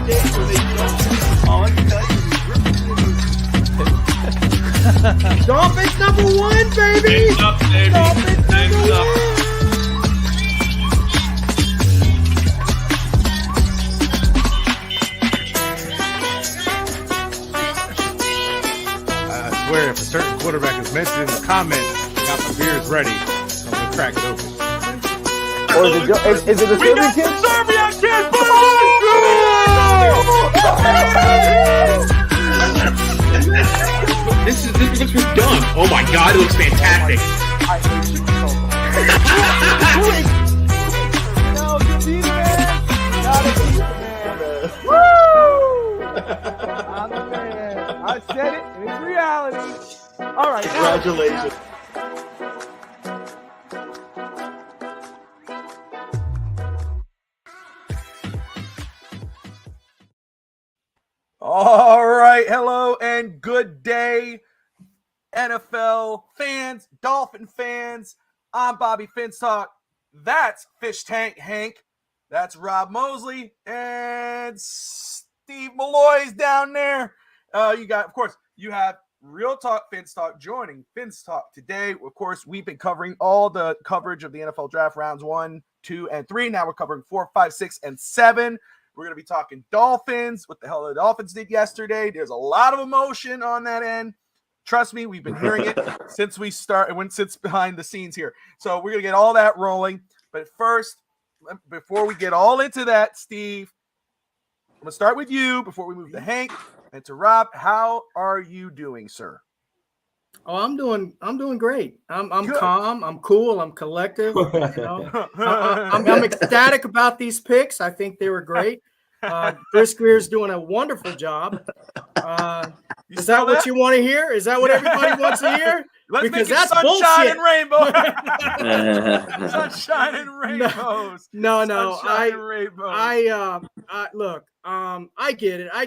days where they don't on Dolphins #1, baby. Thanks up, baby. Dolphins Thanks #1. up. I swear, if a certain quarterback is mentioned in the comments, I got my beers ready. I'm gonna crack it open. Or is it a We Serbian got kid? the Serbian kid, This looks done. Oh my god, it looks fantastic. I hate you so much. No, good beat, man. Gotta beat the man. Woo! I'm the man. I said it, and it's reality. All right, Congratulations. All right, hello and good day, NFL fans, Dolphin fans. I'm Bobby Finstock. That's Fish Tank Hank. That's Rob Mosley and Steve Malloy's down there. You have Real Talk Finstock joining Finstock today. Of course, we've been covering all the coverage of the NFL draft rounds 1, 2, and 3. Now we're covering 4, 5, 6, and 7. We're going to be talking Dolphins, what the hell the Dolphins did yesterday. There's a lot of emotion on that end. Trust me, we've been hearing it since we since behind the scenes here. So we're going to get all that rolling. But first, before we get all into that, Steve, I'm going to start with you before we move to Hank and to Rob. How are you doing, sir? Oh, I'm doing great. I'm Good. calm. I'm cool. I'm collective. You know? I'm ecstatic about these picks. I think they were great. Chris Greer's doing a wonderful job. Is that what you want to hear? Is that what everybody wants to hear? Because that's sunshine bullshit. And rainbows. Sunshine and rainbows. No. Sunshine and rainbows. Look. I get it. I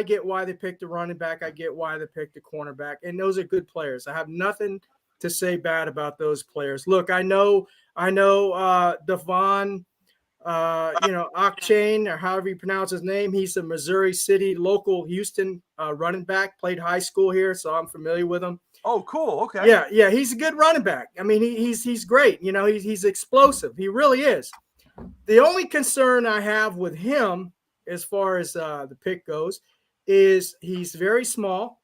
get why they picked a running back. I get why they picked a cornerback, and those are good players. I have nothing to say bad about those players. Look, I know, Devon, Achane, or however you pronounce his name. He's a Missouri City local Houston running back. Played high school here, so I'm familiar with him. Oh, cool. Okay. Yeah, he's a good running back. I mean, he's great. You know, he's explosive. He really is. The only concern I have with him, as far as the pick goes, is he's very small.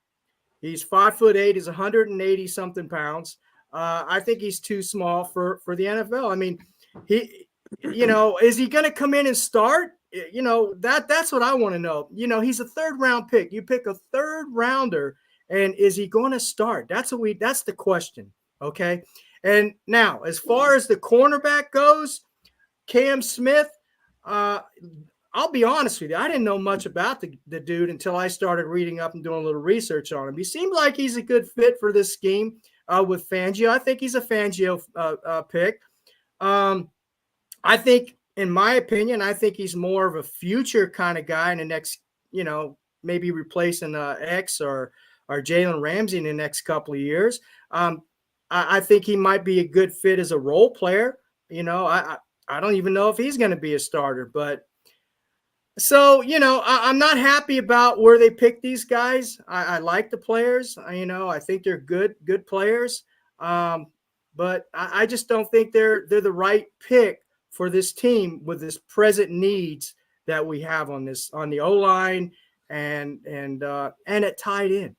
He's 5'8". He's 180 something pounds. I think he's too small for the NFL. I mean, is he going to come in and start? That's what I want to know. He's a 3rd round pick. You pick a 3rd rounder, and is he going to start? That's the question. Okay. And now, as far as the cornerback goes, Cam Smith, I'll be honest with you. I didn't know much about the dude until I started reading up and doing a little research on him. He seemed like he's a good fit for this scheme with Fangio. I think he's a Fangio pick. I think, in my opinion, he's more of a future kind of guy in the next, maybe replacing X or Jalen Ramsey in the next couple of years. I think he might be a good fit as a role player. I don't even know if he's going to be a starter, but so, I'm not happy about where they picked these guys. I like the players. I think they're good players. But I just don't think they're the right pick for this team with this present needs that we have on the O-line and at tight end.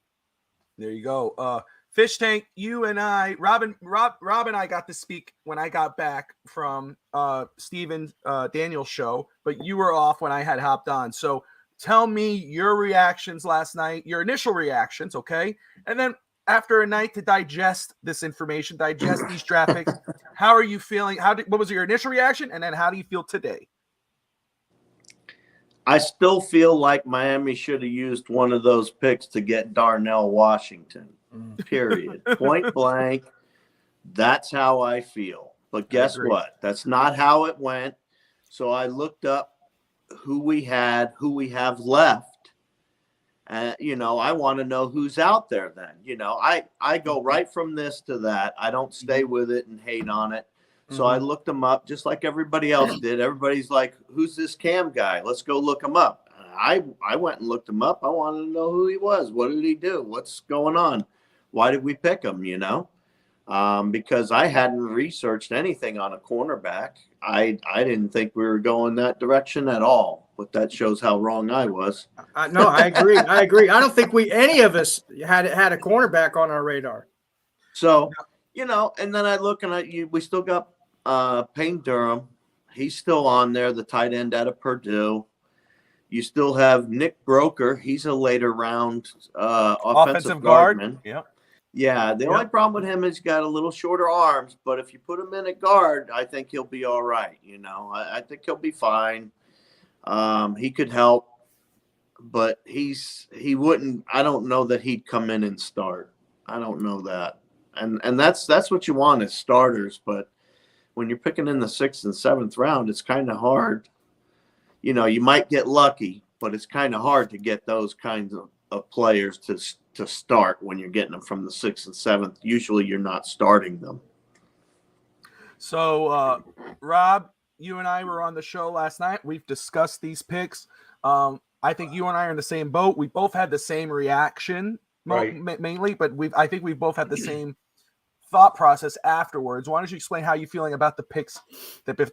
There you go. Fish Tank, you and I, Rob and I got to speak when I got back from Steven Daniel's show, but you were off when I had hopped on. So tell me your reactions last night, your initial reactions, okay? And then after a night to digest this information, digest these draft picks, how are you feeling? What was your initial reaction? And then how do you feel today? I still feel like Miami should have used one of those picks to get Darnell Washington. Period. Point blank. That's how I feel. But guess what? That's not how it went. So I looked up who we have left. I want to know who's out there then. I go right from this to that. I don't stay with it and hate on it. So I looked them up just like everybody else did. Everybody's like, who's this Cam guy? Let's go look him up. I went and looked him up. I wanted to know who he was. What did he do? What's going on? Why did we pick him? Because I hadn't researched anything on a cornerback. I didn't think we were going that direction at all, but that shows how wrong I was. No, I agree. I don't think any of us had a cornerback on our radar. So, and then I look and we still got Payne Durham. He's still on there, the tight end out of Purdue. You still have Nick Broker. He's a later round offensive guardman. Yeah. Yeah, the only problem with him is he's got a little shorter arms, but if you put him in at guard, I think he'll be all right. I think he'll be fine. He could help, but he wouldn't. I don't know that he'd come in and start. I don't know that, and that's what you want as starters. But when you're picking in the 6th and 7th round, it's kind of hard. You might get lucky, but it's kind of hard to get those kinds of players to start when you're getting them from the 6th and 7th. Usually you're not starting them. So, Rob, you and I were on the show last night. We've discussed these picks. I think you and I are in the same boat. We both had the same reaction, mainly, but I think we both had the same thought process afterwards. Why don't you explain how you're feeling about the picks?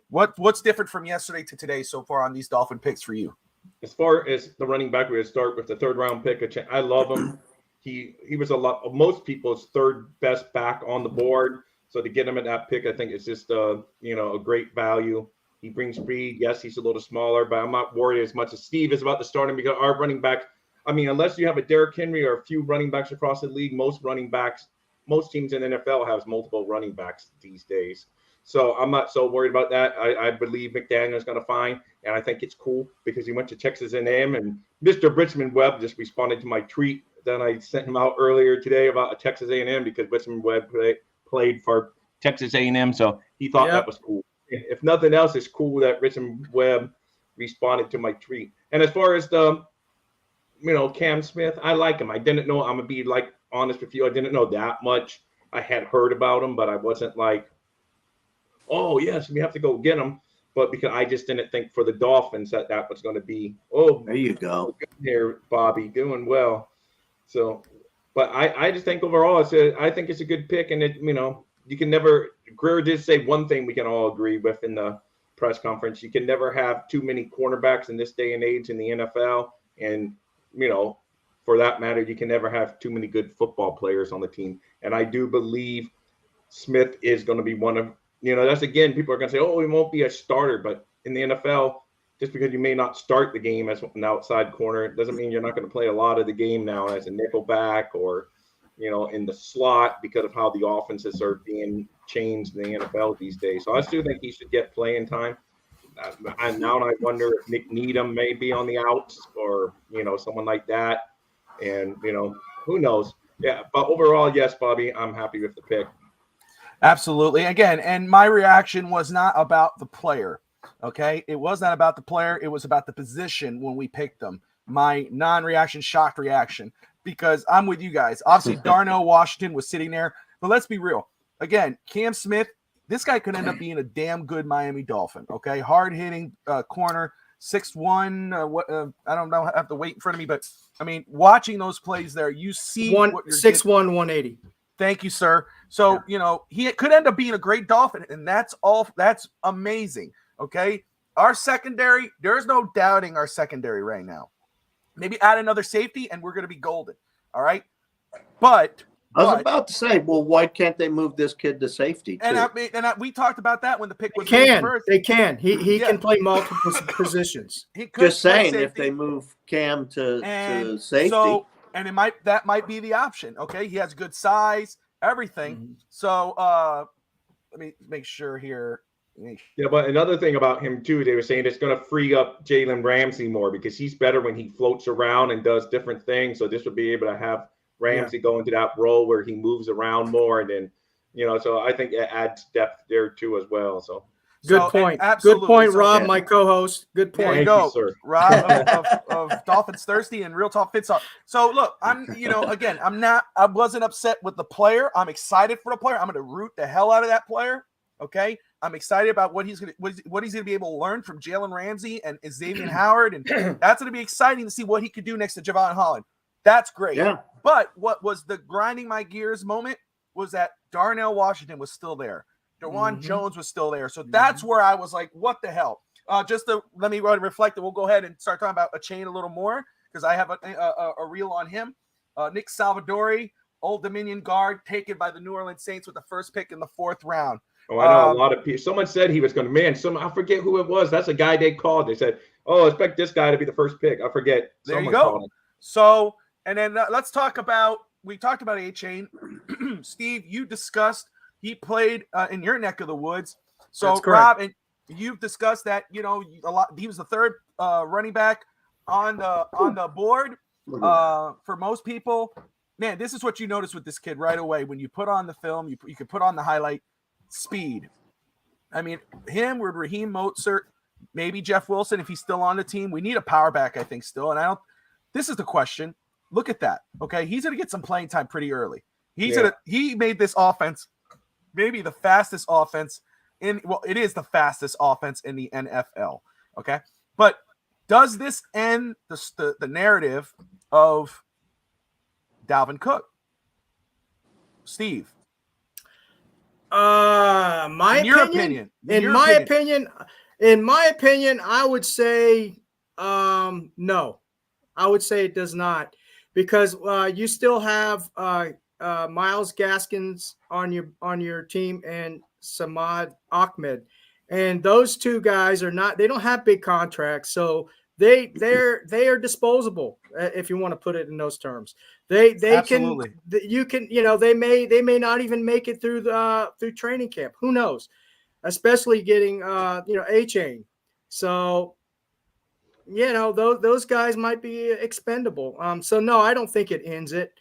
What's different from yesterday to today so far on these Dolphin picks for you? As far as the running back, we would start with the 3rd round pick. I love him. He was most people's 3rd best back on the board. So to get him at that pick, I think it's just a great value. He brings speed. Yes, he's a little smaller, but I'm not worried as much as Steve is about to start him, because our running back, unless you have a Derrick Henry or a few running backs across the league, most teams in the NFL have multiple running backs these days. So I'm not so worried about that. I believe McDaniel's going to find, and I think it's cool because he went to Texas A&M, and Mr. Richmond Webb just responded to my tweet that I sent him out earlier today about Texas A&M, because Richmond Webb played for Texas A&M, so he thought that was cool. If nothing else, it's cool that Richmond Webb responded to my tweet. And as far as the, Cam Smith, I like him. I didn't know. I'm gonna be honest with you. I didn't know that much. I had heard about him, but I wasn't like, oh yes, we have to go get him. But because I just didn't think for the Dolphins that was going to be. Oh, there you go. Here, Bobby, doing well. So, but I just think overall, I think it's a good pick, and you can never. Greer did say one thing we can all agree with in the press conference: you can never have too many cornerbacks in this day and age in the NFL, and for that matter, you can never have too many good football players on the team. And I do believe Smith is going to be one of. That's again, people are going to say, oh, he won't be a starter, but in the NFL, just because you may not start the game as an outside corner, it doesn't mean you're not going to play a lot of the game now as a nickelback or, in the slot, because of how the offenses are being changed in the NFL these days. So I still think he should get playing time. Now I wonder if Nick Needham may be on the outs or, someone like that. And, who knows? Yeah, but overall, yes, Bobby, I'm happy with the pick. Absolutely. Again, and my reaction was not about the player. Okay. It was not about the player. It was about the position when we picked them. My non-reaction, shocked reaction, because I'm with you guys. Obviously, Darnell Washington was sitting there, but let's be real. Again, Cam Smith, this guy could end up being a damn good Miami Dolphin. Okay. Hard hitting corner, 6'1". I don't know. I have to wait in front of me, but watching those plays there, you see 6'1", 180. Thank you, sir. So, he could end up being a great Dolphin, and that's amazing. Okay. Our secondary, there's no doubting our secondary right now. Maybe add another safety and we're going to be golden. All right. But I was about to say, well, why can't they move this kid to safety too? We taled about that when the pick was first. They can. He can play multiple positions. Just saying, if they move Cam to safety. So, and that might be the option. Okay. He has good size, everything. Mm-hmm. So let me make sure here. Yeah, but another thing about him too, they were saying it's going to free up Jalen Ramsey more, because he's better when he floats around and does different things. So this would be able to have Ramsey go into that role where he moves around more, and then so I think it adds depth there too as well. So good point. Good point, Rob, my co-host. Good point. There you go, sir. Rob of Dolphins Thirsty and Real Talk Fits. So look, again, I wasn't upset with the player. I'm excited for the player. I'm going to root the hell out of that player. Okay. I'm excited about what he's gonna be able to learn from Jalen Ramsey and Xavier Howard, and that's gonna be exciting to see what he could do next to Javon Holland. That's great. Yeah. But what was the grinding my gears moment was that Darnell Washington was still there. DeJuan Jones was still there. So that's where I was like, what the hell? Just to let me reflect, and we'll go ahead and start talking about a chain a little more because I have a reel on him. Nick Salvadori, Old Dominion guard, taken by the New Orleans Saints with the first pick in the 4th round. Oh, I know a lot of people. Someone said he was going to, I forget who it was. That's a guy they called. They said, oh, expect this guy to be the first pick. I forget. There you Someone go. called him. So, and then let's talk about, we talked about A-Chain. Steve, you discussed he played in your neck of the woods. So, Rob, and you've discussed that, he was the 3rd running back on the board for most people. Man, this is what you notice with this kid right away. When you put on the film, you can put on the highlight, speed. I mean, him with Raheem Mostert, maybe Jeff Wilson if he's still on the team. We need a power back, I think, still. And this is the question. Look at that. Okay, he's going to get some playing time pretty early. He made this offense maybe the fastest offense it is the fastest offense in the NFL. Okay, but does this end the narrative of Dalvin Cook? Steve, In my opinion, I would say no. I would say it does not, because you still have Myles Gaskins on your team and Samad Ahmed, and those two guys they don't have big contracts, so they are disposable, if you want to put it in those terms. They Absolutely. they may not even make it through training camp. Who knows? Especially getting A-Chain. So those guys might be expendable. So no, I don't think it ends it.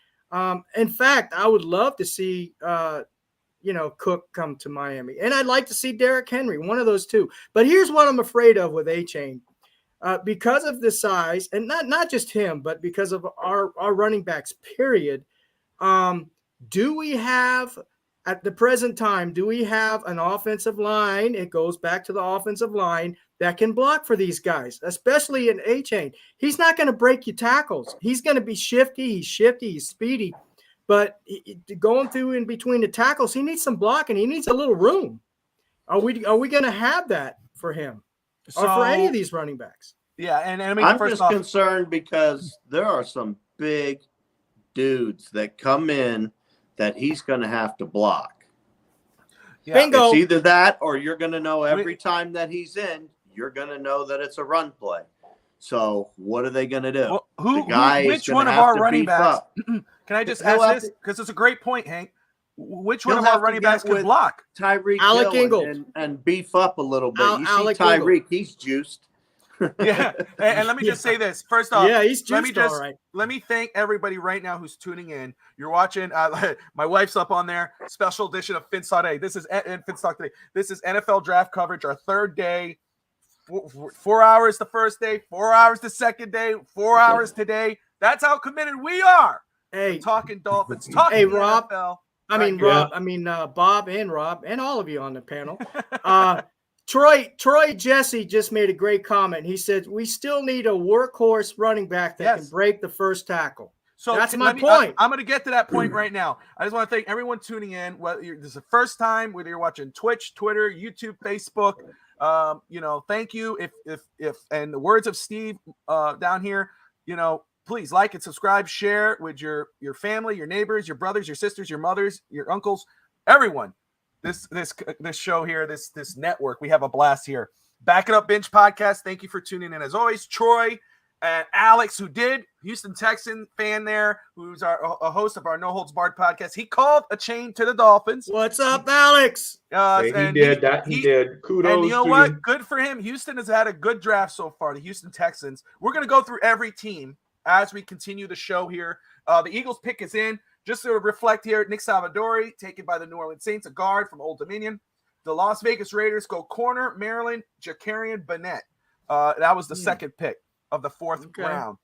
In fact, I would love to see Cook come to Miami, and I'd like to see Derrick Henry, one of those two. But here's what I'm afraid of with A-Chain. Because of the size, and not just him, but because of our running backs, period, do we have, at the present time, an offensive line? It goes back to the offensive line that can block for these guys, especially in A-Chain. He's not going to break your tackles. He's going to be shifty. He's speedy. But going through in between the tackles, he needs some blocking. He needs a little room. Are we going to have that for him? Or for any of these running backs? Yeah, and I mean, I'm just concerned because there are some big dudes that come in that he's going to have to block. Yeah. Bingo. It's either that, or you're going to know every time that he's in, you're going to know that it's a run play. So what are they going to do? Well, which one of our running backs? Can I just ask this? Because it's a great point, Hank. Which one of our running backs can block? Tyreek Alec Hill Ingold. and beef up a little bit. You see Alec Tyreek, Ingold. he's juiced. Yeah, and let me just say this. First off, he's juiced all right. Let me thank everybody right now who's tuning in. You're watching. My wife's up on there. Special edition of FinStalk Today. This is FinStalk Today. This is NFL draft coverage. Our 3rd day. 4 hours the first day. 4 hours the second day. 4 hours today. That's how committed we are. Hey, talking Dolphins. Talking Rob. NFL. Bob and Rob and all of you on the panel. Troy Jesse just made a great comment. He said, we still need a workhorse running back that can break the first tackle. So that's my point. I'm going to get to that point right now. I just want to thank everyone tuning in. Whether this is the first time, whether you're watching Twitch, Twitter, YouTube, Facebook, thank you. If and the words of Steve down here, please like and subscribe, share with your family, your neighbors, your brothers, your sisters, your mothers, your uncles, everyone. This show here, this network, we have a blast here. Back It Up Bench Podcast. Thank you for tuning in as always. Troy and Alex, who did Houston Texan fan there, who's a host of our No Holds Barred podcast. He called a chain to the Dolphins. What's up, Alex? He did. Kudos. And you know what? Good for him. Houston has had a good draft so far. The Houston Texans. We're going to go through every team as we continue the show here. The Eagles pick is in. Just to reflect here, Nick Salvadori, taken by the New Orleans Saints, a guard from Old Dominion. The Las Vegas Raiders go corner, Maryland, Jacarian Bennett. That was the second pick of the 4th round.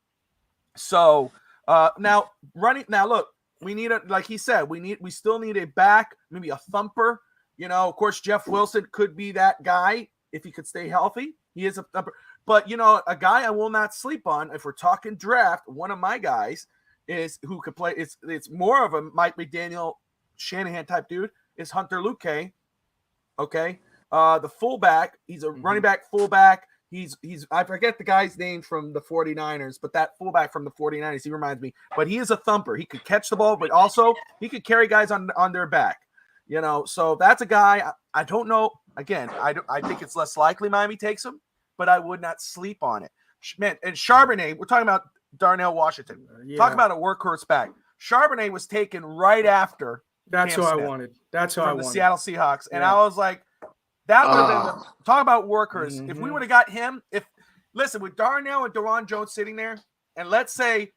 So now look, we need like he said, we still need a back, maybe a thumper Of course, Jeff Wilson could be that guy if he could stay healthy. He is but a guy I will not sleep on if we're talking draft. One of my guys is who could play. It's more of a Mike McDaniel, Shanahan type dude. Is Hunter Luque. Okay, the fullback. He's a running back fullback. He's I forget the guy's name from the 49ers, but that fullback from the 49ers, he reminds me. But he is a thumper. He could catch the ball, but also he could carry guys on their back. So that's a guy. I don't know. Again, I think it's less likely Miami takes him, but I would not sleep on it. Man, and Charbonnet, we're talking about Darnell Washington. Talk about a workhorse back. Charbonnet was taken right after. That's Cam who Smith I wanted. That's who I wanted. The Seattle Seahawks. And I was like, that would have been talk about workers. If we would have got him, listen, with Darnell and Deron Jones sitting there, and let's say,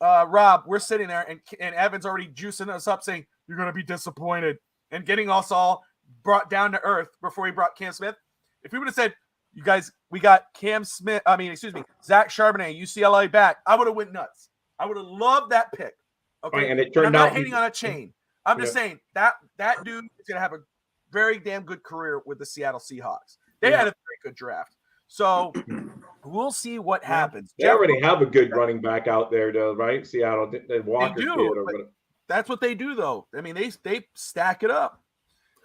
Rob, we're sitting there and Evan's already juicing us up saying, you're going to be disappointed and getting us all brought down to earth before he brought Cam Smith. If we would have said, you guys, we got Zach Charbonnet, UCLA back, I would have went nuts. I would have loved that pick. Okay. Right, and it turned I'm out not hating on a chain. I'm just saying that dude is going to have a very damn good career with the Seattle Seahawks. They had a very good draft. So we'll see what happens. They already have a good running back out there, though, right? Seattle, Walker they do, kid or whatever. That's what they do, though. I mean, they stack it up.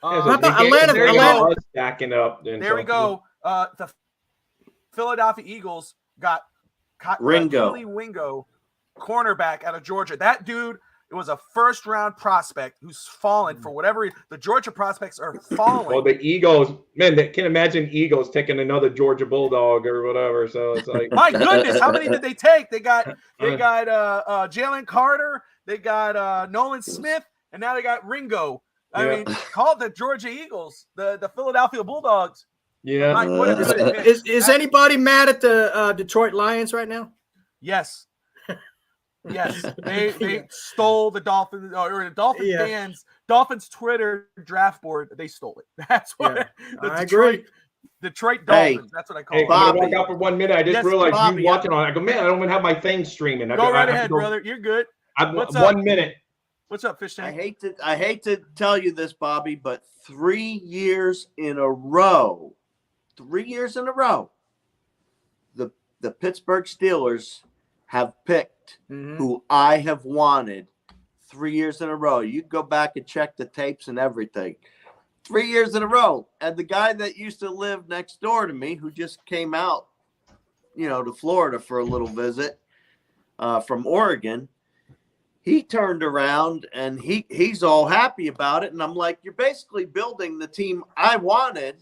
How about Atlanta? Stacking up. There we go. The Philadelphia Eagles got Wingo, cornerback out of Georgia. That dude, it was a first-round prospect who's fallen for whatever. The Georgia prospects are falling. Well, the Eagles, man, they can imagine Eagles taking another Georgia Bulldog or whatever. So it's like, my goodness, how many did they take? They got Jalen Carter, they got Nolan Smith, and now they got Ringo. I mean, called the Georgia Eagles, the Philadelphia Bulldogs. Yeah. Is anybody mad at the Detroit Lions right now? Yes. Yes, they stole the Dolphins or the Dolphins fans. Dolphins Twitter draft board. They stole it. That's what I agree. Detroit Dolphins. That's what I call it. Bobby, walk out for 1 minute. I just realized Bobby, you watching on. I go, man, I don't even have my thing streaming. Go right ahead, brother. You're good. What's 1 minute? What's up, Fish Tank? I hate to tell you this, Bobby, but 3 years in a row, the Pittsburgh Steelers have picked who I have wanted 3 years in a row. You go back and check the tapes and everything. 3 years in a row. And the guy that used to live next door to me, who just came out, to Florida for a little visit from Oregon, he turned around and he's all happy about it. And I'm like, you're basically building the team I wanted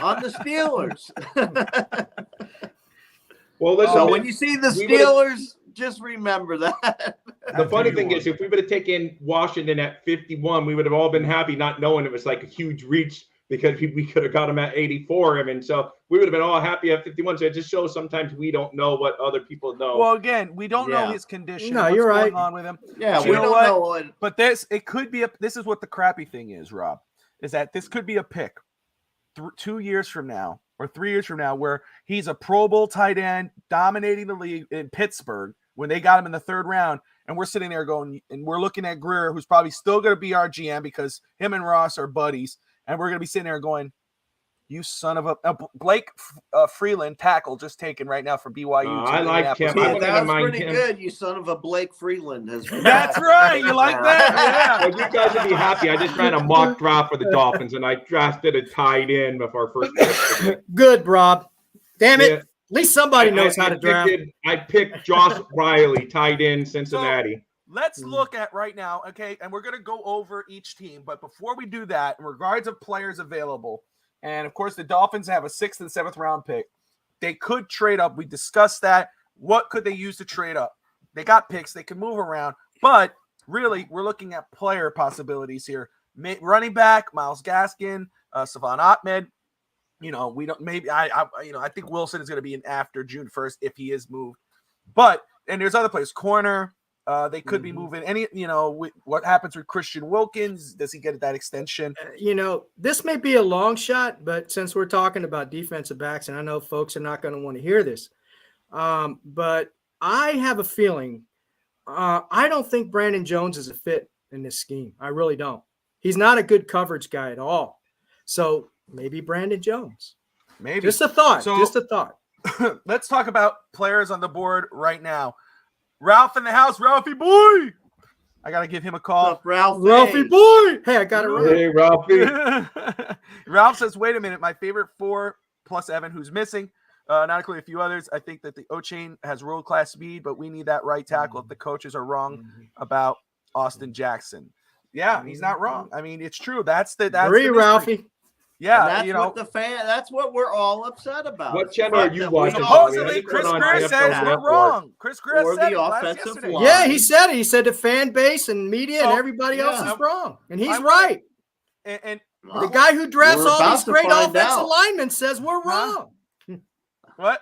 on the Steelers. Well, listen, so when you see the Steelers, just remember that. The funny thing is, if we would have taken Washington at 51, we would have all been happy, not knowing it was like a huge reach because we could have got him at 84. I mean, so we would have been all happy at 51. So it just shows sometimes we don't know what other people know. Well, again, we don't know his condition. No, you're right. Going on with him. Yeah, we don't know. But this is what the crappy thing is, Rob, is that this could be a pick 2 years from now or 3 years from now where he's a Pro Bowl tight end dominating the league in Pittsburgh when they got him in the third round. And we're sitting there going, and we're looking at Greer, who's probably still going to be our GM because him and Ross are buddies. And we're going to be sitting there going, you son of a Blake Freeland tackle just taken right now from BYU. I like him. That was pretty good. You son of a Blake Freeland. That's right. You like that? Yeah. Well, you guys would be happy. I just ran a mock draft for the Dolphins, and I drafted a tight end with our first pick. Good, Rob. Damn it. Yeah. At least somebody knows how to draft. I picked Josh Riley, tight end, Cincinnati. So, let's look at right now, okay? And we're going to go over each team. But before we do that, in regards of players available, and, of course, the Dolphins have a 6th and 7th round pick. They could trade up. We discussed that. What could they use to trade up? They got picks. They can move around. But, really, we're looking at player possibilities here. Running back, Myles Gaskin, Savon Ahmed. We don't – maybe – I think Wilson is going to be in after June 1st if he is moved. But – and there's other players. Corner – they could be moving any, what happens with Christian Wilkins? Does he get that extension? This may be a long shot, but since we're talking about defensive backs, and I know folks are not going to want to hear this, but I have a feeling I don't think Brandon Jones is a fit in this scheme. I really don't. He's not a good coverage guy at all. So maybe Brandon Jones. Maybe. Just a thought. So- just a thought. Let's talk about players on the board right now. Ralph in the house. Ralphie boy. I got to give him a call. What's up, Ralph? Ralphie boy. Hey, I got it right. Hey, Ralphie. Ralph says, wait a minute. My favorite 4 plus Evan, who's missing. Not including a few others. I think that the O-Chain has world-class speed, but we need that right tackle if the coaches are wrong about Austin Jackson. Yeah, he's not wrong. I mean, it's true. That's the Agree, mystery. Ralphie. Yeah, That's you know. what that's what we're all upset about. What channel are you watching? Supposedly, I Chris put on Greer IFL says we're Network. wrong. Chris Greer Or said the it last offensive yesterday. line. Yeah, he said it. He said the fan base and media and So, everybody else yeah. is wrong. And he's I'm right. And The guy who drafts We're all about these to great find offensive out. linemen says we're Huh? wrong. what?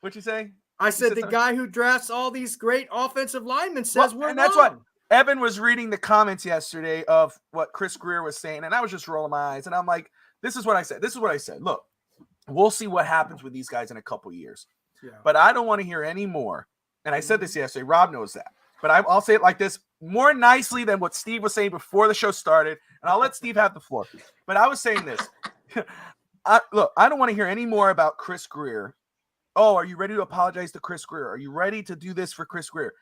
What'd you say? I said said the something? guy who drafts all these great offensive linemen says Well, we're and wrong. that's what Evan was reading the comments yesterday of what Chris Greer was saying, and I was just rolling my eyes, and I'm like, this is what I said. This is what I said. Look, we'll see what happens with these guys in a couple years, Yeah. but I don't want to hear any more. And I said this yesterday. Rob knows that, but I'll say it like this more nicely than what Steve was saying before the show started, and I'll let Steve have the floor. But I was saying this. Look, I don't want to hear any more about Chris Greer. Oh, are you ready to apologize to Chris Greer? Are you ready to do this for Chris Greer?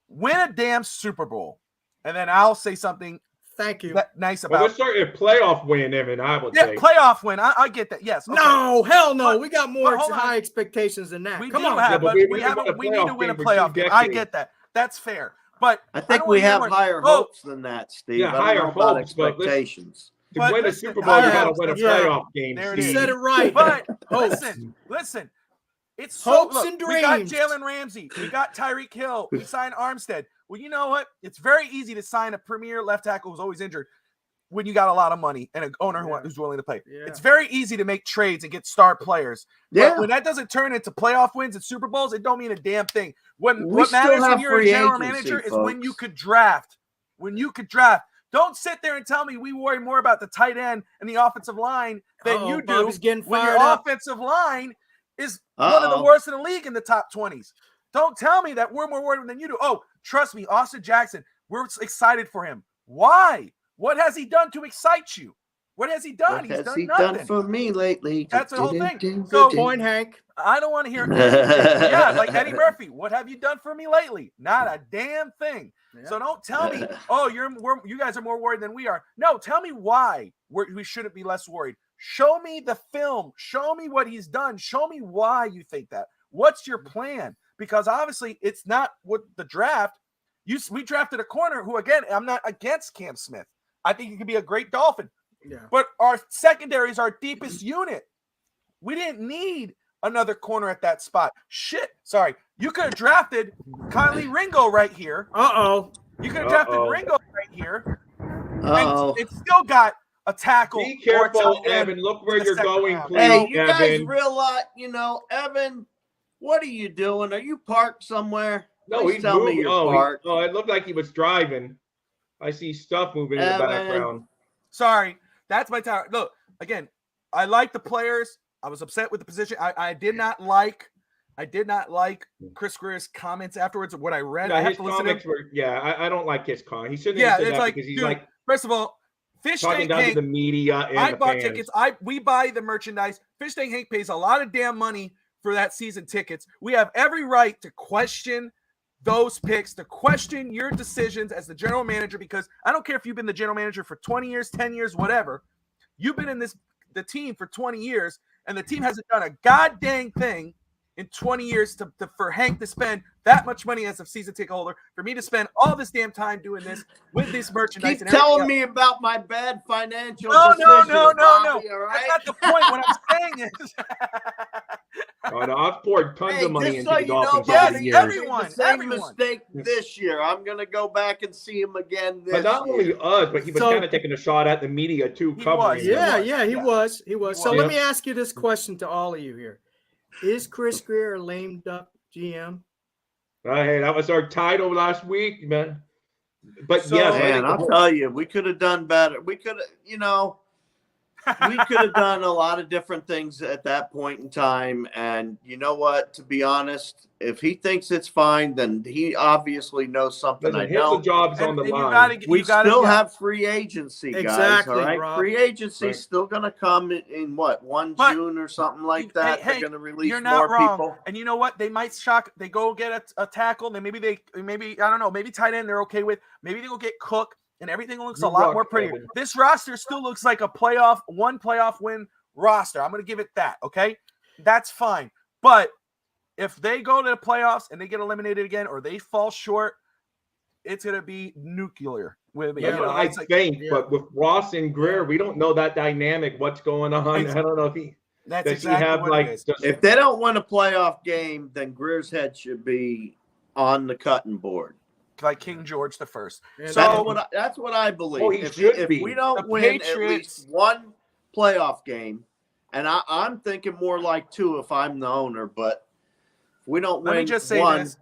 Win a damn Super Bowl, and then I'll say something Thank you. nice Well, about let's start a playoff win, Evan, I would yeah, say. playoff win. I get that. Yes. Okay. No, hell no. But- we got more but hold on. high expectations than that. We Come do on. have, Yeah, but but we we haven't won a haven't. We need to playoff win a game for 2 playoff game. I decades. get that. That's fair. But I don't think wanna we hear have more- higher Oh, hopes than that, Steve. Yeah, I don't higher know about hopes, but let's- expectations. To But win a listen, Super Bowl, you higher got to hopes, win a yeah. playoff game, There it You Steve. is. said it right. But Hopes. listen. It's Hopes look, and we got dreams. Jalen Ramsey. We got Tyreek Hill. We signed Armstead. Well, you know what? It's very easy to sign a premier left tackle who's always injured when you got a lot of money and an owner Yeah. who's willing to pay. Yeah. It's very easy to make trades and get star players. Yeah. But when that doesn't turn into playoff wins and Super Bowls, it don't mean a damn thing. We What still matters when have you're a free general agency, manager is when you folks. could draft. When you could draft. Don't sit there and tell me we worry more about the tight end and the offensive line than Uh-oh, you do Bobby's getting when fired your up. offensive line is one of the Uh-oh. worst in the league in the top 20s. Don't tell me that we're more worried than you do. Oh, trust me, Austin Jackson, we're excited for him. Why? What has he done to excite you? What has he done? What He's has done he nothing. done for me lately? That's the whole thing. So- Point, Hank. I don't want to hear anything. Yeah, like Eddie Murphy. What have you done for me lately? Not a damn thing. Yeah. So don't tell me, oh, you guys are more worried than we are. No, tell me why we shouldn't be less worried. Show me the film. Show me what he's done. Show me why you think that. What's your plan? Because obviously it's not what the draft. We drafted a corner who, again, I'm not against Cam Smith. I think he could be a great Dolphin. Yeah. But our secondary is our deepest unit. We didn't need another corner at that spot. Shit. Sorry. You could have drafted Kylie Ringo right here. Uh-oh. You could have drafted Uh-oh. Ringo right here. Oh, And it still got a tackle. Be or a careful, tight end. Evan. Look where the you're second going, round. please, hey, you guys Evan. realize, Evan, what are you doing? Are you parked somewhere? No, Please he's tell me moving. you're Oh, parked. it looked like he was driving. I see stuff moving in the Evan. background. Sorry. That's my tower. Look, again, I like the players. I was upset with the position. I did not like Chris Greer's comments afterwards. What I read, I Yeah, have his to listen to comments were. Yeah, I don't like his comment. He shouldn't Yeah, have said it's that like, because he's dude, like first of all, Fish talking Tank down to Hank, the media and I the bought fans. tickets. We buy the merchandise. Fish Tank Hank pays a lot of damn money for that season tickets. We have every right to question those picks, to question your decisions as the general manager, because I don't care if you've been the general manager for 20 years, 10 years, whatever. You've been in the team for 20 years, and the team hasn't done a goddamn thing in 20 years for Hank to spend that much money as a season ticket holder, for me to spend all this damn time doing this with this merchandise. Keep and everything telling else. me about my bad financial No, decisions, no. Bobby, all That's right? not the point. What I'm saying is, Oh, no, I've poured tons Hey, of money just into so the you know, Dolphins Yes, over Bobby, the you years. everyone, made the same everyone. mistake this year. I'm going to go back and see him again this But not only year. us, but he was So- kind of taking a shot at the media too, He covering. was, him. Yeah, was. yeah, he Yeah. was. He was. He So was. let me ask you this question to all of you here. Is Chris Greer a lame duck GM? Hey, that was our title last week, man. But So- yes, I Man, think the I'll whole- tell you, we could have done better. We could have, we could have done a lot of different things at that point in time. And you know what? To be honest, if he thinks it's fine, then he obviously knows something I Listen, his don't. job's on the And line. We still have free agency, guys. Exactly, all right, Rob. free agency Right. still going to come in what, 1 But- June or something like that. Hey, They're going to release you're not more wrong. people. And you know what? They might shock. They go get a tackle. Then maybe I don't know. Maybe tight end they're okay with. Maybe they go get Cook, and everything looks a You lot rock, more prettier. Evan. This roster still looks like a one playoff win roster. I'm going to give it that. Okay, that's fine. But if they go to the playoffs and they get eliminated again, or they fall short, it's going to be nuclear. With That's what I think. But with Ross and Greer, we don't know that dynamic. What's going on? I don't know if he. That's Does he exactly have what like? it is. Just, If they don't win a playoff game, then Greer's head should be on the cutting board. Like King George the First. Yeah, So That's what I believe. Oh, he if should be. we don't The win Patriots- at least one playoff game, and I'm thinking more like 2 if I'm the owner, but if we don't let me win just say one, this.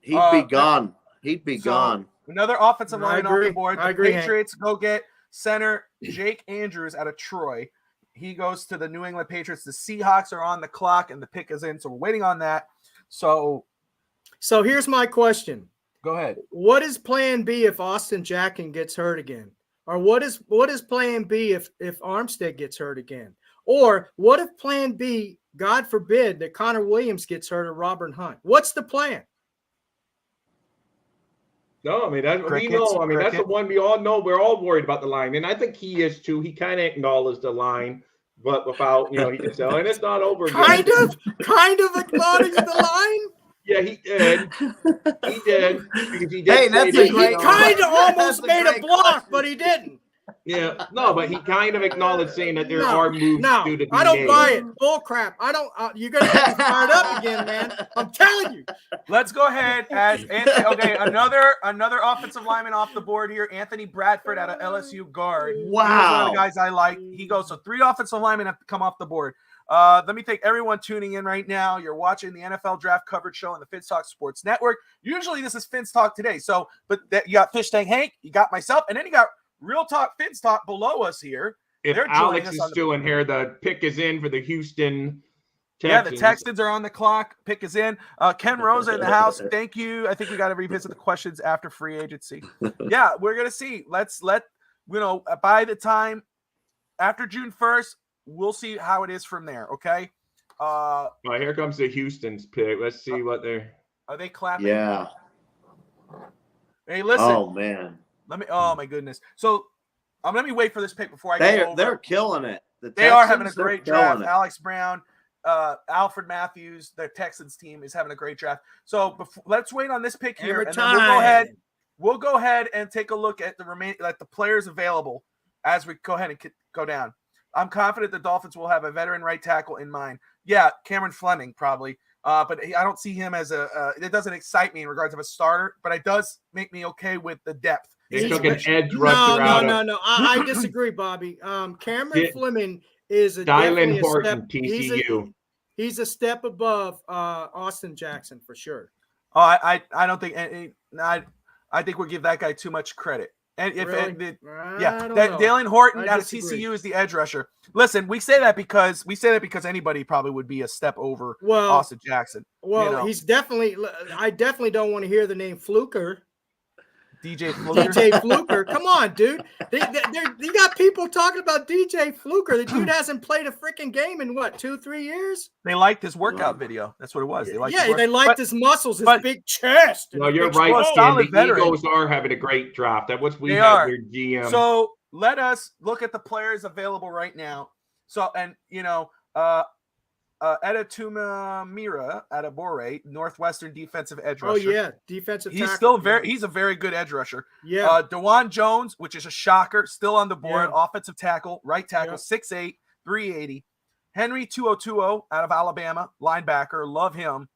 he'd be gone. He'd be So- gone. Another offensive I line off agree. the board. I The agree, Hank. Patriots go get center Jake Andrews out of Troy. He goes to the New England Patriots. The Seahawks are on the clock, and the pick is in, so we're waiting on that. So So here's my question. go ahead. What is plan B if Austin Jackson gets hurt again? Or what is plan B if Armstead gets hurt again? Or what if plan B, God forbid, that Connor Williams gets hurt or Robert Hunt? What's the plan? no, I mean we Crickets, know. I mean that's the cricket. one we all know. We're all worried about the line, and I think he is too. He kind of acknowledged the line, but without he can tell, and it's not over. yet. Kind of acknowledge the line. Yeah, he did. He did. Because he did Hey, say that's that, a He great- kind of That's almost a made a great block, question. but he didn't. Yeah, no, but he kind of acknowledged saying that there are moves No, due to be I don't made. buy it. Bull crap. I don't. You're gonna get me fired up again, man. I'm telling you. Let's go ahead as Anthony. Okay, another offensive lineman off the board here. Anthony Bradford out of LSU guard. He was one of Wow. the guys I like. He goes, so 3 offensive linemen have to come off the board. Let me thank everyone tuning in right now. You're watching the NFL Draft Coverage Show on the Fins Talk Sports Network. Usually this is Fins Talk Today. So, but you got Fish Tank Hank, you got myself, and then you got Real Talk Fins Talk below us here. If They're joining Alex us is on the- still in here, the pick is in for the Houston Texans. Yeah, the Texans are on the clock. Pick is in. Ken Rosa in the house. Thank you. I think we got to revisit the questions after free agency. Yeah, we're gonna see. Let's by the time after June 1st, we'll see how it is from there. Okay. Well, here comes the Houston's pick. Let's see what they're. Are they clapping? Yeah. Hey, listen. Oh man, Let me. Oh my goodness. So, let me wait for this pick before I go over. they're killing it. The They are Texans, having a they're great killing draft. it. Alex Brown, Alfred Matthews, the Texans team is having a great draft. So let's wait on this pick here, Every and then we'll go ahead. time. We'll go ahead and take a look at the players available as we go ahead and go down. I'm confident the Dolphins will have a veteran right tackle in mind. Yeah, Cameron Fleming probably, but I don't see him as it doesn't excite me in regards of a starter, but it does make me okay with the depth. They He's took an rich. edge rusher out of No. I disagree, Bobby. Cameron Yeah. Fleming is a Dylan definitely a Horton, step. TCU. He's a step above Austin Jackson for sure. Oh, I don't think I think we'll give that guy too much credit. And if Really? yeah, I don't that know. Dalen Horton I out of disagree. TCU is the edge rusher. Listen, we say that because anybody probably would be a step over Well, Austin Jackson. well, you know. he's definitely. I definitely don't want to hear the name Fluker. DJ Fluker. DJ Fluker. Come on, dude. You got people talking about DJ Fluker. The dude hasn't played a freaking game in what, 2-3 years? They liked his workout video. That's what it was. They liked his Yeah, work- they liked but- his muscles, his but- big chest. and No, his you're big right, well, skull. solid Ken. The veteran. Eagles are having a great draft. That was we They had are. their GM. So let us look at the players available right now. So, and Edetuma Mira out of Bore, Northwestern defensive edge Oh rusher. yeah, defensive. He's tackle. still Yeah. he's a very good edge rusher. Yeah. DeJuan Jones, which is a shocker, still on the board. Yeah. Offensive tackle, right tackle, Yeah. 6'8", 380. Henry 202 out of Alabama, linebacker. Love him.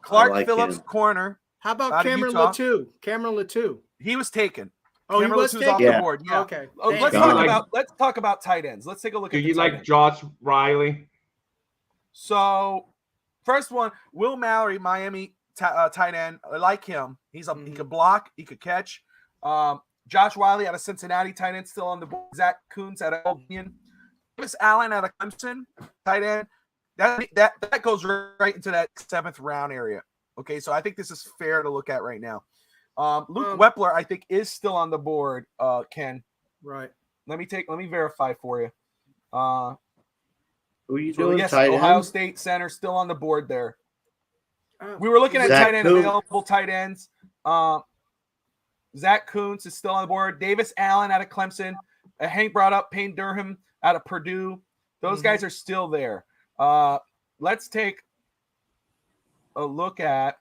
Clark I like Phillips, him. corner. How about out of Cameron Utah. Latu? Cameron Latu. He was taken. Oh, he Cameron was Latu's taken. off Yeah. the board. Yeah. Okay. Oh, Thank let's you. talk about tight ends. Let's take a look Do at the you tight like ends. Josh Riley? So, first one, Will Mallory, Miami tight end. I like him. He could block, he could catch. Josh Wiley out of Cincinnati, tight end, still on the board. Zach Kuntz out of Old Union. Davis Allen out of Clemson, tight end. That goes right into that 7th round area. Okay, so I think this is fair to look at right now. Luke Wepler, I think, is still on the board. Ken, Right. let me verify for you. Who are you So doing? yes, Tight Ohio end? State center still on the board there. Oh. We were looking at Zach tight end Kuntz. available tight ends. Zach Kuntz is still on the board. Davis Allen out of Clemson. Hank brought up Payne Durham out of Purdue. Those guys are still there. Let's take a look at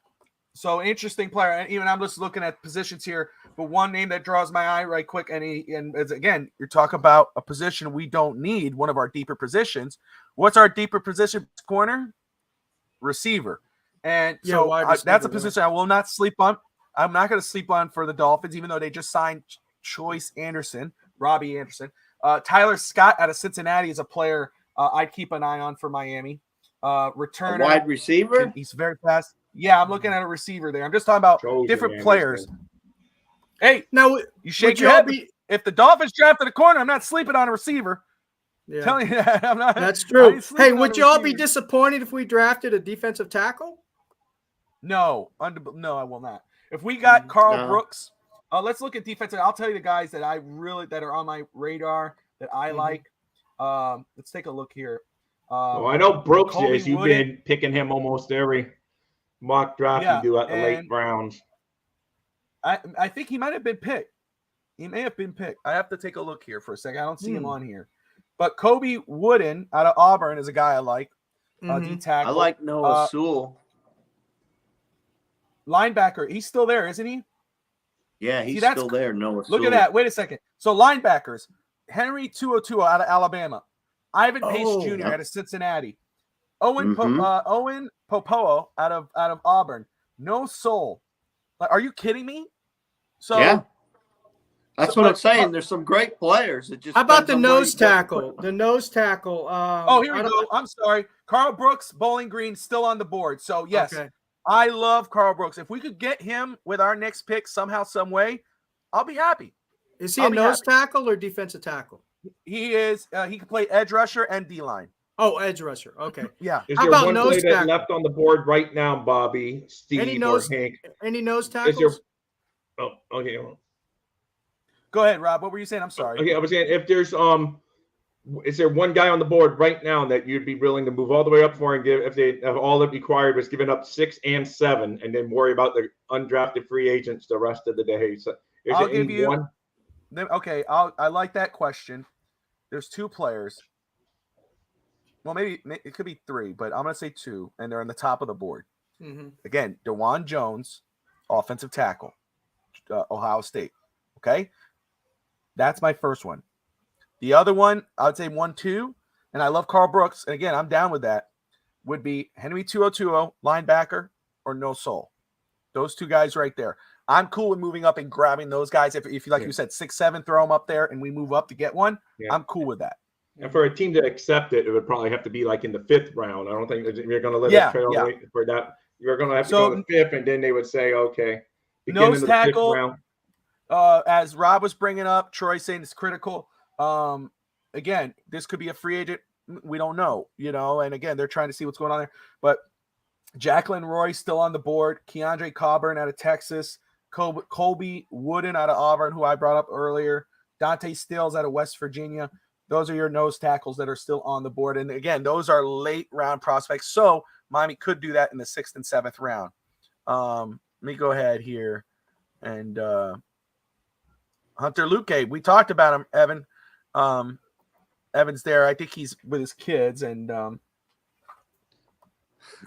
an interesting player. And even I'm just looking at positions here, but one name that draws my eye right quick, and again, you're talking about a position we don't need, one of our deeper positions. What's our deeper position? Corner, receiver. And so that's a position I will not sleep on. I'm not going to sleep on for the Dolphins, even though they just signed Robbie Anderson. Tyler Scott out of Cincinnati is a player I'd keep an eye on for Miami. Returner, A wide receiver? He's very fast. Yeah, I'm looking at a receiver there. I'm just talking about different players. Hey, now you shake your head. If the Dolphins drafted a corner, I'm not sleeping on a receiver. Yeah. Telling you that. I'm not. That's true. Hey, would y'all be receiver. disappointed if we drafted a defensive tackle? No, I will not. If we got Carl Brooks, let's look at defensive. I'll tell you the guys that are on my radar that I like. Let's take a look here. Well, I know Brooks Colby is. You've Wooden. been picking him almost every mock draft you do at the late rounds. I think he might have been picked. He may have been picked. I have to take a look here for a second. I don't see him on here. But Kobe Wooden out of Auburn is a guy I like. D-tackle. I like Noah Sewell. Linebacker. He's still there, isn't he? Yeah, he's still there. Noah Sewell. Look at that. Wait a second. So linebackers. Henry 202 out of Alabama. Ivan Pace Jr. out of Cincinnati. Owen Popoa out of Auburn. No Soul. Like, are you kidding me? So yeah. That's what I'm saying. There's some great players. It just how about the nose tackle? The nose tackle. Here we go. I'm sorry. Carl Brooks, Bowling Green, still on the board. So yes, I love Carl Brooks. If we could get him with our next pick somehow, some way, I'll be happy. Is he a nose tackle or defensive tackle? He is. He can play edge rusher and D-line. Oh, edge rusher. Okay. Yeah. Is there one play that's left on the board right now, Bobby, Steve, or Hank? Any nose tackles? Okay. Go ahead, Rob. What were you saying? I'm sorry. Okay, I was saying if there's is there one guy on the board right now that you'd be willing to move all the way up for and give if they have all that required was giving up 6 and 7 and then worry about the undrafted free agents the rest of the day? So I'll give you one. Okay, I like that question. There's 2 players. Well, maybe it could be 3, but I'm going to say 2, and they're on the top of the board. Again, DeJuan Jones, offensive tackle, Ohio State. Okay? That's my first one. The other one, I would say 1, 2, and I love Carl Brooks, and again, I'm down with that, would be Henry 202, linebacker, or No Soul. Those 2 guys right there. I'm cool with moving up and grabbing those guys. If you like you said, 6, 7, throw them up there, and we move up to get one. I'm cool with that. And for a team to accept it, it would probably have to be like in the 5th round. I don't think you're going to let it trail for that. You're going to have to go to the 5th, and then they would say, okay, nose tackle. As Rob was bringing up, Troy saying it's critical. Again, this could be a free agent. We don't know, and again, they're trying to see what's going on there. But Jacqueline Roy still on the board. Keandre Coburn out of Texas. Colby Wooden out of Auburn, who I brought up earlier. Dante Stills out of West Virginia. Those are your nose tackles that are still on the board. And again, those are late round prospects. So Miami could do that in the 6th and 7th round. Let me go ahead here. And Hunter Luque, we talked about him, Evan. Evan's there. I think he's with his kids. And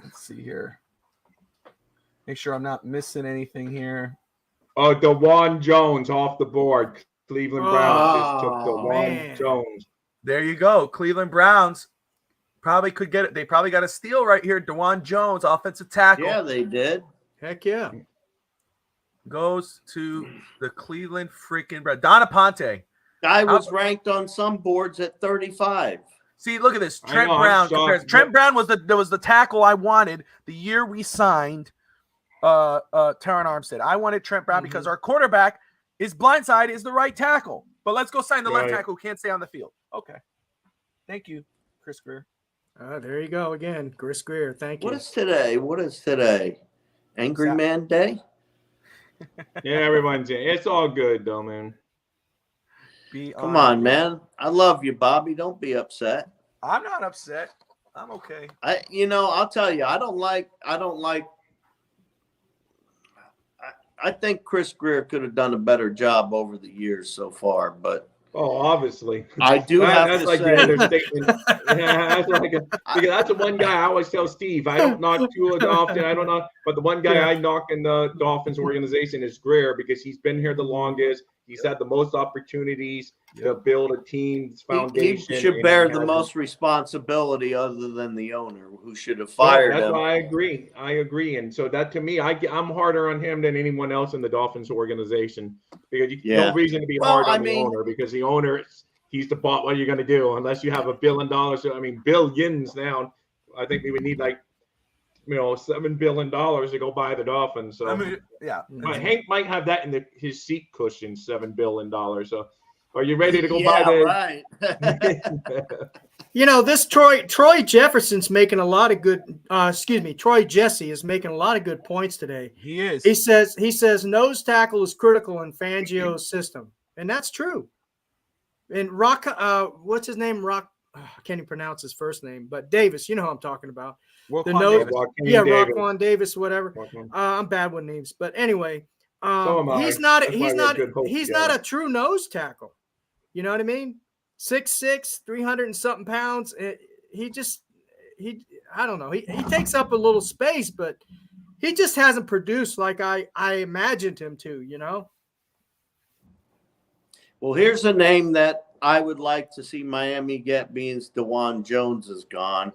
let's see here. Make sure I'm not missing anything here. Oh, DeJuan Jones off the board. Cleveland Browns just took DeJuan Jones. There you go. Cleveland Browns probably could get it. They probably got a steal right here. DeJuan Jones, offensive tackle. Yeah, they did. Heck yeah. Goes to the Cleveland freaking Browns. Donna Ponte. Guy was ranked on some boards at 35. See, look at this. Trent Brown comparison. Trent Brown was the tackle I wanted the year we signed Terron Armstead. I wanted Trent Brown because our quarterback, his blind side is the right tackle. But let's go sign the left tackle who can't stay on the field. Okay. Thank you, Chris Greer. There you go again, Chris Greer. Thank you. What is today? Angry Man Day? Yeah, everyone's in. It's all good though, man. Come on, man. I love you, Bobby. Don't be upset. I'm not upset. I'm okay. I'll tell you, I think Chris Greer could have done a better job over the years so far, but obviously. I do have that's to like say, the understatement. Yeah, because that's the one guy I always tell Steve. I don't knock Tua often. I don't know, but the one guy I knock in the Dolphins organization is Greer because he's been here the longest. He's had the most opportunities to build a team's foundation. He should bear the most responsibility other than the owner, who should have fired him. That's why I agree. And so that to me, I'm harder on him than anyone else in the Dolphins organization because no reason to be hard on the owner because the owner, he's the boss. What are you going to do unless you have $1 billion? I mean, billions now. I think we would need $7 billion to go buy the Dolphins. So but Hank might have that in his seat cushion, $7 billion. So are you ready to go buy the? Right. This Troy Jefferson's making a lot of good. Troy Jesse is making a lot of good points today. He is. He says nose tackle is critical in Fangio's system, and that's true. And what's his name? I can't even pronounce his first name, but Davis. You know who I'm talking about. Raquan Davis, whatever. I'm bad with names, but anyway, he's not a true nose tackle. You know what I mean? 6'6", 300 and something pounds. I don't know. He takes up a little space, but he just hasn't produced like I imagined him to. Well, here's a name that I would like to see Miami get, being DeJuan Jones is gone.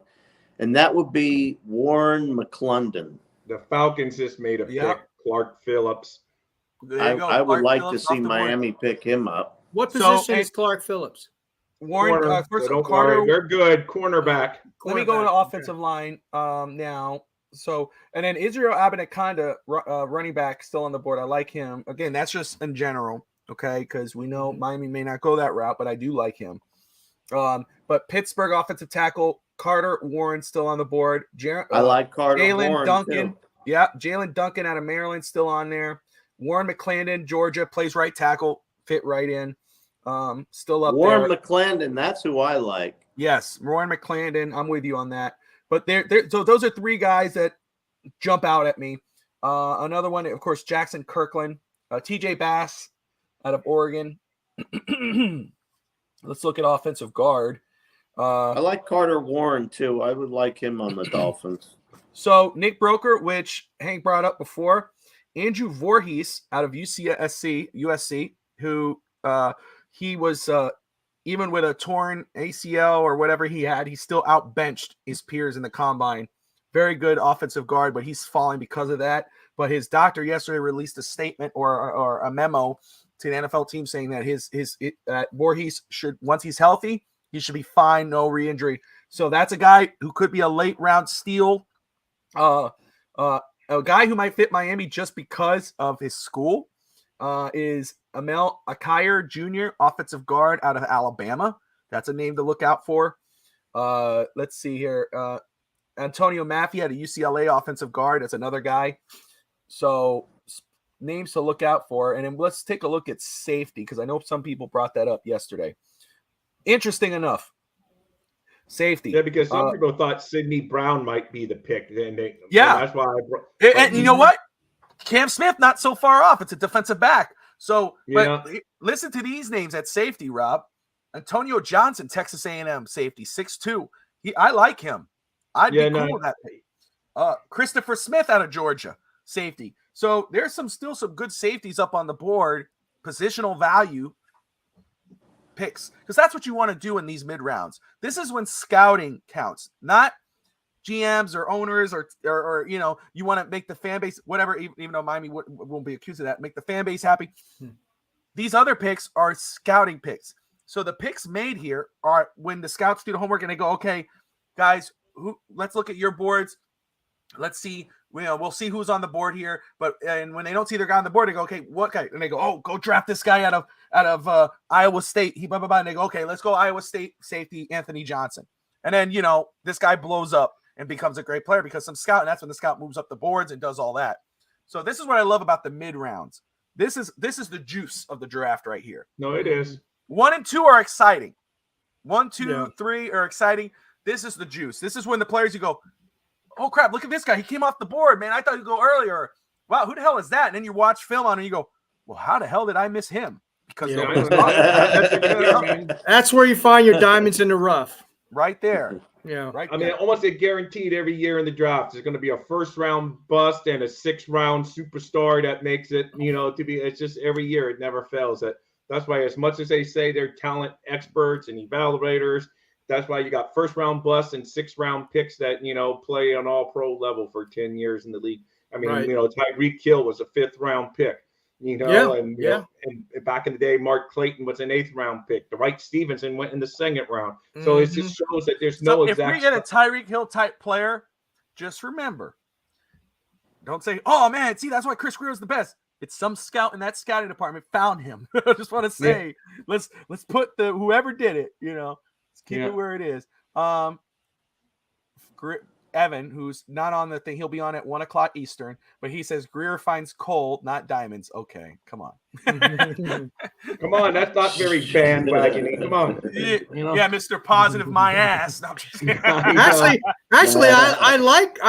And that would be Warren McClendon. The Falcons just made a pick, Clark Phillips. I would like to see Miami pick him up. What position is Clark Phillips? Warren, Carter. They're good. Cornerback. Let me go to offensive line now. So, and then Israel Abanikanda, running back, still on the board. I like him. Again, that's just in general, okay? Because we know Miami may not go that route, but I do like him. But Pittsburgh offensive tackle, Carter Warren still on the board. I like Carter Jalen Duncan. Too. Yeah, Jalen Duncan out of Maryland still on there. Warren McClendon, Georgia, plays right tackle, fit right in. Still up Warren there. McClendon, that's who I like. Yes, Warren McClendon, I'm with you on that. But so those are three guys that jump out at me. Another one, of course, Jackson Kirkland, TJ Bass out of Oregon. Let's look at offensive guard. I like Carter Warren too. I would like him on the Dolphins. So Nick Broker, which Hank brought up before, Andrew Voorhees out of USC, who he was even with a torn ACL or whatever he had, he still outbenched his peers in the combine. Very good offensive guard, but he's falling because of that. But his doctor yesterday released a statement or a memo to the NFL team saying that Voorhees should, once he's healthy, he should be fine, no re-injury. So that's a guy who could be a late round steal. A guy who might fit Miami just because of his school is Amel Akayer Jr., offensive guard out of Alabama. That's a name to look out for. Let's see here. Antonio Maffey out of UCLA, offensive guard. That's another guy. So names to look out for. And then let's take a look at safety, because I know some people brought that up yesterday. Interesting enough. Safety. Yeah, because some people thought Sidney Brown might be the pick. And that's why and you know what? Cam Smith, not so far off. It's a defensive back. So, but listen to these names at safety, Rob. Antonio Johnson, Texas A&M safety, 6'2". I like him. I'd be cool with that. Christopher Smith out of Georgia, safety. So there's still some good safeties up on the board, positional value picks, because that's what you want to do in these mid rounds. This is when scouting counts, not GMs or owners or you want to make the fan base, whatever, even though Miami won't be accused of that, make the fan base happy. These other picks are scouting picks. So the picks made here are when the scouts do the homework and they go, okay, guys, let's look at your boards. Let's see we'll see who's on the board here. And when they don't see their guy on the board, they go, okay, what guy? And they go, oh, go draft this guy out of Iowa State. He blah blah blah. And they go, okay, let's go Iowa State safety Anthony Johnson. And then this guy blows up and becomes a great player because some scout, and that's when the scout moves up the boards and does all that. So this is what I love about the mid rounds. This is the juice of the draft right here. No, it is. 1 and 2 are exciting. 1, 2, 3 are exciting. This is the juice. This is when the players you go, oh crap, look at this guy. He came off the board, man. I thought he'd go earlier. Wow, who the hell is that? And then you watch film on it and you go, well, how the hell did I miss him? Because that's where you find your diamonds in the rough. Right there. Yeah. Right. I mean, almost a guaranteed every year in the draft. There's going to be a first round bust and a 6th round superstar that makes it, to be. It's just every year it never fails. That's why, as much as they say they're talent experts and evaluators, that's why you got first round busts and 6th round picks that play on all pro level for 10 years in the league. I mean, Right. Tyreek Hill was a 5th round pick. And back in the day, Mark Clayton was an 8th round pick. Dwight Stevenson went in the 2nd round. So it just shows that there's no exact. If we get a Tyreek Hill type player, just remember, don't say, "Oh man, see that's why Chris Greer is the best." It's some scout in that scouting department found him. I just want to say, let's put whoever did it. Let's keep it where it is. Evan, who's not on the thing, he'll be on at 1:00 Eastern, but he says Greer finds coal, not diamonds. Okay, come on. Come on, that's not very bandwagoning. Come on. Yeah, Mr. Positive, my ass. No, I'm just kidding. Actually, I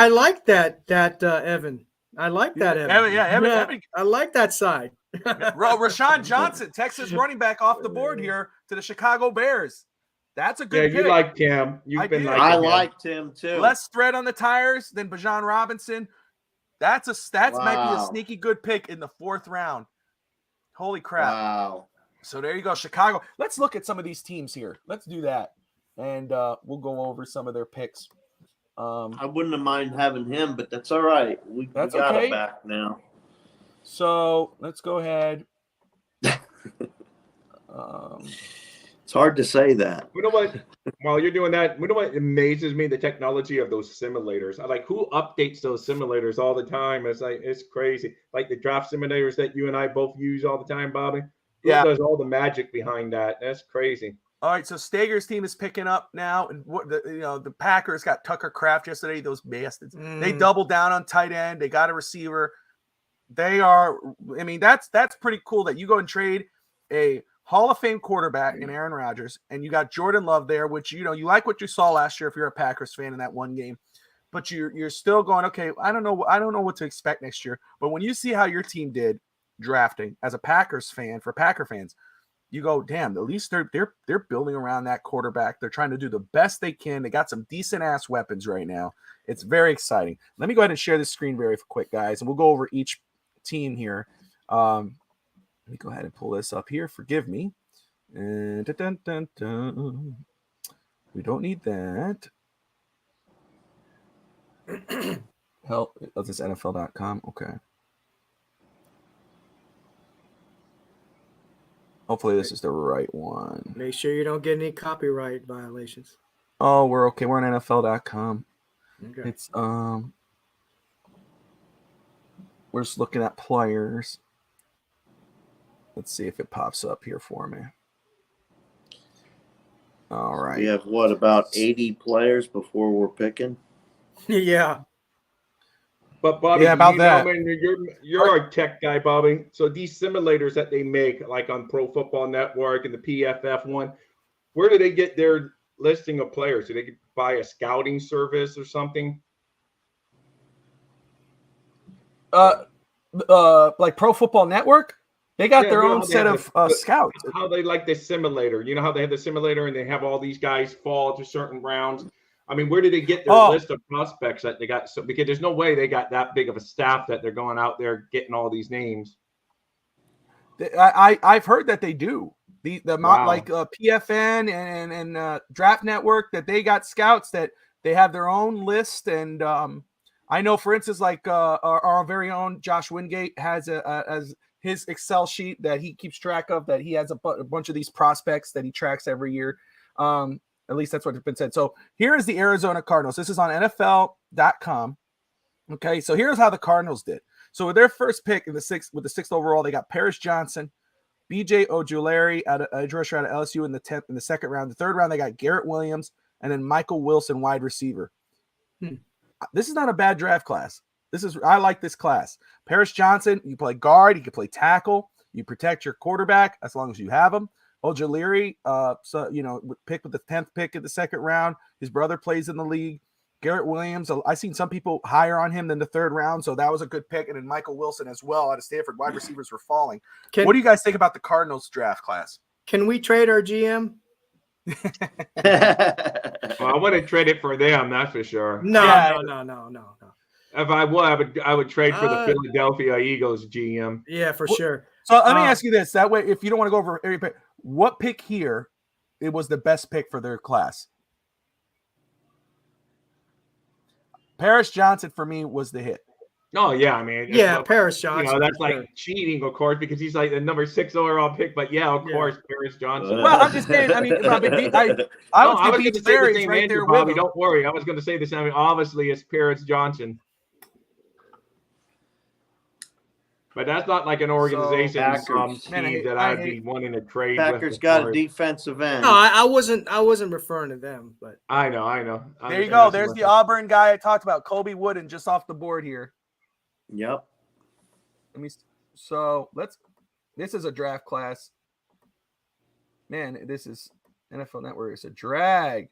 like that Evan. I like that Evan. Evan. I like that side. Rashawn Johnson, Texas running back off the board here to the Chicago Bears. That's a good pick. You liked him. I liked him too. Less thread on the tires than Bijan Robinson. Might be a sneaky good pick in the 4th round. Holy crap. Wow. So there you go, Chicago. Let's look at some of these teams here. Let's do that. And we'll go over some of their picks. I wouldn't have mind having him, but that's all right. We got it back now. So let's go ahead. It's hard to say that. You know what? While you're doing that, you know what amazes me? The technology of those simulators. I like who updates those simulators all the time. It's crazy. Like the draft simulators that you and I both use all the time, Bobby. Who does all the magic behind that? That's crazy. All right, so Stager's team is picking up now, and the Packers got Tucker Kraft yesterday. Those bastards. They doubled down on tight end. They got a receiver. They are. I mean, that's pretty cool that you go and trade a Hall of Fame quarterback in Aaron Rodgers, and you got Jordan Love there, which you like what you saw last year if you're a Packers fan in that one game, but you're still going, okay, I don't know what to expect next year. But when you see how your team did drafting as a Packers fan, for Packer fans, you go, damn, at least they're building around that quarterback. They're trying to do the best they can. They got some decent ass weapons right now. It's very exciting. Let me go ahead and share this screen very quick, guys, and we'll go over each team here. Let me go ahead and pull this up here. Forgive me. And we don't need that. Help. Oh, this is NFL.com. Okay. Hopefully this is the right one. Make sure you don't get any copyright violations. Oh, we're okay. We're on NFL.com. Okay. It's we're just looking at players. Let's see if it pops up here for me. All right. We have about 80 players before we're picking? Yeah. But Bobby, about that. You're our tech guy, Bobby. So these simulators that they make, like on Pro Football Network and the PFF one, where do they get their listing of players? Do they buy a scouting service or something? Like Pro Football Network? They got their own set of scouts. How they like the simulator. You know how they have the simulator and they have all these guys fall to certain rounds? I mean, where do they get their list of prospects that they got? So because there's no way they got that big of a staff that they're going out there getting all these names. I've heard that they do. The amount like PFN and Draft Network, that they got scouts that they have their own list. And I know, for instance, like our very own Josh Wingate has as his Excel sheet that he keeps track of, that he has a bunch of these prospects that he tracks every year. At least that's what's been said. So here is the Arizona Cardinals. This is on NFL.com. Okay, so here's how the Cardinals did. So with their first pick with the sixth overall, they got Paris Johnson, B.J. Ojulari edge rusher out of LSU in the second round. The third round, they got Garrett Williams and then Michael Wilson, wide receiver. This is not a bad draft class. I like this class. Paris Johnson, you play guard, you can play tackle, you protect your quarterback as long as you have him. Ojulari, pick with the 10th pick of the second round. His brother plays in the league. Garrett Williams, I've seen some people higher on him than the third round, so that was a good pick. And then Michael Wilson as well out of Stanford. Wide receivers were falling. What do you guys think about the Cardinals draft class? Can we trade our GM? Well, I wouldn't trade it for them, that's for sure. No. If I would trade for the Philadelphia Eagles GM. Yeah, for sure. So let me ask you this. That way, if you don't want to go over every pick, what pick here it was the best pick for their class? Paris Johnson for me was the hit. Oh yeah, I mean, Paris Johnson. That's like cheating, of course, because he's like the number 6 overall pick. But of course, Paris Johnson. Well, I'm just saying. I mean, I was going to say the same right there with him. Don't worry, I was going to say the same. I mean, obviously, it's Paris Johnson. But that's not like an organization that I'd be wanting to trade. Packers got a defensive end. No, I wasn't referring to them, but I know. There you go. There's the Auburn guy I talked about, Kobe Wooden, just off the board here. Yep. This is a draft class. Man, this is NFL Network. It's a drag.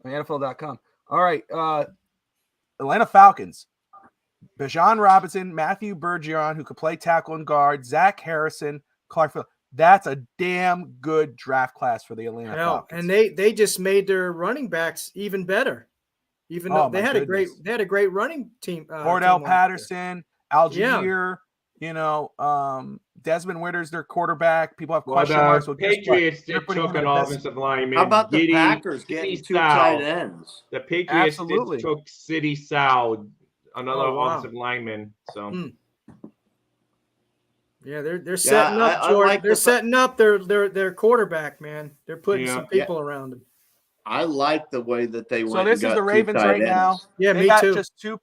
I mean, NFL.com. All right. Atlanta Falcons. Bijan Robinson, Matthew Bergeron, who could play tackle and guard, Zach Harrison, Clark Phillips. That's a damn good draft class for the Atlanta Falcons. And they just made their running backs even better. Even though they had a great running team. Cordell Patterson, Algier, Desmond Ritter's their quarterback. People have question marks. The Patriots took an offensive lineman. How about the Packers getting 2 tight ends? The Patriots took City Sow, another offensive lineman. So. Yeah, they're setting up. They're setting up their quarterback, man. They're putting some people around him. I like the way that they went. So this is the Ravens right now. Yeah, they got just 2.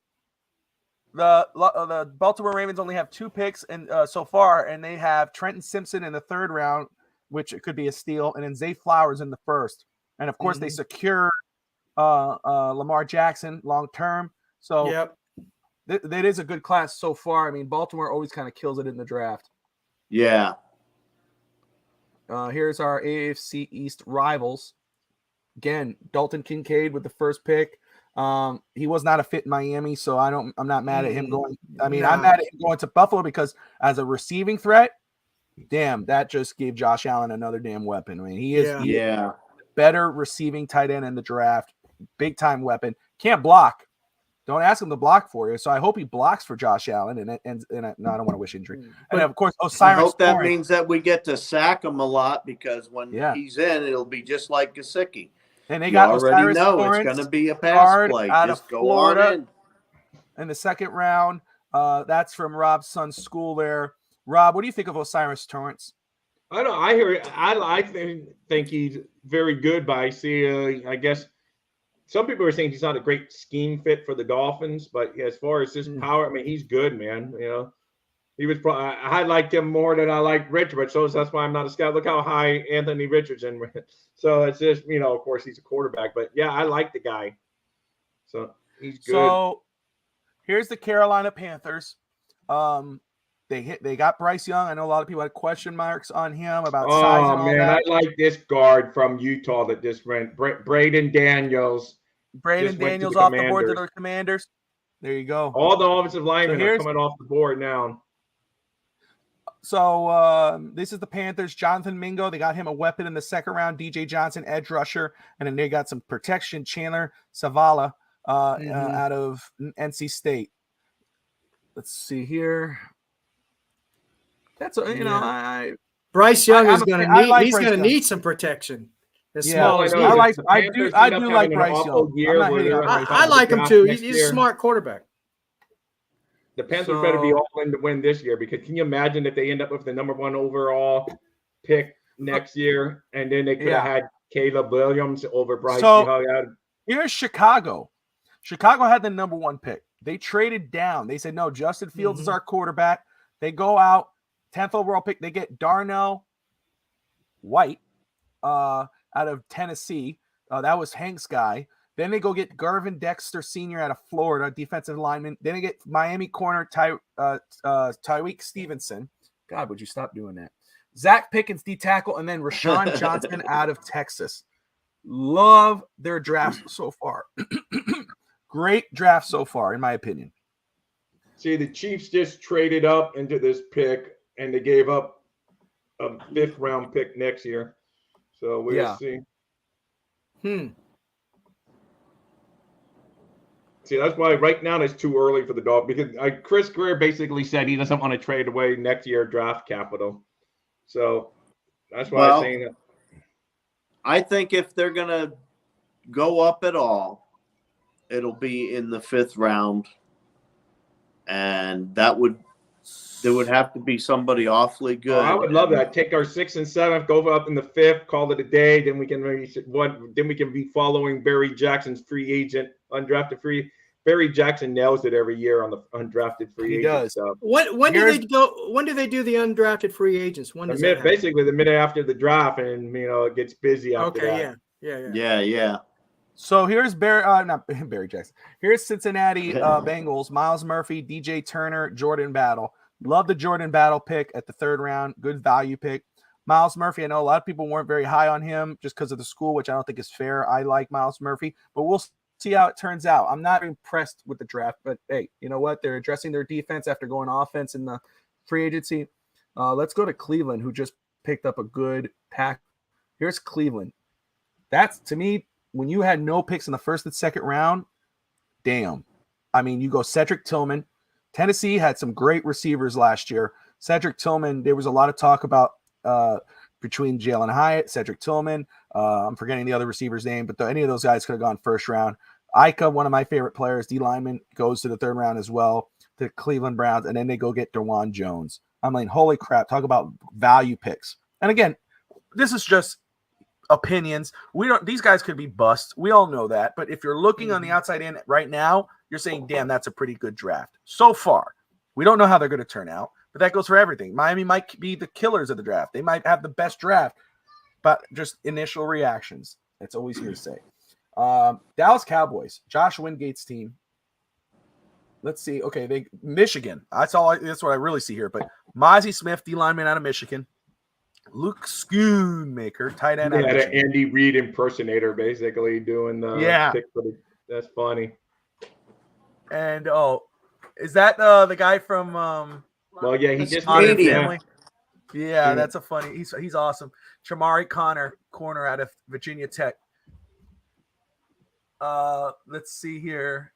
The Baltimore Ravens only have 2 picks so far, and they have Trenton Simpson in the 3rd round, which it could be a steal, and then Zay Flowers in the 1st. And of course, they secured Lamar Jackson long term. So that is a good class so far. I mean, Baltimore always kind of kills it in the draft. Yeah. Here's our AFC East rivals. Again, Dalton Kincaid with the 1st pick. He was not a fit in Miami, so I'm not mad at him going. I mean, I'm mad at him going to Buffalo because as a receiving threat, damn, that just gave Josh Allen another damn weapon. I mean, he is better receiving tight end in the draft, big time weapon. Can't block. Don't ask him to block for you. So I hope he blocks for Josh Allen. And I don't want to wish injury. And of course, Osiris. I hope that means that we get to sack him a lot because when he's in, it'll be just like Gesicki. And they got already know it's going to be a pass play. Just go Florida on in the 2nd round. That's from Rob's son's school there. Rob, what do you think of Osiris Torrance? I hear it. I think he's very good, but I see. I guess some people are saying he's not a great scheme fit for the Dolphins, but as far as his power, I mean, he's good, man. He was probably I liked him more than I liked Richard, so that's why I'm not a scout. Look how high Anthony Richardson. So it's just of course he's a quarterback, but I like the guy. So he's good. So here's the Carolina Panthers. They got Bryce Young. I know a lot of people had question marks on him about size and all that. I like this guard from Utah that just went. Braden Daniels. Braden Daniels off the board to the Commanders. There you go. All the offensive linemen are coming off the board now. So this is the Panthers. Jonathan Mingo, they got him a weapon in the 2nd round. DJ Johnson, edge rusher, and then they got some protection. Chandler Zavala out of NC State. Let's see here. That's Bryce Young is going to need some protection. I do like Bryce Young. I like him too. He's a smart quarterback. The Panthers better be all in to win this year because can you imagine if they end up with the number 1 overall pick next year and then they could have had Caleb Williams over Bryce Young? Here's Chicago. Chicago had the number 1 pick. They traded down. They said, no, Justin Fields is our quarterback. They go out, 10th overall pick. They get Darnell White out of Tennessee. That was Hank's guy. Then they go get Garvin Dexter Sr. out of Florida, defensive lineman. Then they get Miami corner Tyreek Stevenson. God, would you stop doing that? Zach Pickens, D tackle, and then Rashawn Johnson out of Texas. Love their drafts so far. Great draft so far, in my opinion. See, the Chiefs just traded up into this pick, and they gave up a 5th round pick next year. So we'll see. See, that's why right now it's too early for the Dolphins, because Chris Greer basically said he doesn't want to trade away next year draft capital. So that's why I'm saying that. I think if they're going to go up at all, it'll be in the 5th round. And there would have to be somebody awfully good. Oh, I would love that. Take our 6th and 7th, go up in the 5th, call it a day. Then we can be following Barry Jackson's free agent, undrafted free. Barry Jackson nails it every year on the undrafted free agent. He does. Stuff. When do they go? When do they do the undrafted free agents? When does that basically the minute after the draft, and it gets busy after that. Yeah. So here's not Barry Jackson. Here's Cincinnati Bengals, Miles Murphy, DJ Turner, Jordan Battle. Love the Jordan Battle pick at the 3rd round. Good value pick. Miles Murphy, I know a lot of people weren't very high on him just because of the school, which I don't think is fair. I like Miles Murphy, but we'll see how it turns out. I'm not impressed with the draft, but hey, you know what? They're addressing their defense after going offense in the free agency. Let's go to Cleveland, who just picked up a good pack. Here's Cleveland. That's, to me, when you had no picks in the 1st and 2nd round, damn. I mean, you go Cedric Tillman. Tennessee had some great receivers last year. Cedric Tillman, there was a lot of talk about between Jalen Hyatt, Cedric Tillman. I'm forgetting the other receiver's name, but any of those guys could have gone 1st round. Ika, one of my favorite players, D lineman, goes to the 3rd round as well, to Cleveland Browns, and then they go get DeJuan Jones. I mean, holy crap, talk about value picks. And again, this is just opinions. These guys could be busts. We all know that. But if you're looking on the outside in right now, you're saying, damn, that's a pretty good draft. So far, we don't know how they're going to turn out, but that goes for everything. Miami might be the killers of the draft. They might have the best draft, but just initial reactions. That's always hearsay. Dallas Cowboys, Josh Wingate's team. Let's see. Okay, Michigan. That's what I really see here. But Mozzie Smith, D lineman out of Michigan. Luke Schoonmaker, tight end. Yeah, an Andy Reid impersonator, basically doing the pick for the. That's funny. And is that the guy from? Well, yeah, he just made family. Yeah, that's a funny. He's awesome. Chamari Connor, corner out of Virginia Tech. Let's see here.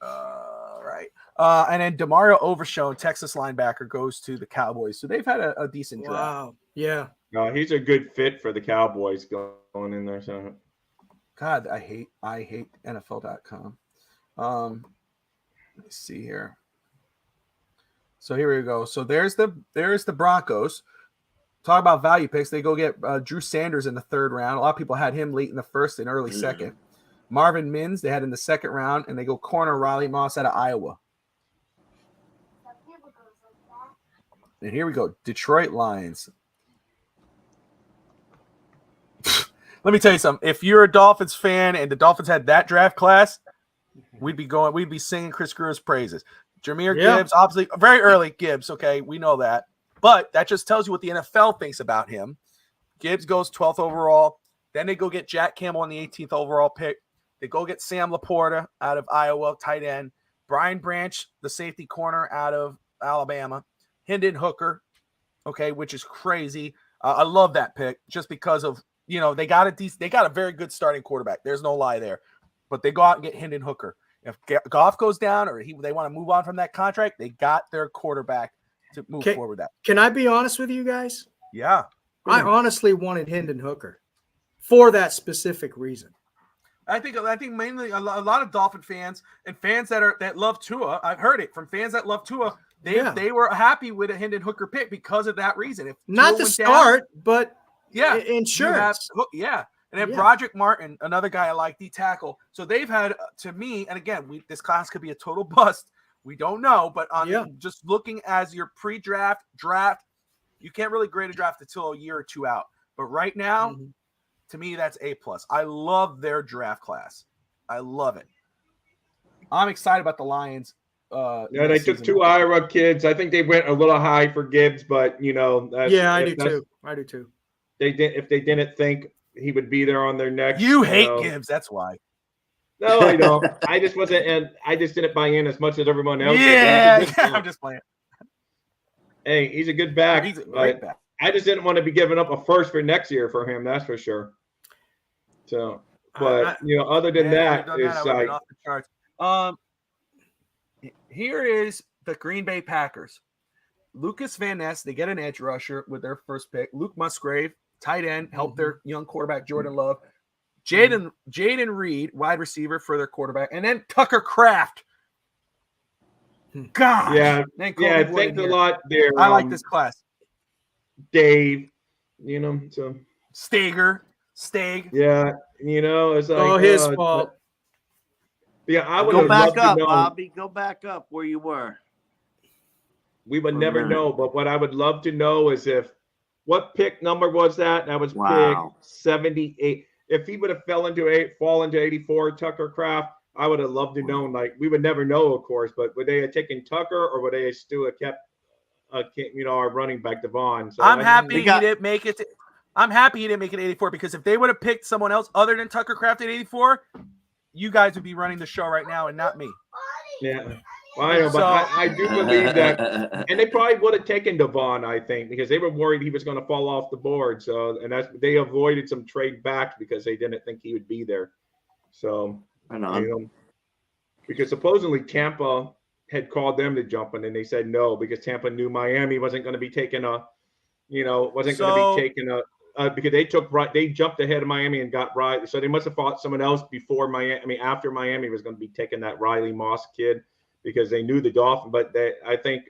Right. And then DeMario Overshown, Texas linebacker, goes to the Cowboys. So they've had a decent draft. Wow. Yeah. No, he's a good fit for the Cowboys going in there. So, God, I hate NFL.com. Let's see here. So here we go. So there's the Broncos. Talk about value picks. They go get Drew Sanders in the 3rd round. A lot of people had him late in the 1st and early 2nd. Marvin Mims, they had in the 2nd round, and they go corner Riley Moss out of Iowa. And here we go, Detroit Lions. Let me tell you something. If you're a Dolphins fan and the Dolphins had that draft class, we'd be singing Chris Greer's praises. Jameer Gibbs, obviously, very early Gibbs. Okay, we know that. But that just tells you what the NFL thinks about him. Gibbs goes 12th overall. Then they go get Jack Campbell on the 18th overall pick. They go get Sam Laporta out of Iowa, tight end. Brian Branch, the safety corner out of Alabama. Hendon Hooker, okay, which is crazy. I love that pick just because of, they got a very good starting quarterback. There's no lie there. But they go out and get Hendon Hooker. If Goff goes down or they want to move on from that contract, they got their quarterback to move forward with that. Can I be honest with you guys? Yeah. I honestly wanted Hendon Hooker for that specific reason. I think mainly a lot of Dolphin fans and fans that love Tua. I've heard it from fans that love Tua. They were happy with a Hendon Hooker pick because of that reason. If not Tua the start, but yeah, insurance. And And then Yeah. Broderick Martin, another guy I like, D tackle. So they've had, to me, and again, this class could be a total bust. We don't know, but just looking as your pre-draft, draft, you can't really grade a draft until a year or two out. But right now, to me, that's A+. I love their draft class. I love it. I'm excited about the Lions. Yeah, they took 2 Iowa kids. I think they went a little high for Gibbs, but I do too. If they didn't think he would be there on their next. You hate Gibbs, that's why. No, I don't. I just wasn't, and I just didn't buy in as much as everyone else. Yeah, I'm just playing. Hey, he's a good back. He's a great back. I just didn't want to be giving up a first for next year for him. That's for sure. So, but other than that, it's like off the charts. Here is the Green Bay Packers. Lucas Van Ness, they get an edge rusher with their first pick. Luke Musgrave, tight end, helped their young quarterback Jordan Love. Jaden Reed, wide receiver for their quarterback, and then Tucker Kraft. God, yeah, thanks a lot there. I like this class. Dave, so Stag. Yeah, it's like his fault. Yeah, I would go back up, to know. Bobby. Go back up where you were. We would never know, but what I would love to know is what pick number was that? That was pick 78. If he would have fall into 84, Tucker Kraft, I would have loved to know. Like, we would never know, of course, but would they have taken Tucker or would they still have kept our running back Devon? So I'm happy he didn't make it. I'm happy he didn't make it 84 because if they would have picked someone else other than Tucker Kraft at 84, you guys would be running the show right now and not me. Yeah. Well, I know, but I do believe that, and they probably would have taken Devon, I think, because they were worried he was going to fall off the board. So, and they avoided some trade backs because they didn't think he would be there. So, I know. Because supposedly Tampa had called them to jump, and then they said no because Tampa knew Miami wasn't going to be taking because they jumped ahead of Miami and got Riley. So they must have fought someone else before Miami. I mean, after Miami was going to be taking that Riley Moss kid because they knew the Dolphins. But I think,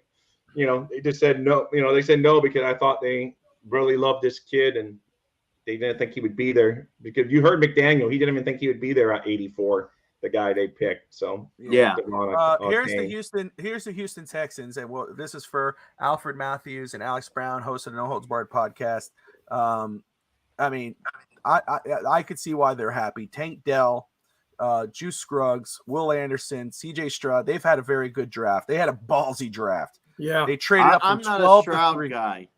they just said no. They said no because I thought they really loved this kid and they didn't think he would be there. Because you heard McDaniel, he didn't even think he would be there at 84, the guy they picked. So yeah. Here's the Houston Texans, and this is for Alfred Matthews and Alex Brown, host of the No Holds Barred podcast. I mean, I could see why they're happy. Tank Dell, Juice Scruggs, Will Anderson, CJ Stroud. They've had a very good draft. They had a ballsy draft. Yeah, they traded up from 12 to 3. Guy.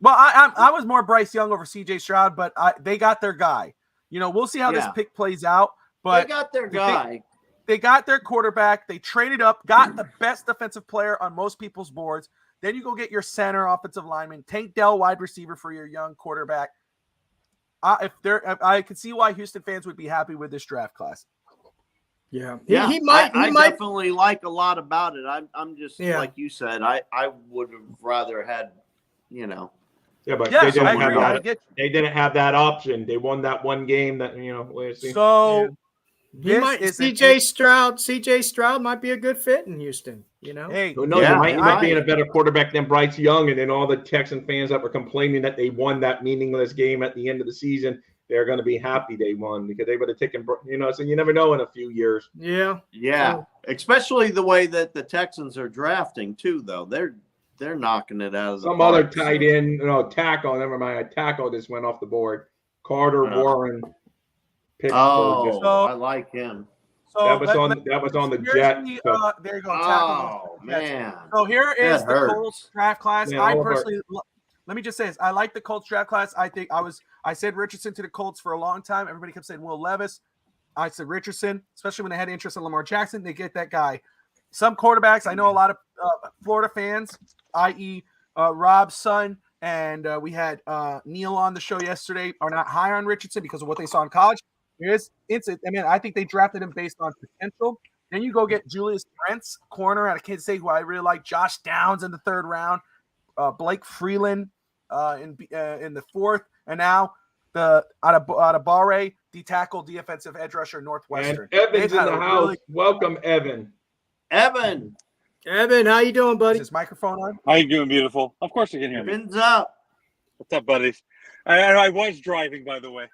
Well, I was more Bryce Young over CJ Stroud, but they got their guy. We'll see how this pick plays out. But they got their guy. They got their quarterback. They traded up, got the best defensive player on most people's boards. Then you go get your center offensive lineman, Tank Dell, wide receiver for your young quarterback. I could see why Houston fans would be happy with this draft class. Yeah, he might. I definitely like a lot about it. I'm just like you said. I would have rather had, Yeah, but they didn't have that option. They won that one game that So. CJ Stroud might be a good fit in Houston. Hey, he might be a better quarterback than Bryce Young, and then all the Texan fans that were complaining that they won that meaningless game at the end of the season, they're going to be happy they won because they would have taken. So you never know in a few years. Yeah. So, especially the way that the Texans are drafting too, though. They're knocking it out of the park. Other tight end, tackle. Never mind, a tackle just went off the board. Carter Warren. I like him. So that was on the Jet. There you go. Oh man! So here is the Colts draft class. I personally, let me just say this: I like the Colts draft class. I said Richardson to the Colts for a long time. Everybody kept saying Will Levis. I said Richardson, especially when they had interest in Lamar Jackson. They get that guy. Some quarterbacks. I know a lot of Florida fans, i.e., Rob's son, and we had Neil on the show yesterday. Are not high on Richardson because of what they saw in college. I think they drafted him based on potential. Then you go get Julius Brents, corner out of Kansas State, who I really like. Josh Downs in the 3rd round. Blake Freeland in the 4th, and now out of Bahrain, D tackle, defensive edge rusher, Northwestern. And Evan's in the house. Welcome, Evan. Evan, how you doing, buddy? Is his microphone on? How you doing, beautiful? Of course you can hear me. Evan's up. What's up, buddies? I was driving, by the way.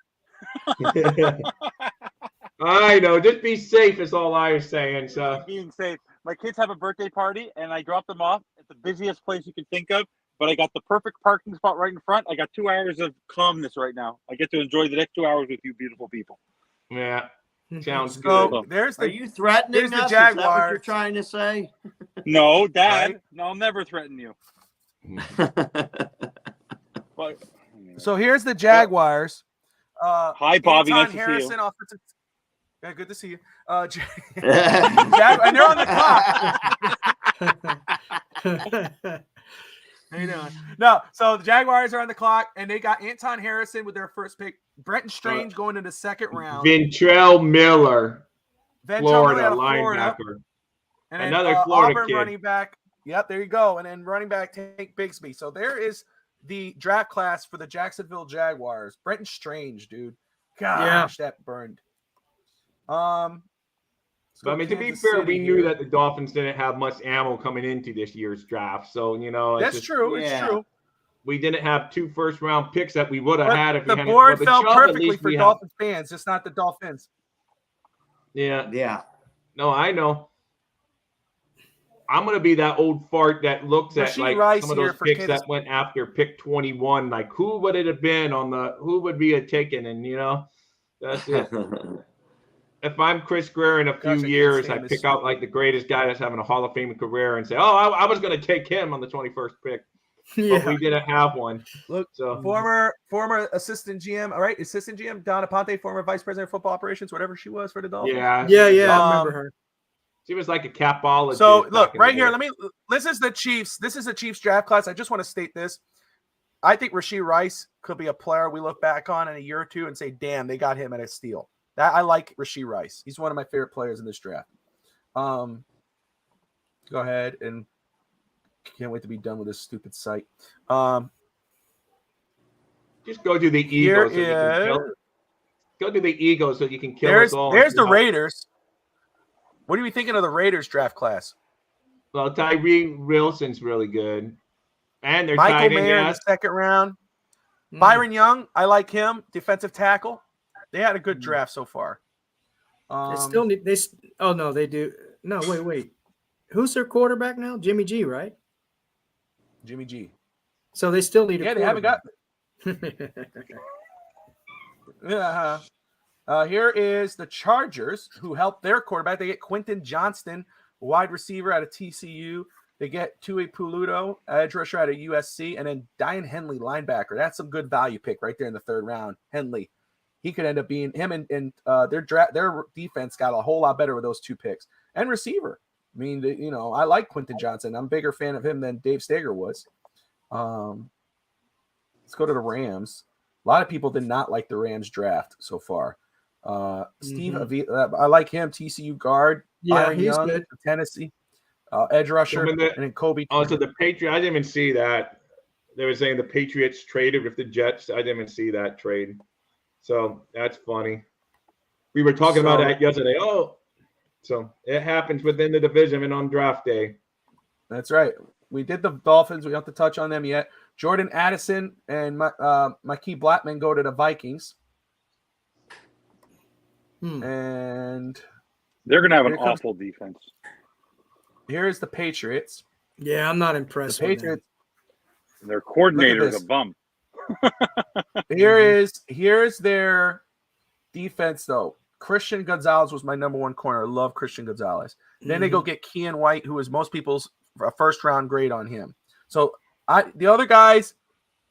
I know. Just be safe is all I was saying. So Being safe. My kids have a birthday party, and I drop them off at the busiest place you can think of. But I got the perfect parking spot right in front. I got 2 hours of calmness right now. I get to enjoy the next 2 hours with you, beautiful people. yeah, sounds good. So there's Are the you threatening there's the us? Is that what you're Jaguars. trying to say? No, Dad. Right. No, I'll never threaten you. But, so here's the Jaguars. Hi, Bobby. Anton Nice to see you. Harrison, offensive. Yeah, good to see you. And they're on the clock. How you doing? No, so the Jaguars are on the clock, and they got Anton Harrison with their first pick. Brenton Strange going in the second round. Ventrell Miller, Ventrell Florida Miller out of Florida. linebacker. And then, Another Florida Auburn kid. running back. Yep, there you go. And then running back Tank Bigsby. So there is the draft class for the Jacksonville Jaguars. Brenton Strange, dude. Gosh, that burned. But I mean, to be fair, we knew that the Dolphins didn't have much ammo coming into this year's draft. So, that's true. It's true. We didn't have 2 first-round picks that we would have But had if the we had board fell Chubb, perfectly for Dolphins fans, just not the Dolphins. Yeah. Yeah. No, I know. I'm going to be that old fart that looks at Rasheed like Rice some of here those for picks Kansas. that went after pick 21. Like, who would it have been who would be a taken? And, that's it. If I'm Chris Greer in a few years, I pick out like the greatest guy that's having a Hall of Fame career and say, oh, I was going to take him on the 21st pick. Yeah. But we didn't have one. Look, so former assistant GM, all right, assistant GM, Donna Ponte, former vice president of football operations, whatever she was for the Dolphins. Yeah, I remember her. She was like a capologist. So look, right here, this is the Chiefs. This is the Chiefs draft class. I just want to state this. I think Rasheed Rice could be a player we look back on in a year or two and say, damn, they got him at a steal. I like Rasheed Rice. He's one of my favorite players in this draft. Go ahead and can't wait to be done with this stupid site. Just go to the Eagles. Go to the Eagles so you can kill us all. There's the Raiders. What are we thinking of the Raiders draft class? Well, Tyree Wilson's really good. And there's Michael Mayer in the second round. Byron Young, I like him. Defensive tackle. They had a good draft so far. They still need they do. No, wait. Who's their quarterback now? Jimmy G, right? Jimmy G. So they still need a they haven't got here is the Chargers, who helped their quarterback. They get Quentin Johnston, wide receiver out of TCU. They get Tui Pulido, edge rusher out of USC, and then Dian Henley, linebacker. That's some good value pick right there in the third round. Henley, he could end up being him, and their defense got a whole lot better with those 2 picks. And receiver. I mean, I like Quentin Johnson. I'm a bigger fan of him than Dave Stager was. Let's go to the Rams. A lot of people did not like the Rams draft so far. Steve Avila, I like him. TCU guard. Yeah, Byron he's Young, good. Tennessee. Edge rusher. And then Kobe. Also, the Patriots, I didn't even see that. They were saying the Patriots traded with the Jets. I didn't even see that trade. So that's funny. We were talking about that yesterday. So it happens within the division and on draft day. That's right. We did the Dolphins. We don't have to touch on them yet. Jordan Addison and Makee Blackman go to the Vikings. And they're going to have an awful defense. Here's the Patriots. Yeah, I'm not impressed. The Patriots. Their coordinator is a bum. Here's their defense, though. Christian Gonzalez was my number 1 corner. I love Christian Gonzalez. Then they go get Kean White, who is most people's first-round grade on him. So the other guys,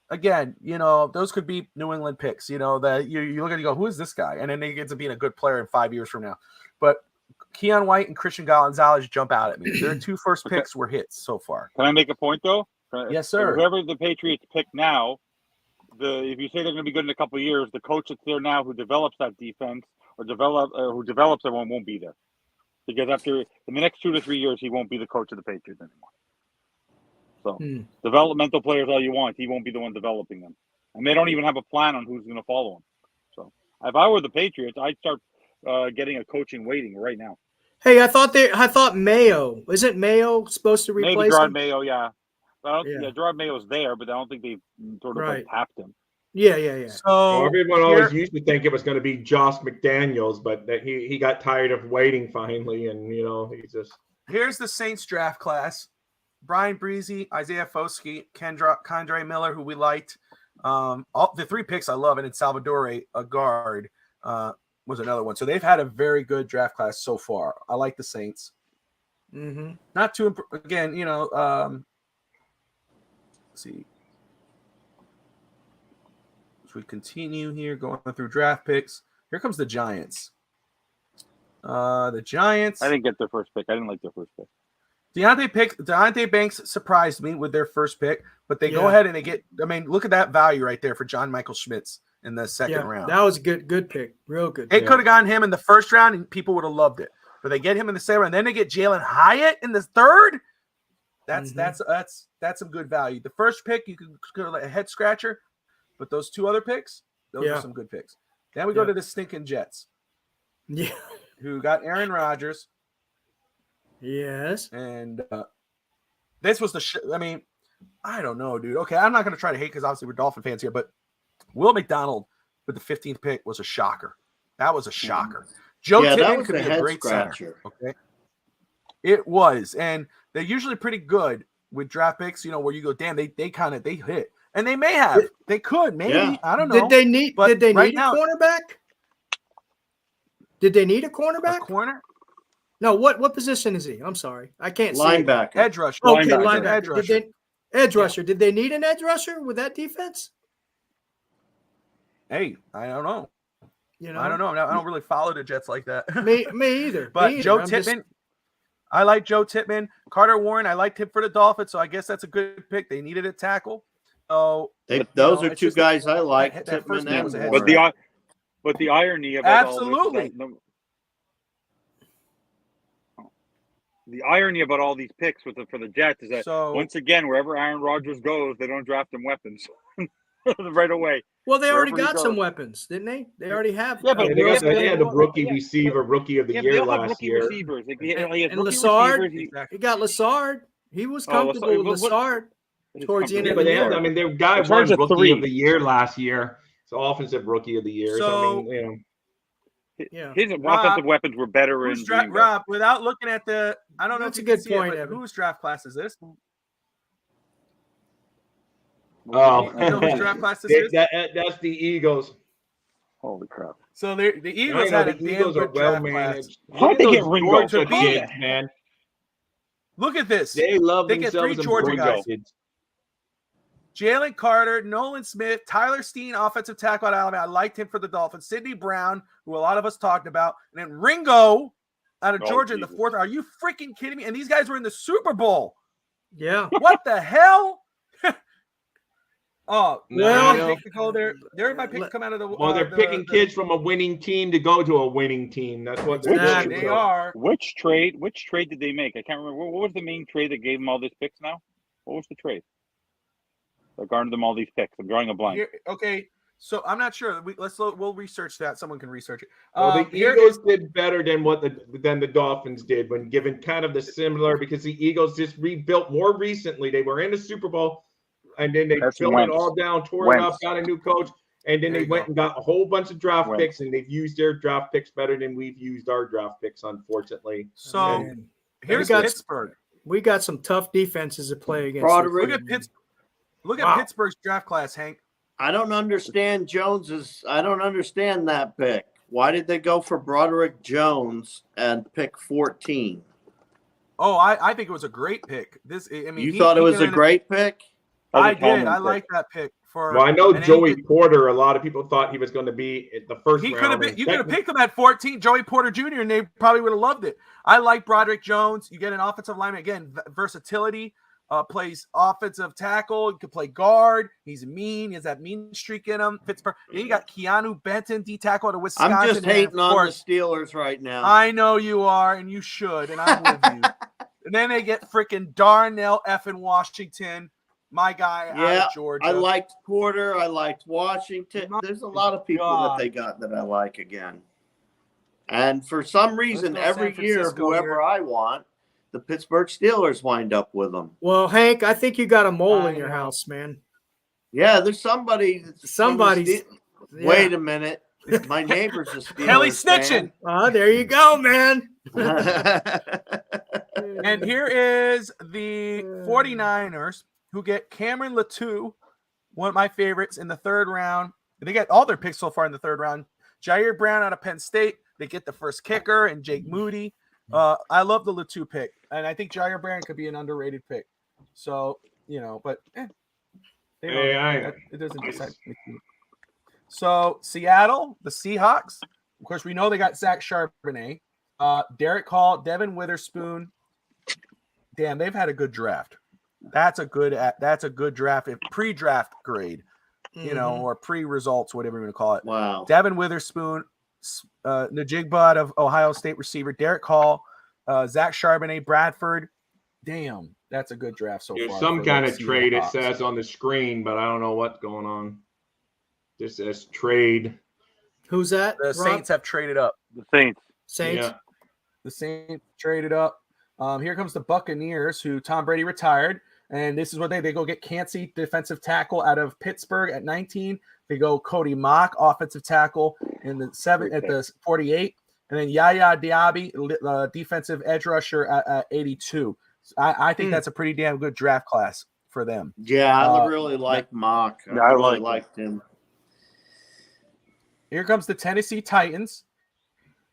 again, those could be New England picks. That you look at and you go, who is this guy? And then they get to being a good player in 5 years from now. But Keon White and Christian Gonzalez jump out at me. Their 2 first picks were hits so far. Can I make a point, though? Yes, sir. Whoever the Patriots pick now, if you say they're going to be good in a couple of years, the coach that's there now who develops that defense who develops everyone won't be there. Because in the next 2 to 3 years, he won't be the coach of the Patriots anymore. So developmental players all you want, he won't be the one developing them. And they don't even have a plan on who's going to follow him. So if I were the Patriots, I'd start getting a coaching waiting right now. Hey, I thought Mayo. Isn't Mayo supposed to replace Maybe Gerard him? Mayo, yeah. Gerard Mayo's there, but I don't think they sort of tapped him. Yeah. So Well, everyone always used to think it was going to be Josh McDaniels, but that he got tired of waiting finally, and he just. Here's the Saints draft class: Brian Breezy, Isaiah Foskey, Kendre Miller, who we liked. All the 3 picks I love, and then Salvador, a guard, was another one. So they've had a very good draft class so far. I like the Saints. Mm-hmm. Not too again, let's see. As we continue here, going through draft picks. Here comes the Giants. The Giants. I didn't get their first pick. I didn't like their first pick. Deontay Banks surprised me with their first pick, but they go ahead and they get. I mean, look at that value right there for John Michael Schmitz in the second round. That was a good pick, real good. They could have gotten him in the first round, and people would have loved it. But they get him in the second round, and then they get Jalen Hyatt in the third. That's some good value. The first pick you could go like a head scratcher, but those 2 other picks, those are some good picks. Then we go to the stinking Jets. Yeah. Who got Aaron Rodgers. Yes. And this was I mean, I don't know, dude. Okay, I'm not going to try to hate because obviously we're Dolphin fans here, but Will McDonald with the 15th pick was a shocker. That was a shocker. Joe Tippmann could be a great center. Okay. It was. And they're usually pretty good with draft picks, where you go, damn, they hit. And they may have. They could, maybe. Yeah. I don't know. Did they need a cornerback? Did they need a cornerback? A corner? No, what position is he? I'm sorry. I can't see. Linebacker. Edge rusher. Okay, linebacker. Edge rusher. Did they need an edge rusher with that defense? Hey, I don't know. I don't know. I don't really follow the Jets like that. Me either. But Joe Tippmann, I like Joe Tippmann. Carter Warren, I liked him for the Dolphins, so I guess that's a good pick. They needed a tackle. So those are 2 guys I like. Tippmann and Warren. But the irony about absolutely. The irony about all these picks for the Jets is that once again, wherever Aaron Rodgers goes, they don't draft him weapons right away. Well, they already got some weapons, didn't they? They already have. Yeah, but they had a rookie receiver, rookie of the year last year. Receivers. And Lazard, he got Lazard. He was comfortable with Lazard towards the end of the year. I mean, their guy won rookie of the year last year. So offensive rookie of the year. So I mean, his offensive weapons were better in Rob, without looking at the, I don't know. That's a good point. Whose draft class is this? Oh, whose draft class this is? That's the Eagles. Holy crap! So the Eagles had a damn good draft class. How'd they get Ringo? Kids, man. Look at this. They love they get 3 Georgia guys. Jalen Carter, Nolan Smith, Tyler Steen, offensive tackle at Alabama. I liked him for the Dolphins. Sidney Brown, who a lot of us talked about. And then Ringo out of Georgia in the 4th. Are you freaking kidding me? And these guys were in the Super Bowl. Yeah. What the hell? They're my pick to come out of the. Well, they're picking kids from a winning team to go to a winning team. That's what they are. Which trade did they make? I can't remember. What was the main trade that gave them all these picks now? What was the trade that garnered them all these picks? I'm drawing a blank. Okay, so I'm not sure. We'll research that. Someone can research it. Well, the Eagles did better than the Dolphins did when given kind of the similar, because the Eagles just rebuilt more recently. They were in the Super Bowl. And then they built it all down, tore it up, got a new coach, and then they went and got a whole bunch of draft picks, and they've used their draft picks better than we've used our draft picks, unfortunately. So here's Pittsburgh. We got some tough defenses to play against. Look at Pittsburgh's draft class, Hank. I don't understand I don't understand that pick. Why did they go for Broderick Jones and pick 14? Oh, I think it was a great pick. You thought it was a great pick? I did. I like that pick. Well, I know Joey Porter. A lot of people thought he was going to be at the first round. You could have picked him at 14, Joey Porter Jr., and they probably would have loved it. I like Broderick Jones. You get an offensive lineman. Again, versatility. Plays offensive tackle. He could play guard. He's mean. He has that mean streak in him. Pittsburgh. Then you got Keanu Benton, D tackle out of Wisconsin. I'm just hating on the Steelers right now. I know you are, and you should, and I'm with you. And then they get freaking Darnell effing Washington. My guy out of Georgia. I liked Porter. I liked Washington. There's a lot of people that they got that I like again. And for some reason, every year, whoever I want, the Pittsburgh Steelers wind up with them. Well, Hank, I think you got a mole in your house, man. Yeah, there's somebody. Somebody's. Wait a minute. My neighbor's a Steelers Kelly snitching. Oh, there you go, man. And here is the 49ers who get Cameron Latou, one of my favorites, in the third round. They get all their picks so far in the third round. Jair Brown out of Penn State. They get the first kicker and Jake Moody. I love the Latou pick, and I think Jair Brown could be an underrated pick. So, but it doesn't decide. So Seattle, the Seahawks. Of course, we know they got Zach Charbonnet, Derek Hall, Devin Witherspoon. Damn, they've had a good draft. That's a good draft, pre-draft grade, or pre-results, whatever you want to call it. Wow. Devin Witherspoon, Najigba of Ohio State receiver, Derek Hall, Zach Charbonnet, Bradford. Damn, that's a good draft so There's far. some kind of trade it says on the screen, but I don't know what's going on. This says trade. Who's that? The Saints have traded up. The Saints. Yeah. The Saints traded up. Here comes the Buccaneers, who Tom Brady retired. And this is what they go get Cansey, defensive tackle out of Pittsburgh at 19. They go Cody Mock, offensive tackle in the 48. And then Yaya Diaby, defensive edge rusher at 82. I think that's a pretty damn good draft class for them. Yeah, I really like Mock. I really liked him. Here comes the Tennessee Titans,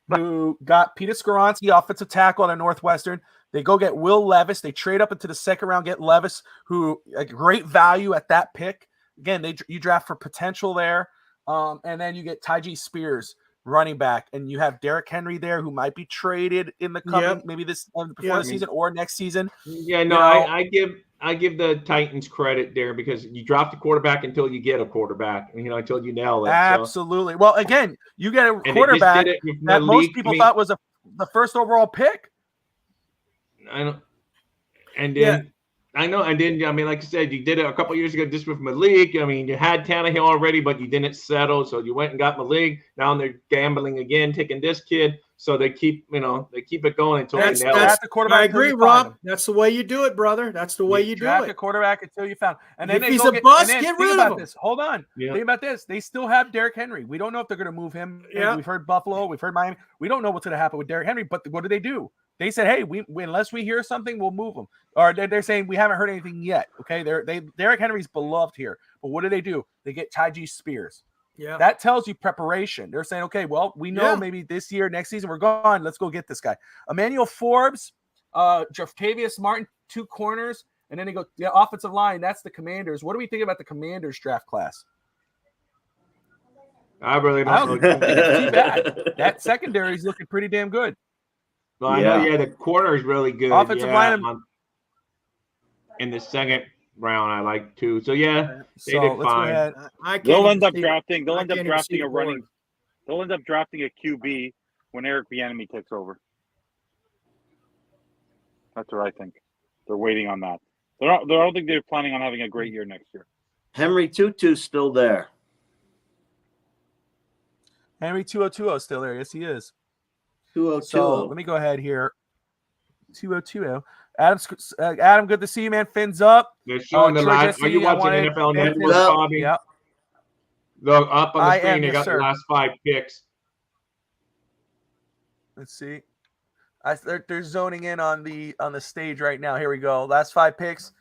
who got Peter Skoronski, offensive tackle out of Northwestern. They go get Will Levis. They trade up into the second round, get Levis, who a great value at that pick. Again, you draft for potential there. And then you get Tyjae Spears, running back, and you have Derrick Henry there, who might be traded in the coming, maybe this before the season or next season. Yeah, no, I give the Titans credit there because you draft the quarterback until you get a quarterback, until you nail it. Absolutely. So. Well, again, you get a quarterback that most people thought was the first overall pick. I know, and then like I said, you did it a couple of years ago just with Malik. I mean, you had Tannehill already, but you didn't settle, so you went and got Malik. Now they're gambling again, taking this kid. So they keep it going until they nail it. The quarterback. I agree, Rob. That's the way you do it, brother. That's the way you do it. The quarterback until you found. And then if he's a bust, get rid of him. This. Hold on. Yeah. Think about this. They still have Derrick Henry. We don't know if they're going to move him. Yeah. We've heard Buffalo. We've heard Miami. We don't know what's going to happen with Derrick Henry. But what do? They said, "Hey, unless we hear something, we'll move him." Or they're saying we haven't heard anything yet. Okay, Derrick Henry's beloved here. But what do? They get Tyjae Spears. Yeah, that tells you preparation. They're saying, okay, well, we know maybe this year, next season, we're gone. Let's go get this guy. Emmanuel Forbes, Jaftavius Martin, 2 corners, and then they go the offensive line. That's the Commanders. What do we think about the Commanders draft class? I really don't think it's too bad. That secondary is looking pretty damn good. Well, I know, the corner is really good. Offensive line in the second round, I like too. So they did fine. They'll end up drafting a QB when Eric Bieniemy takes over. That's what I think. They're waiting on that. I don't think they're planning on having a great year next year. Henry Tutu's still there. Henry 2020 is still there. Yes, he is. 2020. So let me go ahead here. 2020. Adam, good to see you, man. Fins up. They're showing the last. Are you watching NFL Network, Bobby? Yep. Look up on the screen. They got the last 5 picks. Let's see. They're zoning in on the stage right now. Here we go. Last 5 picks.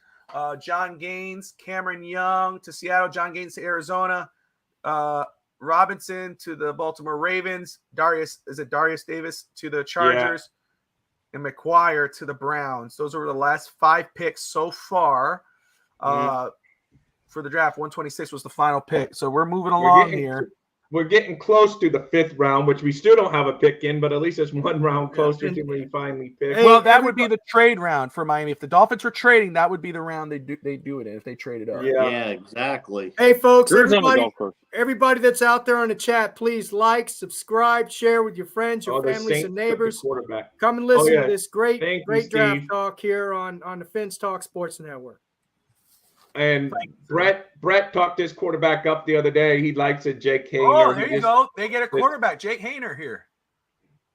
John Gaines, Cameron Young to Seattle. John Gaines to Arizona. Robinson to the Baltimore Ravens. Darius Davis to the Chargers. Yeah. And McGuire to the Browns. Those are the last 5 picks so far for the draft. 126 was the final pick. So we're moving along here. We're getting close to the 5th round, which we still don't have a pick in, but at least it's one round closer to when we finally pick. Well, that would be the trade round for Miami. If the Dolphins were trading, that would be the round they do it in if they traded up. Yeah, exactly. Hey, folks, everybody that's out there on the chat, please like, subscribe, share with your friends, your families, and neighbors. Come and listen to this great draft talk here on the Fins Talk Sports Network. And Brett talked his quarterback up the other day. He likes it, Jake Haener. Oh, there you go. They get a quarterback, Jake Haener here.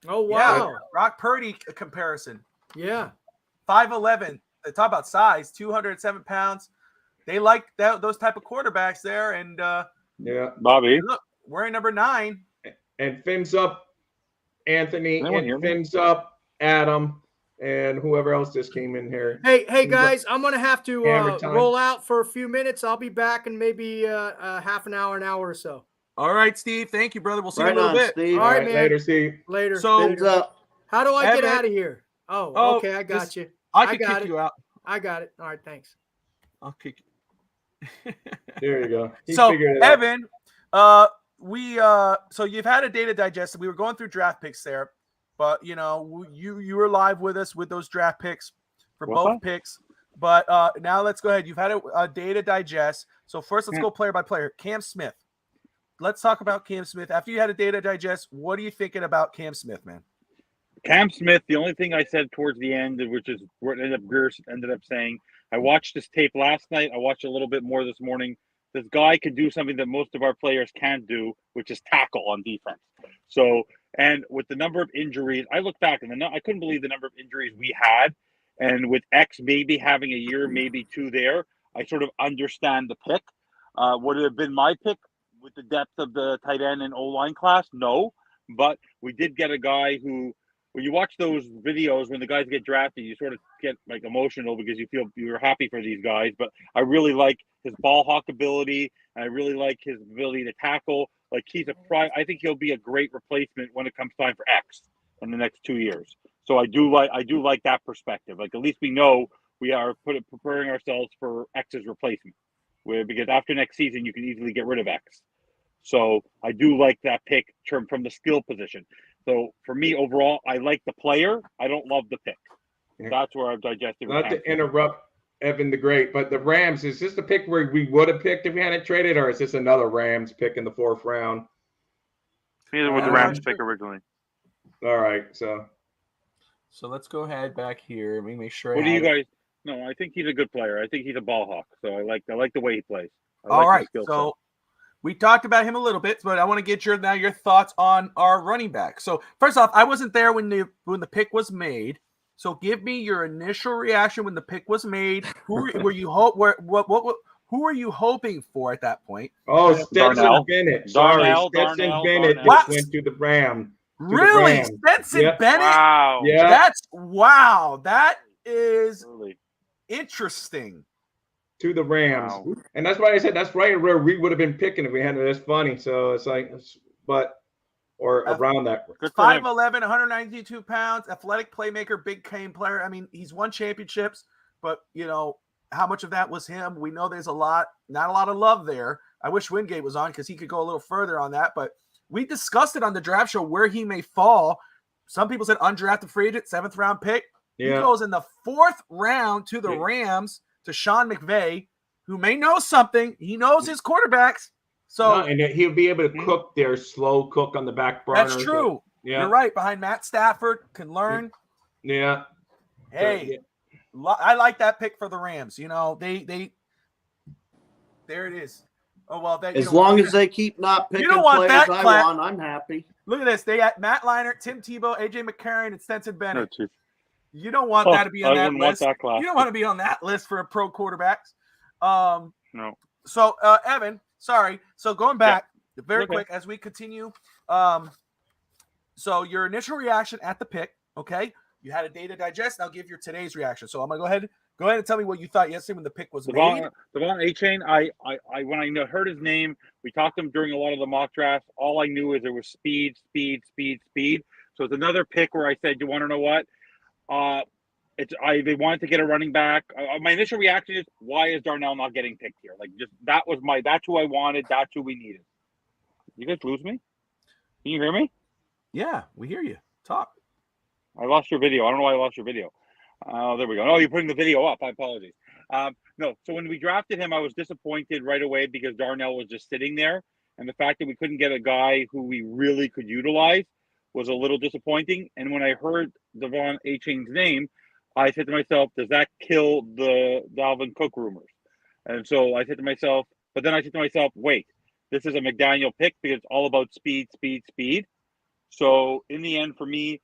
Oh, wow. Yeah, Brock Purdy comparison. Yeah. 5'11". They talk about size, 207 pounds. they like those type of quarterbacks there. And Yeah. Bobby. look, we're in number 9. And fins up Anthony Anyone hear and me? fins up Adam and whoever else just came in here. Hey, Fins up guys, I'm gonna have to Hammer time. roll out for a few minutes. I'll be back in maybe half an hour or so. All right, Steve. Thank you, brother. We'll see you Right in a little on, bit. Steve. All right, man. Later, Steve. Later. So- Fins up. How do I get Evan- out of here? Oh, Oh, okay, I got just- you. I could got kick it. you out. I got it. All right, thanks. I'll kick you. There you go. He So, figured it out. Evan, so you've had a day to digest. We were going through draft picks there, but you were live with us with those draft picks for What's both that? picks. But now let's go ahead. You've had a day to digest. So first, let's go player by player. Cam Smith. Let's talk about Cam Smith. After you had a day to digest, what are you thinking about Cam Smith, man? Cam Smith, the only thing I said towards the end, which is what Pierce ended up saying, I watched this tape last night. I watched a little bit more this morning. This guy can do something that most of our players can't do, which is tackle on defense. So, and with the number of injuries, I look back and I couldn't believe the number of injuries we had. And with X maybe having a year, maybe 2 there, I sort of understand the pick. Would it have been my pick with the depth of the tight end and O-line class? No. But we did get a guy who, when you watch those videos when the guys get drafted, you sort of get like emotional because you feel you're happy for these guys. But I really like his ball hawk ability, and I really like his ability to tackle. Like I think he'll be a great replacement when it comes time for X in the next 2 years. So I do like that perspective. Like at least we know we are preparing ourselves for X's replacement. Because after next season you can easily get rid of X. So I do like that pick from the skill position. So for me, overall, I like the player. I don't love the pick. Yeah. That's where I've digested. Not to interrupt Evan the Great, but the Rams, is this the pick where we would have picked if we hadn't traded, or is this another Rams pick in the 4th round? Neither was the Rams pick originally. All right, so let's go ahead back here. Let me make sure. What do you guys? No, I think he's a good player. I think he's a ball hawk. So I like the way he plays. All right, so we talked about him a little bit, but I want to get your thoughts on our running back. So first off, I wasn't there when the pick was made. So give me your initial reaction when the pick was made. Who were you who are you hoping for at that point? Oh, Stetson Darnell. Bennett. Darnell, Stetson Darnell, Bennett Darnell. just went to the Ram. Really? Rams. Stetson Yep. Bennett? Wow. Yeah. Wow. That is Really. interesting. To the Rams. Wow. And that's why I said that's right where we would have been picking if we had it. That's funny. So it's like, or around that. Good for him. 5'11", 192 pounds, athletic playmaker, big game player. I mean, he's won championships, but how much of that was him? We know there's not a lot of love there. I wish Wingate was on because he could go a little further on that, but we discussed it on the draft show where he may fall. Some people said undrafted free agent, 7th round pick. Yeah. He goes in the 4th round to the Rams, to Sean McVay, who may know something. He knows his quarterbacks. So and he'll be able to cook their slow cook on the back burner. that's true. Yeah. You're right. Behind Matt Stafford, can learn. Yeah. Hey, I like that pick for the Rams. They there it is. Oh well, As long as they keep not picking don't want players that I clap. want, I'm happy. Look at this. They got Matt Leinart, Tim Tebow, AJ McCarron, and Stetson Bennett. No, You don't want that to be on I that wouldn't want list. that class. You don't want to be on that list for pro quarterbacks. No. So Evan, sorry. So going back very Okay. quick as we continue. So your initial reaction at the pick, okay? You had a day to digest. Now give your today's reaction. So I'm gonna go ahead and tell me what you thought yesterday when the pick was made. Devon A-Chain, I when I heard his name, we talked to him during a lot of the mock drafts. All I knew is there was speed. So it's another pick where I said, you want to know what? They wanted to get a running back. My initial reaction is, why is Darnell not getting picked here? Like, just that's who I wanted. That's who we needed. You guys lose me? Can you hear me? Yeah, we hear you. Talk. I lost your video. I don't know why I lost your video. There we go. Oh, you're putting the video up. I apologize. No, so when we drafted him, I was disappointed right away because Darnell was just sitting there. And the fact that we couldn't get a guy who we really could utilize was a little disappointing. And when I heard Devon A-Chain's name, I said to myself, does that kill the Dalvin Cook rumors? And so I said to myself, wait, this is a McDaniel pick because it's all about speed. So in the end, for me,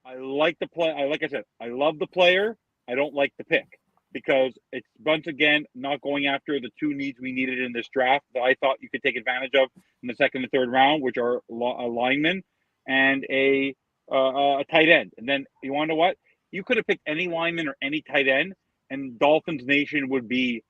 I like the play. Like I said, I love the player. I don't like the pick. because it's once again not going after the two needs we needed in this draft that I thought you could take advantage of in the second and third round, which are a lineman and a tight end. And then you want to know what? You could have picked any lineman or any tight end, and Dolphins Nation would be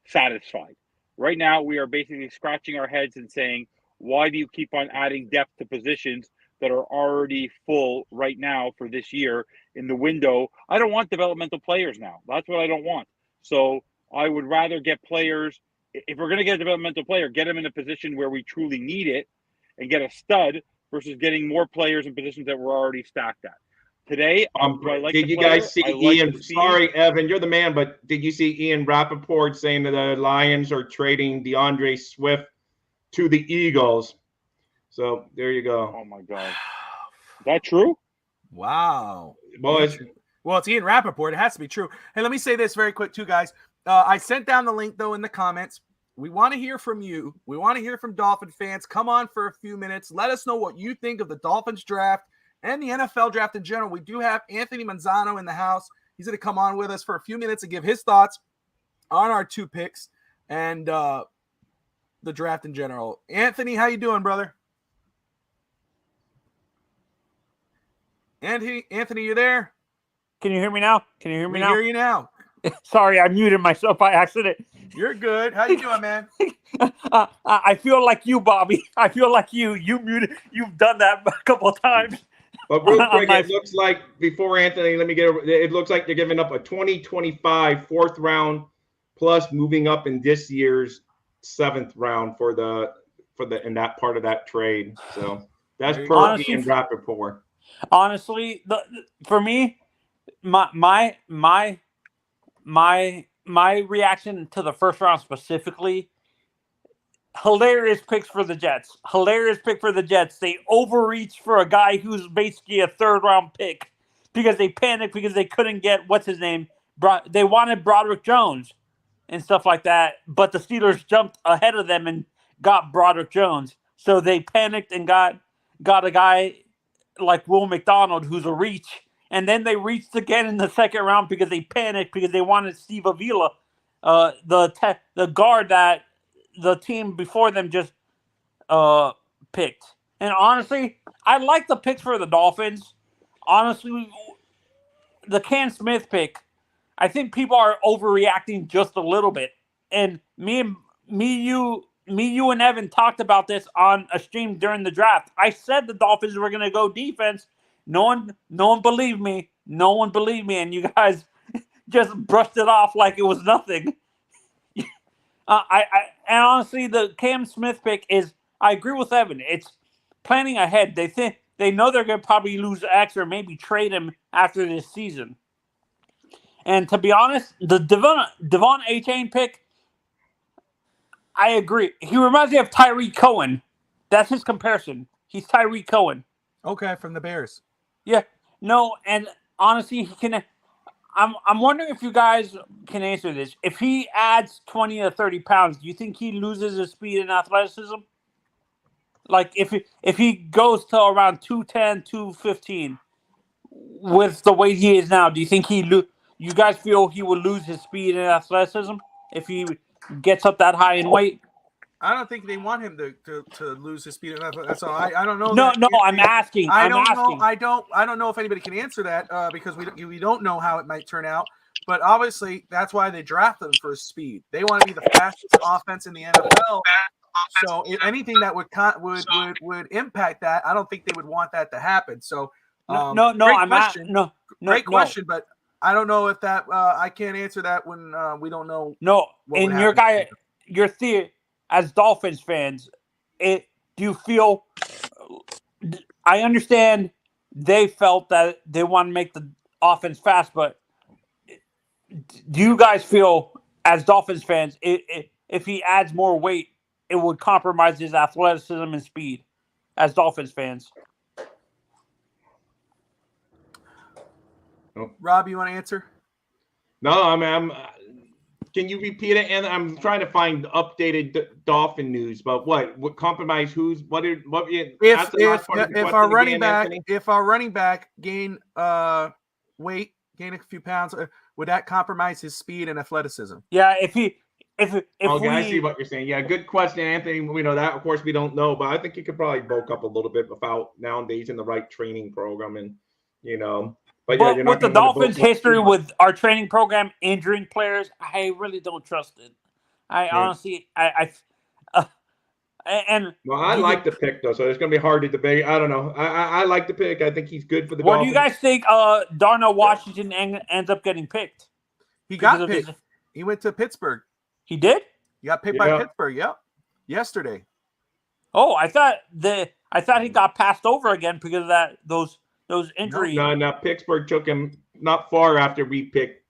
satisfied. Right now, we are basically scratching our heads and saying, why do you keep on adding depth to positions that are already full right now for this year in the window? I don't want developmental players now. That's what I don't want. So I would rather get players. If we're going to get a developmental player, get them in a position where we truly need it and get a stud versus getting more players in positions that we're already stacked at. Today, do I like did the you player? guys see I like Ian? the speed. Sorry, Evan, you're the man, but did you see Ian Rappaport saying that the Lions are trading DeAndre Swift to the Eagles? So there you go. Oh my God, is that true? Wow. Boys, Well, it's Ian Rappaport. It has to be true. Hey, let me say this very quick too, guys. I sent down the link, though, in the comments. We want to hear from you. We want to hear from Dolphin fans. Come on for a few minutes. Let us know what you think of the Dolphins draft and the NFL draft in general. We do have Anthony Manzano in the house. He's going to come on with us for a few minutes and give his thoughts on our 2 picks and the draft in general. Anthony, how you doing, brother? Anthony, you there? Can you hear me now? Can you hear me We now? hear you now. Sorry, I muted myself by accident. You're good. How you doing, man? I feel like you, Bobby. I feel like you. You muted. You've done that a couple of times. but real quick, it looks like before Anthony, let me get over. It looks like they're giving up a 2025 4th round plus moving up in this year's 7th round for the in that part of that trade. So that's per Ian Rappaport. Honestly, for me, my reaction to the first round specifically, hilarious picks for the Jets. Hilarious pick for the Jets. They overreached for a guy who's basically a 3rd round pick because they panicked because they couldn't get what's his name. They wanted Broderick Jones and stuff like that, but the Steelers jumped ahead of them and got Broderick Jones. So they panicked and got a guy like Will McDonald, who's a reach. And then they reached again in the 2nd round because they panicked because they wanted Steve Avila, the guard that the team before them just picked. And honestly, I like the picks for the Dolphins. Honestly, the Cam Smith pick, I think people are overreacting just a little bit. And me, you, and Evan talked about this on a stream during the draft. I said the Dolphins were going to go defense. No one believed me. No one believed me, and you guys just brushed it off like it was nothing. And honestly, the Cam Smith pick is. I agree with Evan. It's planning ahead. They know they're going to probably lose X or maybe trade him after this season. And to be honest, the Devon A-Chain pick, I agree. He reminds me of Tyreek Cohen. That's his comparison. He's Tyreek Cohen. Okay, from the Bears. Yeah. No, and honestly, he can. I'm wondering if you guys can answer this. If he adds 20 to 30 pounds, do you think he loses his speed and athleticism? Like if he goes to around 210, 215 with the weight he is now, do you think you guys feel he would lose his speed and athleticism if he gets up that high in weight? I don't think they want him to lose his speed enough. That's all. I don't know. No, I'm asking. I don't know. I don't know if anybody can answer that because we don't know how it might turn out. But obviously, that's why they draft them for his speed. They want to be the fastest offense in the NFL. So anything that would impact that, I don't think they would want that to happen. So great question, but I don't know if that I can't answer that when we don't know. No, and your theory. As Dolphins fans, do you feel? I understand they felt that they want to make the offense fast, but do you guys feel, as Dolphins fans, if he adds more weight, it would compromise his athleticism and speed? As Dolphins fans, Rob, you want to answer? No, I'm can you repeat it? And I'm trying to find updated Dolphin news. But what compromise? Who's what? If our running back gain weight, gain a few pounds, would that compromise his speed and athleticism? Yeah, if Okay, I see what you're saying. Yeah, good question, Anthony. We know that, of course, we don't know, but I think he could probably bulk up a little bit without nowadays in the right training program, and But yeah, you're not with the gonna win Dolphins' boat history much. with our training program injuring players, I really don't trust it. I honestly, and Well, I like the pick though, so it's going to be hard to debate. I don't know. I like the pick. I think he's good for the what do Dolphins. you guys think? Darnell Washington ends up getting picked. He got picked. He went to Pittsburgh. He did. He got picked by Pittsburgh. Yep, yesterday. Oh, I thought he got passed over again because of those injuries. No, Pittsburgh took him not far after we picked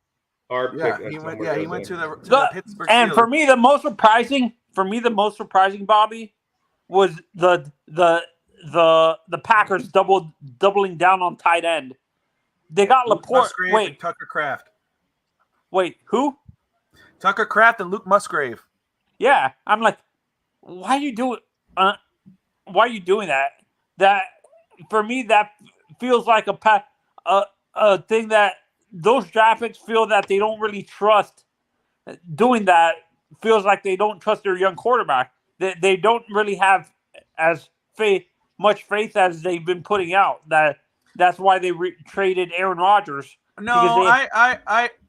our pick. He went to the Pittsburgh and Steelers. for me, the most surprising, Bobby, was the Packers doubling down on tight end. They got Luke Laporte. Musgrave Wait, and Tucker Kraft. Wait, who? Tucker Kraft and Luke Musgrave. Yeah, I'm like, why are you doing that? That for me, that feels like a thing that those draft picks feel that they don't really trust. Doing that feels like they don't trust their young quarterback. They don't really have as much faith as they've been putting out. That's why they traded Aaron Rodgers. No,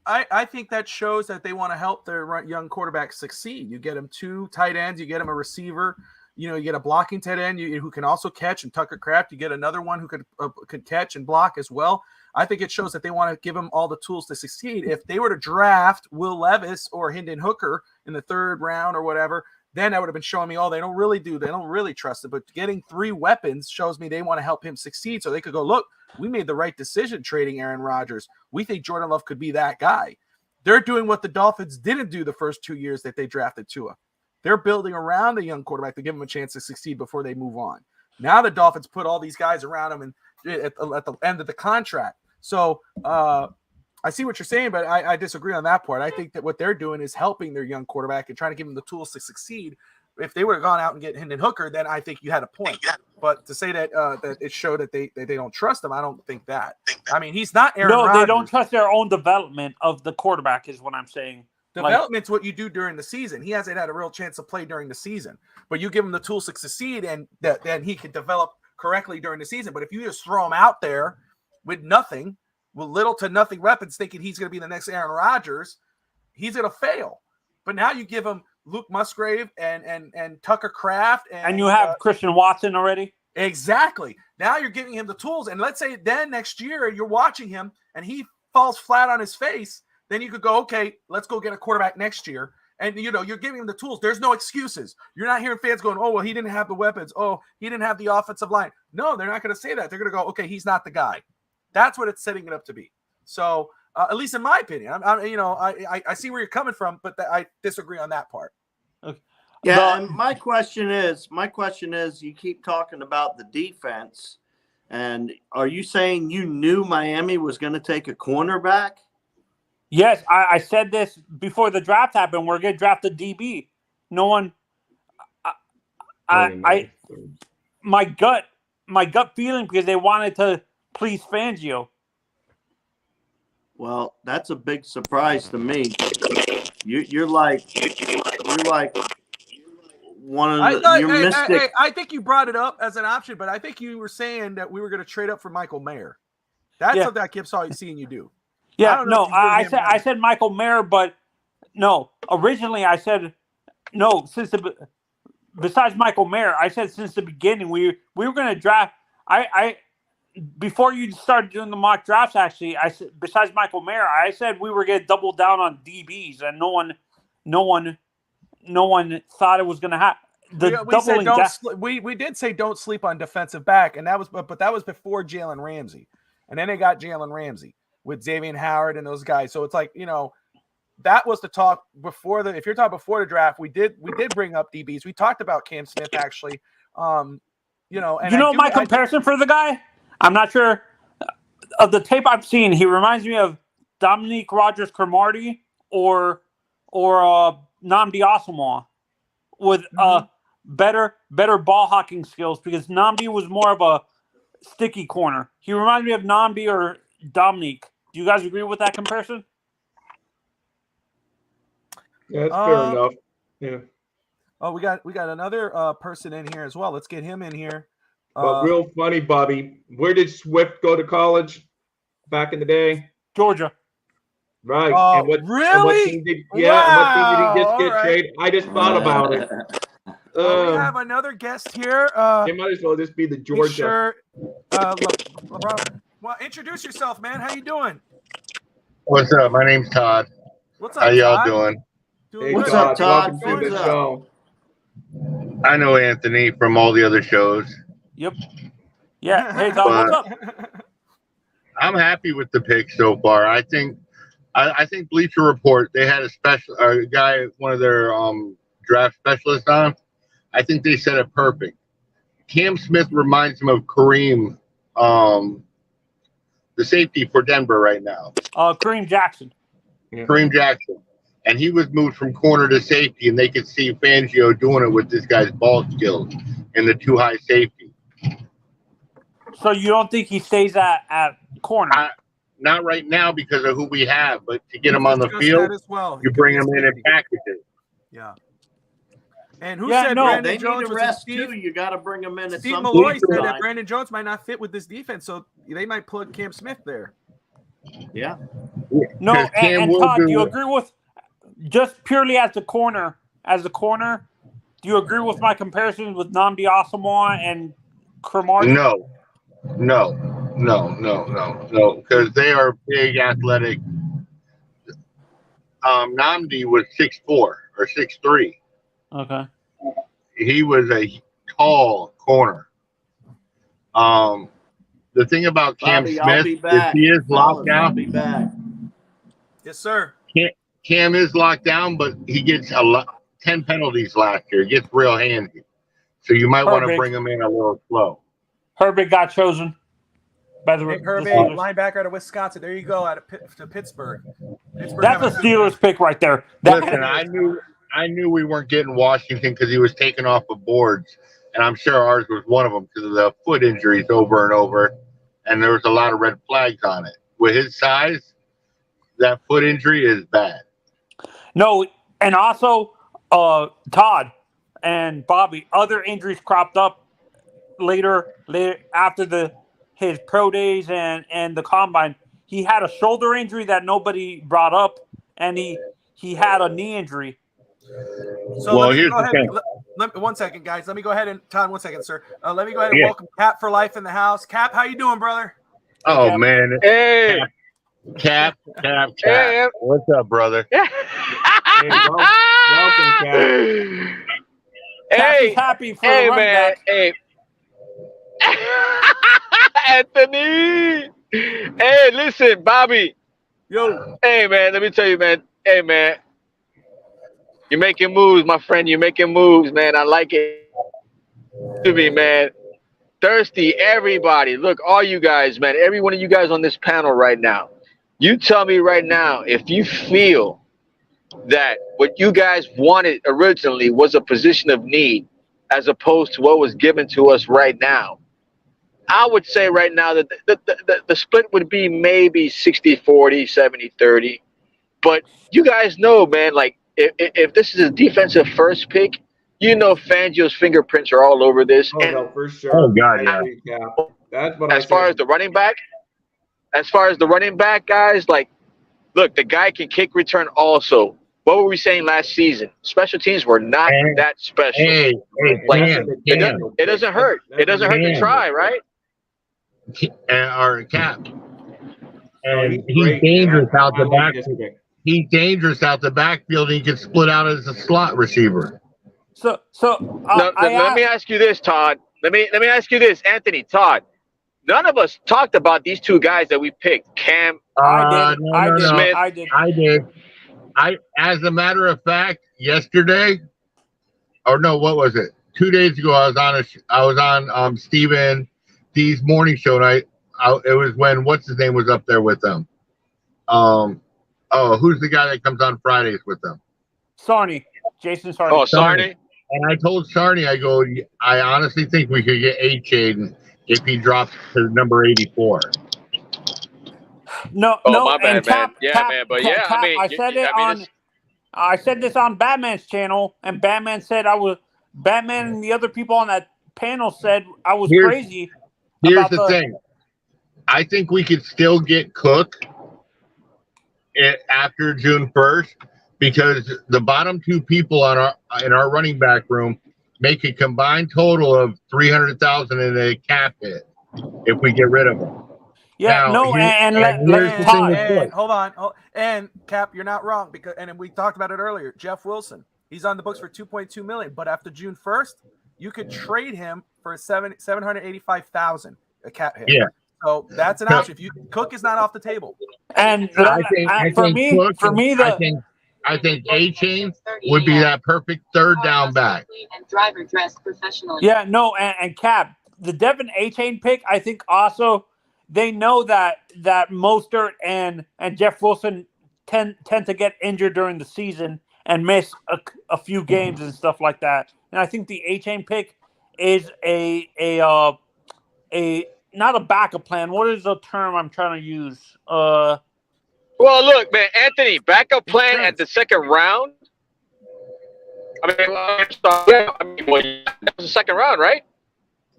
I think that shows that they want to help their young quarterback succeed. You get him 2 tight ends, you get him a receiver, you get a blocking tight end who can also catch, and Tucker Kraft, you get another one who could catch and block as well. I think it shows that they want to give him all the tools to succeed. If they were to draft Will Levis or Hendon Hooker in the 3rd round or whatever, then that would have been showing me, they don't really trust it. But getting 3 weapons shows me they want to help him succeed, so they could go, look, we made the right decision trading Aaron Rodgers. We think Jordan Love could be that guy. They're doing what the Dolphins didn't do the first 2 years that they drafted Tua. They're building around a young quarterback to give him a chance to succeed before they move on. Now the Dolphins put all these guys around him and at the end of the contract. So I see what you're saying, but I disagree on that part. I think that what they're doing is helping their young quarterback and trying to give him the tools to succeed. If they would have gone out and get Hendon Hooker, then I think you had a point. But to say that that it showed that they don't trust him, I don't think that. I mean, he's not Aaron Rodgers. They don't trust their own development of the quarterback is what I'm saying. Development's what you do during the season. He hasn't had a real chance to play during the season, but you give him the tools to succeed, and then he can develop correctly during the season. But if you just throw him out there with nothing, with little to nothing weapons, thinking he's going to be the next Aaron Rodgers, he's going to fail. But now you give him Luke Musgrave and Tucker Kraft, and you have Christian Watson already. Exactly. Now you're giving him the tools, and let's say then next year you're watching him and he falls flat on his face. Then you could go, okay, let's go get a quarterback next year. And, you're giving him the tools. There's no excuses. You're not hearing fans going, oh, well, he didn't have the weapons. Oh, he didn't have the offensive line. No, they're not going to say that. They're going to go, okay, he's not the guy. That's what it's setting it up to be. So, at least in my opinion, I see where you're coming from, but I disagree on that part. Okay. Yeah, and my question is, you keep talking about the defense, and are you saying you knew Miami was going to take a cornerback? Yes, I said this before the draft happened. We're going to draft a DB. No one. My gut feeling, because they wanted to please Fangio. Well, that's a big surprise to me. You're like one of the mystic. I think you brought it up as an option, but I think you were saying that we were going to trade up for Michael Mayer. That's something I kept seeing you do. Yeah, I said Michael Mayer, but no. Originally, I said no. Besides Michael Mayer, I said since the beginning we were going to draft. Before you started doing the mock drafts, actually, I said besides Michael Mayer, I said we were going to double down on DBs, and no one thought it was going to happen. We did say don't sleep on defensive back, and that was before Jalen Ramsey, and then they got Jalen Ramsey with Xavier Howard and those guys. So it's like, that was the talk before if you're talking before the draft, we did bring up DBs. We talked about Cam Smith actually. And my comparison for the guy, I'm not sure of the tape I've seen. He reminds me of Dominique Rodgers-Cromartie or Nnamdi Asomugha with better ball hawking skills, because Nnamdi was more of a sticky corner. He reminds me of Nnamdi or Dominique. Do you guys agree with that comparison? Yeah, that's fair enough. Yeah. Oh, we got another person in here as well. Let's get him in here. But real funny, Bobby. Where did Swift go to college back in the day? Georgia. Right. And what really? team did and what team did he just get Right. traded? I just thought about it. We have another guest here. It might as well just be the Georgia. Sure. LeBron. Well, introduce yourself, man. How you doing? What's up? My name's Todd. What's up, How y'all Todd? doing? Hey, What's Todd, up, Todd? welcome to the show. I know Anthony from all the other shows. Yep. Yeah. Hey, Todd, what's up? I'm happy with the pick so far. I think Bleacher Report, they had a guy, one of their draft specialists on. I think they said it perfect. Cam Smith reminds him of Kareem, the safety for Denver right now. Kareem Jackson. Yeah. Kareem Jackson. And he was moved from corner to safety, and they could see Fangio doing it with this guy's ball skills in the too high safety. So you don't think he stays at corner? Not right now because of who we have, but to get him on the field, you bring him in and package it. Yeah. And who said no, Brandon they Jones need a was rest Steve? too. You got to bring him in at Steve some Malloy point. said that Brandon Jones might not fit with this defense, so they might plug Cam Smith there. Yeah. No, and Todd, do you agree with just purely as a corner? Do you agree with my comparison with Nnamdi Asomugha and Cromartie? No, because they are big, athletic. Nnamdi was 6'4" or 6'3". Okay. He was a tall corner. The thing about Cam Bobby, Smith is he is locked down. I'll be back. Yes, sir. Cam is locked down, but he gets 10 penalties last year. He gets real handy. So you might want to bring him in a little slow. Herbig got chosen by the Herbig, linebacker out of Wisconsin. There you go, to Pittsburgh. That's a Steelers pick right there. Listen, I knew we weren't getting Washington because he was taken off of boards, and I'm sure ours was one of them because of the foot injuries over and over, and there was a lot of red flags on it. With his size, that foot injury is bad. No, and also Todd and Bobby, other injuries cropped up later after his pro days and the combine. He had a shoulder injury that nobody brought up, and he had a knee injury. So let me go ahead. One second, guys. Let me go ahead and Todd. 1 second, sir. Let me go ahead and welcome Cap for life in the house. Cap, how you doing, brother? Oh man. Hey. Cap. Hey. What's up, brother? Hey, welcome, Cap. Hey, happy for the man. Hey, Anthony. Hey, listen, Bobby. Yo. Hey, man. Let me tell you, man. Hey, man. You're making moves, my friend. You're making moves, man. I like it. To me, man. Thirsty, everybody. Look, all you guys, man. Every one of you guys on this panel right now. You tell me right now if you feel that what you guys wanted originally was a position of need as opposed to what was given to us right now. I would say right now that the split would be maybe 60-40, 70-30. But you guys know, man, like if this is a defensive first pick, you know Fangio's fingerprints are all over this. Oh, and no, for sure. Oh, God, yeah. That's what as far as the running back, guys, like, look, the guy can kick return also. What were we saying last season? Special teams were not that special. It doesn't hurt. It doesn't hurt to try, right? Or Cap. And he's dangerous out the back. He's dangerous out the backfield. He can split out as a slot receiver. Let me ask you this, Todd. Let me ask you this, Anthony, Todd. None of us talked about these two guys that we picked. Cam, Smith. I did. As a matter of fact, yesterday, or no, what was it? 2 days ago, I was on Stephen D's morning show, and it was when what's his name was up there with them. Who's the guy that comes on Fridays with them? Sarney, Jason Sarney. Oh, Sarney. And I told Sarney, I go, I honestly think we could get A-Chain if he drops to number 84. No, my bad, and Cap, man. Yeah, Cap, man. But Cap, yeah, Cap, I said it on. I said this on Batman's channel, and Batman said Batman and the other people on that panel said I was crazy. Here's the thing. I think we could still get Cook after June 1st because the bottom two people in our running back room make a combined total of $300,000 in a cap hit if we get rid of them. Yeah, now, hold on. And Cap, you're not wrong and we talked about it earlier. Jeff Wilson, he's on the books for $2.2 million, but after June 1st, you could trade him for $785,000 a cap hit. Yeah. So that's an option. Cook is not off the table. And I think A-Chain would be that perfect third down back. And driver dressed professionally. Yeah, no, and Cap, the Devin A-Chain pick, I think also they know that Mostert and Jeff Wilson tend to get injured during the season and miss a few games and stuff like that. And I think the A-Chain pick is a not a backup plan. What is the term I'm trying to use? Well, look, man, Anthony, backup plan at the second round. I mean, that was the second round, right?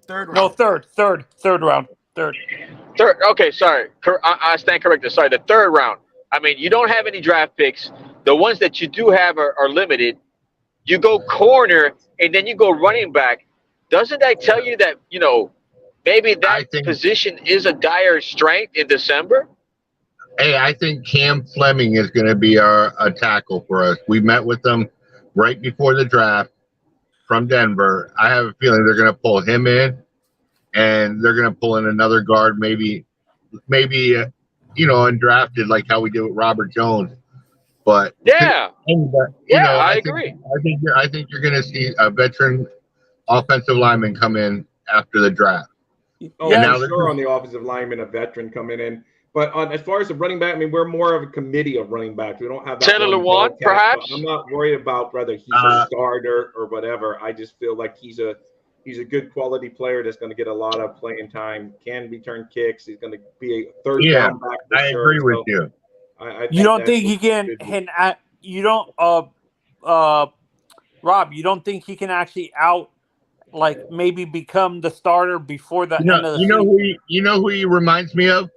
Third round. No, third round. Third. Okay, sorry. I stand corrected. Sorry, the third round. I mean, you don't have any draft picks. The ones that you do have are limited. You go corner and then you go running back. Doesn't that tell you that, maybe that position is a dire strength in December? Hey, I think Cam Fleming is going to be a tackle for us. We met with them right before the draft from Denver. I have a feeling they're going to pull him in, and they're going to pull in another guard, maybe undrafted like how we did with Robert Jones. But I agree. I think you're going to see a veteran offensive lineman come in after the draft. Oh, yeah, now sure. On the offensive lineman, a veteran coming in. But as far as the running back, I mean, we're more of a committee of running backs. We don't have that. Taylor Lewan, perhaps. I'm not worried about whether he's a starter or whatever. I just feel like he's a good quality player that's going to get a lot of playing time. Can return kicks. He's going to be a third down back. I agree with you. You don't think he can? You don't, Rob. You don't think he can actually maybe become the starter before the end of the season? You know who he reminds me of?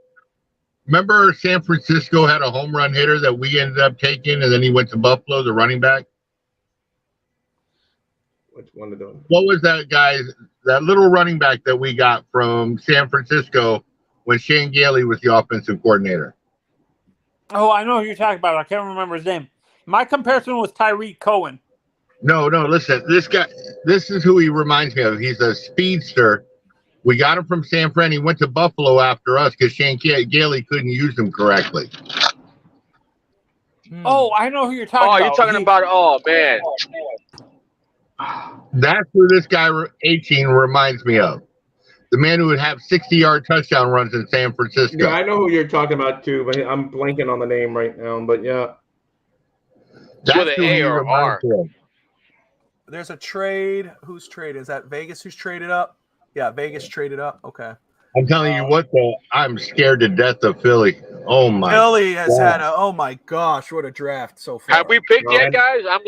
Remember San Francisco had a home run hitter that we ended up taking, and then he went to Buffalo, the running back? Which one of those? What was that guy, that little running back that we got from San Francisco when Shane Gailey was the offensive coordinator? Oh, I know who you're talking about. I can't remember his name. My comparison was Tyreek Cohen. No, listen. This guy, this is who he reminds me of. He's a speedster. We got him from San Fran. He went to Buffalo after us because Shane Gailey couldn't use him correctly. Oh, I know who you're talking about. Oh, you're talking about, oh, man. That's who this guy, 18, reminds me of. The man who would have 60-yard touchdown runs in San Francisco. Yeah, I know who you're talking about, too, but I'm blanking on the name right now. But, yeah. That's with an A or R. There's a trade. Whose trade? Is that Vegas who's traded up? Yeah, Vegas traded up. Okay. I'm telling you what, though, I'm scared to death of Philly. Oh my! Philly has had a. Oh my gosh, what a draft so far. Have we picked yet, guys? I'm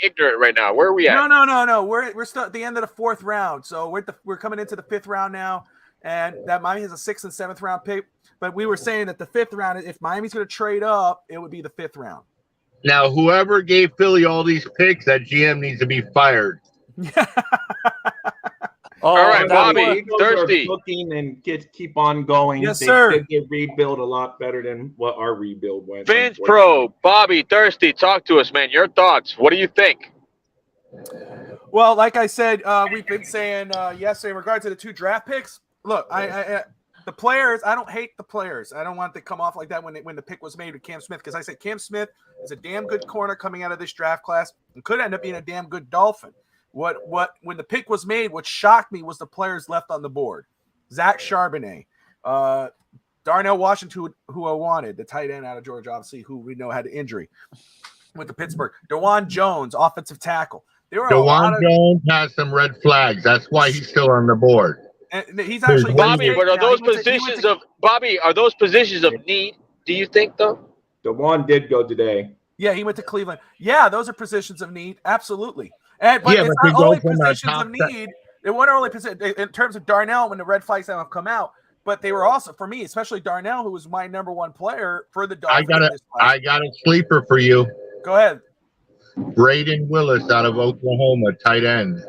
ignorant right now. Where are we at? No. We're still at the end of the fourth round, so we're coming into the fifth round now, and that Miami has a 6th and 7th round pick. But we were saying that the fifth round, if Miami's going to trade up, it would be the 5th round. Now, whoever gave Philly all these picks, that GM needs to be fired. All right, Bobby, Thirsty. Looking and keep on going. Yes, sir. They rebuild a lot better than what our rebuild went. Fins Pro, Bobby, Thirsty, talk to us, man. Your thoughts. What do you think? Well, like I said, we've been saying yesterday in regard to the 2 draft picks. Look, the players, I don't hate the players. I don't want to come off like that when the pick was made with Cam Smith, because I said Cam Smith is a damn good corner coming out of this draft class and could end up being a damn good Dolphin. When the pick was made, what shocked me was the players left on the board. Zach Charbonnet, Darnell Washington, who I wanted, the tight end out of Georgia, obviously, who we know had an injury with the Pittsburgh. DeJuan Jones, offensive tackle. DeJuan Jones has some red flags. That's why he's still on the board. And he's actually Bobby, but are those positions of need? Do you think though? DeJuan did go today. Yeah, he went to Cleveland. Yeah, those are positions of need. Absolutely. But it's but not to only go from a positions of top need. They weren't only in terms of Darnell when the red flags have come out, but they were also, for me, especially Darnell, who was my number one player for the Dolphins. I got a sleeper for you. Go ahead. Braden Willis out of Oklahoma, tight end.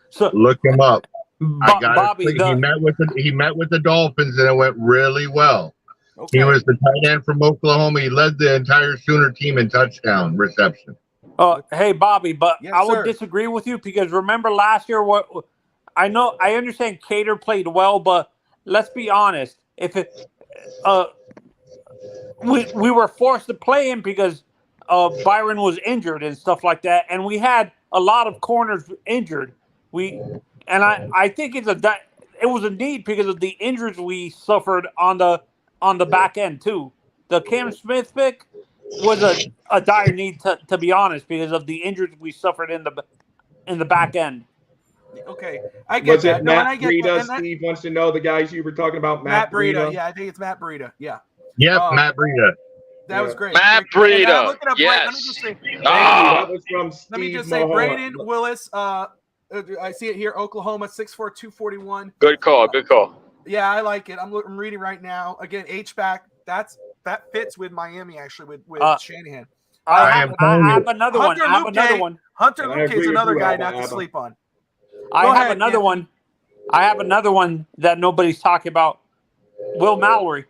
So look him up. Bobby, he met with the Dolphins and it went really well. Okay. He was the tight end from Oklahoma. He led the entire Sooner team in touchdown reception. Hey Bobby, but yes, I would disagree with you because remember last year what I understand Cater played well, but let's be honest. If we were forced to play him because Byron was injured and stuff like that, and we had a lot of corners injured. I think it was a need because of the injuries we suffered on the back end too. The Cam Smith pick was a dire need to be honest because of the injuries we suffered in the back end. Okay, I get was that. It Matt Breida? Steve wants to know the guys you were talking about. Matt Breida. Yeah, I think it's Matt Breida. Yeah. Yep, Matt Breida. That was great. Matt Breida. Yes. Let me just say, that was from Steve. Let me just say, Braden Willis. I see it here. Oklahoma, 6'4", 241. Good call. Good call. Yeah, I like it. I'm reading right now. Again, H-back. That fits with Miami actually with Shanahan. I have another one. Hunter Luque is another guy not to sleep on. I have another one that nobody's talking about. Will Mallory.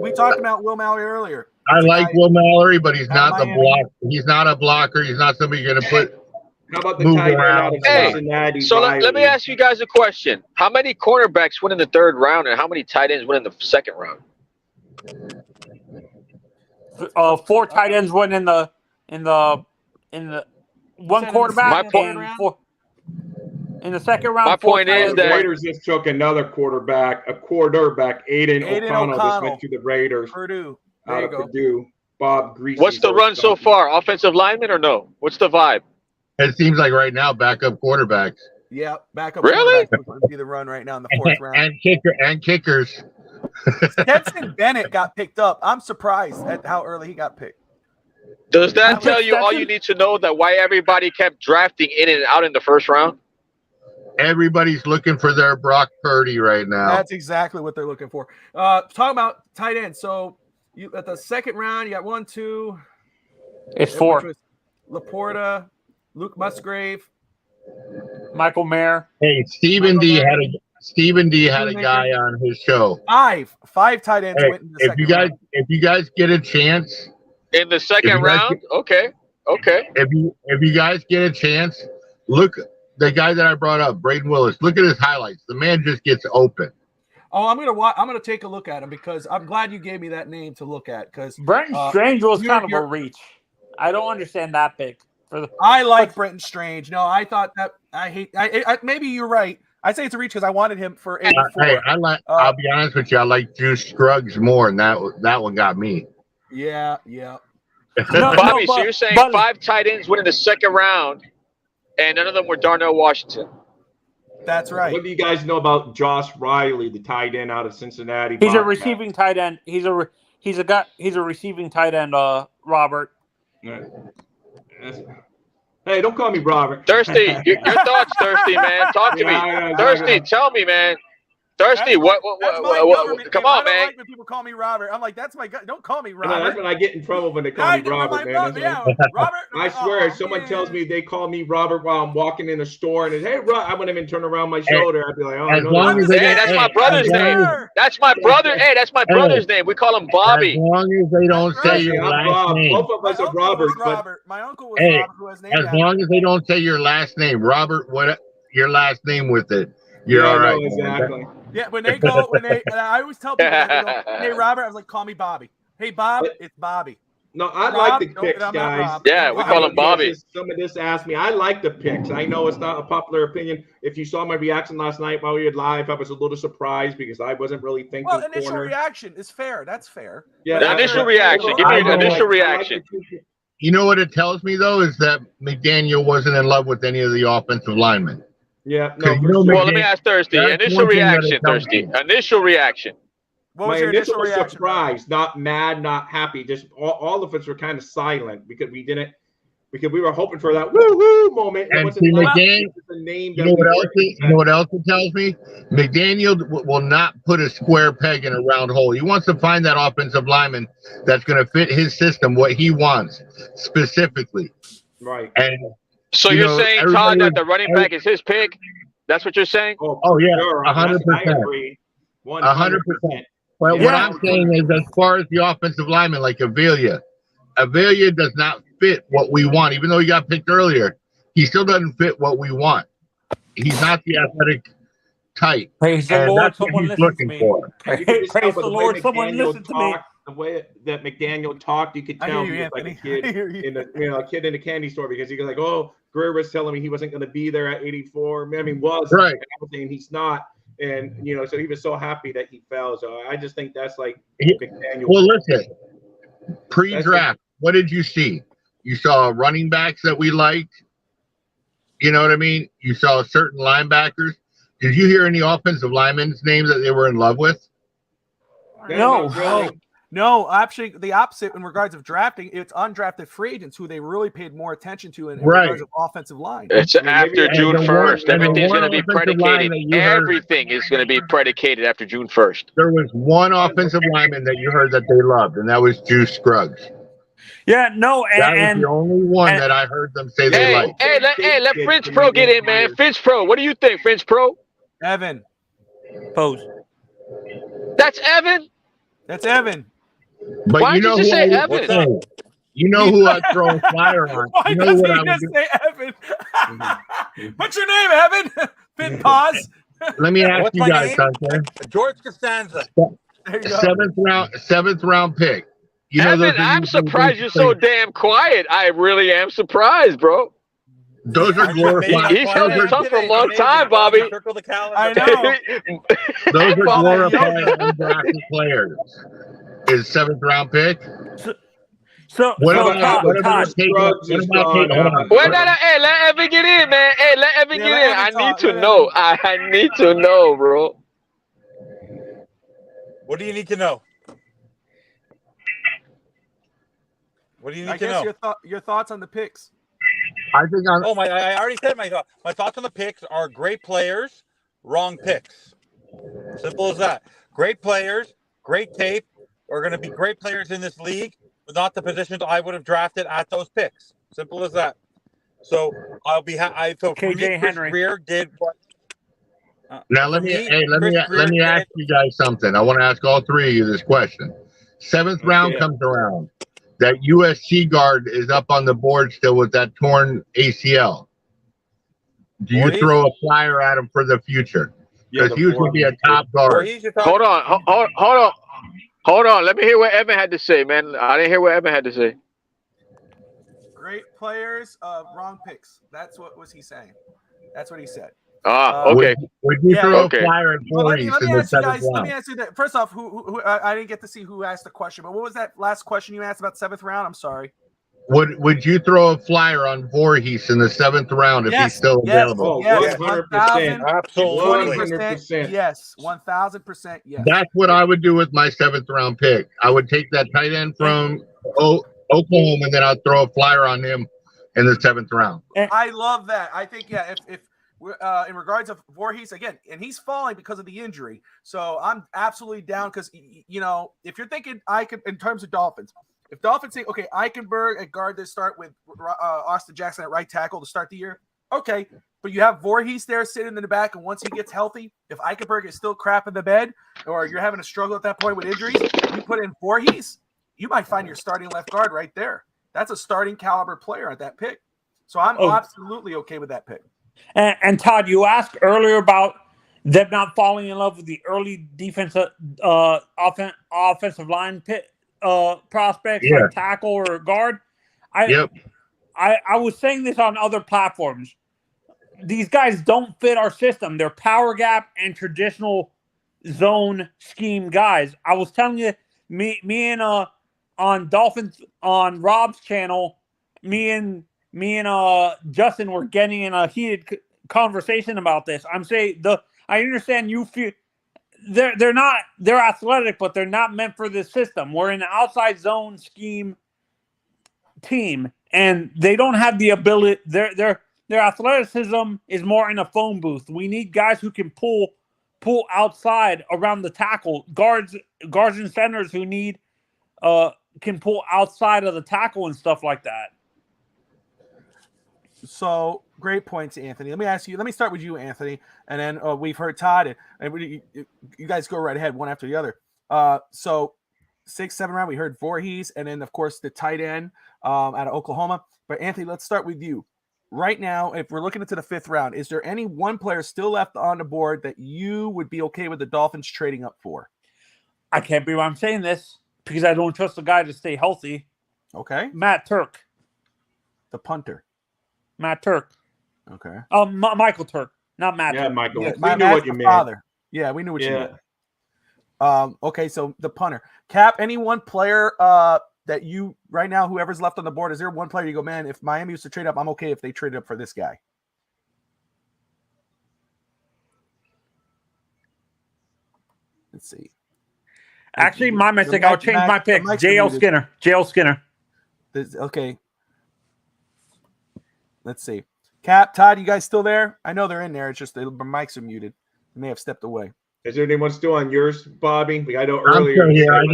We talked about Will Mallory earlier. I like Will Mallory, but he's not the block. He's not a blocker. He's not somebody you're going to put. How about the tight end out of Cincinnati? So let me ask you guys a question. How many cornerbacks went in the third round, and how many tight ends went in the second round? 4 tight ends went in the one quarterback. In the second round. My point is that Raiders just took another quarterback, Aiden O'Connell just went to the Raiders. Purdue. Out of Purdue. Bob Greasy. What's the run so far? Offensive lineman or no? What's the vibe? It seems like right now backup quarterbacks. Yeah, backup really? quarterbacks would be the run right now in the fourth round. And kickers. Stetson Bennett got picked up. I'm surprised at how early he got picked. Does that tell you all you need to know that why everybody kept drafting in and out in the first round? Everybody's looking for their Brock Purdy right now. That's exactly what they're looking for. Talking about tight end. So you at the second round, you got 1, 2. It's 4. Laporta, Luke Musgrave, Michael Mayer. Hey, Stephen D had a guy on his show. 5 tight ends went in the second round. If you guys get a chance in the second round, okay. If you guys get a chance, look. The guy that I brought up, Braden Willis, look at his highlights. The man just gets open. Oh, I'm gonna take a look at him because I'm glad you gave me that name to look at. Because Brenton Strange was kind of a reach. I don't understand that pick. I like Brenton Strange. No, I thought that I maybe you're right. I say it's a reach because I wanted him for 84. Hey, I'll be honest with you. I like Juice Scruggs more, and that one got me. Yeah. Bobby, so you're saying 5 tight ends went in the second round. And none of them were Darnell Washington. That's right. What do you guys know about Josh Riley, the tight end out of Cincinnati? He's a receiving tight end. He's a receiving tight end. Robert. Hey, don't call me Robert. Thirsty, your thoughts, Thirsty, man. Talk to me. Thirsty, tell me, man. Thirsty, what come on, man. Like when people call me Robert. I'm like, that's my guy. Don't call me Robert. That's when I get in trouble when they call me Robert, man. Robert. I swear, if someone tells me they call me Robert while I'm walking in the store and hey, I wouldn't even turn around my shoulder. I'd be like, oh, no. Hey, that's my brother's name. That's my brother. Hey, that's my brother's name. We call him Bobby. As long as they don't say your last name. Both of us are Robert. My uncle was Robert, who has named as long as they don't say your last name, Robert, what your last name with it, you're all right. Exactly. Yeah, when I always tell people, hey, Robert, I was like, call me Bobby. Hey, Bob, it's Bobby. No, I like the picks, guys. Yeah, we call him Bobby. Somebody just asked me. I like the picks. I know it's not a popular opinion. If you saw my reaction last night while we were live, I was a little surprised because I wasn't really thinking. Well, initial reaction is fair. That's fair. Yeah, the initial reaction. Give me an initial reaction. You know what it tells me, though, is that McDaniel wasn't in love with any of the offensive linemen. Yeah. No, well, let me ask Thirsty. Initial reaction, Thirsty. Initial reaction. What was your initial reaction? Surprise, not mad, not happy. Just all of us were kind of silent because we were hoping for that woo-hoo moment. It And wasn't see, like McDaniel, the name you that know we what else? were You know what else it tells me? McDaniel will not put a square peg in a round hole. He wants to find that offensive lineman that's going to fit his system, what he wants specifically. Right. And so you're saying, Todd, that the running back is his pick? That's what you're saying? Oh yeah, 100%. I agree. 100%. Well, what I'm saying is, as far as the offensive lineman, like Avila does not fit what we want. Even though he got picked earlier, he still doesn't fit what we want. He's not the athletic type. Praise the and Lord, that's what someone he's listens looking to me. for. Praise the Lord, someone listen to me. The way that McDaniel talked, you could tell he was like a kid in a kid in a candy store, because he was like, "Oh, Greer was telling me he wasn't going to be there at 84." I mean, right, and he's not, and so he was so happy that he fell. So I just think that's like McDaniel. Well, listen, pre-draft, what did you see? You saw running backs that we liked. You know what I mean? You saw certain linebackers. Did you hear any offensive linemen's names that they were in love with? No, actually, the opposite in regards of drafting. It's undrafted free agents who they really paid more attention to in regards of offensive line. It's after June 1st. Everything's going to be predicated. Everything is going to be predicated after June 1st. There was one offensive lineman that you heard that they loved, and that was Juice Scruggs. Yeah, no, that was the only one that I heard them say they liked. Let Finch Pro get in, man. Finch Pro. What do you think, Finch Pro? Evan. Pose. That's Evan? That's Evan. But why you know did you say who Evan? You know who I'd throw a flyer on. Why You know does what he I would just do? say Evan? What's your name, Evan? Fin pause. Let me ask you guys something. George Costanza. Seventh round pick. You know, Evan, I'm surprised you're so damn quiet. I really am surprised, bro. Those are glorified. He's held his tongue for a long time, Bobby. I know. Those are glorified undrafted players. Is seventh round pick. So what about Wait, hey, let Evan get in, man. Hey, let Evan get in. I need to know. I need to know, bro. What do you need to know? What do you need to know? Your thoughts on the picks? I think I already said my thoughts. My thoughts on the picks are great players, wrong picks. Simple as that. Great players, great tape. Are going to be great players in this league, but not the positions I would have drafted at those picks. Simple as that. So I'll be. So KJ Henry. Greer did what? Now let me ask you guys something. I want to ask all three of you this question. Seventh round comes around. That USC guard is up on the board still with that torn ACL. Do you throw a flyer at him for the future? Because he was going to be a top guard. Hold on. Let me hear what Evan had to say, man. I didn't hear what Evan had to say. Great players, wrong picks. That's what was he saying. That's what he said. Okay. Would you throw a flyer at Voorhees let in me the ask you seventh guys. Let round? me ask you that. First off, who I didn't get to see who asked the question, but what was that last question you asked about seventh round? I'm sorry. Would you throw a flyer on Voorhees in the seventh round if he's still available? Yes, 100%. Absolutely. 100%. Yes, 1000%. Yes. That's what I would do with my seventh round pick. I would take that tight end from Oklahoma, and then I'd throw a flyer on him in the seventh round. I love that. I think if in regards of Voorhees again, and he's falling because of the injury, so I'm absolutely down because if you're thinking in terms of Dolphins. If Dolphins think, okay, Eichenberg at guard to start with Austin Jackson at right tackle to start the year, okay, but you have Voorhees there sitting in the back, and once he gets healthy, if Eichenberg is still crap in the bed, or you're having a struggle at that point with injuries, you put in Voorhees, you might find your starting left guard right there. That's a starting caliber player at that pick. So I'm absolutely okay with that pick. And Todd, you asked earlier about them not falling in love with the early defensive offensive line pick. Prospects like tackle or guard. I was saying this on other platforms. These guys don't fit our system. They're power gap and traditional zone scheme guys. I was telling you, me and on Dolphins on Rob's channel, me and Justin were getting in a heated conversation about this. I'm saying I understand you feel they're athletic, but they're not meant for this system. We're an outside zone scheme team, and they don't have the ability. Their athleticism is more in a phone booth. We need guys who can pull outside around the tackle. Guards and centers who need can pull outside of the tackle and stuff like that. So great points, Anthony. Let me start with you, Anthony, and then we've heard Todd, and you guys go right ahead, one after the other. So 6th, 7th round, we heard Voorhees, and then of course the tight end out of Oklahoma. But Anthony, let's start with you. Right now, if we're looking into the 5th round, is there any one player still left on the board that you would be okay with the Dolphins trading up for? I can't believe I'm saying this because I don't trust the guy to stay healthy. Okay. Matt Turk. The punter. Matt Turk. Okay. Michael Turk, not Matt. Yeah, Turk. Michael. Yeah, we knew what you meant. Father. Yeah, we knew what you meant. Okay, so the punter. Cap, any one player that you right now, whoever's left on the board, is there one player you go, man, if Miami used to trade up, I'm okay if they traded up for this guy? Let's see. Actually, my mistake. I'll change my pick. JL Skinner. JL Skinner. Okay. Let's see. Cap, Todd, you guys still there? I know they're in there. It's just the mics are muted. They may have stepped away. Is there anyone still on yours, Bobby? I know I'm earlier. still here. I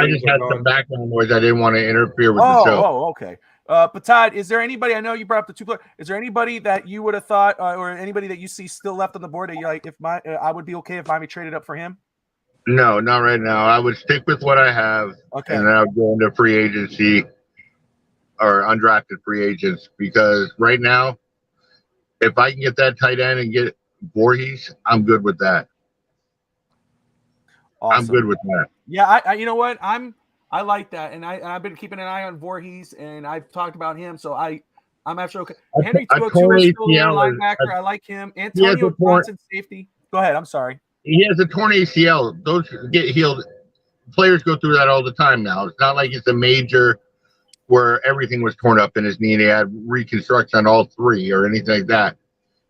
just had some background noise. I didn't want to interfere with the show. Oh, okay. But Todd, is there anybody? I know you brought up the 2 players. Is there anybody that you would have thought, or anybody that you see still left on the board that you like? I would be okay if Miami traded up for him. No, not right now. I would stick with what I have, okay, and then I'll go into free agency or undrafted free agents, because right now, if I can get that tight end and get Voorhees, I'm good with that. Awesome. I'm good with that. Yeah, I you know what? I like that, and I've been keeping an eye on Voorhees, and I've talked about him, so I'm actually okay. Henry Tuotua is still there, linebacker. I like him. Antonio Johnson, safety. Go ahead. I'm sorry. He has a torn ACL. Those get healed. Players go through that all the time now. It's not like it's a major where everything was torn up in his knee and he had reconstruction on all 3 or anything like that.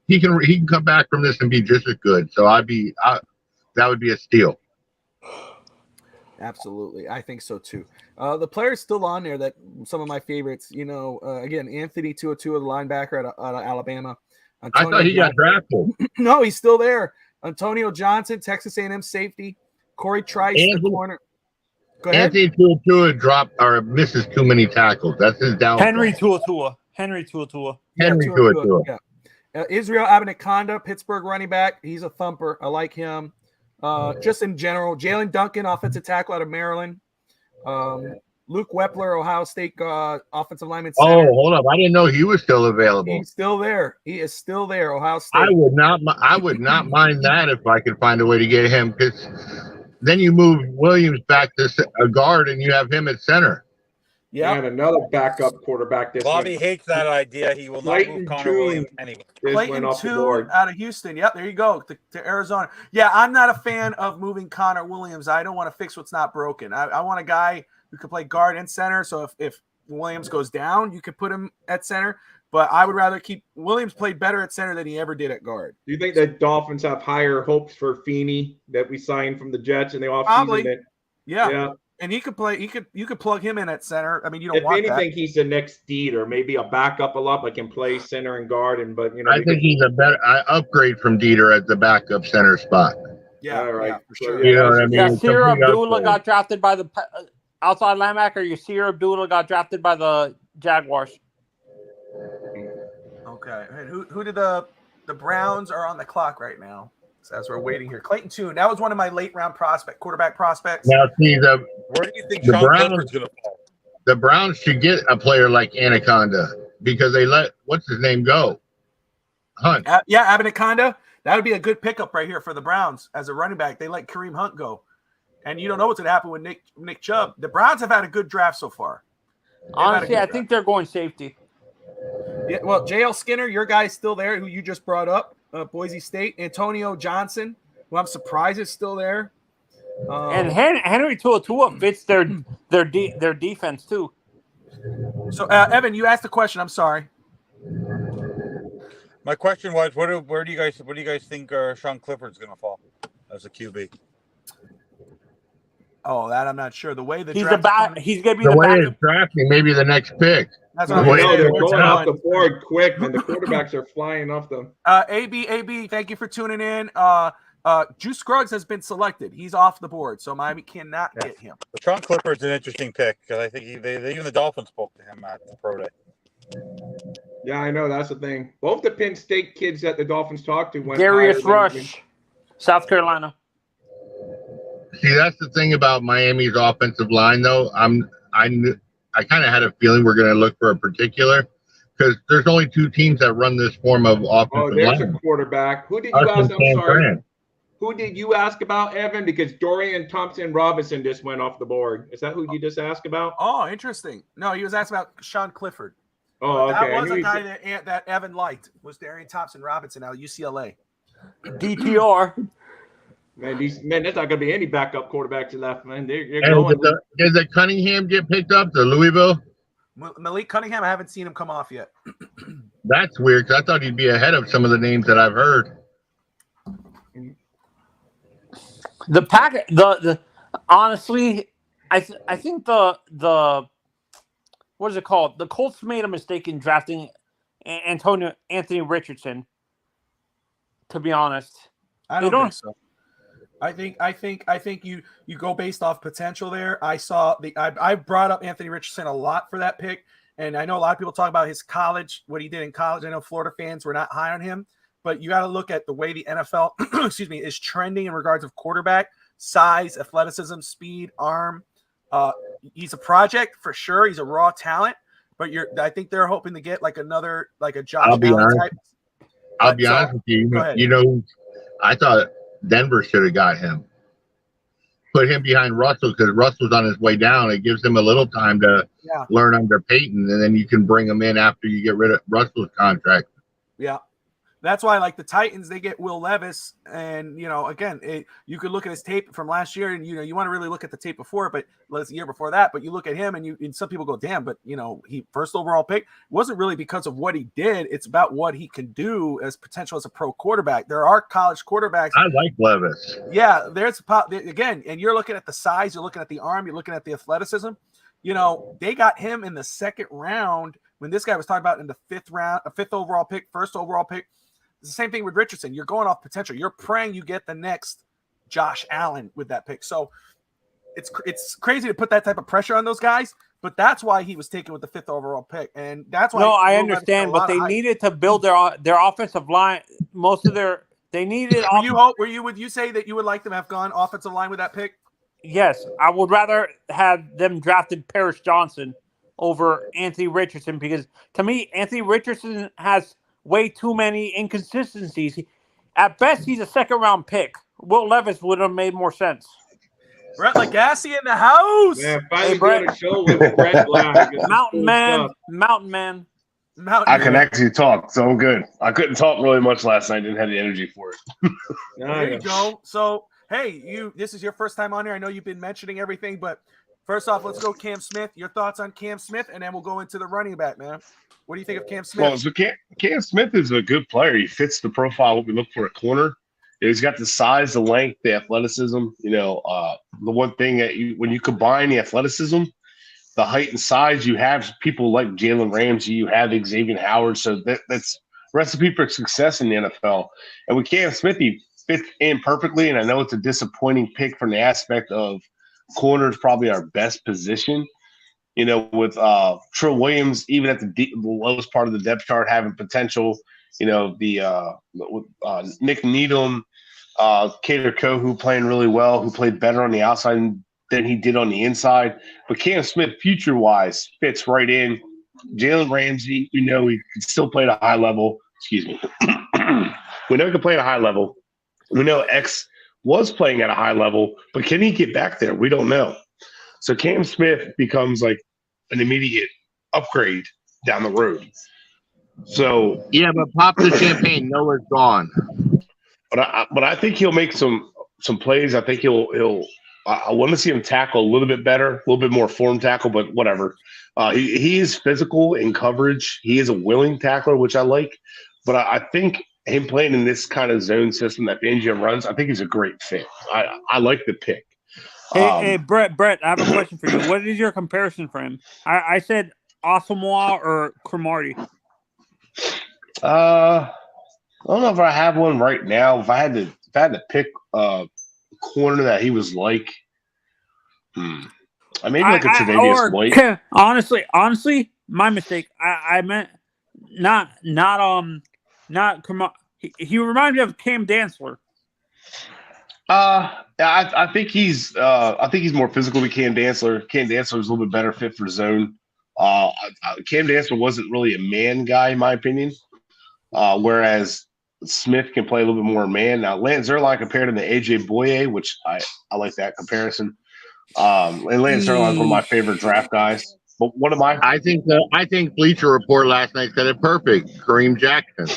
He can come back from this and be just as good. So that would be a steal. Absolutely. I think so too. The players still on there that some of my favorites, again, Anthony Tuotua, the linebacker out of Alabama. I thought he got drafted. No, he's still there. Antonio Johnson, Texas A&M safety. Corey Trice, the corner. Go ahead. Anthony Tuotua dropped or misses too many tackles. That's his downfall. Henry Tuotua. Yeah. Israel Abanikanda, Pittsburgh running back. He's a thumper. I like him. Just in general, Jalen Duncan, offensive tackle out of Maryland. Luke Wepler, Ohio State offensive lineman. Center. Oh, hold up! I didn't know he was still available. He's still there. He is still there. Ohio State. I would not mind that if I could find a way to get him, because then you move Williams back to a guard and you have him at center. Yeah, and another backup quarterback. Bobby hates that idea. He will not move Connor Williams anyway. Clayton Tune out of Houston. Yep, there you go to Arizona. Yeah, I'm not a fan of moving Connor Williams. I don't want to fix what's not broken. I want a guy who can play guard and center. So if Williams goes down, you could put him at center. But I would rather keep Williams played better at center than he ever did at guard. Do you think the Dolphins have higher hopes for Feeney that we signed from the Jets in the offseason? Probably. Yeah. And he could play. You could plug him in at center. I mean, you don't want that. If anything, he's the next Deed or maybe a backup a lot, but can play center and guard. I think he's a better upgrade from Dieter at the backup center spot. Yeah, all right, yeah, for sure. You know what I mean? Yasir Abdullah got drafted by the outside linebacker. Yasir Abdullah got drafted by the Jaguars. Okay. And who did the Browns are on the clock right now? So as we're waiting here, Clayton Tune. That was one of my late round quarterback prospects. Now see where do you think Sean Clifford's going to fall? The Browns should get a player like Anaconda because they let what's his name go. Hunt. Abanikanda. That would be a good pickup right here for the Browns as a running back. They let Kareem Hunt go, and you don't know what's going to happen with Nick Chubb. The Browns have had a good draft so far. Honestly, I think they're going safety. Yeah, well, JL Skinner, your guy's still there, who you just brought up, Boise State. Antonio Johnson, who I'm surprised is still there. And Henry Tuotua fits their defense too. So, Evan, you asked the question. I'm sorry. My question was, where do you guys think Sean Clifford's going to fall as a QB? Oh, that I'm not sure. The way the He's draft is going- he's gonna be The the way backup. it's drafting, maybe the next pick. That's The what I I'm way know saying. they're Where's it going off going? the board quick, man. The quarterbacks are flying off them. AB, thank you for tuning in. Juice Scruggs has been selected. He's off the board, so Miami cannot get him. But Sean Clifford's an interesting pick because I think even the Dolphins spoke to him at the pro day. Yeah, I know. That's the thing. Both the Penn State kids that the Dolphins talked to went Darius higher than- Rush, South Carolina. See, that's the thing about Miami's offensive line, though. I kind of had a feeling we're going to look for a particular because there's only two teams that run this form of Oh, offensive there's a line. quarterback. Who did Us you and ask? I'm San sorry. Fran. Who did you ask about, Evan? Because Dorian Thompson-Robinson just went off the board. Is that who you just asked about? Oh, interesting. No, he was asking about Sean Clifford. Oh, But okay. That I was knew a he guy said- that Evan liked, was Darian Thompson-Robinson out of UCLA. DTR. Man, there's not going to be any backup quarterbacks left, man. They're Hey, going. did the Cunningham get picked up to Louisville? Malik Cunningham, I haven't seen him come off yet. That's weird because I thought he'd be ahead of some of the names that I've heard. The honestly, I think the what is it called? The Colts made a mistake in drafting Anthony Richardson. To be honest, I don't think so. I think you go based off potential there. I brought up Anthony Richardson a lot for that pick, and I know a lot of people talk about his college, what he did in college. I know Florida fans were not high on him, but you got to look at the way the NFL, is trending in regards of quarterback size, athleticism, speed, arm. He's a project for sure. He's a raw talent, but I think they're hoping to get like a Josh Allen type. I'll be honest with you. You know, I thought Denver should have got him. Put him behind Russell because Russell's on his way down. It gives him a little time to learn under Peyton, and then you can bring him in after you get rid of Russell's contract. Yeah. That's why, like the Titans, they get Will Levis, and again, you could look at his tape from last year, and you want to really look at the tape before, but the year before that. But you look at him, and some people go, "Damn!" But he first overall pick wasn't really because of what he did; it's about what he can do as potential as a pro quarterback. There are college quarterbacks. I like Levis. Yeah, again, and you're looking at the size, you're looking at the arm, you're looking at the athleticism. They got him in the second round when this guy was talking about in the fifth round, a fifth overall pick, first overall pick. It's the same thing with Richardson. You're going off potential. You're praying you get the next Josh Allen with that pick. So it's crazy to put that type of pressure on those guys, but that's why he was taken with the fifth overall pick, and that's why. No, I understand, but they needed to build their offensive line. They needed. Would you say that you would like them to have gone offensive line with that pick? Yes, I would rather have them drafted Paris Johnson over Anthony Richardson because to me, Anthony Richardson has way too many inconsistencies. At best, he's a second-round pick. Will Levis would have made more sense. Brett Lagasse in the house. Man, finally doing a show with Brett Black. Mountain Man. I can actually talk, so I'm good. I couldn't talk really much last night. Didn't have the energy for it. There you go. So, hey, this is your first time on here. I know you've been mentioning everything, but first off, let's go Cam Smith. Your thoughts on Cam Smith, and then we'll go into the running back, man. What do you think of Cam Smith? Well, so Cam Smith is a good player. He fits the profile what we look for a corner. He's got the size, the length, the athleticism. The one thing that when you combine the athleticism, the height and size, you have people like Jalen Ramsey, you have Xavier Howard. So that's recipe for success in the NFL. And with Cam Smith, he fits in perfectly. And I know it's a disappointing pick from the aspect of corner is probably our best position. With Trill Williams, even at the lowest part of the depth chart, having potential. Nick Needham, Kader Kohu playing really well, who played better on the outside than he did on the inside. But Cam Smith, future-wise, fits right in. Jalen Ramsey, we know he can still play at a high level. Excuse me. We know he can play at a high level. We know X was playing at a high level, but can he get back there? We don't know. So Cam Smith becomes like an immediate upgrade down the road. So yeah, but pop the champagne. No, it's gone. But I think he'll make some plays. I think he'll. I want to see him tackle a little bit better, a little bit more form tackle, but whatever. He is physical in coverage. He is a willing tackler, which I like. But I think him playing in this kind of zone system that Fangio runs, I think he's a great fit. I like the pick. Hey, Brett, I have a question for you. What is your comparison for him? I said Asamoah or Cromartie. I don't know if I have one right now. If I had to pick a corner that he was like, I maybe like a Tre'Davious White. Honestly, my mistake. I meant not Cromartie. He reminds me of Cam Dantzler. I think he's more physical than Cam Dantzler. Cam Dantzler is a little bit better fit for zone. Cam Dantzler wasn't really a man guy, in my opinion. Whereas Smith can play a little bit more man. Now, Lance Zierlein compared him to AJ Boye, which I like that comparison. And Lance Zierlein's one of my favorite draft guys. But one of my I think Bleacher Report last night said it perfect. Kareem Jackson.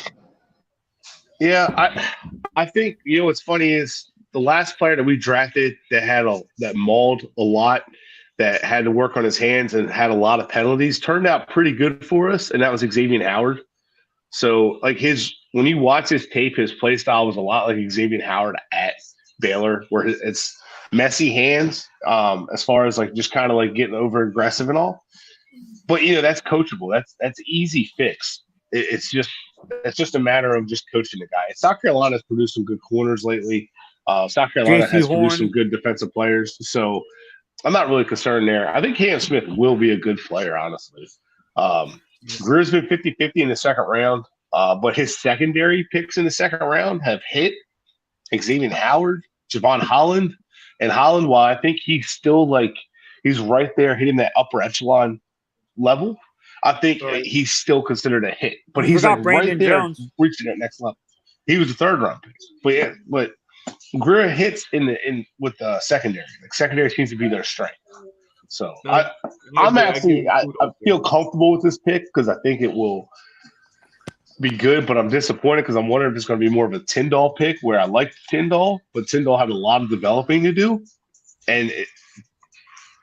Yeah, I think what's funny is the last player that we drafted that mauled a lot, that had to work on his hands and had a lot of penalties, turned out pretty good for us, and that was Xavier Howard. So, like when you watch his tape, his play style was a lot like Xavier Howard at Baylor, where it's messy hands, as far as like just kind of like getting over aggressive and all. But that's coachable. That's easy fix. It's just a matter of just coaching the guy. South Carolina's produced some good corners lately. South Carolina has produced some good defensive players. So I'm not really concerned there. I think Cam Smith will be a good player, honestly. Greer's been 50-50 in the second round, but his secondary picks in the second round have hit Xavier Howard, Javon Holland. And Holland, while I think he's still he's right there hitting that upper echelon level, I think he's still considered a hit. But he's right there reaching that next level. He was a third round pick. But Greer hits with the secondary. Secondary seems to be their strength. So I feel comfortable with this pick because I think it will be good, but I'm disappointed because I'm wondering if it's going to be more of a Tyndall pick where I like Tyndall, but Tyndall had a lot of developing to do. And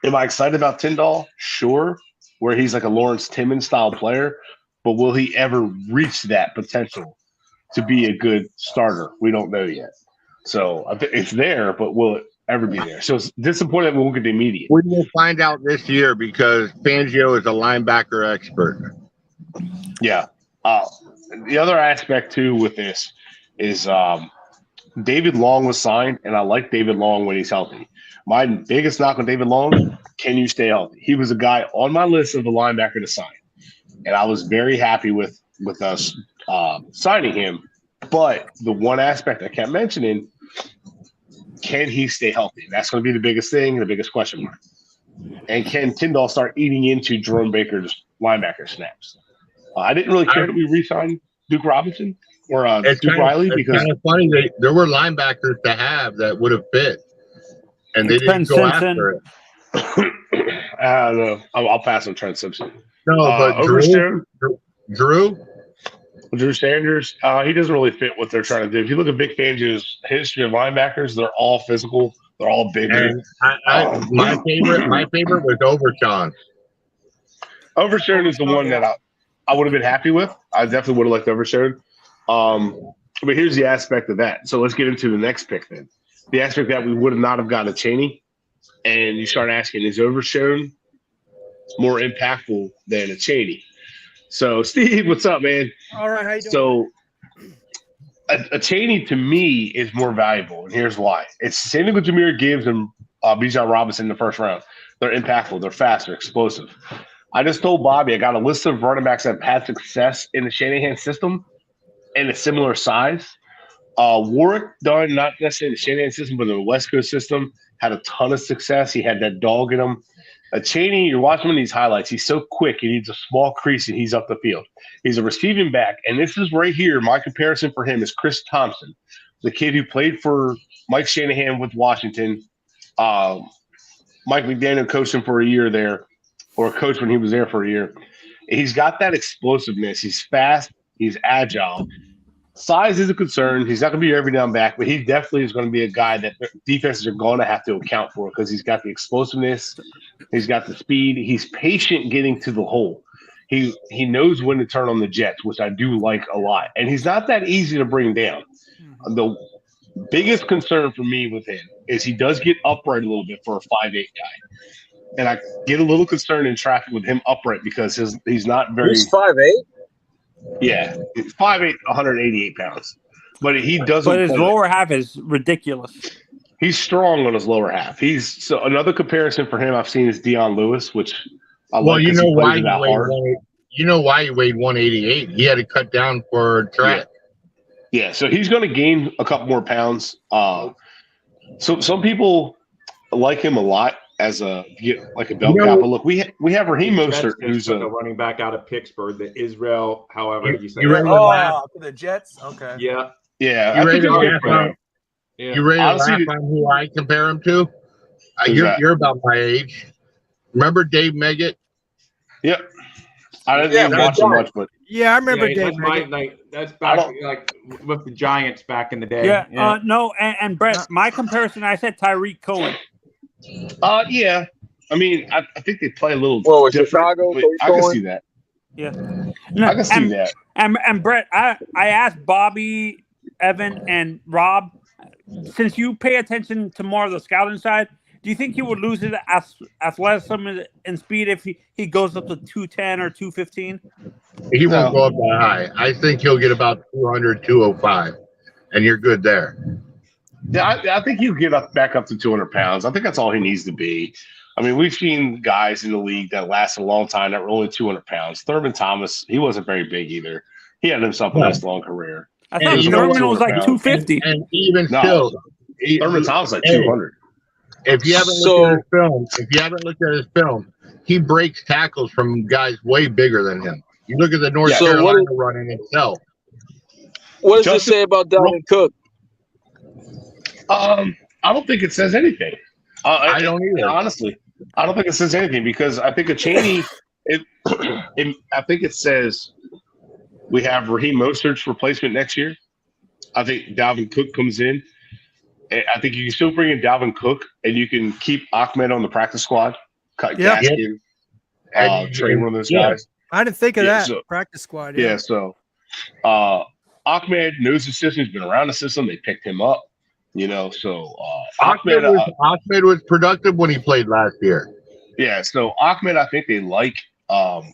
am I excited about Tyndall? Sure, where he's like a Lawrence Timmons style player, but will he ever reach that potential to be a good starter? We don't know yet. So it's there, but will it ever be there? So it's disappointing that we won't get the immediate. We will find out this year because Fangio is a linebacker expert. Yeah. The other aspect too with this is David Long was signed, and I like David Long when he's healthy. My biggest knock on David Long: can you stay healthy? He was a guy on my list of the linebacker to sign, and I was very happy with us signing him. But the one aspect I kept mentioning: can he stay healthy? That's going to be the biggest thing, the biggest question mark. And can Tyndall start eating into Jerome Baker's linebacker snaps? I didn't really care that we re-signed Duke Robinson or Duke Riley because it's kind of funny there were linebackers to have that would have fit, and they didn't go after it. I don't know. I'll pass on Trent Simpson. No, but Drew Sanders, he doesn't really fit what they're trying to do. If you look at Vic Fangio's history of linebackers, they're all physical. They're all bigger. My favorite was Overshawn. Overshawn is the one that I would have been happy with. I definitely would have liked Overshawn. But here's the aspect of that. So let's get into the next pick then. The aspect that we would have not have gotten a Chaney, and you start asking, is Overshawn more impactful than a Chaney? So Steve, what's up, man? All right, how you doing? So a Chaney to me is more valuable, and here's why. It's the same thing with Jahmyr Gibbs and Bijan Robinson in the first round. They're impactful. They're fast. They're explosive. I just told Bobby I got a list of running backs that have had success in the Shanahan system in a similar size. Warwick Dunn, not necessarily the Shanahan system, but the West Coast system, had a ton of success. He had that dog in him. Chaney, you're watching him in these highlights. He's so quick. He needs a small crease, and he's up the field. He's a receiving back, and this is right here. My comparison for him is Chris Thompson, the kid who played for Mike Shanahan with Washington. Mike McDaniel coached him for a year there, or coached when he was there for a year. He's got that explosiveness. He's fast. He's agile. Size is a concern. He's not going to be your every down back, but he definitely is going to be a guy that defenses are going to have to account for because he's got the explosiveness. He's got the speed. He's patient getting to the hole. He knows when to turn on the jets, which I do like a lot. And he's not that easy to bring down. biggest concern for me with him is he does get upright a little bit for a 5'8" guy. And I get a little concerned in traffic with him upright because he's not very. He's 5'8". Yeah, 5'8", 188 pounds. But he doesn't. But his lower half is ridiculous. He's strong on his lower half. So another comparison for him I've seen is Deion Lewis, which I Well, like you know why he hard. you know why he weighed 188. He had to cut down for track. Yeah, so he's going to gain a couple more pounds. So some people like him a lot as a bell cow. But look, we have Raheem Mostert, who's a running back out of Pittsburgh, the Israel, however you say it. For the Jets? Okay. Yeah. Yeah. You ready to laugh on who I compare him to? You're about my age. Remember Dave Meggett? Yep. I didn't watch him much, but I remember Dave Meggett. That's back like with the Giants back in the day. Yeah. No, and Brett, my comparison, I said Tyreek Cohen. Yeah. I mean, I think they play a little different. Chicago, I can see that. Yeah. No, I can see that. And Brett, I asked Bobby, Evan, and Rob, since you pay attention to more of the scouting side, do you think he would lose his athleticism and speed if he goes up to 210 or 215? He won't go up that high. I think he'll get about 200, 205, and you're good there. Yeah, I think he'll get back up to 200 pounds. I think that's all he needs to be. I mean, we've seen guys in the league that lasted a long time that were only 200 pounds. Thurman Thomas, he wasn't very big either. He had himself a nice long career. I thought Thurman was like 250. And even still, Thurman Thomas like 200. If you haven't looked at his film, he breaks tackles from guys way bigger than him. You look at the North Carolina run in itself. What does it say about Dalvin Cook? I don't think it says anything. I don't either. Honestly, I don't think it says anything because I think a Cheney. I think it says we have Raheem Mostert's replacement next year. I think Dalvin Cook comes in. I think you can still bring in Dalvin Cook, and you can keep Ahmed on the practice squad. Cut Gaskin, train one of those guys. I didn't think of that. Practice squad. Yeah. So Ahmed knows the system. He's been around the system. They picked him up. Ahmed was productive when he played last year. Yeah. So Ahmed, I think they like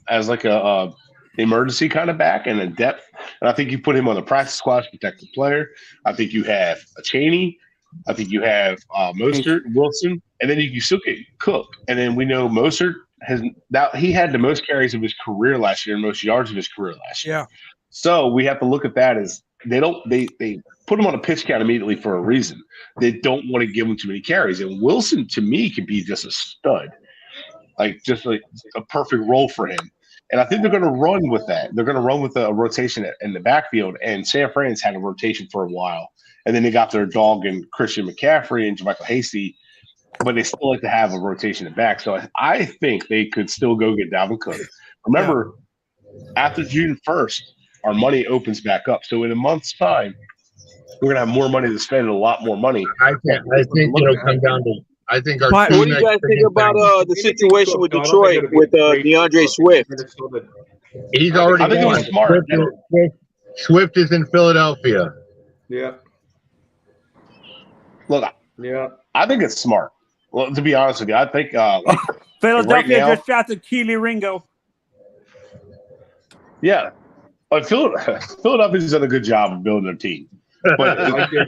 as like a emergency kind of back and a depth. And I think you put him on the practice squad to protect the player. I think you have a Cheney. I think you have Mostert, Wilson, and then you still get Cook. And then we know Mostert he had the most carries of his career last year and most yards of his career last year. Yeah. So we have to look at that as they put him on a pitch count immediately for a reason. They don't want to give him too many carries. And Wilson, to me, could be just a stud, just like a perfect role for him. And I think they're going to run with that. They're going to run with a rotation in the backfield. And San Fran's had a rotation for a while. And then they got their dog in Christian McCaffrey and JaMychal Hasty, but they still like to have a rotation at back. So I think they could still go get Dalvin Cook. Remember, after June 1st, our money opens back up. So in a month's time, we're going to have more money to spend, a lot more money. I think it'll come down to – I think our what do you guys think about the situation with Detroit with DeAndre Swift? He's already – I think it was smart. Swift is in Philadelphia. Yeah. Look, I think it's smart. Well, to be honest with you, I think Philadelphia just drafted Keely Ringo. Yeah, but Philadelphia's done a good job of building their team. But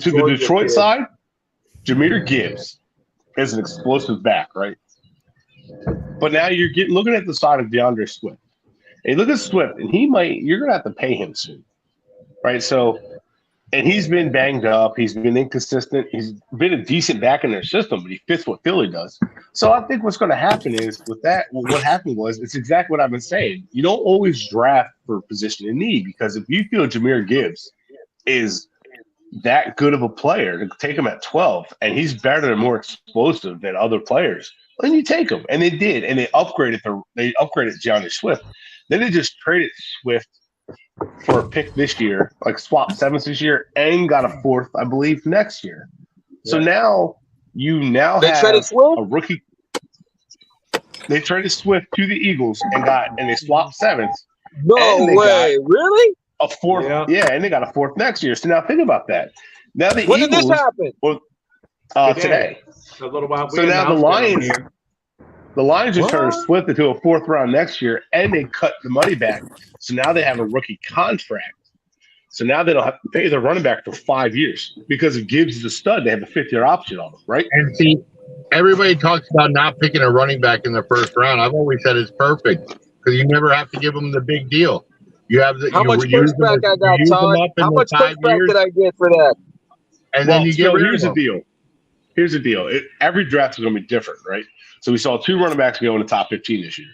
to the Detroit side, Jahmyr Gibbs is an explosive back, right? But now you're looking at the side of DeAndre Swift. And look at Swift, and you're going to have to pay him soon, right? So. And he's been banged up. He's been inconsistent. He's been a decent back in their system, but he fits what Philly does. So I think what's going to happen is with that, what happened was it's exactly what I've been saying. You don't always draft for position in need because if you feel Jahmyr Gibbs is that good of a player to take him at 12 and he's better and more explosive than other players, then you take him. And they did. And they upgraded DeAndre Swift. Then they just traded Swift for a pick this year, like swapped seventh this year, and got a fourth, I believe, next year. So now you have a rookie. They traded Swift to the Eagles and they swapped seventh. No way, really? A fourth, yeah, and they got a fourth next year. So now think about that. Now the When did this Eagles, happen? well, today. A little while. So now the Lions just turned What? Swift into a 4th round next year, and they cut the money back. So now they have a rookie contract. So now they don't have to pay their running back for 5 years because if Gibbs is a stud, they have a 5th-year option on him, right? And see, everybody talks about not picking a running back in the first round. I've always said it's perfect because you never have to give them the big deal. You have the How much pushback I got, Todd? How much pushback did I get for that? And then you get rid here's of the them. deal. Here's the deal. Every draft is going to be different, right? So we saw 2 running backs go in the top 15 this year.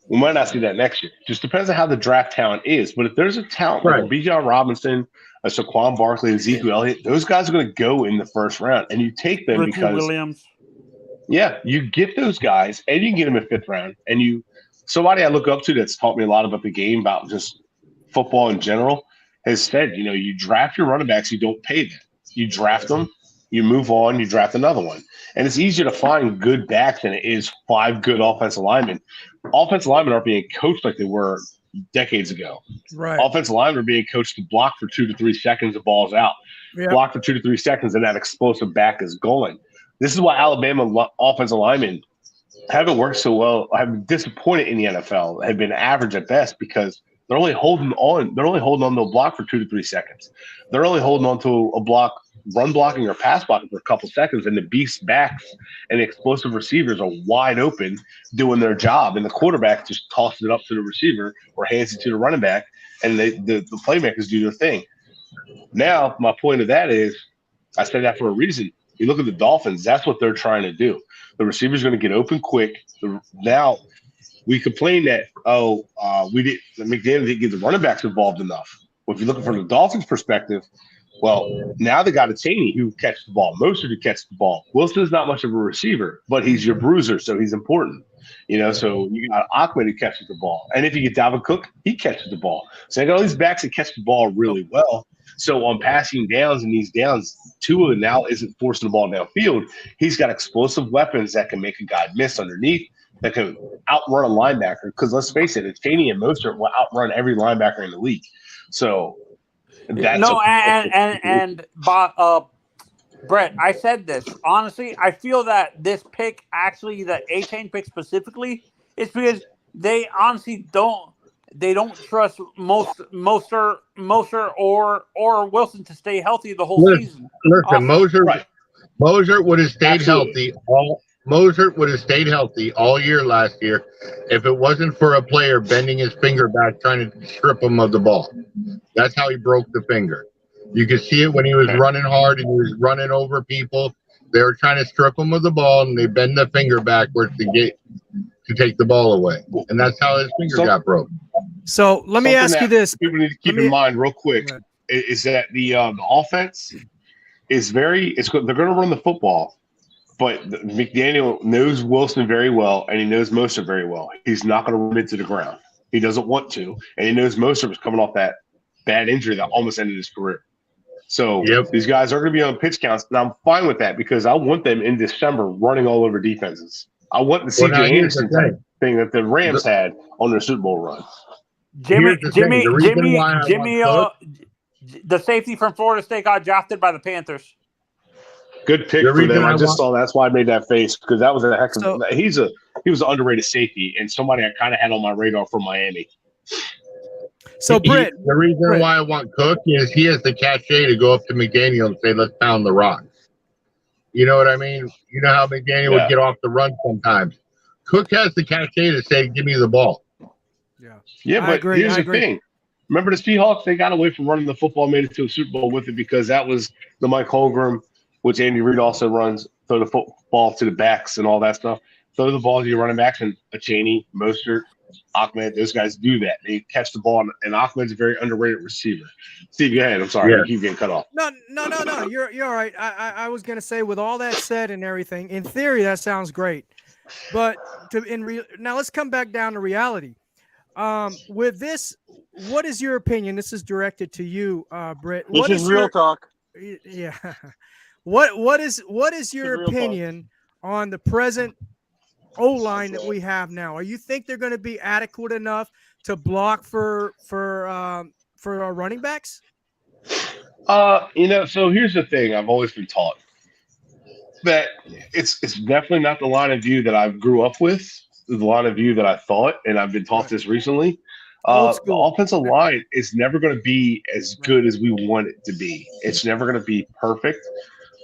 We might not see that next year. Just depends on how the draft talent is. But if there's a talent like Bijan Robinson, a Saquon Barkley, Ezekiel Elliott, those guys are going to go in the first round. And you take them Ricky because Williams. Yeah, you get those guys, and you can get them in 5th round. And somebody I look up to that's taught me a lot about the game, about just football in general, has said, you draft your running backs, you don't pay them. You draft them, you move on, you draft another one. And it's easier to find good backs than it is 5 good offensive linemen. Offensive linemen aren't being coached like they were decades ago. Right. Offensive linemen are being coached to block for 2 to 3 seconds, the ball's out. Yep. Block for 2 to 3 seconds, and that explosive back is going. This is why Alabama offensive linemen haven't worked so well. I've been disappointed in the NFL. Have been average at best because they're only holding on. They're only holding on to a block for 2 to 3 seconds. They're only holding on to a block, run blocking or pass blocking for a couple seconds, and the beast backs and the explosive receivers are wide open doing their job, and the quarterback just tosses it up to the receiver or hands it to the running back, and the playmakers do their thing. Now, my point of that is, I said that for a reason. You look at the Dolphins, that's what they're trying to do. The receiver's going to get open quick. Now, we complain that, McDaniel didn't get the running backs involved enough. Well, if you're looking from the Dolphins' perspective, well, now they got a Chaney who catches the ball, Mostert who catches the ball. Wilson's not much of a receiver, but he's your bruiser, so he's important. So you got Ahmed who catches the ball. And if you get Dalvin Cook, he catches the ball. So they got all these backs that catch the ball really well. So on passing downs and these downs, Tua now isn't forcing the ball downfield. He's got explosive weapons that can make a guy miss underneath, that can outrun a linebacker. Because let's face it, Chaney and Mostert will outrun every linebacker in the league. So that's Brett, I said this. Honestly, I feel that this pick, actually, the A-Chain pick specifically, is because they honestly don't trust Mostert or Wilson to stay healthy the whole season. Listen, Mostert would have stayed healthy. Mostert would have stayed healthy all year last year if it wasn't for a player bending his finger back trying to strip him of the ball. That's how he broke the finger. You could see it when he was running hard and he was running over people. They were trying to strip him of the ball, and they bend the finger backwards to take the ball away. And that's how his finger got broke. So let me ask you this. People need to keep in mind real quick is that the offense is they're going to run the football, but McDaniel knows Wilson very well, and he knows Mostert very well. He's not going to run into the ground. He doesn't want to, and he knows Mostert was coming off that bad injury that almost ended his career. So these guys are going to be on pitch counts, and I'm fine with that because I want them in December running all over defenses. I want the CJ Anderson type thing that the Rams had on their Super Bowl run. Jimmy, the safety from Florida State got drafted by the Panthers. Good pick for them. I just saw that's why I made that face because that was a heck of. He was an underrated safety and somebody I kind of had on my radar from Miami. So, Britt, the reason why I want Cook is he has the cachet to go up to McDaniel and say, "Let's pound the rock." You know what I mean? You know how McDaniel would get off the run sometimes. Cook has the cachet to say, "Give me the ball." Yeah, but here's the thing. Remember the Seahawks? They got away from running the football, made it to a Super Bowl with it because that was the Mike Holmgren, which Andy Reid also runs, throw the football to the backs and all that stuff. Throw the ball to your running backs, and a Chaney, Mostert, Ahmed, those guys do that. They catch the ball, and Ahmed's a very underrated receiver. Steve, go ahead. I'm sorry. You keep getting cut off. No. You're all right. I was going to say, with all that said and everything, in theory, that sounds great. But now let's come back down to reality. With this, what is your opinion? This is directed to you, Britt. This is real talk. Yeah. What is your opinion on the present O-line that we have now? Are you think they're going to be adequate enough to block for our running backs? So here's the thing I've always been taught that it's definitely not the line of view that I grew up with, the line of view that I thought, and I've been taught this recently. Old The school. offensive line is never going to be as good as we want it to be. It's never going to be perfect.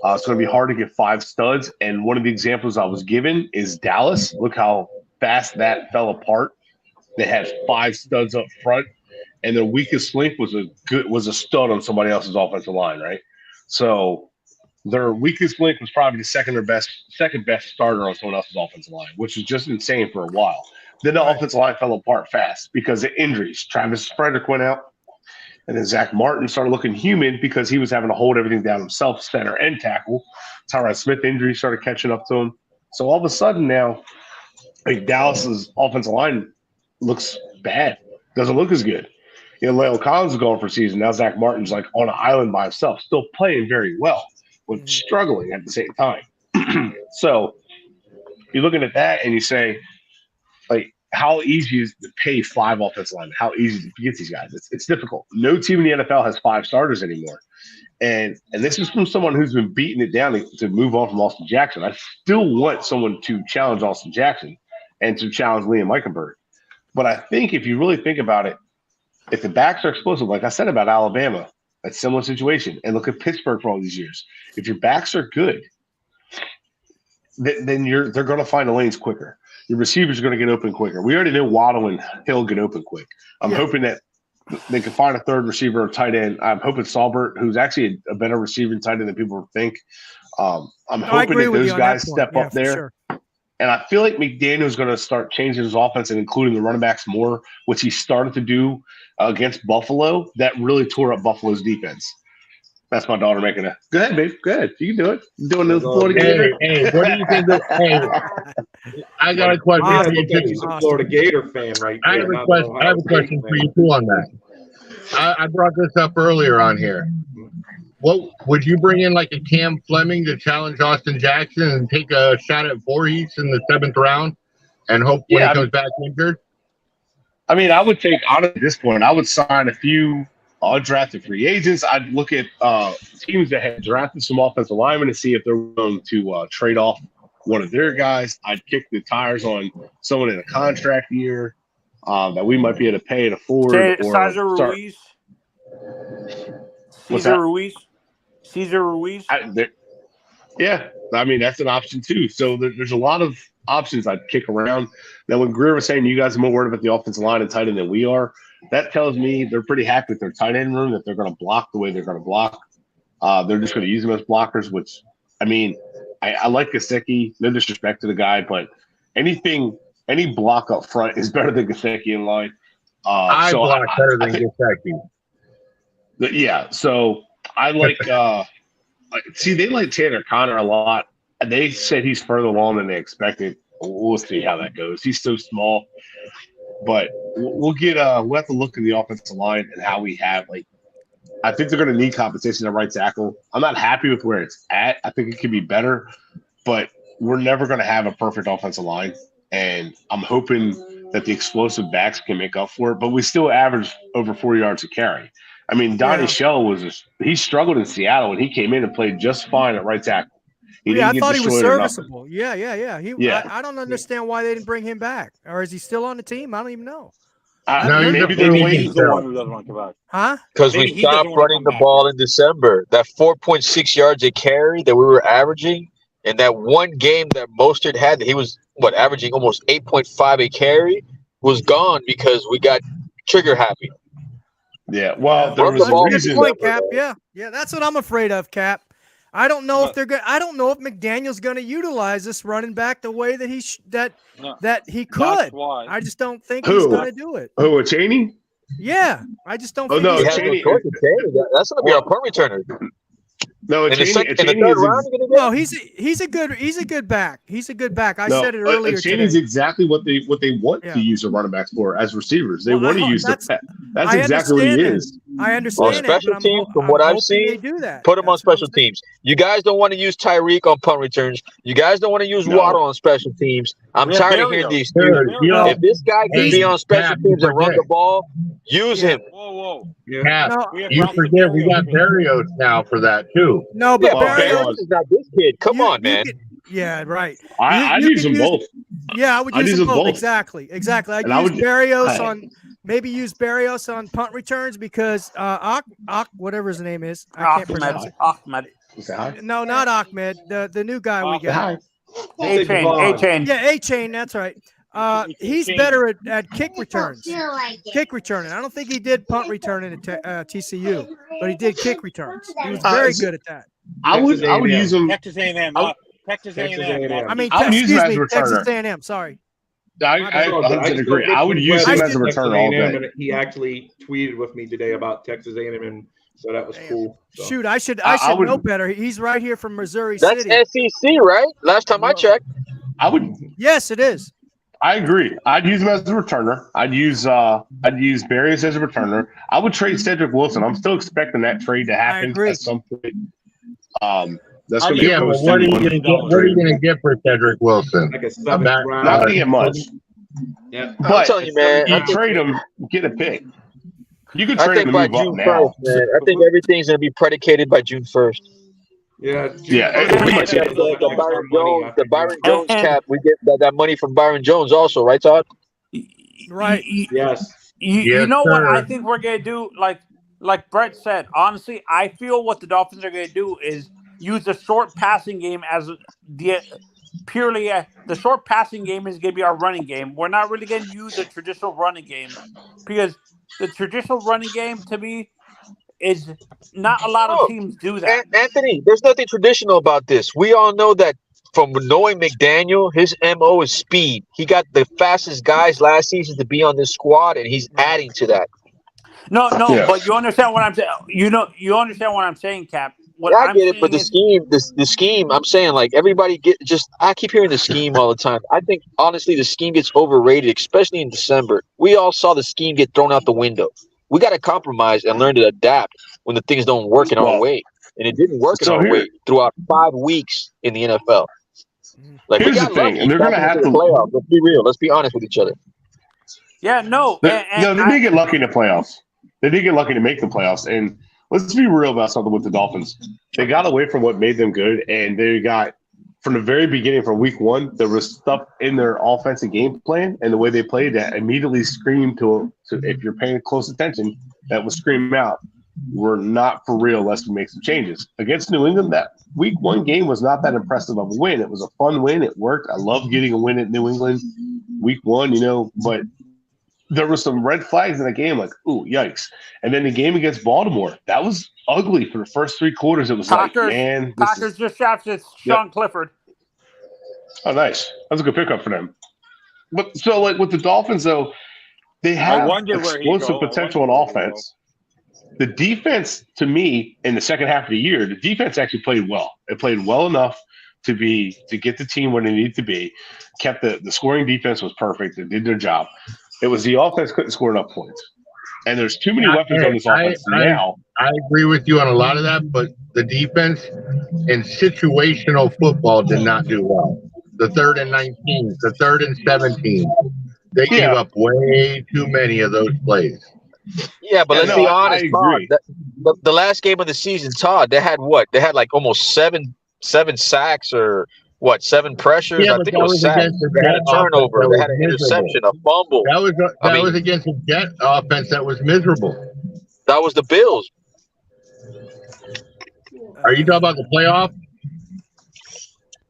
It's going to be hard to get 5 studs. And one of the examples I was given is Dallas. Look how fast that fell apart. They had 5 studs up front, and their weakest link was a stud on somebody else's offensive line, right? So their weakest link was probably the second best starter on someone else's offensive line, which was just insane for a while. Then the offensive line fell apart fast because of injuries. Travis Frederick went out, and then Zach Martin started looking human because he was having to hold everything down himself, center and tackle. Tyron Smith injury started catching up to him. So all of a sudden now, Dallas's offensive line looks bad. Doesn't look as good. Leo Collins is going for season. Now Zach Martin's like on an island by himself, still playing very well, but struggling at the same time. So you're looking at that and you say, like, how easy is it to pay 5 offensive linemen? How easy to get these guys? It's difficult. No team in the NFL has 5 starters anymore. And this is from someone who's been beating it down to move on from Austin Jackson. I still want someone to challenge Austin Jackson and to challenge Liam Eichenberg. But I think if you really think about it, if the backs are explosive, like I said about Alabama, a similar situation, and look at Pittsburgh for all these years. If your backs are good, then they're going to find the lanes quicker. Your receivers are going to get open quicker. We already know Waddle and Hill get open quick. I'm hoping that they can find a third receiver or tight end. I'm hoping Saubert, who's actually a better receiver tight end than people think. I'm hoping that those guys step up there. Sure. And I feel like McDaniel's going to start changing his offense and including the running backs more, which he started to do against Buffalo. That really tore up Buffalo's defense. That's my daughter making a. Go ahead, babe. Go ahead. You can do it. You're doing the Florida Gator. Hey, what do you think? I got a question. He's a Florida Gator fan, right? I have a question for you too on that. I brought this up earlier on here. What would you bring in, like a Cam Fleming to challenge Austin Jackson and take a shot at Voorhees in the 7th round and hope when he comes back injured? I mean, I would take, honestly, at this point, I would sign a few undrafted free agents. I'd look at teams that had drafted some offensive linemen to see if they're willing to trade off one of their guys. I'd kick the tires on someone in a contract year that we might be able to pay and afford. Cesar Ruiz. Cesar Ruiz. Yeah, I mean, that's an option too. So there's a lot of options I'd kick around. Now, when Greer was saying you guys are more worried about the offensive line and tight end than we are, that tells me they're pretty happy with their tight end room, that they're going to block the way they're going to block. They're just going to use them as blockers, which, I mean, I like Gesicki. No disrespect to the guy, but any block up front is better than Gesicki in line. I block better than Gesicki. Yeah, so I like see, they like Tanner Connor a lot. They said he's further along than they expected. We'll see how that goes. He's so small, but we'll have to look at the offensive line and how we have, like, I think they're going to need compensation at right tackle. I'm not happy with where it's at. I think it could be better, but we're never going to have a perfect offensive line, and I'm hoping that the explosive backs can make up for it. But we still average over 4 yards a carry. I mean, Donnie Shell he struggled in Seattle, and he came in and played just fine at right tackle. I thought he was serviceable. Yeah. I don't understand why they didn't bring him back. Or is he still on the team? I don't even know. Maybe they're waiting. He's the one who doesn't want to come back. Huh? Because we stopped running the ball in December. That 4.6 yards a carry that we were averaging, and that one game that Mostert had, that he was averaging almost 8.5 a carry, was gone because we got trigger happy. Yeah, well, there was a reason. Good point, Cap. Yeah, that's what I'm afraid of, Cap. I don't know if they're good. I don't know if McDaniel's going to utilize this running back the way that he could. I just don't think he's going to do it. Who, Cheney? Yeah, I just don't think no, Cheney. That's going to be our punt returner. No, Cheney he's a good back. He's a good back. I said it earlier. Cheney's exactly what they want to use the running backs for as receivers. They want to use the. That's exactly what he is. I On understand that, special but I'm, teams, from I'm what I've hoping they seen, do that. put him on That's what I'm special saying. teams. You guys don't want to use Tyreek on punt returns. You guys don't want to use No. Waddle on special teams. I'm We have tired of hearing Barrios. the excuses. Dude, you know, If this guy can hey, be on special Cap, you teams and run the forget. ball, use Yeah. him. Whoa. Yeah. Cap, No, We have you Bronson forget we Barrios got for that. Barrios now for that too. no, but Yeah, but Barrios, Barrios is not this kid. Come on, man. yeah, right. I'd You use could them both. Yeah, I would I'd use use them them both. both. Exactly. I'd And I use would- Barrios I- on maybe use Barrios on punt returns because whatever his name is, I can't pronounce it. Ahmed. Say hi. No, not Ahmed. The new guy we Say got. hi. A-Chain. Yeah, A-Chain. That's right. He's better at kick returns. Kick returning. I don't think he did punt returning at TCU, but he did kick returns. He was very good at that. I would use them. Texas A&M. Texas A&M. I mean, I would use him excuse as a me, Texas returner. A&M. Sorry. I 100% agree. I would use him as a returner all day. And he actually tweeted with me today about Texas A&M, and so that was cool. So. Shoot, I should would- know better. He's right here from Missouri That's City. SEC, right? Last time I checked. I would. Yes, it is. I agree. I'd use him as a returner. I'd use Barrios as a returner. I would trade Cedric Wilson. I'm still expecting that trade to happen at some point. That's going to be Yeah, but what are you going to get? What are you going to get for Cedric Wilson? Like a seventh round. Not going to get much. Yeah. I'm But telling you, man. you trade him, get a pick. You could I trade him think and by move up June now. 1st, man. I think everything's going to be predicated by June 1st. Yeah. pretty much Yeah, it. the Byron Jones cap, we get that money from Byron Jones also, right, Todd? Right. Yes. You know what sir. I think we're gonna do? Like Brett said, honestly, I feel what the Dolphins are gonna do is use the short passing game as the short passing game is gonna be our running game. We're not really gonna use the traditional running game because the traditional running game to me is not a lot of teams do that. Anthony, there's nothing traditional about this. We all know that from knowing McDaniel, his MO is speed. He got the fastest guys last season to be on this squad, and he's adding to that. No, but you understand what I'm saying. You understand what I'm saying, Cap. What I I'm get it, but the saying scheme, I'm saying, like, everybody I keep hearing the scheme all the time. I think, honestly, the scheme gets overrated, especially in December. We all saw the scheme get thrown out the window. We got to compromise and learn to adapt when the things don't work in our way. And it didn't work in our way throughout 5 weeks in the NFL. Like, Here's we got the thing, lucky and they're going to back have into to the playoffs. Let's be real. Let's be honest with each other. Yeah, no. They did get lucky in the playoffs. They did get lucky to make the playoffs. And let's be real about something with the Dolphins. They got away from what made them good, and they got from the very beginning, from week one, there was stuff in their offensive game plan and the way they played that immediately screamed to if you're paying close attention, that was screaming out, we're not for real unless we make some changes. Against New England, that week one game was not that impressive of a win. It was a fun win. It worked. I love getting a win at New England week one, but there were some red flags in the game, like, ooh, yikes. And then the game against Baltimore, that was ugly for the first 3 quarters. It was Packers just drafted Sean Clifford. Oh, nice. That's a good pickup for them. But so, like, with the Dolphins, though, they have explosive potential on offense. The defense, to me, in the second half of the year, the defense actually played well. It played well enough to get the team where they needed to be. Kept the scoring defense was perfect. They did their job. It was the offense couldn't score enough points. And there's too many weapons on this offense now. I agree with you on a lot of that, but the defense in situational football did not do well. The 3rd and 19, the 3rd and 17, they gave up way too many of those plays. Yeah, but let's be honest, Todd. The last game of the season, Todd, they had what? They had like almost seven sacks or what? 7 pressures. Yeah, I think it was sacks. They had a turnover. They had an interception, a fumble. That was against a Jet offense that was miserable. That was the Bills. Are you talking about the playoff?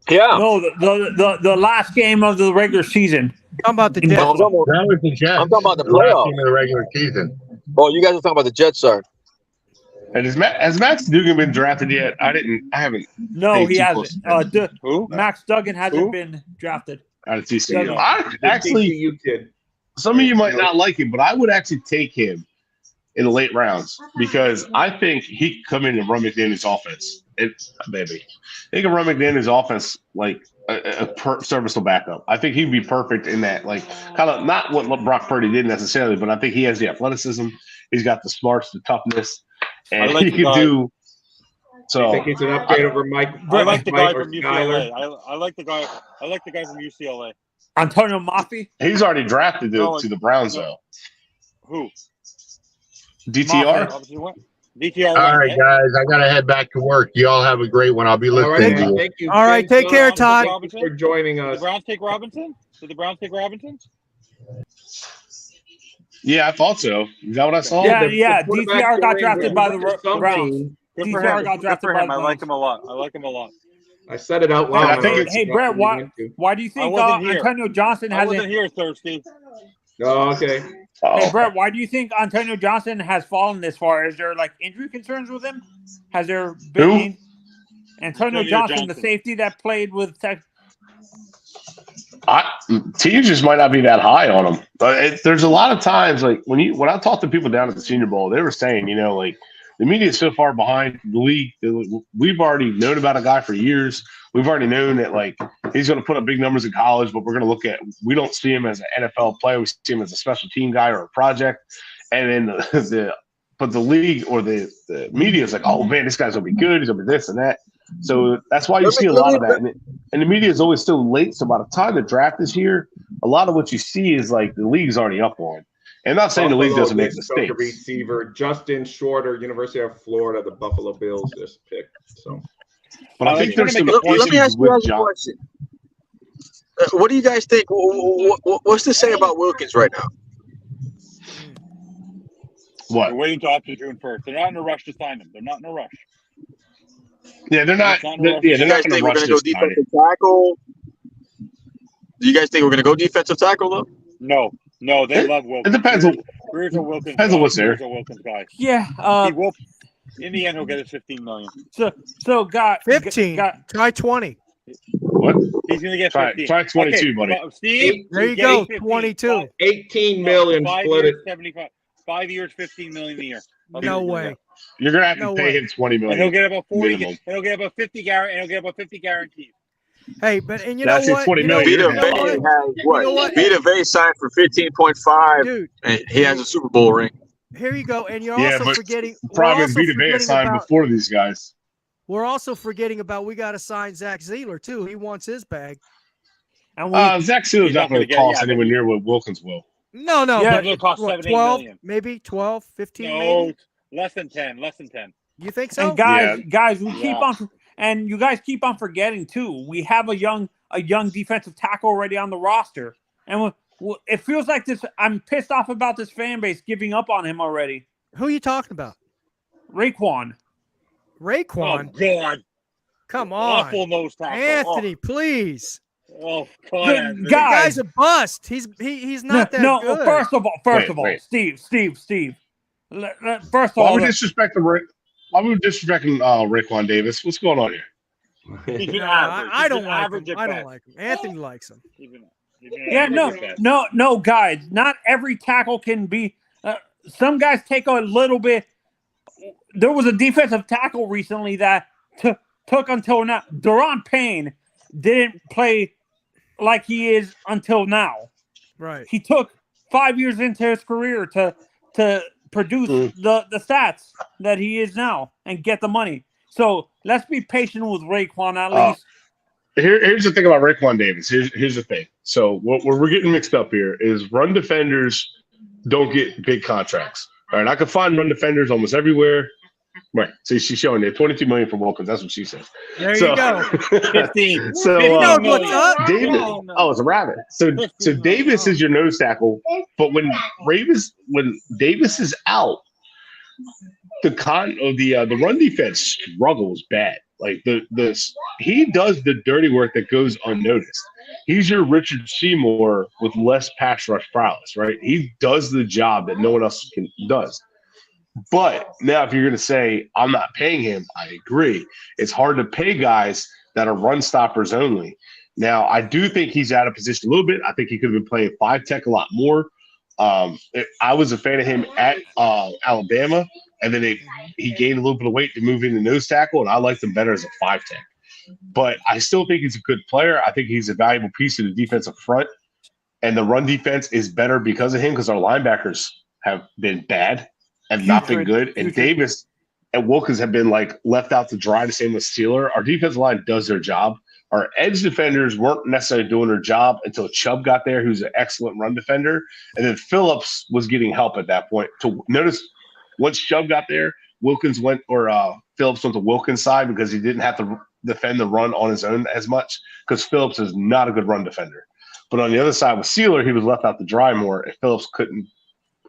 Yeah. No, the last game of the regular season. Talking about the Jets. That was the Jets. I'm talking about the last playoff. game of the regular season. Oh, you guys are talking about the Jets, sir. And has Max Duggan been drafted yet? I haven't. No, he hasn't. Who? Max Duggan hasn't been drafted. Out of TCU. TCU kid. Some of you might not like him, but I would actually take him in the late rounds because I think he could come in and run McDaniel's offense. He can run McDaniel's offense like a serviceable backup. I think he'd be perfect in that, like, kind of not what Brock Purdy did necessarily, but I think he has the athleticism. He's got the smarts, the toughness, and like he the can guy. do. So I think he's an upgrade over Mike. I like the guy Mike or from Skyler. UCLA. I like the guy. I like the guy from UCLA. Antonio Maffi. he's already drafted No, to the Browns no. though. Who? DTR. Obviously went. DTR. All right, guys, I gotta head back to work. Y'all have a great one. I'll be All listening right, to you. thank you. All right, take care, Todd. Thank you for joining Did the us. Browns take Robinson? Did the Browns take Robinson? Yeah, I thought so. Is that what I saw? Yeah, the yeah. quarterback DTR got joined drafted by the something. Browns. Good for DTR him. got Good drafted for by him. the I like Browns. him a lot. I like him a lot. I said it out loud. And I when think was it's- Hey, Brett, when we why went to. do you I think wasn't here. Antonio Johnson I wasn't hasn't? here, Thirsty. Oh, okay. Hey, Brett, why do you think Antonio Johnson has fallen this far? Is there like injury concerns with him? Has there been Who? Antonio Johnson, the safety that played with Texas? Teams just might not be that high on him. But there's a lot of times, like when I talked to people down at the Senior Bowl, they were saying, like the media is so far behind the league. We've already known about a guy for years. We've already known that like he's going to put up big numbers in college, but we're going to look at. We don't see him as an NFL player. We see him as a special team guy or a project. And then the league or the media is like, oh man, this guy's going to be good. He's going to be this and that. So that's why you see a lot of that. And the media is always still late. So by the time the draft is here, a lot of what you see is like the league's already up on. And I'm not saying the league doesn't make mistakes. Receiver Justin Shorter, University of Florida, the Buffalo Bills just picked. So, but I think there's some Let me ask you guys a John. question. What do you guys think? What's to say about Wilkins right now? What? They're waiting until after June 1st. They're not in a rush to sign him. They're not in a rush. Yeah, they're not. Do you guys think we're going to go defensive tackle? Do you guys think we're going to go defensive tackle though? No, they love Wilkins. It depends on Wilkins. Depends on what's there. Here's a Wilkins guy. Yeah. He will. In the end, he'll get his $15 million. So got 15. Try 20. What? He's going to get Try 15. 22, buddy. Steve, There you go. 22. 18 million split it. 75. 5 years, $15 million a year. No way. You're gonna have to No pay way. him $20 million. And he'll get about 40. minimum. And he'll get about 50 guaranteed. Hey, but and you That's know his what? $20 You know, million. you Vita know Vea what? has what? You know what? Vita Vea signed for 15.5, Dude, and he has a Super Bowl ring. here you go. And you're Yeah, also but forgetting. the problem is we're also Vita Vea forgetting signed about- before these guys. We're also forgetting about we got to sign Zach Zeeler too. He wants his bag. And Zach Sealer's He's not not going gonna to get- cost yeah, anywhere near what Wilkins will. No, Yeah, but it'll cost what, 7, 8 12, million. maybe 12, 15, No, maybe. less than 10. You think so? And guys, we Yeah. keep on, and you guys keep on forgetting too. We have a young defensive tackle already on the roster, and it feels like this. I'm pissed off about this fan base giving up on him already. Who are you talking about? Raekwon. Raekwon. Oh, God. Come on. Awful nose tackle. Anthony, please. Oh, God. Good Anthony. The guy. guy's a bust. He's not that No, good. first of all, Wait. Steve. First of Why all, would we disrespect Raekwon Davis? What's going on here? He's an No, average. I He's don't an like average him. at I don't best. like him. Anthony likes him. He's an yeah, average at best. no, guys. Not every tackle can be. Some guys take a little bit. There was a defensive tackle recently that took until now. Daron Payne didn't play like he is until now. Right. He took 5 years into his career to produce the stats that he is now and get the money. So let's be patient with Raekwon at least. Here's the thing about Raekwon Davis. Here's the thing. So what we're getting mixed up here is run defenders don't get big contracts. All right, I can find run defenders almost everywhere. Right. So she's showing there $22 million for Wilkins. That's what she said. There you go. 15. So He knows what's up. David, it's a rabbit. So Davis is your nose tackle, but when Davis is out, the run defense struggles bad. Like he does the dirty work that goes unnoticed. He's your Richard Seymour with less pass rush prowess, right? He does the job that no one else does. But now, if you're going to say, I'm not paying him, I agree. It's hard to pay guys that are run stoppers only. Now, I do think he's out of position a little bit. I think he could have been playing 5-tech a lot more. I was a fan of him at Alabama, and then he gained a little bit of weight to move into nose tackle, and I liked him better as a 5-tech. But I still think he's a good player. I think he's a valuable piece of the defensive front, and the run defense is better because of him because our linebackers have been bad. have not been good, and Davis and Wilkins have been like left out to dry. The same with Steeler. Our defensive line does their job. Our edge defenders weren't necessarily doing their job until Chubb got there, who's an excellent run defender, and then Phillips was getting help at that point. To notice, once Chubb got there, Wilkins went Phillips went to Wilkins' side because he didn't have to defend the run on his own as much because Phillips is not a good run defender. But on the other side with Steeler, he was left out to dry more, and Phillips couldn't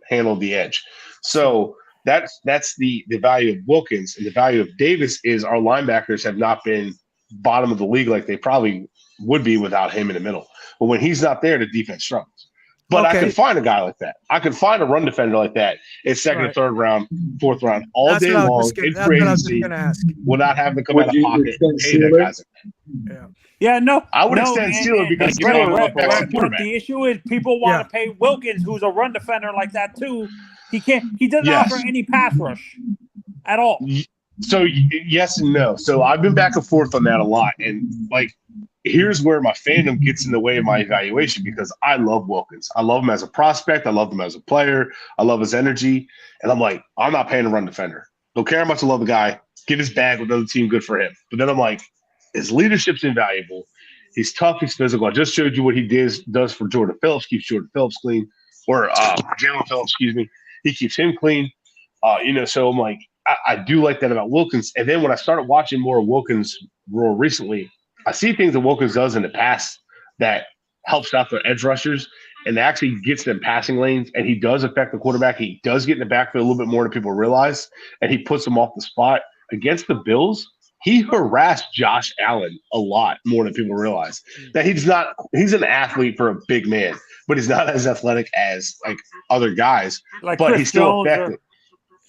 handle the edge. So that's the value of Wilkins, and the value of Davis is our linebackers have not been bottom of the league like they probably would be without him in the middle. But when he's not there, the defense struggles. But I can find a guy like that. I can find a run defender like that in second, third round, fourth round, all day long in free agency without having to come out of pocket and pay that guys. Yeah, no. I would extend Steeler because but the issue is people want to pay Wilkins, who's a run defender like that too. He can't. He doesn't offer any pass rush at all. So yes and no. So I've been back and forth on that a lot, and like here's where my fandom gets in the way of my evaluation because I love Wilkins. I love him as a prospect. I love him as a player. I love his energy, and I'm like, I'm not paying a run defender. Don't care how much I love the guy. Get his bag with another team. Good for him. But then I'm like, his leadership's invaluable. He's tough. He's physical. I just showed you what he does for Jordan Phillips. Keeps Jordan Phillips clean, or Jalen Phillips. Excuse me. He keeps him clean. So I'm like, I do like that about Wilkins. And then when I started watching more of Wilkins more recently, I see things that Wilkins does in the past that helps out their edge rushers and actually gets them passing lanes. And he does affect the quarterback. He does get in the backfield a little bit more than people realize. And he puts them off the spot. Against the Bills, he harassed Josh Allen a lot more than people realize. That he's an athlete for a big man, but he's not as athletic as like other guys. Like but Chris he's still Jones effective.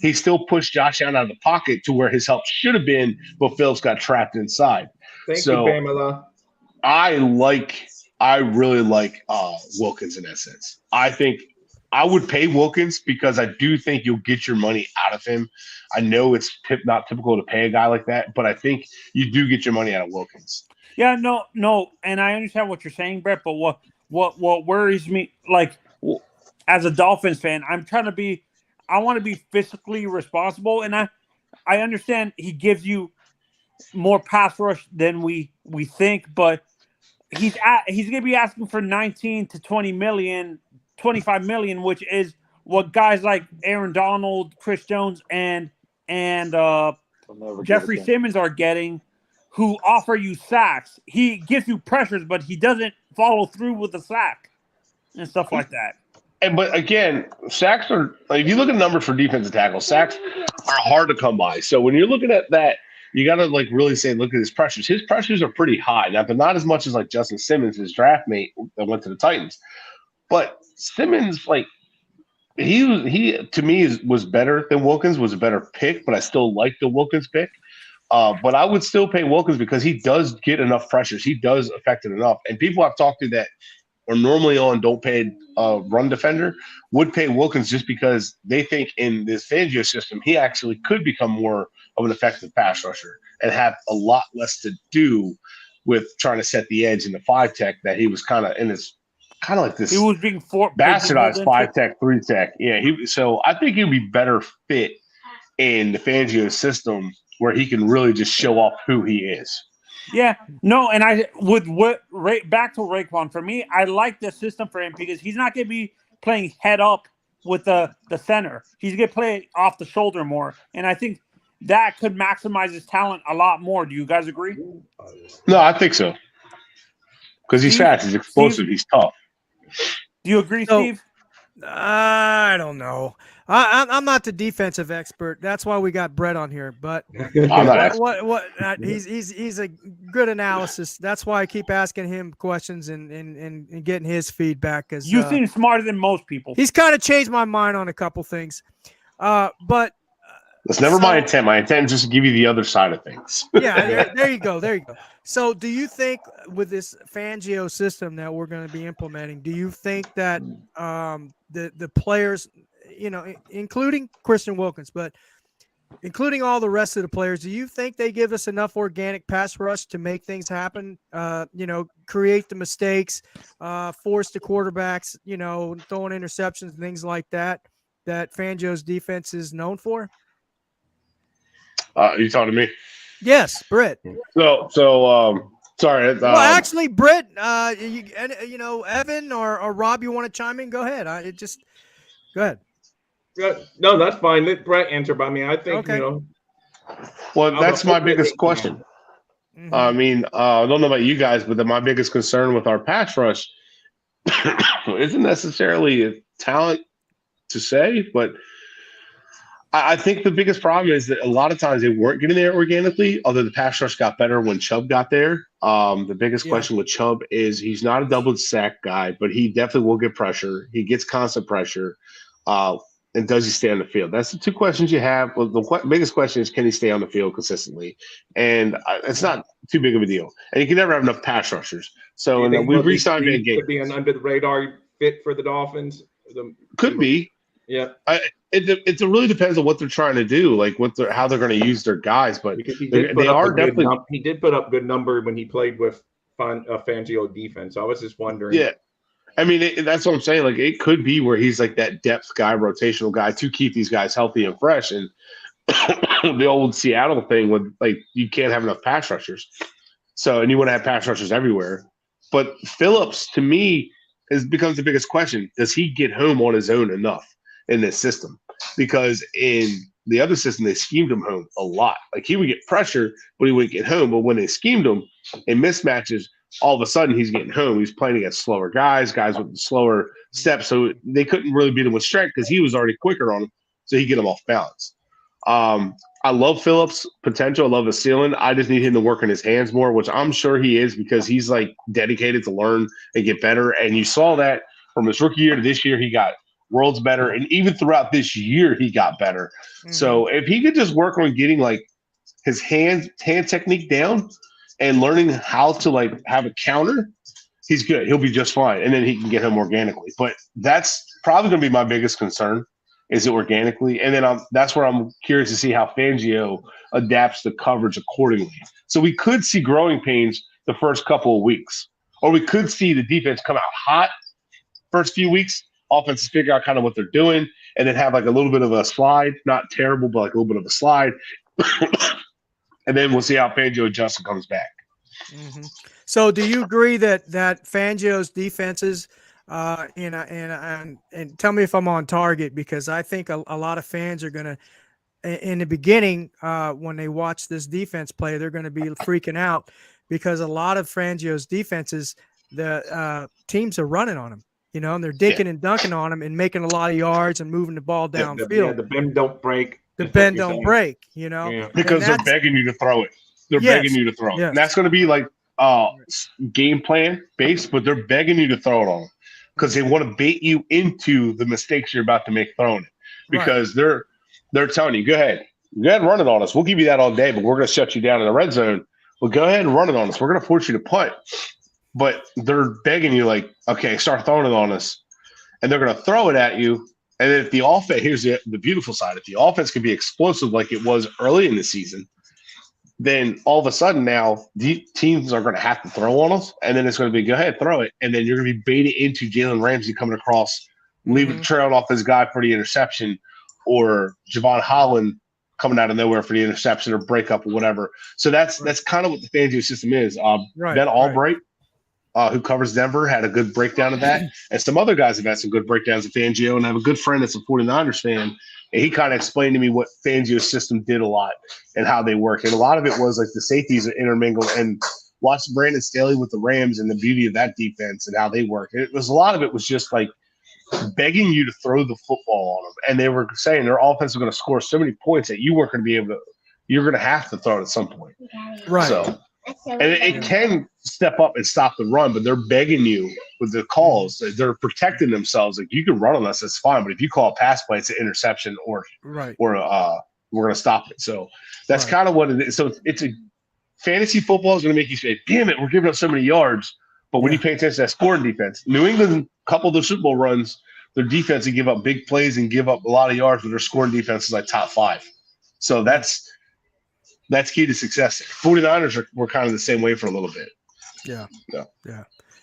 He still pushed Josh Allen out of the pocket to where his help should have been, but Phillips got trapped inside. Thank you, Pamela. I really like Wilkins in that sense. I think I would pay Wilkins because I do think you'll get your money out of him. I know it's not typical to pay a guy like that, but I think you do get your money out of Wilkins. Yeah, no, and I understand what you're saying, Brett. But what worries me, like as a Dolphins fan, I want to be fiscally responsible, and I understand he gives you more pass rush than we think, but he's going to be asking for 19 to 20 million, 25 million, which is what guys like Aaron Donald, Chris Jones, and Jeffrey Simmons are getting, who offer you sacks. He gives you pressures, but he doesn't follow through with the sack and stuff like that. But again, sacks are like, if you look at numbers for defensive tackles, sacks are hard to come by. So when you're looking at that, you got to like really say, look at his pressures. His pressures are pretty high now, but not as much as like Justin Simmons, his draft mate that went to the Titans. But Simmons, like he to me was better than Wilkins, was a better pick, but I still like the Wilkins pick. But I would still pay Wilkins because he does get enough pressures. He does affect it enough. And people I've talked to that are normally on don't pay run defender would pay Wilkins just because they think in this Fangio system, he actually could become more of an effective pass rusher and have a lot less to do with trying to set the edge in the 5-tech that he was kind of in his kind of like this. He was being bastardized 5-tech, 3-tech. Yeah. So I think he'd be better fit in the Fangio system where he can really just show off who he is. Yeah, no, and I would back to Raekwon. For me, I like the system for him because he's not going to be playing head up with the center. He's going to play off the shoulder more, and I think that could maximize his talent a lot more. Do you guys agree? No, I think so. Because he's fast, he's explosive, he's tough. Do you agree, Steve? I don't know. I'm not the defensive expert. That's why we got Brett on here. But he's a good analysis. That's why I keep asking him questions and getting his feedback. Because you seem smarter than most people. He's kind of changed my mind on a couple things. But that's never my intent. My intent is just to give you the other side of things. Yeah, there you go. There you go. So do you think with this Fangio system that we're going to be implementing, do you think that the players, including Christian Wilkins, but including all the rest of the players, do you think they give us enough organic pass rush to make things happen? Create the mistakes, force the quarterbacks, throwing interceptions and things like that. that Fangio's defense is known for? You talking to me? Yes, Britt. Sorry. Well, actually, Britt, you know, Evan or Rob, you want to chime in? Go ahead. Go ahead. No, that's fine. Let Brett answer by me. I think, Okay. Well, that's my biggest think, question. I mean, I don't know about you guys, but my biggest concern with our pass rush isn't necessarily a talent to say, but I think the biggest problem is that a lot of times they weren't getting there organically, although the pass rush got better when Chubb got there. The biggest question with Chubb is he's not a double sack guy, but he definitely will get pressure. He gets constant pressure. And does he stay on the field? That's the two questions you have. Well, the biggest question is, can he stay on the field consistently? And it's not too big of a deal. And you can never have enough pass rushers. So we re-signed Van Gates. Could be an under the radar fit for the Dolphins. Could be. Yeah. It really depends on what they're trying to do, like how they're going to use their guys. But they are definitely. He did put up good number when he played with Fangio defense. I was just wondering. Yeah. I mean, that's what I'm saying. Like, it could be where he's like that depth guy, rotational guy to keep these guys healthy and fresh. And the old Seattle thing with, like, you can't have enough pass rushers. So, and you want to have pass rushers everywhere. But Phillips, to me, becomes the biggest question. Does he get home on his own enough in this system? Because in the other system, they schemed him home a lot. Like, he would get pressure, but he wouldn't get home. But when they schemed him in mismatches, all of a sudden he's getting home. He's playing against slower guys with slower steps. So they couldn't really beat him with strength because he was already quicker on him. So he get him off balance. I love Phillips' potential. I love his ceiling. I just need him to work in his hands more, which I'm sure he is because he's like dedicated to learn and get better. And you saw that from his rookie year to this year, he got worlds better. And even throughout this year, he got better. Mm-hmm. So if he could just work on getting like his hand technique down, and learning how to like have a counter, he's good. He'll be just fine. And then he can get him organically. But that's probably going to be my biggest concern, is it organically. And then that's where I'm curious to see how Fangio adapts the coverage accordingly. So we could see growing pains the first couple of weeks. Or we could see the defense come out hot first few weeks, offenses figure out kind of what they're doing, and then have like a little bit of a slide. Not terrible, but like a little bit of a slide. And then we'll see how Fangio adjusts and comes back. Mm-hmm. So, do you agree that Fangio's defenses, and tell me if I'm on target, because I think a lot of fans are going to, in the beginning, when they watch this defense play, they're going to be freaking out because a lot of Fangio's defenses, the teams are running on them, you know, and they're dinking and dunking on them and making a lot of yards and moving the ball downfield. The bend don't break. The bend don't break, you know, because they're begging you to throw it. They're begging you to throw it. And that's going to be like game plan based, but they're begging you to throw it on them because they want to bait you into the mistakes you're about to make throwing it. Because they're telling you, go ahead and run it on us. We'll give you that all day, but we're going to shut you down in the red zone. Well, go ahead and run it on us. We're going to force you to punt. But they're begging you like, okay, start throwing it on us. And they're going to throw it at you. And if the offense, here's the beautiful side, if the offense can be explosive like it was early in the season, then all of a sudden now the teams are going to have to throw on us, and then it's going to be, go ahead, throw it. And then you're going to be baited into Jalen Ramsey coming across, leaving trailing off his guy for the interception, or Javon Holland coming out of nowhere for the interception or breakup or whatever. So that's kind of what the Fangio system is. Ben Albright, who covers Denver, had a good breakdown of that. And some other guys have had some good breakdowns of Fangio. And I have a good friend that's a 49ers fan. And he kind of explained to me what Fangio's system did a lot and how they work. And a lot of it was like the safeties are intermingled, and watch Brandon Staley with the Rams and the beauty of that defense and how they work. It was a lot of it was just like begging you to throw the football on them. And they were saying their offense was going to score so many points that you weren't going to be able to, you're going to have to throw it at some point. Right. So, and it can step up and stop the run, but they're begging you with the calls. They're protecting themselves. Like, you can run on us, it's fine. But if you call a pass play, it's an interception, or we're going to stop it. So that's kind of what it is. So it's a fantasy football is going to make you say, damn it, we're giving up so many yards. But when you pay attention to that scoring defense, New England, a couple of the Super Bowl runs, their defense would give up big plays and give up a lot of yards, but their scoring defense is like top 5. So that's key to success. 49ers were kind of the same way for a little bit. Yeah.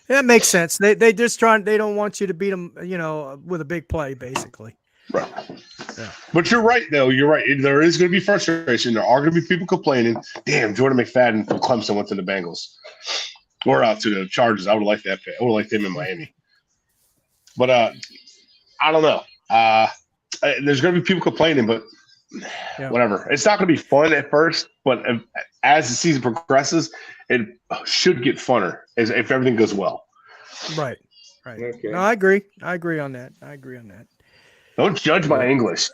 That makes sense. They just they don't want you to beat them, you know, with a big play, basically. Right. Yeah. But you're right, though. You're right. There is going to be frustration. There are going to be people complaining. Damn, Jordan McFadden from Clemson went to the Bengals. Or out to the Chargers. I would like that. I would like them in Miami. But I don't know. There's going to be people complaining, but whatever. It's not going to be fun at first, but as the season progresses, it should get funner if everything goes well. Right. Right. Okay. No, I agree. I agree on that. Don't judge my English.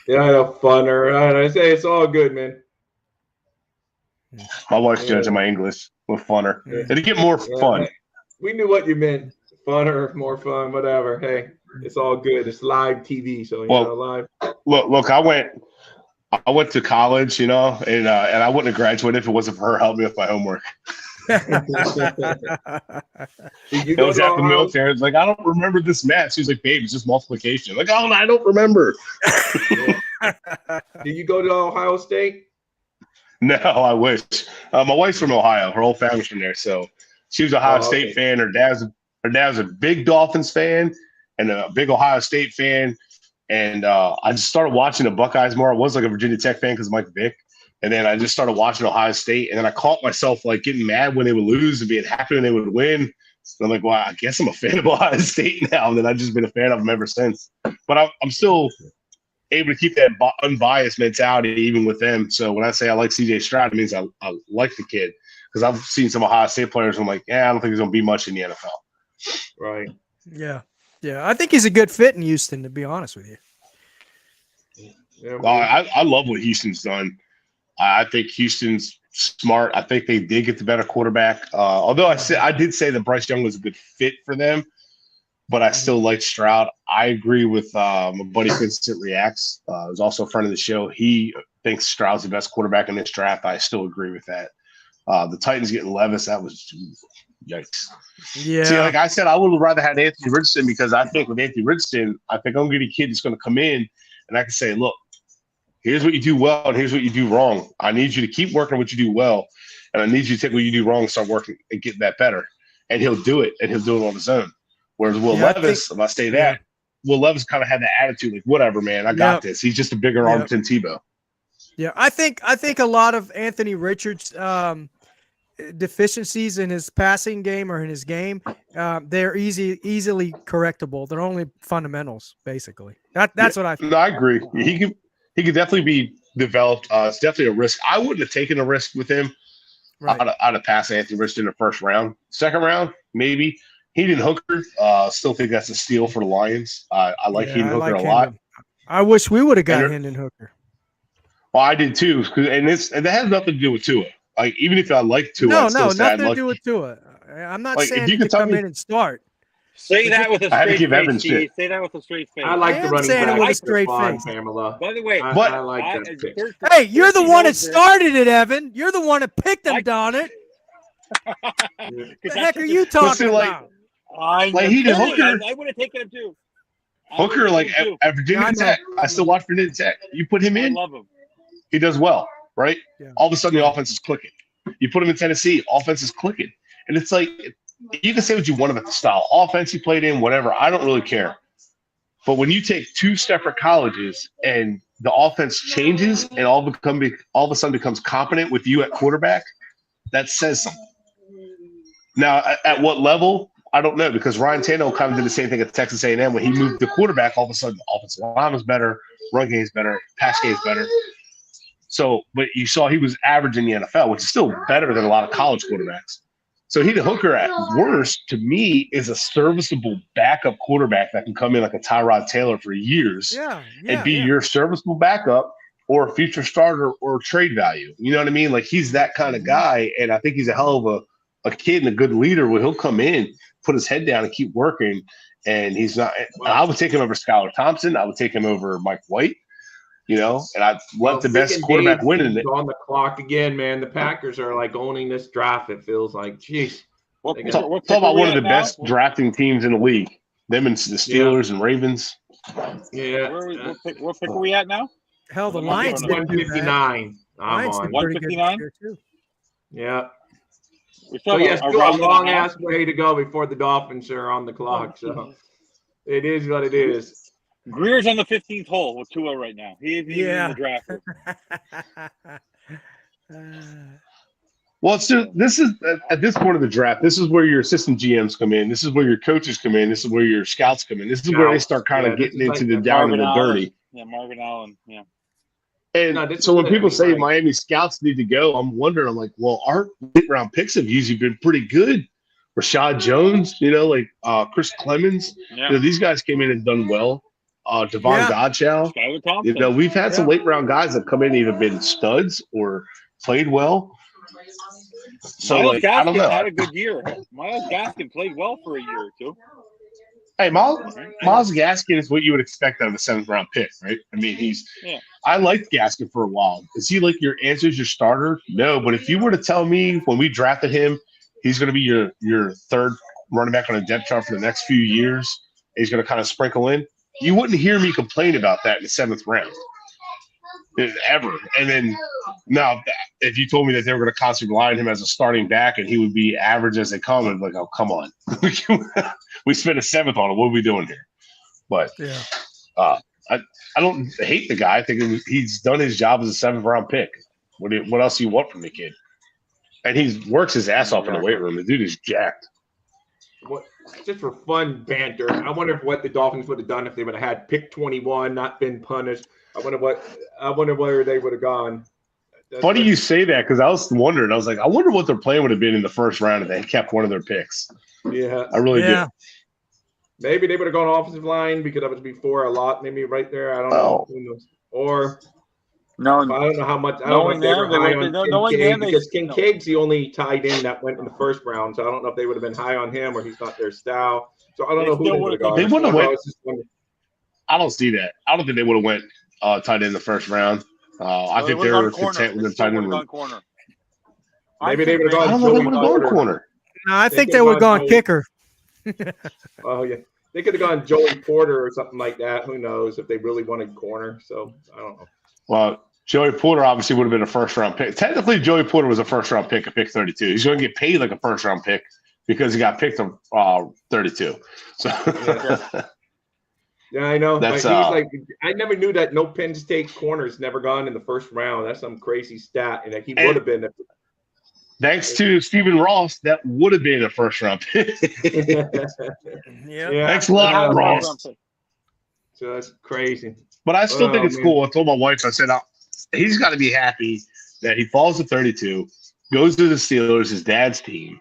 Yeah, I know, funner. I say it's all good, man. My wife's judging my English with funner. It'll get more fun. We knew what you meant. Funner, more fun, whatever. Hey, it's all good. It's live TV, so live. Look, I went to college, and I wouldn't have graduated if it wasn't for her helping me with my homework. It was at the military. I was like, I don't remember this math. She was like, babe, it's just multiplication. I'm like, oh, I don't remember. Did you go to Ohio State? No, I wish. My wife's from Ohio. Her whole family's from there, so she was an Ohio State fan. Her dad's a big Dolphins fan and a big Ohio State fan. And I just started watching the Buckeyes more. I was like a Virginia Tech fan because of Mike Vick. And then I just started watching Ohio State. And then I caught myself like getting mad when they would lose and being happy when they would win. And I'm like, well, I guess I'm a fan of Ohio State now. And then I've just been a fan of them ever since. But I'm still able to keep that unbiased mentality even with them. So when I say I like CJ Stroud, it means I like the kid. Because I've seen some Ohio State players and I'm like, I don't think he's going to be much in the NFL. Right. Yeah. I think he's a good fit in Houston, to be honest with you. Yeah, I love what Houston's done. I think Houston's smart. I think they did get the better quarterback. Although I did say that Bryce Young was a good fit for them, but I still like Stroud. I agree with my buddy Vincent Reacts. Who's also a friend of the show. He thinks Stroud's the best quarterback in this draft. I still agree with that. The Titans getting Levis, that was yikes. Yeah. See, like I said, I would have rather had Anthony Richardson because I think with Anthony Richardson, I think I'm going to get a kid that's going to come in and I can say, look, here's what you do well and here's what you do wrong. I need you to keep working on what you do well, and I need you to take what you do wrong and start working and get that better. And he'll do it, and he'll do it on his own. Whereas Will Levis, if I say that, Will Levis kind of had that attitude, like, whatever, man, I got this. He's just a bigger arm than Tebow. Yeah, I think a lot of Anthony Richards' deficiencies in his passing game or in his game, they're easily correctable. They're only fundamentals, basically. That's what I think. No, I agree. He could definitely be developed. It's definitely a risk. I wouldn't have taken a risk with him. Right. I'd have passed Anthony Richardson in the first round. Second round, maybe. Hendon Hooker, still think that's a steal for the Lions. I like Hendon Hooker a lot. I wish we would have got Hendon Hooker. Well, I did too, and that has nothing to do with Tua. Like, even if I like Tua, no, nothing to do with Tua. I'm not saying he could come in and start. Say that with a straight face, Steve. Say that with a straight face. I like the running back with a straight face. Pamela. By the way, I like that pick. Hey, you're the one that started it, Evan. You're the one that picked him, darn it. The heck are you talking about? Hendon Hooker. I would have taken him too. Hooker, like at Virginia Tech, I still watch Virginia Tech. You put him in, I love him. He does well, right? Yeah. All of a sudden, the offense is clicking. You put him in Tennessee, offense is clicking. And it's like, you can say what you want about the style. Offense he played in, whatever. I don't really care. But when you take two separate colleges and the offense changes and all of a sudden becomes competent with you at quarterback, that says something. Now, at what level? I don't know, because Ryan Tannehill kind of did the same thing at Texas A&M when he moved the quarterback. All of a sudden, the offensive line was better, run game is better, pass game is better. So, but you saw he was average in the NFL, which is still better than a lot of college quarterbacks. So Hendon Hooker, at worst, to me, is a serviceable backup quarterback that can come in like a Tyrod Taylor for years and be your serviceable backup or a future starter or trade value. You know what I mean? Like, he's that kind of guy, and I think he's a hell of a kid and a good leader where he'll come in, put his head down, and keep working. And he's not – I would take him over Skylar Thompson. I would take him over Mike White. You know, and I'd let the best quarterback win in it. On the clock again, man. The Packers are like owning this draft. It feels like, geez. Talk about one of the best drafting teams in the league. Them and the Steelers and Ravens. Yeah. What pick are we at now? Hell, the Lions did 159. I'm on 159. Yeah. So yeah, still a long ass way to go before the Dolphins are on the clock. So it is what it is. Greer's on the 15th hole with 2-0 right now. He isn't even in the draft. Well, this is at this point of the draft. This is where your assistant GMs come in. This is where your coaches come in. This is where your scouts come in. This is where they start kind of getting into the down and the dirty. Yeah, Marvin Allen. Yeah. And so when people say Miami scouts need to go, I'm wondering. I'm like, well, our late round picks have usually been pretty good. Rashad Jones, like Chris Clemens. Yeah. These guys came in and done well. Devon Godchow. Skylar Thompson. We've had some late round guys that come in either been studs or played well. So Myles I don't Gaskin know. had a good year. Myles Gaskin played well for a year or two. Hey, Myles Gaskin is what you would expect out of a 7th round pick, right? I mean, I liked Gaskin for a while. Is he like your starter? No, but if you were to tell me when we drafted him, he's going to be your third running back on a depth chart for the next few years, he's going to kind of sprinkle in, you wouldn't hear me complain about that in the 7th round. Ever. And then now, if you told me that they were going to constantly rely on him as a starting back and he would be average as they come, I'd be like, oh, come on. We spent a 7th on him. What are we doing here? But I don't hate the guy. I think he's done his job as a 7th round pick. What else do you want from the kid? And he works his ass off in the weight room. The dude is jacked. Just for fun banter, I wonder what the Dolphins would have done if they would have had pick 21, not been punished. I wonder where they would have gone. Funny you say that, because I was wondering. I was like, I wonder what their plan would have been in the first round if they kept one of their picks. Yeah, I really do. Maybe they would have gone offensive line because that was before a lot. Maybe right there. I don't know. Who knows? Or no, I don't know how much. I don't know if they were high on Kincaid because Kincaid's the only tight end that went in the first round. So I don't know if they would have been high on him or he's not their style. So I don't know who they would have gone. They wouldn't have went. I don't see that. I don't think they would have went tight end in the first round. I think they were content with the tight end. Maybe they would have gone. I don't know. They would have gone corner. No, I think they would have gone kicker. Oh yeah, they could have gone Joey Porter or something like that. Who knows if they really wanted corner? So I don't know. Well, Joey Porter obviously would have been a first-round pick. Technically, Joey Porter was a first-round pick at pick 32. He's going to get paid like a first-round pick because he got picked on 32. So, yeah, I know. That's, I never knew that no Penn State corners never gone in the first round. That's some crazy stat, and he would have been. Thanks to Stephen Ross, that would have been a first-round pick. Yeah. Thanks a lot, Ross. So that's crazy. But I still think it's cool. I told my wife, I said, he's got to be happy that he falls to 32, goes to the Steelers, his dad's team,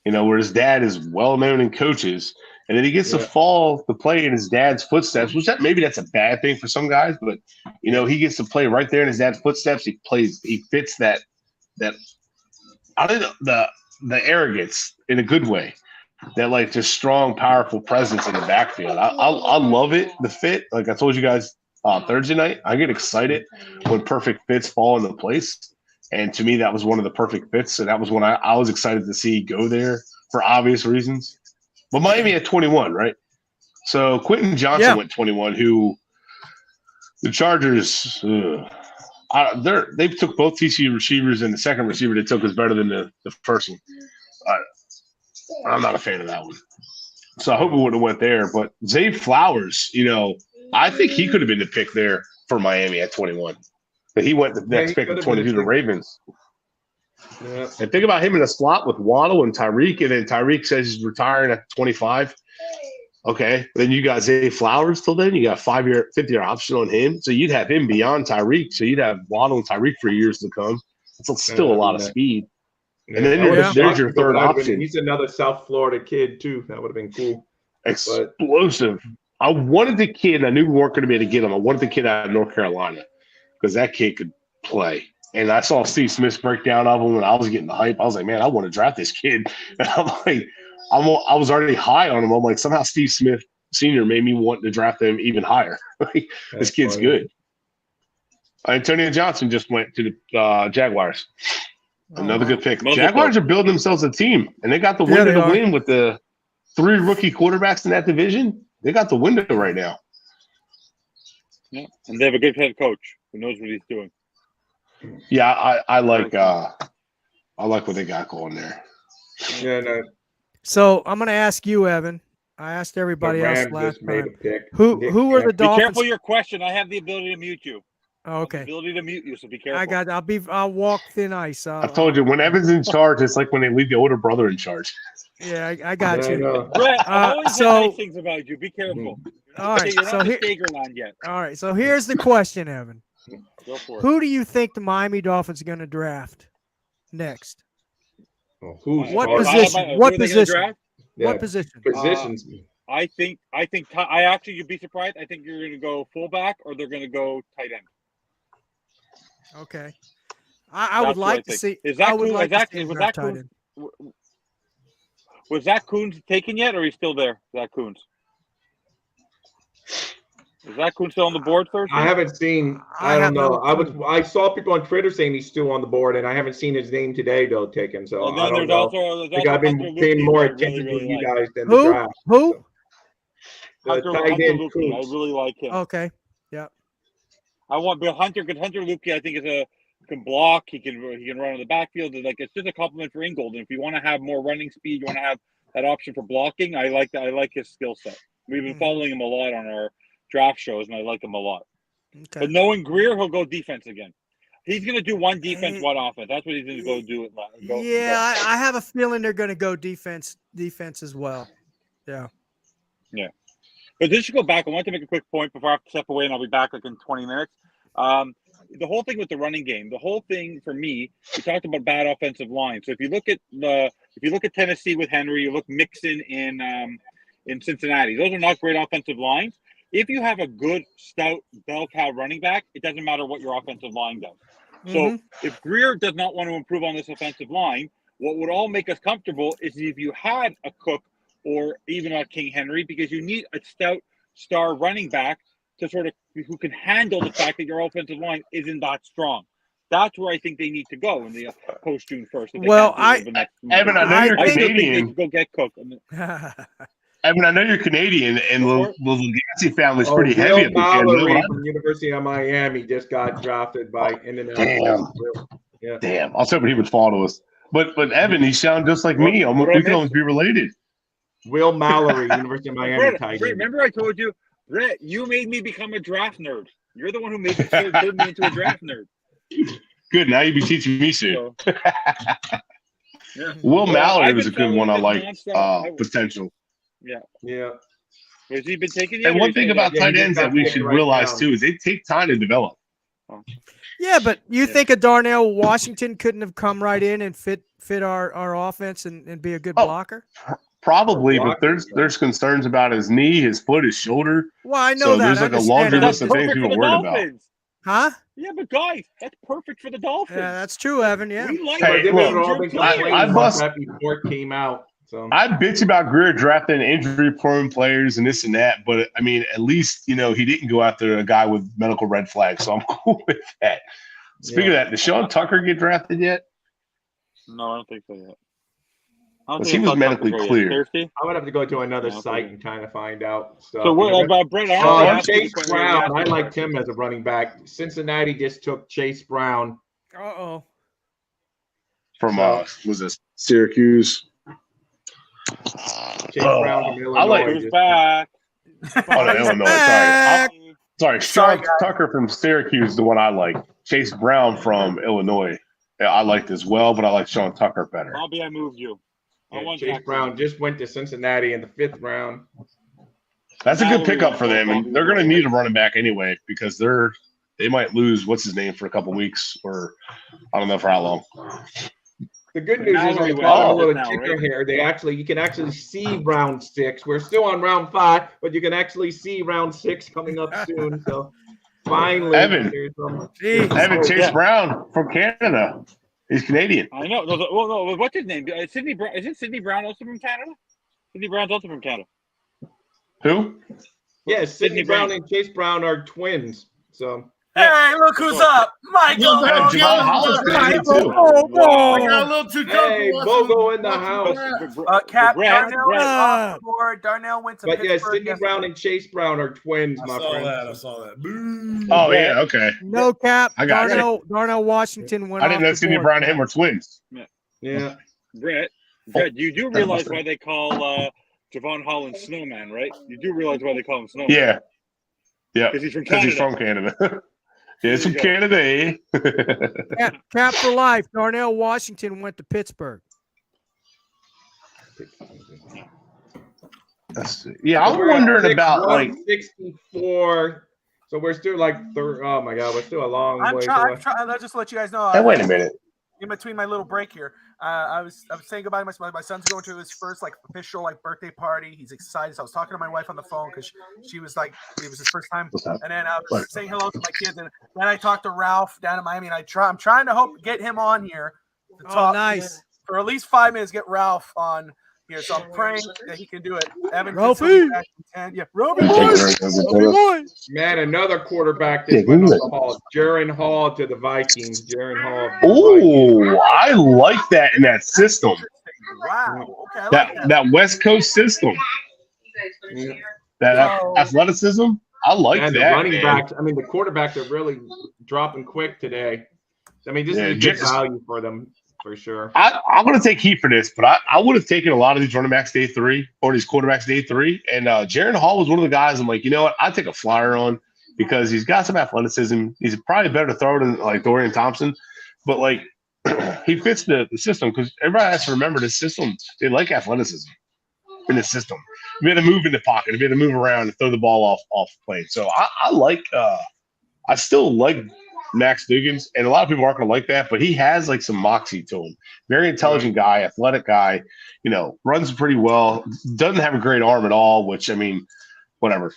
where his dad is well-known in coaches, and then he gets to fall to play in his dad's footsteps, which maybe that's a bad thing for some guys, but, he gets to play right there in his dad's footsteps. He fits that I don't know, the arrogance in a good way. That just strong, powerful presence in the backfield. I love it. The fit, like I told you guys Thursday night, I get excited when perfect fits fall into place. And to me, that was one of the perfect fits. And that was when I was excited to see go there for obvious reasons. But Miami at 21, right? So Quentin Johnson went 21, who the Chargers, they took both TCU receivers, and the second receiver they took was better than the first one. I'm not a fan of that one. So I hope it would have went there. But Zay Flowers, I think he could have been the pick there for Miami at 21. But he went the next pick at 22 to the Ravens. Yeah. And think about him in a slot with Waddle and Tyreek, and then Tyreek says he's retiring at 25. Okay. Then you got Zay Flowers till then. You got 5-year option on him. So you'd have him beyond Tyreek. So you'd have Waddle and Tyreek for years to come. It's still a lot of speed. And then there's your third option. He's another South Florida kid, too. That would have been cool. Explosive. I wanted the kid. I knew we weren't going to be able to get him. I wanted the kid out of North Carolina because that kid could play. And I saw Steve Smith's breakdown of him when I was getting the hype. I was like, man, I want to draft this kid. And I'm like, I was already high on him. I'm like, somehow Steve Smith Sr. made me want to draft him even higher. This kid's good. Antonio Johnson just went to the Jaguars. Another good pick. Jaguars are building themselves a team, and they got the window to win with the 3 rookie quarterbacks in that division. They got the window right now. Yeah, and they have a good head coach who knows what he's doing. Yeah, I like what they got going there. Yeah, no. So I'm going to ask you, Evan. I asked everybody The else Rams last just made time. a pick. Who Nick are the Chubb. Be careful Dolphins? your question. I have the ability to mute you. Oh, okay. Ability to mute you, so be careful. I'll walk thin ice. I told you when Evan's in charge, it's like when they leave the older brother in charge. Yeah, I got Yeah, I you. know. Brett, I've always said so- nice things about you. Be careful. All right, You're so not here- in Stagerland yet. All right, so here's the question, Evan. Go for it. Who do you think the Miami Dolphins are going to draft next? Well, who's What starting? position? Who What are they gonna position? draft? Yeah, What position? Positions. I think I actually, you'd be surprised. I think you're going to go fullback or they're going to go tight end. Okay. I would That's what I like to think. see. Is that I would Coons- like is that- to see him was draft that tight Coons- end. Was Zach Coons taken yet, or he's still there? Zach Coons. Is Zach Coons still on the board, Thursday? I haven't seen. I don't know. I saw people on Twitter saying he's still on the board, and I haven't seen his name today though taken. So And I then don't there's know. also Like, I've been Hunter paying Luke, more I attention really to you like. guys than the draft. Who? The Hunter tight end Luke, I Coons. really like him. Okay. Yeah. I want Bill Hunter because Hunter Luke, I think, can block. He can run in the backfield. Like, it's just a compliment for Ingold. And if you want to have more running speed, you want to have that option for blocking. I like that. I like his skill set. We've been following him a lot on our draft shows, and I like him a lot. Okay. But knowing Greer, he'll go defense again. He's going to do one defense, one offense. That's what he's going to go do. I have a feeling they're going to go defense as well. Yeah. Yeah. But just to go back, I want to make a quick point before I have to step away, and I'll be back like in 20 minutes. The whole thing with the running game, the whole thing for me, we talked about bad offensive line. So if you look at Tennessee with Henry, you look Mixon in Cincinnati. Those are not great offensive lines. If you have a good, stout, bell cow running back, it doesn't matter what your offensive line does. So if Greer does not want to improve on this offensive line, what would all make us comfortable is if you had a Cook or even a King Henry, because you need a stout star running back to sort of who can handle the fact that your offensive line isn't that strong. That's where I think they need to go in the post June 1st. Well, Evan, I know you're I still think they Canadian. should go get Cook. Evan, I know you're Canadian, and the Legacy family's pretty Will heavy up in Mallory Canada. from University of Miami just got drafted by Damn. Yeah. Damn, I was hoping he would follow us. But Evan, he sounds just like me. We can almost be related. Will Mallory, University of Miami, Brett, tight end. remember I told you, Brett, you made me become a draft nerd. You're the one who turned me into a draft nerd. Good. Now you'll be teaching me soon. Yeah. Will Mallory I've was a been good one. I following like him nonstop. potential. Yeah. Yeah. Has he been taken yet? And one thing about tight ends that we should realize now. too is they take time to develop. Yeah, but you think a Darnell Washington couldn't have come right in and fit our offense and be a good blocker? Probably, but there's concerns about his knee, his foot, his shoulder. Well, I know so that. there's I like a laundry understand list of things Perfect people for are the worried about. Dolphins. Huh? Yeah, but guys, that's perfect for the Dolphins. Yeah, that's true, Evan. Yeah. We like Hey, They look, were all been complaining I about bust- that before it came out. So I bitch about Greer drafting injury-prone players and this and that, but I mean, at least he didn't go after a guy with medical red flags, so I'm cool with that. Speaking of that, did Sean Tucker get drafted yet? No, I don't think so yet. Because he was medically cleared. Thirsty? I would have to go to another Yeah, site and kind of find out. So what about Brett? I don't know if Chase I asked you Brown, I the liked him as a running back. Cincinnati just took Chase Brown. Uh-oh. From was this Syracuse? Chase Brown from Illinois. I like Who's back? Oh, no, Illinois. Sorry. Sean Tucker from Syracuse is the one I like. Chase Brown from Illinois. Yeah, I liked as well, but I like Sean Tucker better. Bobby, I moved you. I Yeah, want Chase Jackson. Brown just went to Cincinnati in the 5th round. That's a good pickup for them, and they're going to need a running back anyway because they might lose what's his name for a couple weeks, or I don't know for how long. The good news is Mallory on the went bottom out little now, ticker right? here, you can actually see round 6. We're still on round 5, but you can actually see round 6 coming up soon. So finally, Evan. there's some- Chase Brown from Canada. He's Canadian. I know. No, what's his name? Sidney Brown. Isn't Sidney Brown also from Canada? Sidney Brown's also from Canada. Who? Yeah, Sidney Brown Brown. and Chase Brown are twins. So Hey, look who's up. Michael. Yeah, Jamal Hollis is good too. I got a little too hey, comfortable. Bogo in the house. Cap Brett, Darnell Brett. is off the board. Darnell went to But yeah, Pittsburgh. Sidney Brown and Chase Brown are twins, I my saw friend. that. I saw that. Boo. Oh, yeah, okay. No cap. I got it. Darnell Washington went I didn't off know the Sidney board. Brown and him were twins. Yeah. Brett, you do realize why they call Javon Holland Snowman, right? You do realize why they call him Snowman? Yeah. Yeah. Because he's from Because he's Canada. from Canada. Yeah, it's from Canada, eh? Cap for life. Darnell Washington went to Pittsburgh. Yeah, I'm We're at wondering about like 164. So we're still like oh my god, we're still a long way. I'm trying. Let's just let you guys know. Hey, wait a minute. In between my little break here, I was saying goodbye to my son's going to his first like official like birthday party. He's excited. So I was talking to my wife on the phone because she was like, it was his first time. And then I was saying hello to my kids, and then I talked to Ralph down in Miami, and I'm trying to get him on here to talk. Nice. For at least 5 minutes, get Ralph on here. So I'm praying that he can do it. Evan, Ralphie. yeah, Robbie boy. Man, another quarterback that went on the Hall. Jaron Hall to the Vikings. Jaron Hall. Oh, I like that in that system. Wow. Okay. That West Coast system. That athleticism. I like and that. The running man. backs. I mean, the quarterbacks are really dropping quick today. I mean, this is a good value for them. For sure. I'm going to take heat for this, but I would have taken a lot of these running backs day 3 or these quarterbacks day 3. And Jaron Hall was one of the guys I'm like, you know what? I'd take a flyer on because he's got some athleticism. He's probably better to throw than like Dorian Thompson. But like he fits the system because everybody has to remember this system. They like athleticism in the system. Be able to move in the pocket, be able to move around and throw the ball off plane. So I still like Max Duggan, and a lot of people aren't going to like that, but he has like some moxie to him. Very intelligent guy, athletic guy, runs pretty well, doesn't have a great arm at all, which, I mean, whatever.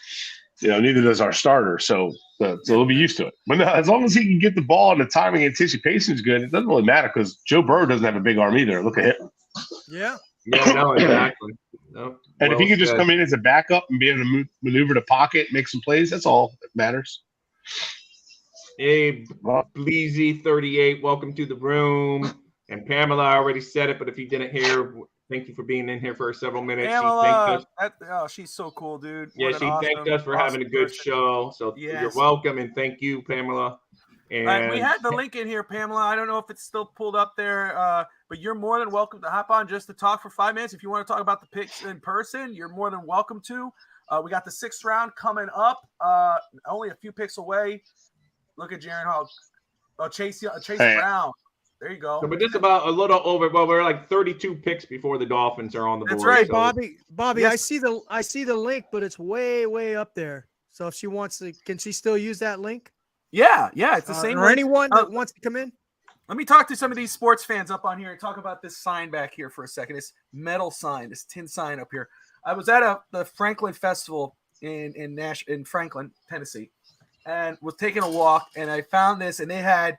Neither does our starter, so they'll be used to it. But no, as long as he can get the ball and the timing and anticipation is good, it doesn't really matter because Joe Burrow doesn't have a big arm either. Look at him. Yeah. Yeah, no, exactly. No, and if he could just come in as a backup and be able to maneuver the pocket, make some plays, that's all that matters. Hey, Bleezy 38, welcome to the room. And Pamela, I already said it, but if you didn't hear, thank you for being in here for several minutes. Pamela, she's so cool, dude. Yeah, she thanked us for having a good show. So you're welcome, and thank you, Pamela. And we had the link in here, Pamela. I don't know if it's still pulled up there, but you're more than welcome to hop on just to talk for 5 minutes. If you want to talk about the picks in person, you're more than welcome to. We got the 6th round coming up, only a few picks away. Look at Jaron Hall. Oh, Chase Brown. There you go. So, but just about a little over. Well, we're like 32 picks before the Dolphins are on the board. That's right, so. Bobby. Yes. I see the link, but it's way up there. So if she wants to, can she still use that link? Yeah, it's the same. Or anyone that wants to come in. Let me talk to some of these sports fans up on here and talk about this sign back here for a second. This metal sign, this tin sign up here. I was at the Franklin Festival in Franklin, Tennessee, and was taking a walk, and I found this, and they had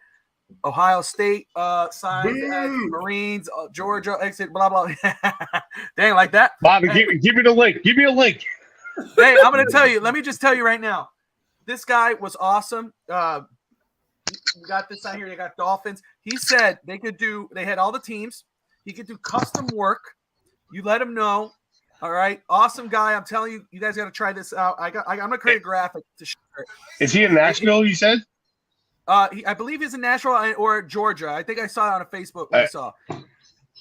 Ohio State signs, they had Marines, Georgia, exit, blah, blah. Dang, like that. Bobby, give me the link. Give me a link. Hey, I'm going to tell you. Let me just tell you right now. This guy was awesome. We got this on here. They got Dolphins. He said they had all the teams. He could do custom work. You let him know. All right. Awesome guy. I'm telling you, you guys got to try this out. I'm going to create a graphic to share it. Is he in Nashville, you said? I believe he's in Nashville or Georgia. I think I saw it on a Facebook. I saw.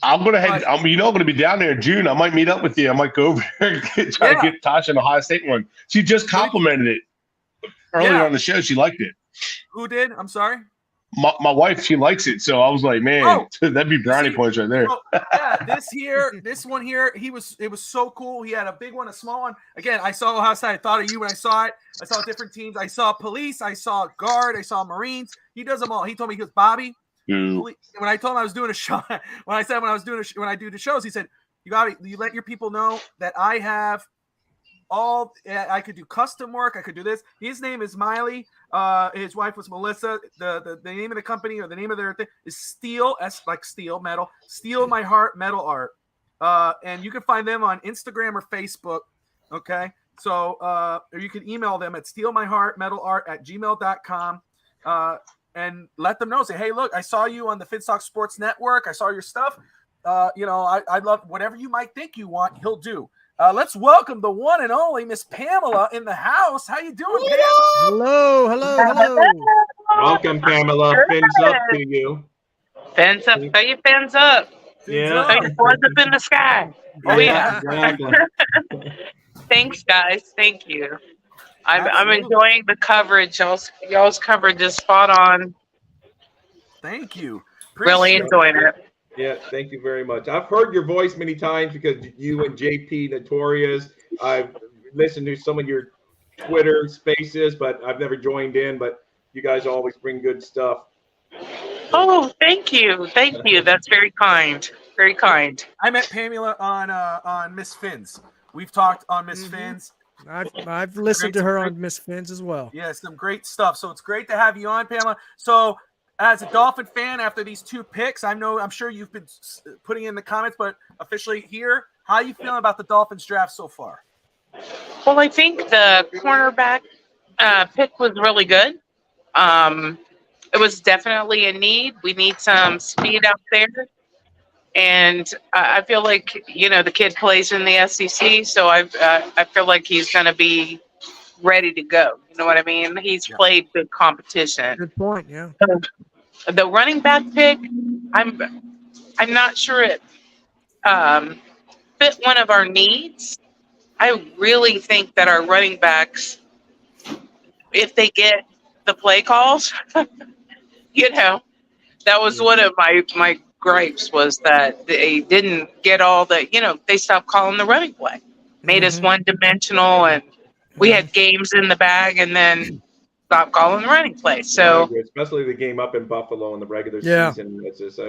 I'm going to be down there in June. I might meet up with you. I might go over there and try to get Tasha an Ohio State one. She just complimented it earlier on the show. She liked it. Who did? I'm sorry. My wife, she likes it. So I was like, man, that'd be brownie points right there. This one here, it was so cool. He had a big one, a small one. Again, I saw Ohio State. I thought of you when I saw it. I saw different teams. I saw police. I saw guard. I saw Marines. He does them all. He told me, he goes, Bobby. When I told him I was doing a show, when I do the shows, he said, you let your people know that I have I could do custom work. I could do this. His name is Miley. His wife was Melissa. The name of the company or the name of their thing is Steel, like steel, metal, Steel My Heart Metal Art. And you can find them on Instagram or Facebook. Okay. So, or you can email them at steelmyheartmetalart@gmail.com. And let them know. Say, hey, look, I saw you on the Finstock Sports Network. I saw your stuff. I love whatever you might think you want, he'll do. Let's welcome the one and only Miss Pamela in the house. How you doing, Pam? Hello. Welcome, Pamela. Fins up to you. Fins up. Throw your fins up. Yeah. Like, what's up in the sky? Oh yeah. Exactly. Thanks, guys. Thank you. I'm enjoying the coverage. Y'all's coverage is spot on. Thank you. Really enjoying it. Yeah, thank you very much. I've heard your voice many times because you and JP Notorious. I've listened to some of your Twitter spaces, but I've never joined in. But you guys always bring good stuff. Oh, thank you. Thank you. That's very kind. Very kind. I met Pamela on Miss Finn's. We've talked on Miss Finn's. I've listened to her on Miss Finn's as well. Yeah, some great stuff. So it's great to have you on, Pamela. So as a Dolphin fan, after these 2 picks, I'm sure you've been putting in the comments, but officially here, how are you feeling about the Dolphins draft so far? Well, I think the cornerback pick was really good. It was definitely a need. We need some speed out there. And I feel like, the kid plays in the SEC, so I feel like he's going to be ready to go. You know what I mean? He's played good competition. Good point, yeah. The running back pick, I'm not sure it fit one of our needs. I really think that our running backs, if they get the play calls, that was one of my gripes was that they didn't get all the, they stopped calling the running play, made us one-dimensional, and we had games in the bag and then stopped calling the running play. So especially the game up in Buffalo in the regular Yeah. season, it was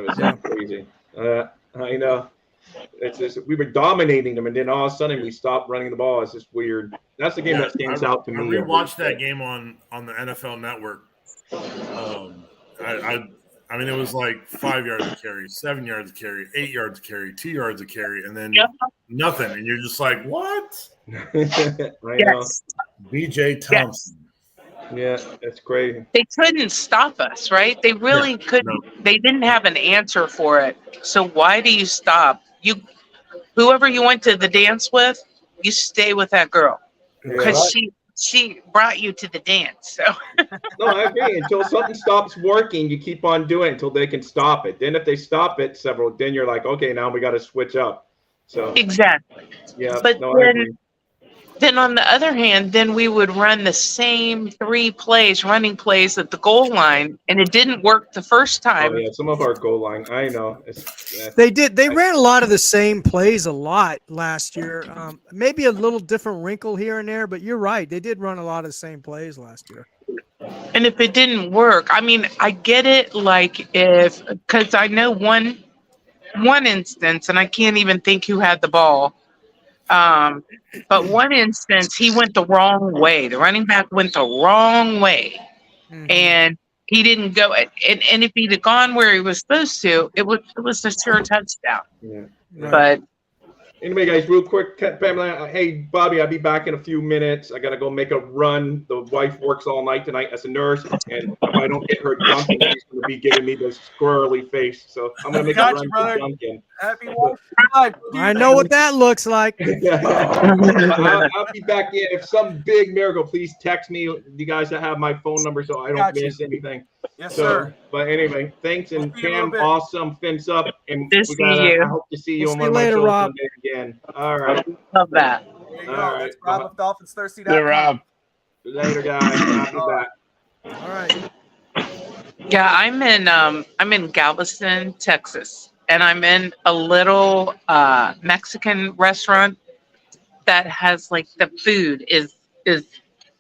crazy. I know. It's just we were dominating them, and then all of a sudden we stopped running the ball. It's just weird. That's the game that stands out to me. I rewatched that game on the NFL Network. I mean, it was like 5 yards of carry, 7 yards of carry, 8 yards of carry, 2 yards of carry, and then nothing. And you're just like, what? I know. BJ Thompson. Yeah, it's crazy. they couldn't stop us, right? They really couldn't. They didn't have an answer for it. So why do you stop? Whoever you went to the dance with, you stay with that girl because she brought you to the dance. So No, I agree. Until something stops working, you keep on doing it until they can stop it. Then if they stop it then you're like, okay, now we got to switch up. So exactly. Yeah, But no, I agree. then on the other hand, then we would run the same 3 running plays at the goal line, and it didn't work the first time. Oh, yeah, some of our goal line, I know. They did. They ran a lot of the same plays a lot last year. Maybe a little different wrinkle here and there, but you're right. They did run a lot of the same plays last year. And if it didn't work, I mean, I get it. Like because I know one instance, and I can't even think who had the ball. But one instance, he went the wrong way. The running back went the wrong way, and he didn't go. And if he'd have gone where he was supposed to, it was a sure touchdown. Yeah. But anyway, guys, real quick, Pamela. Hey, Bobby, I'll be back in a few minutes. I gotta go make a run. The wife works all night tonight as a nurse, and if I don't get her Dunkin', she's gonna be giving me this squirrely face. So I'm gonna make a run for Dunkin'. Happy I know what that looks like. I'll be back in. If some big miracle, please text me. You guys that have my phone number so I don't miss anything. Yes, sir. But anyway, thanks, and We'll see you in a Pam, little bit. awesome, fins up, and Good to see you. I hope to see you We'll on see you one of my later, shows Rob. someday again. All right. Love that. There you All go. right. That's Rob of DolphinsThirsty.com. Yeah, Rob. Later, guys. I'll be back. All right. Yeah, I'm in Galveston, Texas, and I'm in a little Mexican restaurant that has like the food is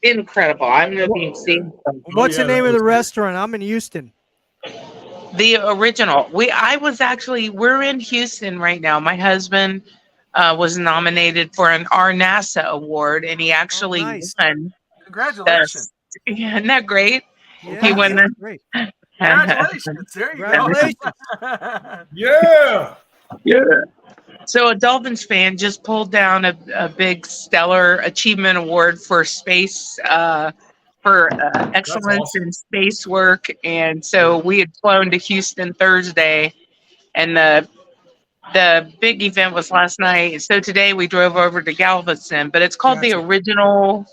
incredible. I don't know if you've seen them. What's the name of the restaurant? I'm in Houston. The original. We're in Houston right now. My husband was nominated for an NASA award, and he actually won. Congratulations. Yeah, isn't that great? Yeah, He won that's the great. Congratulations. There you go. Yeah. Yeah. So a Dolphins fan just pulled down a big stellar achievement award for space for excellence in space work, and so we had flown to Houston Thursday, and the big event was last night. So today we drove over to Galveston, but it's called the original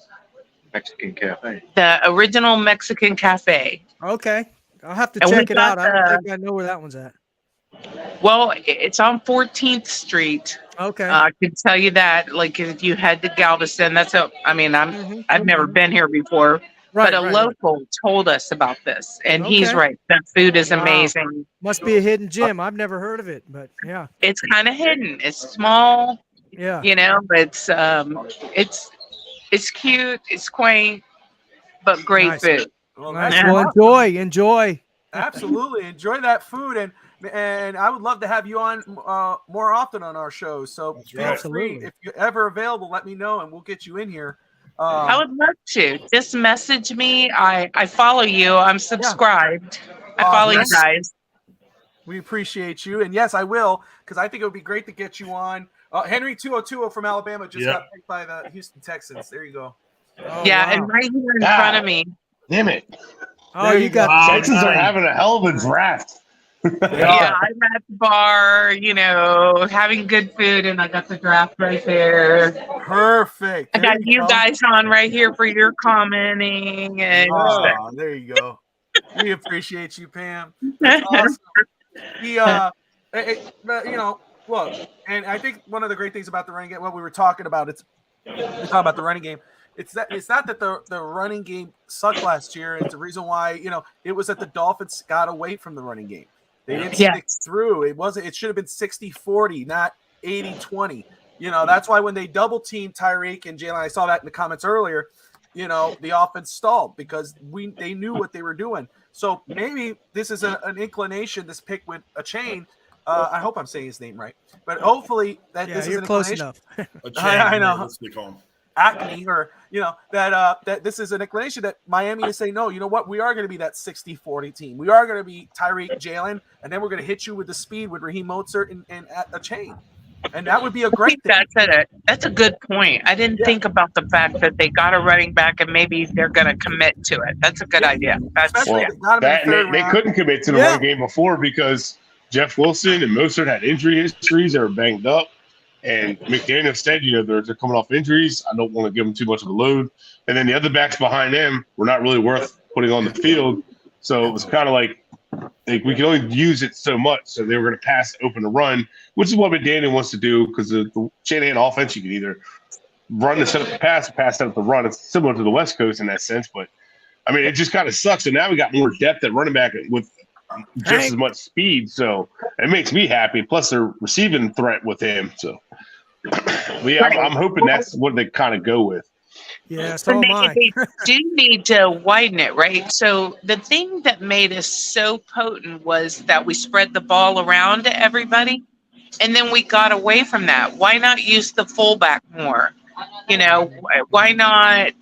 Mexican Cafe. The original Mexican Cafe. Okay. I'll have to And we check it out. got I don't think I know where that one's at. Well, it's on 14th Street. Okay. I can tell you that. Like, if you head to Galveston, I've never been here before, Right, but a right, right. local told us about this, and he's Okay. right. The food is Wow. amazing. Must be a hidden gem. I've never heard of it, but yeah. It's kind of hidden. It's small, Yeah. but it's cute. It's quaint, but great Nice. food. Well, Nice. that's Well, awesome. enjoy. Absolutely, enjoy that food, and I would love to have you on more often on our shows. So feel free, if you're ever available, let me know, and we'll get you in here. I would love to. Just message me. I follow you. I'm subscribed. I follow you guys. We appreciate you, and yes, I will, because I think it would be great to get you on. Henry 2020 from Alabama just got picked by the Houston Texans. There you go. And right here in front of me. Damn it. Oh, you got Texans are having a hell of a draft. Yeah, I'm at the bar, having good food, and I got the draft right there. Perfect. I got you guys on right here for your commenting, and there you go. We appreciate you, Pam. That's awesome. Look, and I think one of the great things about the running game, what we were talking about, the running game. It's not that the running game sucked last year. It's the reason why, it was that the Dolphins got away from the running game. They didn't stick through. It should have been 60-40, not 80-20. That's why when they double teamed Tyreek and Jalen, I saw that in the comments earlier, the offense stalled because they knew what they were doing. So maybe this is an inclination, this pick with a chain. I hope I'm saying his name right. But hopefully this is you're an close inclination. enough. I know. Let's be calm. Acme, or that this is an inclination that Miami is saying, no, you know what, we are going to be that 60-40 team. We are going to be Tyreek, Jalen, and then we're going to hit you with the speed with Raheem Mostert and a chain, and that would be a great thing. That's a good point. I didn't think about the fact that they got a running back and maybe they're going to commit to it. That's a good idea. They couldn't commit to the run game before because Jeff Wilson and Mostert had injury histories. They were banged up. And McDaniel said, they're coming off injuries. I don't want to give them too much of a load. And then the other backs behind them were not really worth putting on the field. So it was kind of like we can only use it so much. So they were going to pass, open the run, which is what McDaniel wants to do because the Shanahan offense, you can either run to set up the pass or pass set up the run. It's similar to the West Coast in that sense. But, it just kind of sucks. So now we got more depth at running back with just as much speed. So it makes me happy. Plus, they're receiving threat with him. So, I'm hoping that's what they kind of go with. Yeah, so am I. They do need to widen it, right? So the thing that made us so potent was that we spread the ball around to everybody, and then we got away from that. Why not use the fullback more? Why not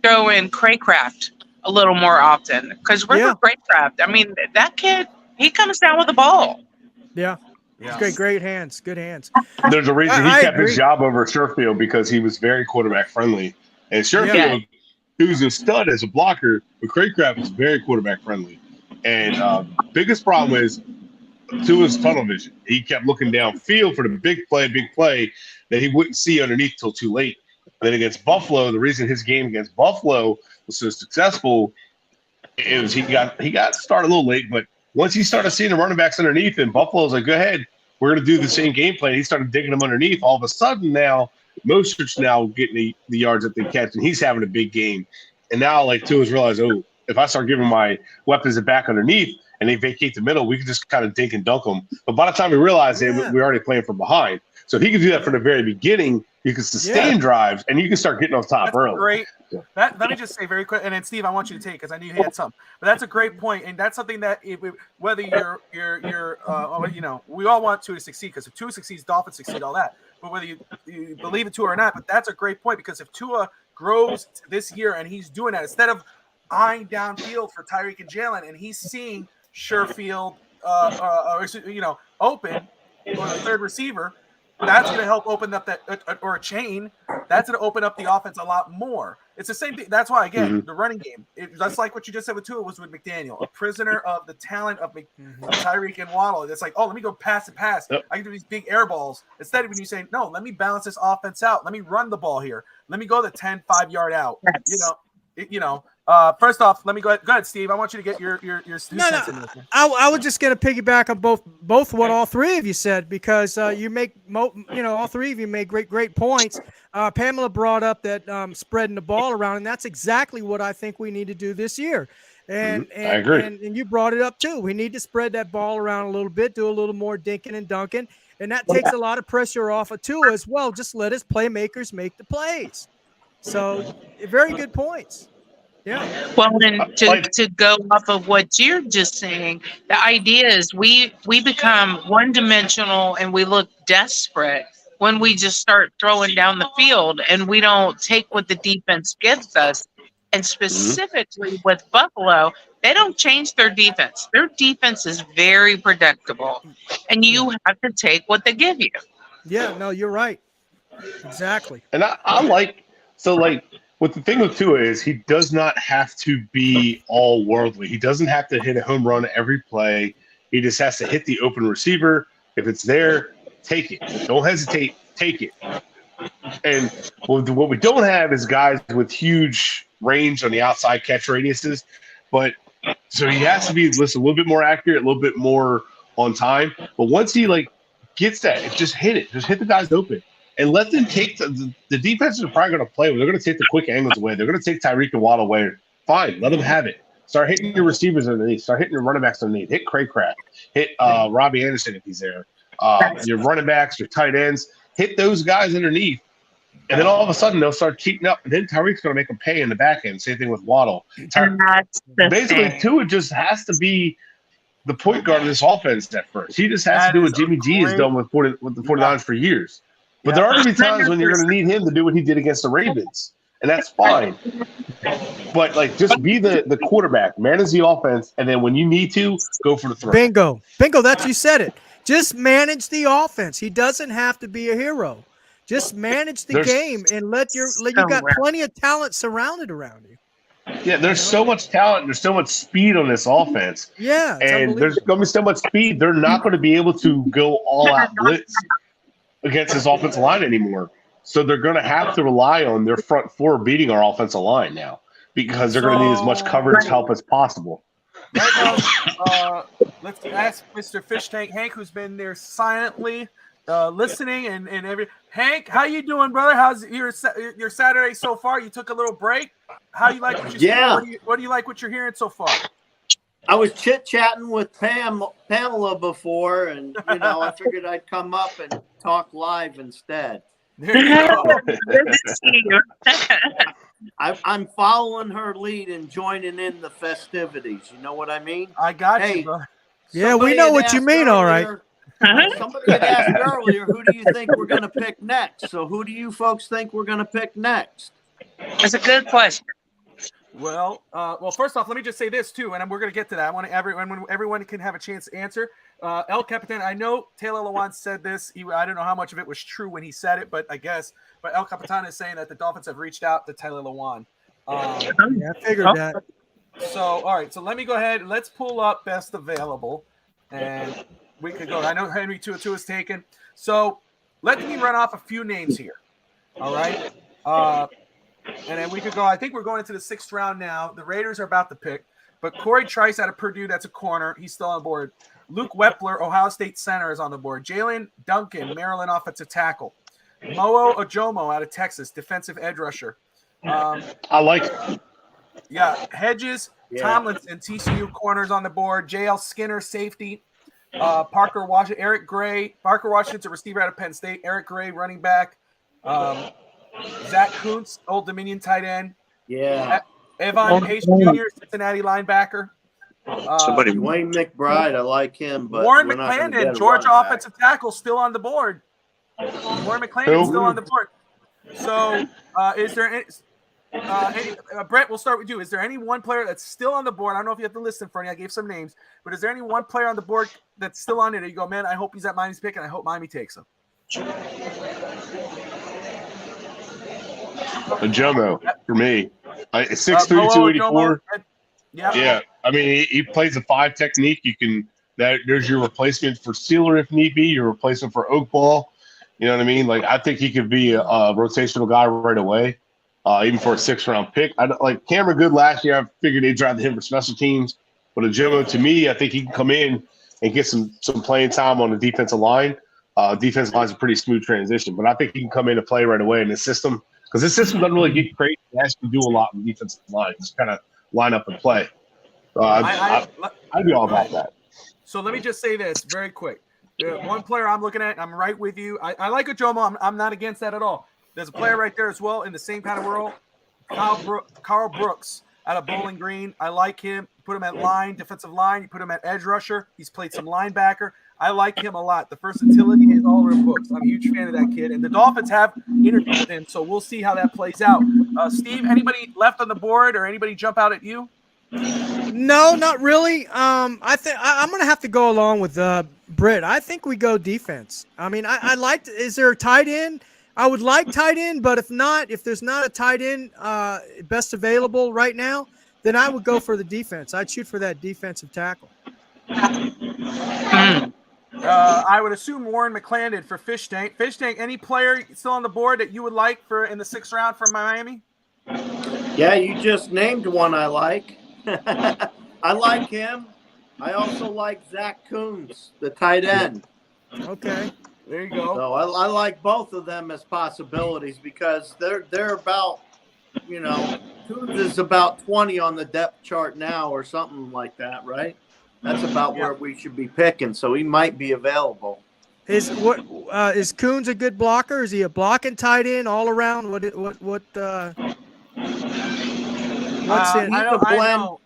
throw in Craycraft a little more often? Because River Craycraft, that kid, he comes down with the ball. Yeah. He's great hands, good hands. There's a reason he kept his job over Sherfield because he was very quarterback friendly. And Sherfield, who's a stud as a blocker, but Craycraft is very quarterback friendly. And biggest problem is Tua's tunnel vision. He kept looking downfield for the big play that he wouldn't see underneath till too late. And then against Buffalo, the reason his game against Buffalo was so successful is he got started a little late, but once he started seeing the running backs underneath and Buffalo's like, go ahead, we're going to do the same game plan. He started digging them underneath. All of a sudden now, Mostert's now getting the yards that they catch, and he's having a big game. And now, Tua's realized, if I start giving my weapons back underneath and they vacate the middle, we can just kind of dink and dunk them. But by the time we realize we're already playing from behind. So if he can do that from the very beginning, you can sustain drives, and you can start getting off top early. Great. Let me just say very quick, and then Steve, I want you to take because I knew you had something. But that's a great point, and that's something that whether you're we all want Tua to succeed because if Tua succeeds, Dolphins succeed, all that. But whether you believe in Tua or not, but that's a great point because if Tua grows this year and he's doing that instead of eyeing downfield for Tyreek and Jalen, and he's seeing Sherfield, open or the third receiver. That's going to help open up that or a chain. That's going to open up the offense a lot more. It's the same thing. That's why, again, the running game. That's like what you just said with Tua was with McDaniel, a prisoner of the talent of Tyreek and Waddle. It's like, let me go pass and pass. Yep. I can do these big air balls. Instead of you saying, no, let me balance this offense out. Let me run the ball here. Let me go the 10, 5-yard out. First off, let me go ahead, Steve. I want you to get your 2 cents in this. I was just going to piggyback on both what all three of you said, because you make all three of you made great points. Pamela brought up that spreading the ball around, and that's exactly what I think we need to do this year. And I agree. And you brought it up too. We need to spread that ball around a little bit, do a little more dinking and dunking, and that takes a lot of pressure off of Tua as well. Just let his playmakers make the plays. So very good points. Yeah. Well, and to go off of what you're just saying, the idea is we become one-dimensional and we look desperate when we just start throwing down the field and we don't take what the defense gives us. And specifically with Buffalo, they don't change their defense. Their defense is very predictable, and you have to take what they give you. Yeah, no, you're right. Exactly. And I like what the thing with Tua is, he does not have to be all worldly. He doesn't have to hit a home run every play. He just has to hit the open receiver. If it's there, take it. Don't hesitate. Take it. And what we don't have is guys with huge range on the outside catch radiuses. But so he has to be a little bit more accurate, a little bit more on time. But once he gets that, just hit it. Just hit the guys open. And let them take the defenses are probably going to play. They're going to take the quick angles away. They're going to take Tyreek and Waddle away. Fine, let them have it. Start hitting your receivers underneath. Start hitting your running backs underneath. Hit Craycraft. Hit Robbie Anderson if he's there. Your running backs, your tight ends. Hit those guys underneath. And then all of a sudden they'll start cheating up. And then Tyreek's going to make them pay in the back end. Same thing with Waddle. Basically, Tua just has to be the point guard of this offense at first. He just has to do what Jimmy G has done with the 49ers for years. But there are going to be times when you're going to need him to do what he did against the Ravens, and that's fine. But just be the quarterback, manage the offense, and then when you need to, go for the throw. Bingo. That's you said it. Just manage the offense. He doesn't have to be a hero. Just manage the game and you got plenty of talent surrounded around you. Yeah, there's so much talent. There's so much speed on this offense. Yeah, and there's going to be so much speed. They're not going to be able to go all out blitz against this offensive line anymore. So they're going to have to rely on their front four beating our offensive line now because they're going to need as much coverage help as possible. Right now, let's ask Mr. Fish Tank Hank, who's been there silently listening and every. Hank, how you doing, brother? How's your Saturday so far? You took a little break. How you like what you see? What do you like what you're hearing so far? I was chit-chatting with Pamela before, and I figured I'd come up and talk live instead. Good to see you. I'm following her lead and joining in the festivities. You know what I mean? I got you, bro. Yeah, we know what you mean, all right. Somebody had asked earlier, who do you think we're going to pick next? So who do you folks think we're going to pick next? That's a good question. Well, first off, let me just say this too, and we're going to get to that. I want everyone can have a chance to answer. El Capitan, I know Taylor Lewan said this. I don't know how much of it was true when he said it, but I guess. But El Capitan is saying that the Dolphins have reached out to Taylor Lewan. Yeah, I figured that. So, all right. So let me go ahead. Let's pull up best available, and we could go. I know Henry 202 is taken. So let me run off a few names here. All right. And then we could go. I think we're going into the 6th round now. The Raiders are about to pick, but Corey Trice out of Purdue, that's a corner. He's still on board. Luke Wepler, Ohio State center, is on the board. Jalen Duncan, Maryland offensive tackle. Moa Ojomo out of Texas, defensive edge rusher. I like it. Yeah, Hedges, Tomlinson, TCU corners on the board. JL Skinner, safety. Parker Washington, Eric Gray. Parker Washington's a receiver out of Penn State. Eric Gray, running back. Zach Kuntz, Old Dominion tight end. Yeah. Evan Pace Jr., Cincinnati linebacker. Dwayne McBride, I like him. But Warren McClendon, Georgia offensive tackle, still on the board. Warren McClendon still on the board. So, is there any Brett, we'll start with you. Is there any one player that's still on the board? I don't know if you have to list in front of you. I gave some names. But is there any one player on the board that's still on it that you go, man, I hope he's at Miami's pick, and I hope Miami takes him? Jomo for me. 6'3", 284. Yeah. I mean, he plays a 5 technique. There's your replacement for Sealer if need be. Your replacement for Oakball. You know what I mean? I think he could be a rotational guy right away. even for a 6th-round pick. I like Cameron Good last year. I figured they drafted him for special teams. But Ajomo, to me, I think he can come in and get some playing time on the defensive line. Defensive line is a pretty smooth transition, but I think he can come in and play right away in the system because this system doesn't really get crazy. It actually do a lot in the defensive line. Just kind of line up and play. I'd be all about that. So let me just say this very quick. One player I'm looking at, and I'm right with you. I like Ajomo. I'm not against that at all. There's a player right there as well in the same kind of world. Carl Brooks out of Bowling Green. I like him. Put him at line, defensive line. You put him at edge rusher. He's played some linebacker. I like him a lot. The versatility is all over the books. I'm a huge fan of that kid. And the Dolphins have interviewed him, so we'll see how that plays out. Steve, anybody left on the board or anybody jump out at you? No, not really. I think I'm going to have to go along with Britt. I think we go defense. I mean, I like. Is there a tight end? I would like tight end, but if there's not a tight end best available right now, then I would go for the defense. I'd shoot for that defensive tackle. I would assume Warren McClandon for Fish Tank. Fish Tank, any player still on the board that you would like for in the 6th round from Miami? Yeah, you just named one I like. I like him. I also like Zach Kuntz, the tight end. Okay. There you go. So I like both of them as possibilities because they're about, Kuntz is about 20 on the depth chart now or something like that, right? That's about where we should be picking, so he might be available. Is Kuntz a good blocker? Is he a blocking tight end all around? What's it? I know.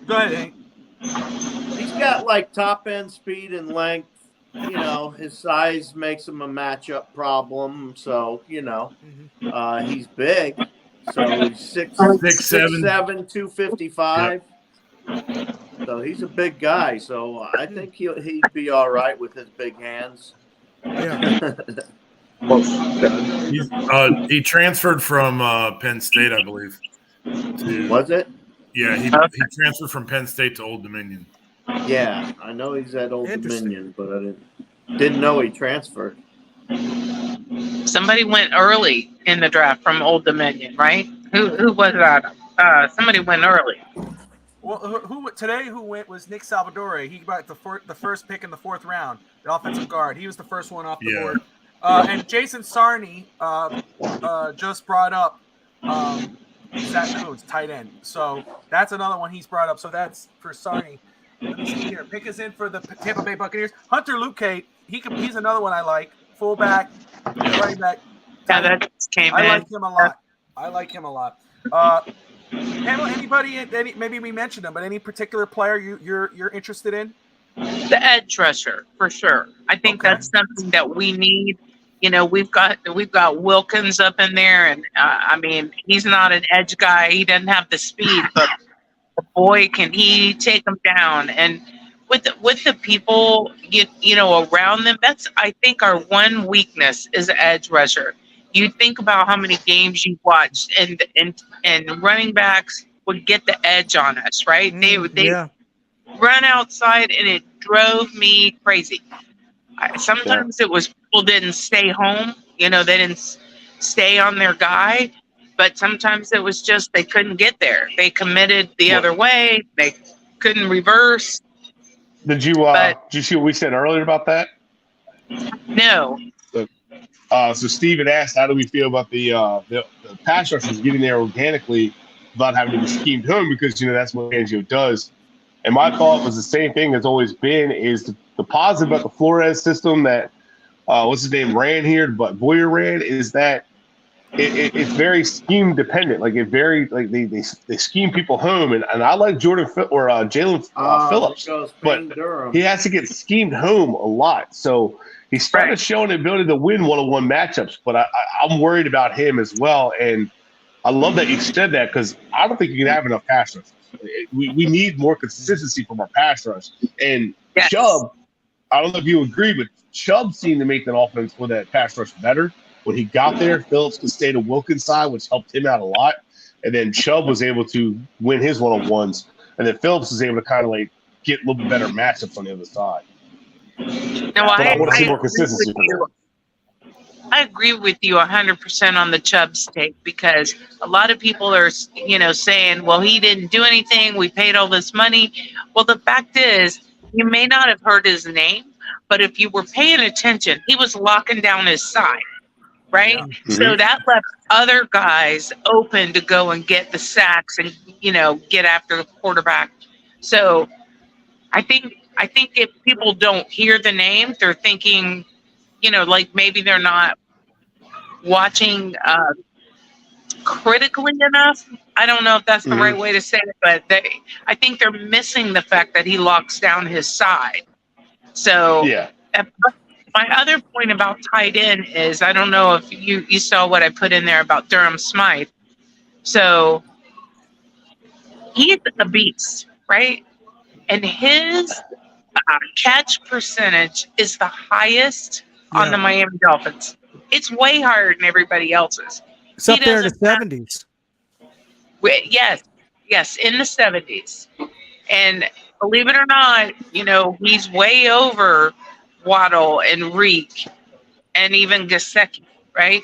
Go ahead, Hank. He's got like top end speed and length. His size makes him a matchup problem. So he's big. So he's 6'7", 255. Yep. So he's a big guy. So I think he'd be all right with his big hands. Yeah. He transferred from Penn State, I believe. Was it? Yeah, he transferred from Penn State to Old Dominion. Yeah, I know he's at Old Dominion, but I didn't know he transferred. Somebody went early in the draft from Old Dominion, right? Who was that? Somebody went early. Well, who went was Nick Salvadore. He got the first pick in the 4th round, the offensive guard. He was the first one off the board. And Jason Sarney just brought up Zach Kuntz, tight end. So that's another one he's brought up. So that's for Sarney. Let me see here. Pick is in for the Tampa Bay Buccaneers. Hunter Luque, he's another one I like. Fullback, running back. Yeah, that came I in. like him a lot. Anybody? Maybe we mentioned him, but any particular player you're interested in? The edge rusher for sure. I think that's something that we need. We've got Wilkins up in there, and I mean he's not an edge guy. He doesn't have the speed, but boy, can he take them down! And with the people around them, that's I think our one weakness is edge rusher. You think about how many games you watched, and running backs would get the edge on us, right? They run outside, and it drove me crazy. Sometimes it was people didn't stay home, they didn't stay on their guy, but sometimes it was just they couldn't get there. They committed the other way. They couldn't reverse. Did you see what we said earlier about that? No. So Steven asked, how do we feel about the pass rushers getting there organically without having to be schemed home? Because, that's what Fangio does. And my thought was the same thing that's always been is the positive about the Flores system that, what's his name, ran here, but Boyer ran, is that it's very scheme dependent. Like they scheme people home. And I like Jalen Phillips, but he has to get schemed home a lot. So he's starting to show an ability to win one-on-one matchups, but I'm worried about him as well. And I love that you said that because I don't think you can have enough pass rushers. We need more consistency from our pass rush. And Chubb, I don't know if you agree, but Chubb seemed to make that offense for that pass rush better. When he got there, Phillips could stay to Wilkins' side, which helped him out a lot. And then Chubb was able to win his one-on-ones. And then Phillips was able to kind of get a little bit better matchups on the other side. Now, I want to see more consistency. I agree with you 100% on the Chubbs take, because a lot of people are, saying, well, he didn't do anything. We paid all this money. Well, the fact is, you may not have heard his name, but if you were paying attention, he was locking down his side, right? Yeah. So that left other guys open to go and get the sacks and, get after the quarterback. So I think if people don't hear the name, they're thinking, like maybe they're not watching critically enough. I don't know if that's the right way to say it, but I think they're missing the fact that he locks down his side. So Yeah. my other point about tight end is, I don't know if you saw what I put in there about Durham Smythe. So he's a beast, right? And his catch percentage is the highest on the Miami Dolphins. It's way higher than everybody else's. It's up there in the 70s. Yes, in the 70s. And believe it or not, he's way over Waddle and Reek and even Gesicki, right?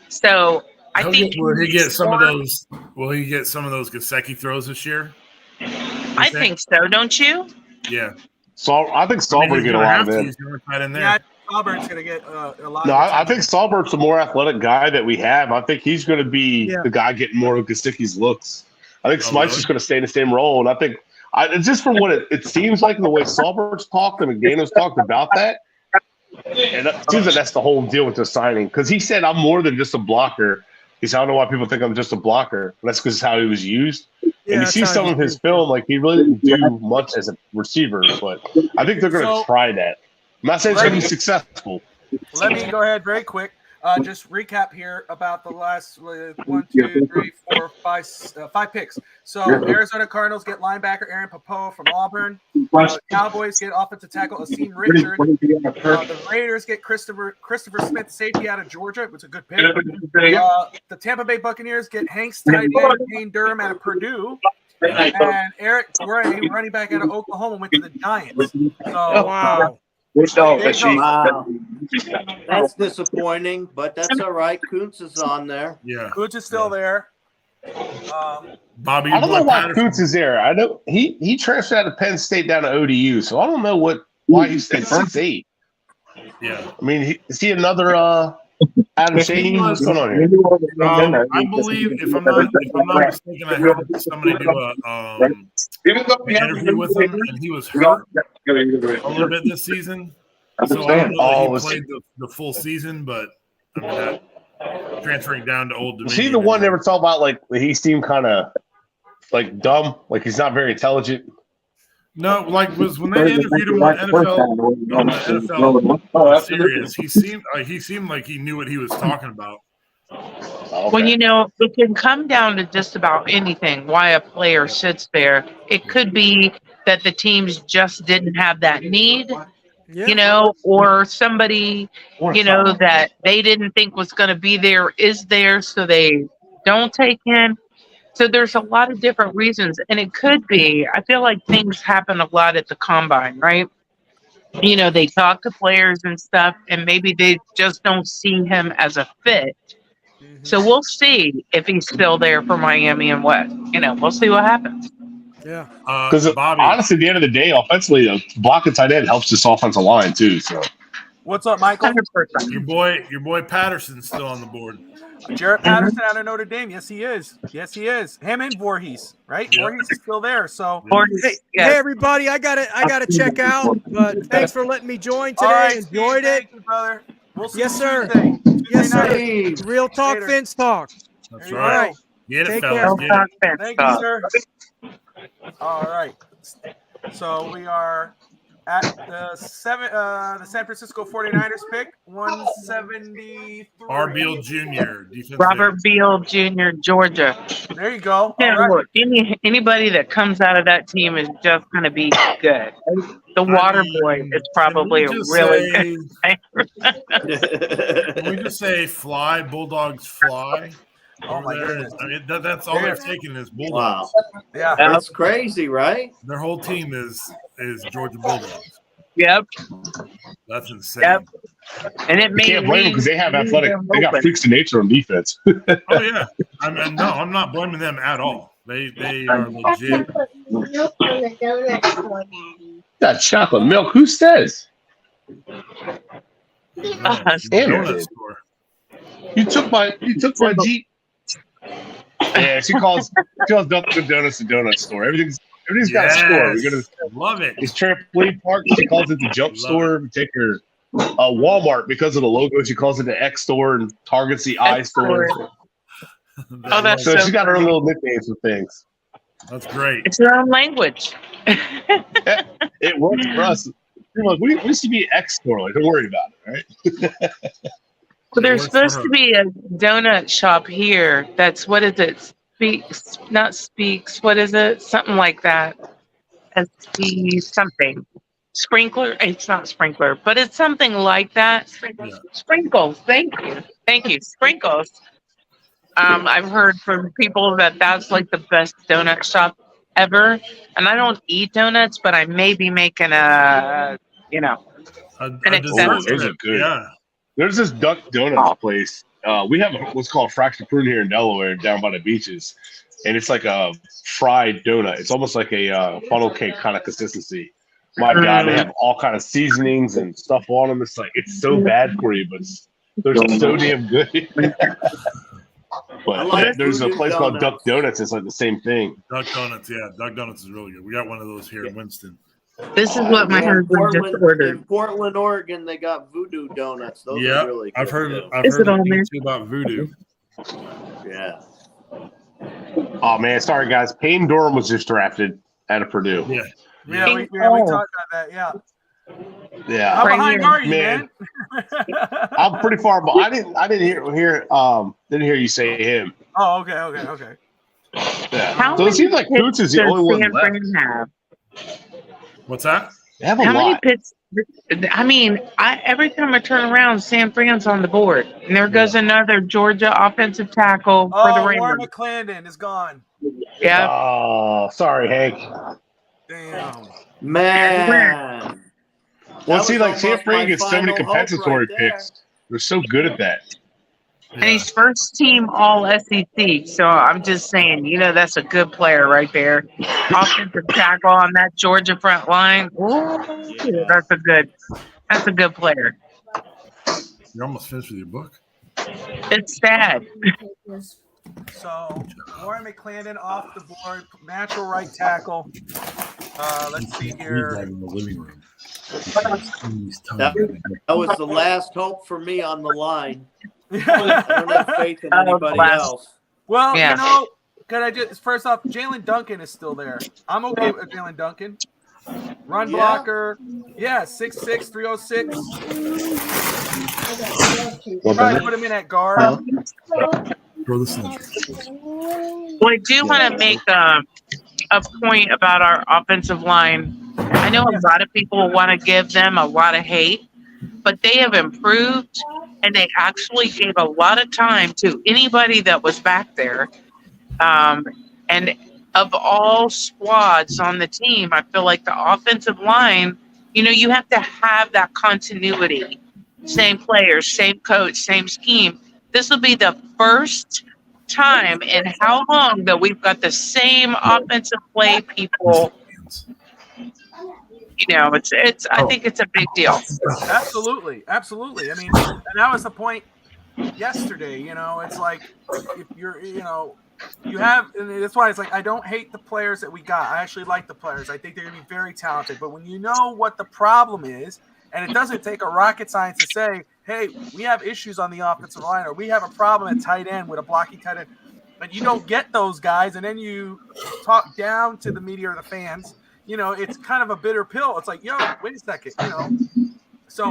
So I think will he get some of those? Will he get some of those Gesicki throws this year? I think so. Don't you? Yeah. So I think Saulberg get a lot of it. Yeah, Auburn's going to get a lot. No, I think Saulberg's the more athletic guy that we have. I think he's going to be the guy getting more of Gesicki's looks. I think Smythe's just going to stay in the same role, and I think just from what it seems like, and the way Saulberg's talked and McDaniel's talked about that, and it seems like that's the whole deal with the signing. Because he said, "I'm more than just a blocker." He said, "I don't know why people think I'm just a blocker." That's because how he was used. And you see some of his film, like he really didn't do much as a receiver, but I think they're going to try that. I'm not saying it's going to be successful. Let me go ahead very quick. Just recap here about the last 1, 2, 3, 4, 5 picks. So Arizona Cardinals get linebacker Aaron Popo from Auburn. Cowboys get offensive tackle Asim Richard. The Raiders get Christopher Smith, safety out of Georgia. It was a good pick. The Tampa Bay Buccaneers get Hanks, tight end Payne Durham out of Purdue. And Eric Gray, running back out of Oklahoma, went to the Giants. So wow. Wow. That's disappointing, but that's all right. Kuntz is on there. Yeah. Kuntz is still there. Bobby, I don't know why Kuntz is there. I know he transferred out of Penn State down to ODU, so I don't know why he's at 6'8". Yeah. I mean, is he another Adam Shaheen? What's going on here? I believe, if I'm not mistaken, I heard somebody do an interview with him, and he was hurt a little bit this season. So I don't know that he played the full season, but I mean, that transferring down to Old Dominion. Was he the one that ever talked about like he seemed kind of like dumb, like he's not very intelligent? No, like was when they interviewed him on NFL series, he seemed like he knew what he was talking about. Well, it can come down to just about anything, why a player sits there. It could be that the teams just didn't have that need, or somebody, that they didn't think was going to be there is there, so they don't take him. So there's a lot of different reasons, and it could be, I feel like things happen a lot at the combine, right? They talk to players and stuff, and maybe they just don't see him as a fit. So we'll see if he's still there for Miami and what. We'll see what happens. Yeah. Because honestly, at the end of the day, offensively, a block of tight end helps this offensive line too. So what's up, Michael? 100%. Your boy Patterson's still on the board. Jarrett Patterson out of Notre Dame. Yes, he is. Him and Voorhees, right? Yep. Voorhees is still there. So Hey, everybody, I gotta check out. But thanks for letting me join today. All right, Enjoyed Steve, it. thank you, brother. We'll see Yes, you sir. Tuesday. Yes, sir. Hey. Real talk, Later. Fins talk. That's There you right. go. Get it, Take fellas. care. Get it. Thank you, sir. All right. So we are at the San Francisco 49ers pick, 173. Beal Jr. defensive Robert end. Beal Jr., Georgia. There you go. Yeah, All right. look, anybody that comes out of that team is just going to be good. The water boy is probably a really good Can we just say fly, Bulldogs fly? Oh my goodness. I mean, that's all they're taking is Bulldogs. Wow. Yeah. That's crazy, right? Their whole team is Georgia Bulldogs. Yep. That's insane. Yep. And it You may can't blame them because they have athletic. They got freaks of nature on defense. Oh yeah, I'm not blaming them at all. They are legit. Got chocolate milk. Who says? Donut store. You took my Jeep. Yeah, she calls Dunkin' Donuts the donut store. Everything's got a store. We go to love it. It's trampoline park. She calls it the jump store. We take her Walmart because of the logo. She calls it the X store, and Target's the I store. Oh, that's so she's got her own funny. little nicknames for things. That's great. It's their own language. It works for us. We used to be X store. Like, don't worry about it, right? Well, there's supposed to be a donut shop here. That's what is it? Speaks. What is it? Something like that. SB something. Sprinkler. It's not sprinkler, but it's something like that. Sprinkles. Thank you. Sprinkles. I've heard from people that that's like the best donut shop ever. And I don't eat donuts, but I may be making an exception. There's this Duck Donuts place. We have what's called Fractured Prune here in Delaware, down by the beaches, and it's like a fried donut. It's almost like a funnel cake kind of consistency. My God, they have all kind of seasonings and stuff on them. It's so bad for you, but they're so damn good. But there's a place called Duck Donuts. It's like the same thing. Duck Donuts, yeah. Duck Donuts is really good. We got one of those here in Winston. This is what my husband just ordered. In Portland, Oregon, they got Voodoo Donuts. Those are really good. I've heard about Voodoo. Yeah. Oh man, sorry guys. Payne Durham was just drafted out of Purdue. Yeah, we talked about that. Yeah. Yeah. How behind are you, man? I'm pretty far, but I didn't hear you say him. Oh, okay. Yeah. So it seems like Coots is the only one left. What's that? They have a How many lot. pits? I mean, every time I turn around, San Fran's on the board, and there goes another Georgia offensive tackle for the Rams. Warren McClendon is gone. Yeah. Oh, sorry, Hank. Damn. Man. Well, see, like San almost Fran my gets so many final hope compensatory right there. picks. They're so good at that. And he's first team all SEC. So I'm just saying, that's a good player right there. Offensive tackle on that Georgia front line. Ooh, that's a good player. You're almost finished with your book. It's sad. So Warren McClendon off the board, natural right tackle. Let's see here. In the living room. That was the last hope for me on the line. I don't have faith in anybody else. Well, can I just first off, Jalen Duncan is still there. I'm okay with Jalen Duncan. Run blocker. Yeah, 6'6", 306. Probably put him in at guard. Throw this in. Well, I do want to make a point about our offensive line. I know a lot of people want to give them a lot of hate, but they have improved, and they actually gave a lot of time to anybody that was back there. And of all squads on the team, I feel like the offensive line, you have to have that continuity. Same players, same coach, same scheme. This will be the first time in how long that we've got the same offensive play people. I think it's a big deal. Absolutely. I mean, and that was the point yesterday. It's like if you're, you have, and that's why it's like I don't hate the players that we got. I actually like the players. I think they're going to be very talented. But when you know what the problem is, and it doesn't take a rocket science to say, hey, we have issues on the offensive line, or we have a problem at tight end with a blocking tight end, but you don't get those guys, and then you talk down to the media or the fans. It's kind of a bitter pill. It's like, wait a second, So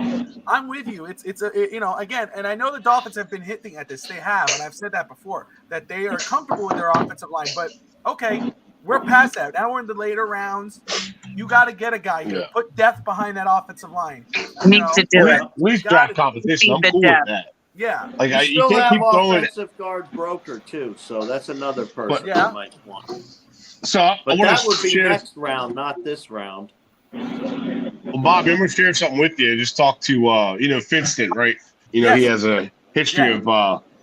I'm with you. Again, and I know the Dolphins have been hinting at this. They have, and I've said that before, that they are comfortable with their offensive line. But okay, we're past that. Now we're in the later rounds. You got to get a guy here. Put depth behind that offensive line. Need to do it. We draft competition. I'm cool with that. Yeah. Like you you still can't have keep throwing. offensive guard broker too, so that's another person yeah. you might want. So But I that would be share, next round, not this round. I'm Bob, I'm going to share something with you. Just talk to, Finston, right? He has a history of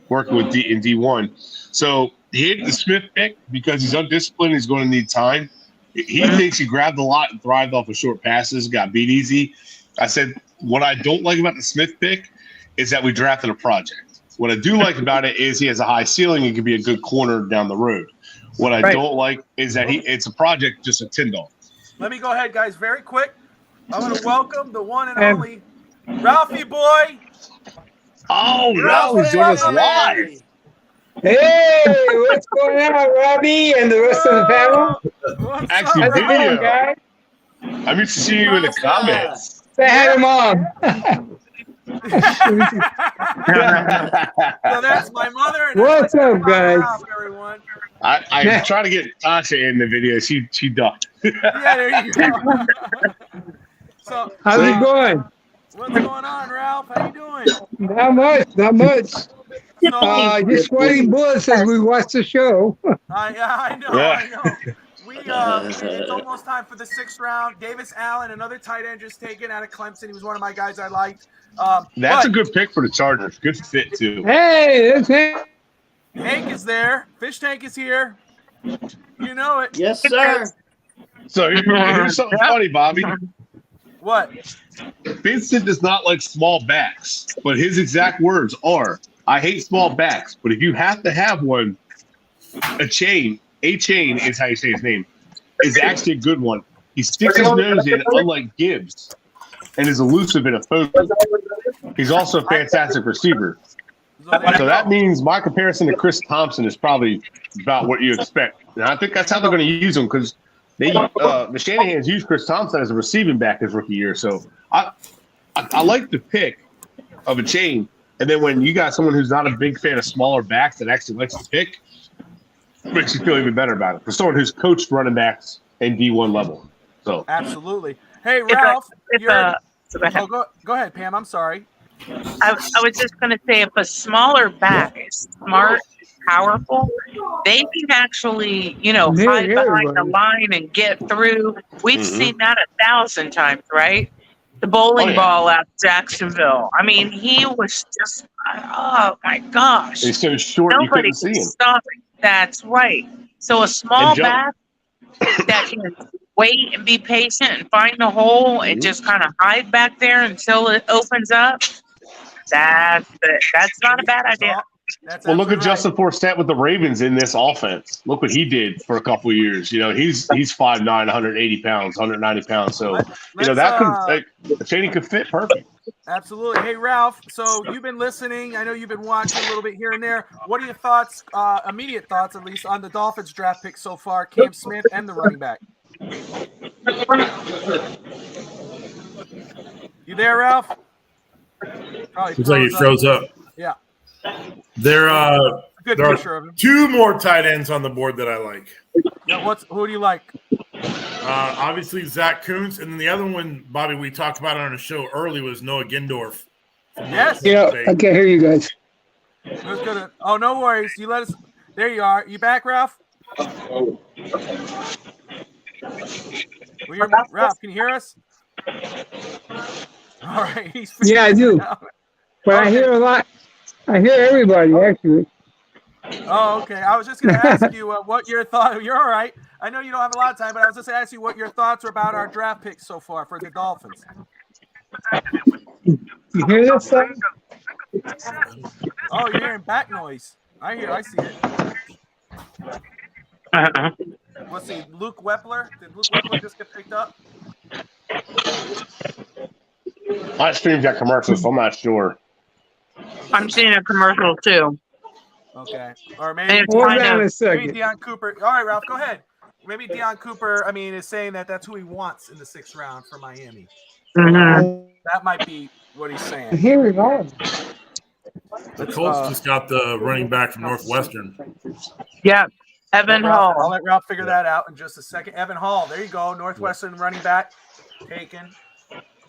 working with in D1. So he hit the Smith pick because he's undisciplined. He's going to need time. He thinks he grabbed a lot and thrived off of short passes, got beat easy. I said, what I don't like about the Smith pick is that we drafted a project. What I do like about it is he has a high ceiling and can be a good corner down the road. What I don't like is that it's a project, just a Tyndall. Let me go ahead, guys, very quick. I'm going to welcome the one and only Ralphie boy. Oh, Ralphie's doing us live. Hey, what's going on, Robbie and the rest of the panel? Actually, How's it going, guys? I'm used to seeing you in the comments. Say hi to Mom. So that's my mother. And What's up, guys? Everyone. I'm trying to get Tasha in the video. She ducked. Yeah, there you go. So how's it going? What's going on, Ralph? How you doing? Not much. Just sweating bullets as we watch the show. I know. It's almost time for the 6th round. Davis Allen, another tight end just taken out of Clemson. He was one of my guys I liked. That's a good pick for the Chargers. Good fit, too. Hey, that's Hank. Hank is there. Fish Tank is here. You know it. Yes, sir. So here's something funny, Bobby. What? Vincent does not like small backs, but his exact words are, I hate small backs, but if you have to have one, a chain is how you say his name, is actually a good one. He sticks his nose in, unlike Gibbs, and is elusive in a photo. He's also a fantastic receiver. So that means my comparison to Chris Thompson is probably about what you expect. And I think that's how they're going to use him because the Shanahan's used Chris Thompson as a receiving back his rookie year. So I like the pick of a chain. And then when you got someone who's not a big fan of smaller backs that actually likes to pick, it makes you feel even better about it. For someone who's coached running backs in D1 level. So absolutely. Hey, Ralph. Go ahead, Pam. I'm sorry. I was just going to say, if a smaller back is smart, powerful, they can actually, hide behind the line and get through. We've seen that 1,000 times, right? The bowling ball at Jacksonville. I mean, he was just, oh my gosh. He's so short you couldn't see him. Stop it. That's right. So a small back that can wait and be patient and find a hole and just kind of hide back there until it opens up. That's not a bad idea. Well, look at Justin Forsett with the Ravens in this offense. Look what he did for a couple of years. He's 5'9", 180 pounds, 190 pounds. So, Cheney could fit perfect. Absolutely. Hey, Ralph, so you've been listening. I know you've been watching a little bit here and there. What are your thoughts, immediate thoughts at least, on the Dolphins draft pick so far, Cam Smith and the running back? You there, Ralph? Looks like he froze up. Yeah. There are 2 more tight ends on the board that I like. Yeah, who do you like? Obviously, Zach Kuntz. And then the other one, Bobby, we talked about on the show early was Noah Gindorf. Yes. Yeah, I can't hear you guys. Oh, no worries. You let us. There you are. You back, Ralph? Ralph, can you hear us? All right. Yeah, I do. But I hear a lot. I hear everybody, actually. Oh, okay. I was just going to ask you what your thought. You're all right. I know you don't have a lot of time, but I was just going to ask you what your thoughts are about our draft picks so far for the Dolphins. You hear this thing? Oh, you're hearing back noise. I see it. Let's see. Luke Wepler. Did Luke Wepler just get picked up? I streamed that commercial, so I'm not sure. I'm seeing a commercial too. Okay. Or maybe Deion Cooper. All right, Ralph, go ahead. Maybe Deion Cooper, is saying that's who he wants in the 6th round for Miami. That might be what he's saying. Here we go. The Colts just got the running back from Northwestern. Yeah, Evan Hall. I'll let Ralph figure that out in just a second. Evan Hall, there you go. Northwestern running back taken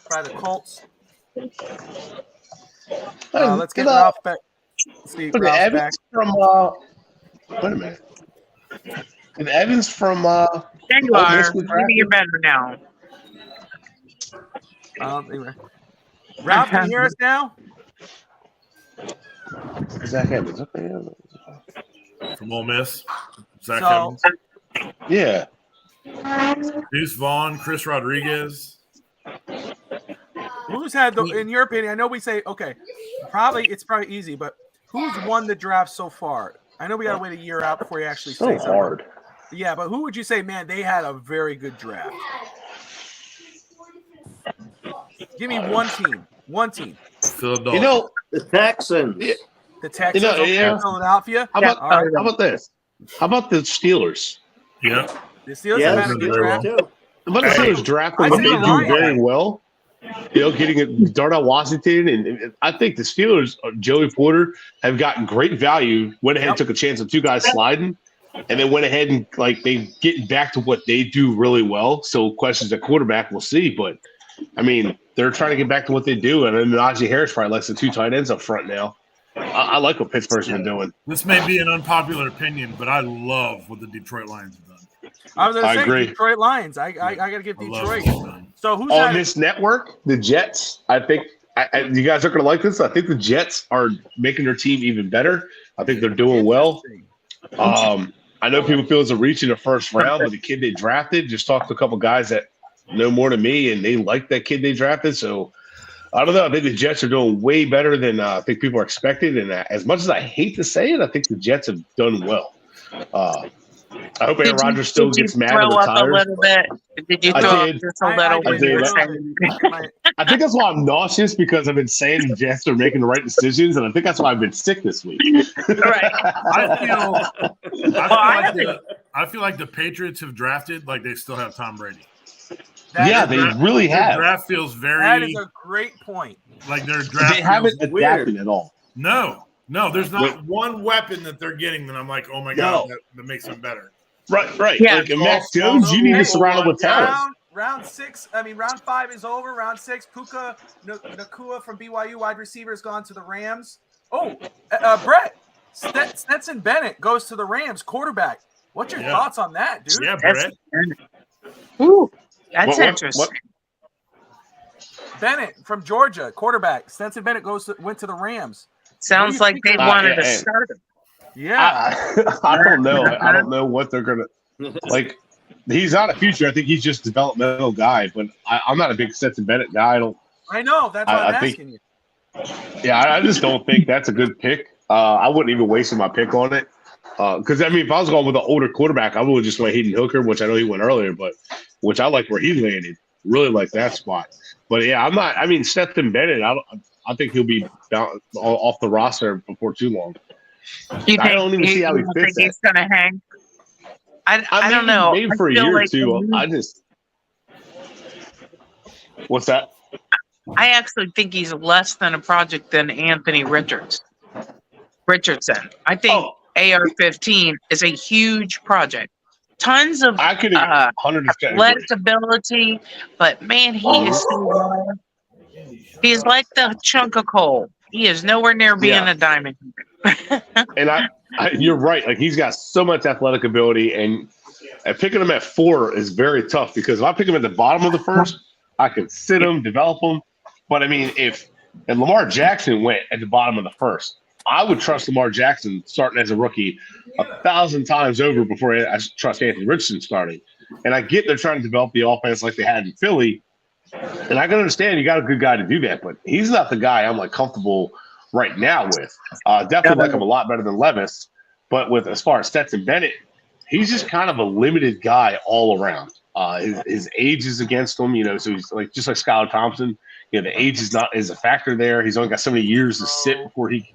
by the Colts. Let's get Ralph back. See, Ralph Evans back. from wait a minute. And Evans from there you are. Maybe you're better now. Ralph, can you hear us now? Zach Evans. Okay. From Ole Miss. Zach So- Evans. Yeah. Deuce Vaughn, Chris Rodriguez. Who's had the? In your opinion, I know we say okay, it's probably easy, but who's won the draft so far? I know we got to wait a year out before you actually say something. Hard. Yeah, but who would you say, man, they had a very good draft? Give me one team. One team. Philadelphia. You know, the Texans. The Texans, Philadelphia. How about this? How about the Steelers? Yeah. The Steelers have had a good draft. Too. How about the Steelers draft them? They do very well. Getting Darnell Washington, and I think the Steelers, Joey Porter, have gotten great value. Went ahead and took a chance on two guys sliding, and then went ahead and they get back to what they do really well. So questions at quarterback, we'll see. But I mean, they're trying to get back to what they do, and then Najee Harris probably likes the two tight ends up front now. I like what Pittsburgh's been doing. This may be an unpopular opinion, but I love what the Detroit Lions have done. I was going to say agree. Detroit Lions. I got to give Detroit. So who's on this network? The Jets. I think you guys are going to like this. I think the Jets are making their team even better. I think they're doing well. I know people feel it's a reach in the first round, but the kid they drafted, just talked to a couple guys that know more than me, and they like that kid they drafted. So I don't know. I think the Jets are doing way better than I think people are expected. And as much as I hate to say it, I think the Jets have done well. I hope Aaron Rodgers still gets mad and retires. A little bit? Did you throw up just a little bit? I think that's why I'm nauseous, because I've been saying the Jets are making the right decisions, and I think that's why I've been sick this week. I feel like the Patriots have drafted like they still have Tom Brady. They really have. Their draft feels very. That is a great point. Like their draft. They haven't adapted at all. No, there's not one weapon that they're getting that I'm like, oh my god, that makes them better. Right. Yeah. Like Max Jones, you need to surround him with talent. Round 6. I mean, round 5 is over. Round 6, Puka Nacua from BYU, wide receiver, has gone to the Rams. Oh, Brett Stetson Bennett goes to the Rams, quarterback. What's your thoughts on that, dude? Yeah, Brett. Ooh, that's interesting. Bennett from Georgia, quarterback. Stetson Bennett went to the Rams. Sounds like they wanted to start him. Yeah. I don't know. I don't know what they're going to – like, he's not a future. I think he's just a developmental guy, but I'm not a big Stetson Bennett guy. I know. That's why I'm asking you. Yeah, I just don't think that's a good pick. I wouldn't even waste my pick on it. Because, I mean, if I was going with an older quarterback, I would have just went Hayden Hooker, which I know he went earlier, but which I like where he landed. Really like that spot. But, yeah, I'm not – I mean, Stetson Bennett, I think he'll be off the roster before too long. I don't even see how he fits. He's going to hang. I don't know. Maybe for a year or two. What's that? I actually think he's less than a project than Anthony Richardson. I think AR-15 is a huge project. Tons of athletic ability, but man, he is so he's like the chunk of coal. He is nowhere near being a diamond. And you're right. Like, he's got so much athletic ability, and picking him at 4 is very tough, because if I pick him at the bottom of the first, I can sit him, develop him. But I mean, if Lamar Jackson went at the bottom of the first, I would trust Lamar Jackson starting as a rookie 1,000 times over before I trust Anthony Richardson starting. And I get they're trying to develop the offense like they had in Philly, and I can understand you got a good guy to do that, but he's not the guy I'm like comfortable right now with. Definitely like him a lot better than Levis, but with as far as Stetson Bennett, he's just kind of a limited guy all around. His age is against him, so he's like just like Skylar Thompson. The age is a factor there. He's only got so many years to sit before he,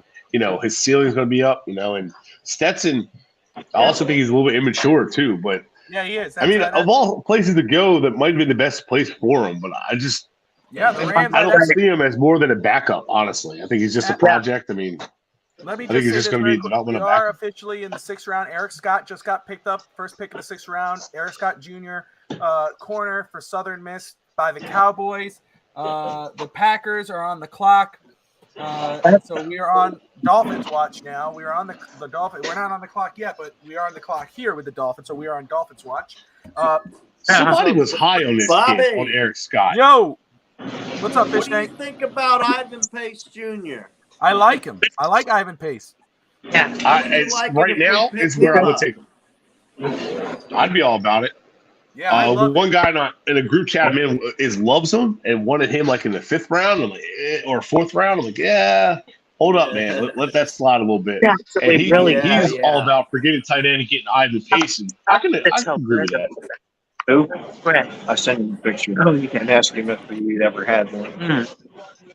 his ceiling's going to be up. And Stetson, I also think he's a little bit immature too. But yeah, he is. I mean, of all places to go, that might have been the best place for him. But the Rams, I don't see him as more than a backup. Honestly, I think he's just a project. I mean, let me I think he's just going to be a we developmental are backup. officially in the 6th round. Eric Scott just got picked up, first pick of the 6th round. Eric Scott Jr., corner for Southern Miss by the Cowboys. The Packers are on the clock. So we are on Dolphins watch now. We are on the Dolphins. We're not on the clock yet, but we are on the clock here with the Dolphins. So we are on Dolphins watch. Somebody was high on this kid, on Eric Scott. Yo, What's up, Fish What do you Tank? think about Ivan Pace Jr.? I like him. I like Ivan Pace. Yeah. Right now is where I would take him. I'd be all about it. Yeah, I love one guy in a group chat, man, loves him and wanted him like in the 5th round or 4th round. I'm like, yeah, hold up, man. Let that slide a little bit. And he's all about forgetting tight end and getting Ivan Pace. And I can agree with that. Who? Go ahead. I sent him a picture. Oh, you can ask him if he'd ever had one.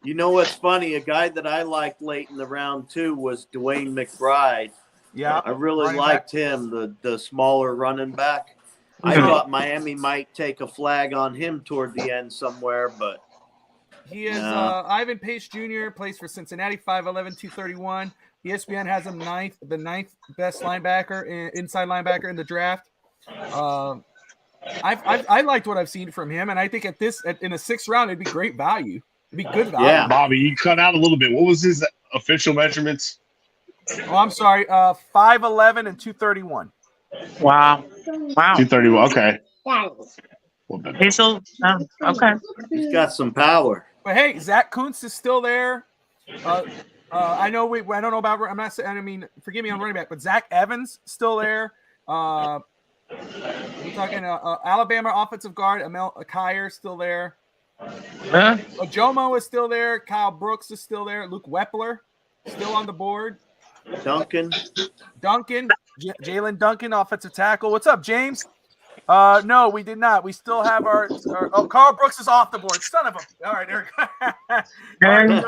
You know what's funny? A guy that I liked late in the round 2 was Dwayne McBride. Yeah, I really liked him, the smaller running back. I thought Miami might take a flag on him toward the end somewhere, but he is Ivan Pace Jr. plays for Cincinnati, 5'11", 231. ESPN has him the ninth best linebacker, inside linebacker in the draft. I liked what I've seen from him, and I think in the 6th round it'd be great value. It'd be good value. Yeah, Bobby, you cut out a little bit. What was his official measurements? Oh, I'm sorry. 5'11" and 231. Wow. 231. Okay. Hazel. Okay. He's got some power. But hey, Zach Kuntz is still there. I know I don't know about. I'm not saying. I mean, forgive me on running back, but Zach Evans still there. We're talking Alabama offensive guard Emil Akire still there. Jomo is still there. Kyle Brooks is still there. Luke Wepler still on the board. Duncan, Jalen Duncan, offensive tackle. What's up, James? No, we did not. We still have our Carl Brooks is off the board. Son of a. All right, here goes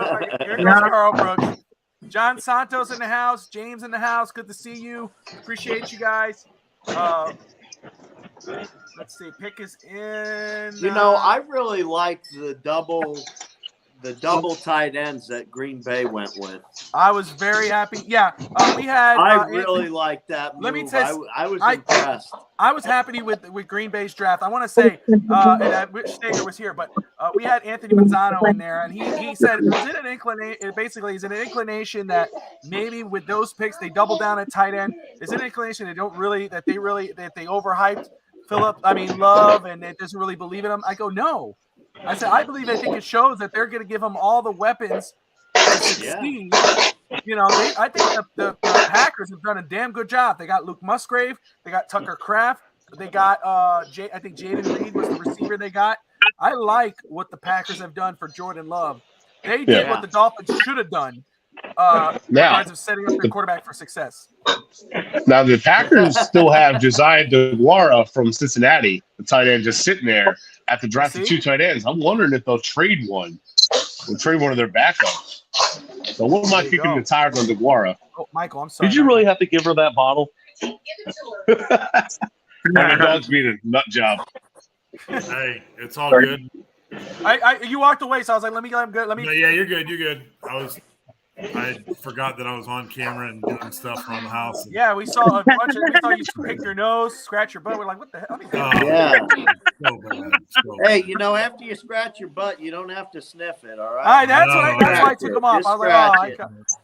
Carl Brooks. John Santos in the house. James in the house. Good to see you. Appreciate you guys. Let's see. Pick is in. I really liked the double tight ends that Green Bay went with. I was very happy. Yeah, we had. I really liked that move. Let me tell you, I was impressed. I was happy with Green Bay's draft. I want to say, and Rich Stager was here, but we had Anthony Mazzano in there, and he said, was it an inclination? Basically, is it an inclination that maybe with those picks they double down at tight end? Is it an inclination that they overhyped Love, and they doesn't really believe in him? I go, no. I said, I think it shows that they're going to give him all the weapons to succeed. I think the Packers have done a damn good job. They got Luke Musgrave. They got Tucker Kraft. They got, I think Jaden Reed was the receiver they got. I like what the Packers have done for Jordan Love. They did what the Dolphins should have done in terms of setting up their quarterback for success. Now, the Packers still have Josiah DeGuara from Cincinnati, the tight end, just sitting there at the draft of 2 tight ends. I'm wondering if they'll trade one. They'll trade one of their backups. So what am I kicking the tires on DeGuara? Oh, Michael, I'm sorry. Did you really have to give her that bottle? The dog's being a nut job. Hey, it's all good. You walked away, so I was like, let me. No, yeah, you're good. You're good. I forgot that I was on camera and doing stuff around the house. Yeah, we saw a bunch of. We saw you pick your nose, scratch your butt. We're like, what the hell? So bad. Hey, after you scratch your butt, you don't have to sniff it. All right. All right, that's why I took them off. I was like,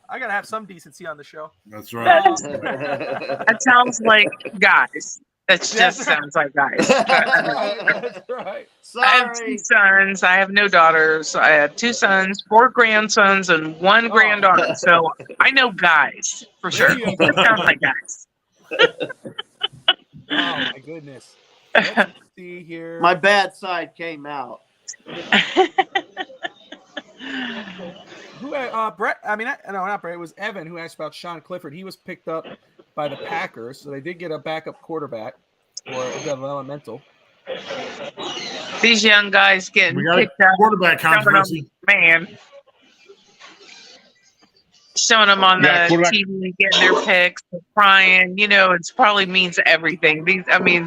I gotta have some decency on the show. That's right. That sounds like guys. That just sounds like guys. That's right. Sorry. I have 2 sons. I have no daughters. I have 2 sons, 4 grandsons, and 1 granddaughter. So I know guys for sure. It sounds like guys. Oh my goodness. Let's see here. My bad side came out. Brett? I mean, no, not Brett. It was Evan who asked about Sean Clifford. He was picked up by the Packers, so they did get a backup quarterback or developmental. These young guys getting picked up. Quarterback controversy. Man. Showing them on the TV, getting their picks, crying. It probably means everything.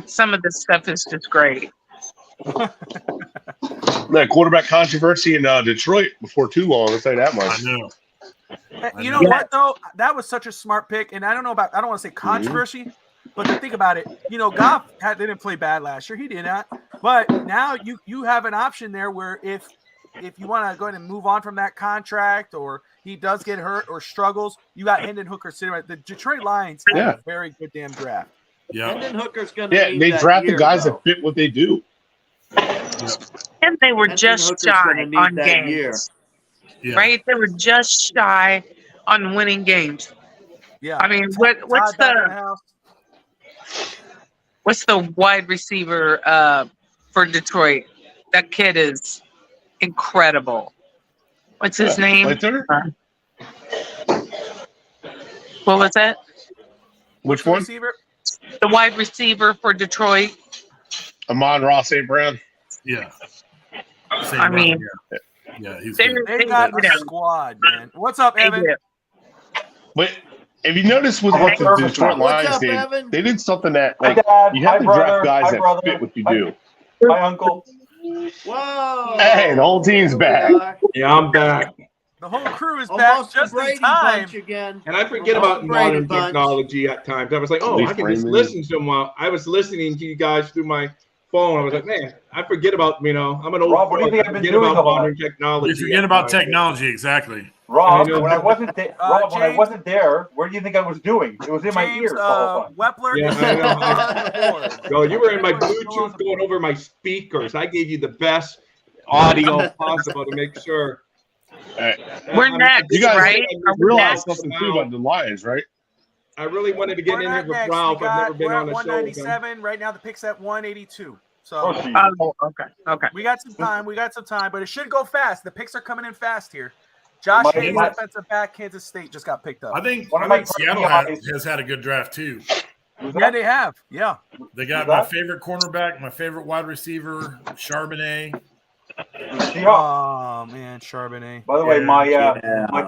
Some of this stuff is just great. That quarterback controversy in Detroit before too long. I'll say that much. I know. You know what though? That was such a smart pick, and I don't want to say controversy, but to think about it, Goff didn't play bad last year. He did not, but now you have an option there where if you want to go ahead and move on from that contract, or he does get hurt or struggles, you got Hendon Hooker sitting right. The Detroit Lions had a very good damn draft. Yeah, Hendon Hooker's going to. Yeah, they drafted guys that fit what they do. And they were Hendon just Hooker's gonna shy need on that games, year. Yeah. right? They were just shy on winning games. Yeah. I mean, Todd what's back in the the house. wide receiver for Detroit? That kid is incredible. What's his name? Later? What was that? Which one? Receiver? The wide receiver for Detroit. Amon-Ra St. Brown. Yeah. I mean, yeah, he's they good. They got a squad, man. What's up, Evan? But if you notice with what the Detroit Lions did, they did something that like you have to draft guys that fit what you do. Hi, Uncle. Whoa! Hey, the whole team's back. Yeah, I'm back. The whole crew is Almost back just the Brady in time. bunch again. And I forget Almost about the Brady modern bunch. technology at times. I was like, oh, Leaf I can just framing. listen to them while I was listening to you guys through my phone. I was like, man, I forget about, I'm an old Rob, what do you fart. think I I've been forget doing about the whole modern night? technology. You forget at about times. technology, exactly. Rob, I know. when I wasn't there, Rob, when I James- wasn't there, what do you think I was doing? It was in my James ears the whole time. Wepler Yeah, is I know. on the board. No, you were in my Wepler is still on Bluetooth the going board. over my speakers. I gave you the best audio possible to make sure. We're next, You guys right? Are we realize next? something too about the Lions, right? I really wanted to get We're in not here with next. Ralph. We I've never got, been we're on at a show with him. 197. Right now, the pick's at 182. So Oh, geez. Okay. we got some time, but it should go fast. The picks are coming in fast here. Josh Hayes, defensive back, Kansas State, just got picked up. I think One of my Seattle has had a good draft too. Yeah, they have. Yeah. They got my favorite cornerback, my favorite wide receiver, Charbonnet. Oh man, Charbonnet. By the way, my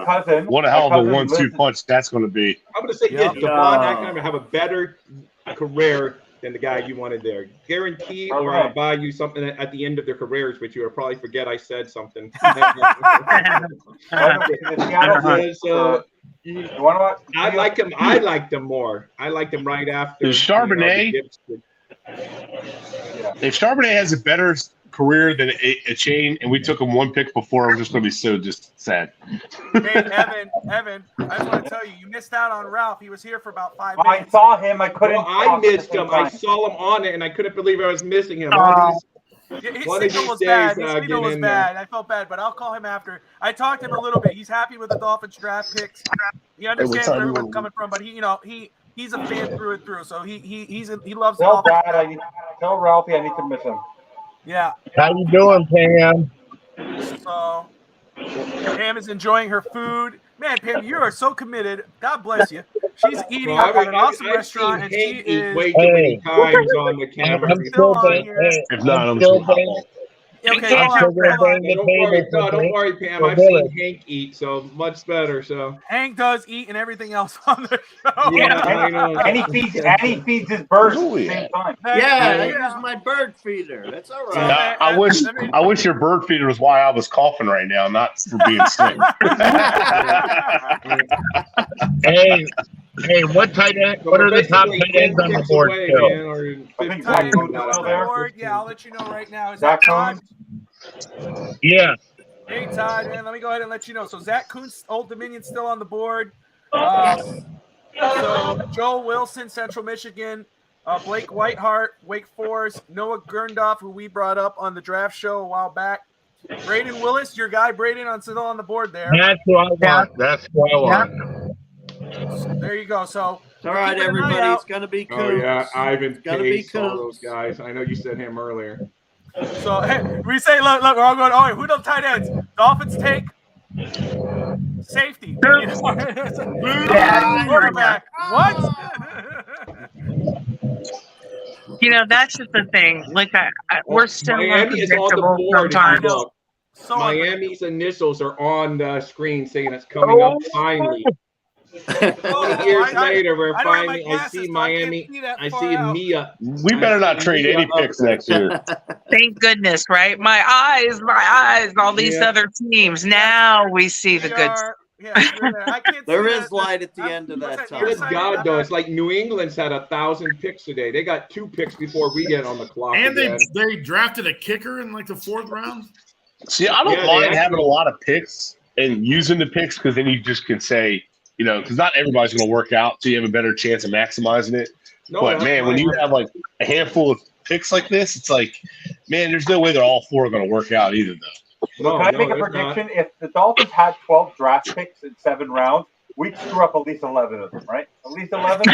cousin. What a hell of a my cousin 1-2 lives- punch that's going to be. I'm going to say Yep. this. Devon Ackerman have a better career than the guy you wanted there. Guarantee, or I'll buy you something at the end of their careers, but you'll probably forget I said something. I liked him. I liked him more. I liked him right after. Is Charbonnet? If Charbonnet has a better career than a chain, and we took him one pick before, I'm just going to be so just sad. Hey, Evan, I just want to tell you, you missed out on Ralph. He was here for about 5 I minutes. saw him. I couldn't. Well, I missed him. I saw him on it, and I couldn't believe I was missing him. His One of signal these was days, bad. His get signal was in there. bad. I felt bad, but I'll call him after. I talked to him a little bit. He's happy with the Dolphins draft picks. He understands where everyone's coming from, but he's a fan through and through. So he loves the Tell Dolphins. Dad, tell Ralphie I need to miss him. Yeah. How you doing, Pam? So Pam is enjoying her food. Man, Pam, you are so committed. God bless you. She's eating Well, at an awesome I've restaurant, and seen she Hank eat is way too many times on the camera. I'm still on here. If not, I'm still just bang- Okay, I'm hold still on. gonna bang the Don't table worry, for don't me. worry, Pam. For I've Billy. seen Hank eat, so much better. So Hank does eat and everything else on the show. yeah, I know. And he feeds his birds at the same time. Yeah, I use my bird feeder. That's all right. I wish your bird feeder was why I was coughing right now, not for being sick. Hey, what tight end? What are the top tight ends on the board still? Tight end on the board. Yeah, I'll let you know right now. Is Zach that Todd? Yeah. Hey, Todd, man, let me go ahead and let you know. So Zach Kuntz, Old Dominion, still on the board. So Joel Wilson, Central Michigan. Blake Whiteheart, Wake Forest. Noah Gerndoff, who we brought up on the draft show a while back. Braden Willis, your guy, Braden, still on the board there. That's who I want. That's who I want. There you go. So All right, keep an eye everybody. out. It's going to be Coons. Oh yeah, Ivan It's going to be Pace, all Coons. those guys. I know you said him earlier. So hey, we say, look, we're all going. All right, who does tight ends? Dolphins take safety. Quarterback. What? You know, that's just the thing. Like, we're still Miami is on the unpredictable board. If you sometimes. look. Miami's initials are on the screen saying it's coming up finally. 20 years later, we're finally. I see Miami. I see Mia. We better not trade any picks next year. Thank goodness, right? My eyes, all these other teams. Now we see the good. There is light at the end of that tunnel. Good God, though, it's like New England's had 1,000 picks today. They got 2 picks before we get on the clock. And again. they drafted a kicker in like the 4th round. See, I don't mind having a lot of picks and using the picks because then you just can say, because not everybody's going to work out, so you have a better chance of maximizing it. No, but that's man, when right. you have like a handful of picks like this, it's like, man, there's no way that all four are going to work out either, though. No, Can I make a prediction? If the Dolphins had 12 draft picks in 7 rounds, we'd screw up at least 11 of them, right? At least 11?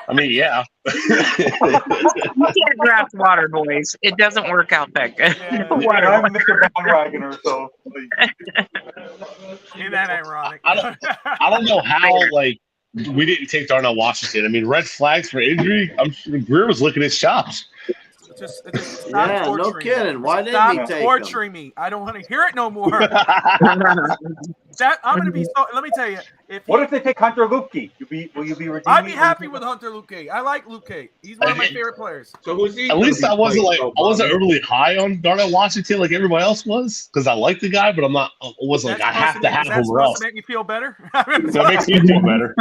I mean, yeah. You can't draft water boys. It doesn't work out that good. Water I'm Mr. Bandwagoner, so. Isn't that ironic? I don't know how, like, we didn't take Darnell Washington. I mean, red flags for injury. I'm sure Greer was licking his chops. Just stop Yeah, no torturing kidding. me. Why didn't Stop he take torturing me? I don't want to hear it no more. I'm gonna be so. Let me tell you. What if they take Hunter Luepke? Will you be redeeming? I'd be happy with Hunter Luepke. I like Luepke. He's one of my favorite players. So who's he? At least I wasn't overly high on Darnell Washington like everybody else was, because I like the guy, but I wasn't like I have to have him. That's Or else. supposed to make me feel better. That makes me feel better.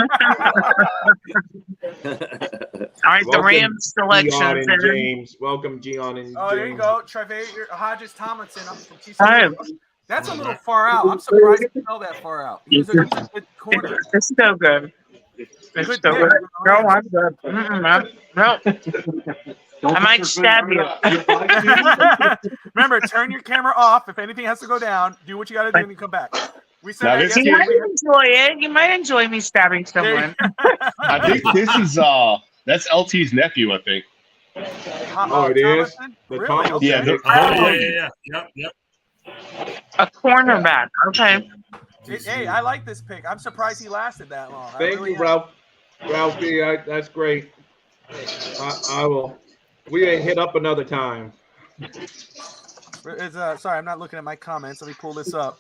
All right, the Rams Gian selection. and James. Welcome, Gian and James. Oh, there you go. Tre'Davious Hodges Tomlinson. I'm from TCU. That's a little far out. I'm surprised you fell that far out. He was a good corner. It's so good. It's so good. No, I'm good. No. I might stab you. Remember, turn your camera off. If anything has to go down, do what you got to do and then come back. We said that You might enjoy it. You might enjoy me stabbing someone. I think this is that's LT's nephew, I think. Oh, it is? Really? Okay. Yeah. Yep. A cornerback. Okay. Hey, I like this pick. I'm surprised he lasted that long. Thank you, Ralph. Ralphie, that's great. I will. We ain't hit up another time. Sorry, I'm not looking at my comments. Let me pull this up.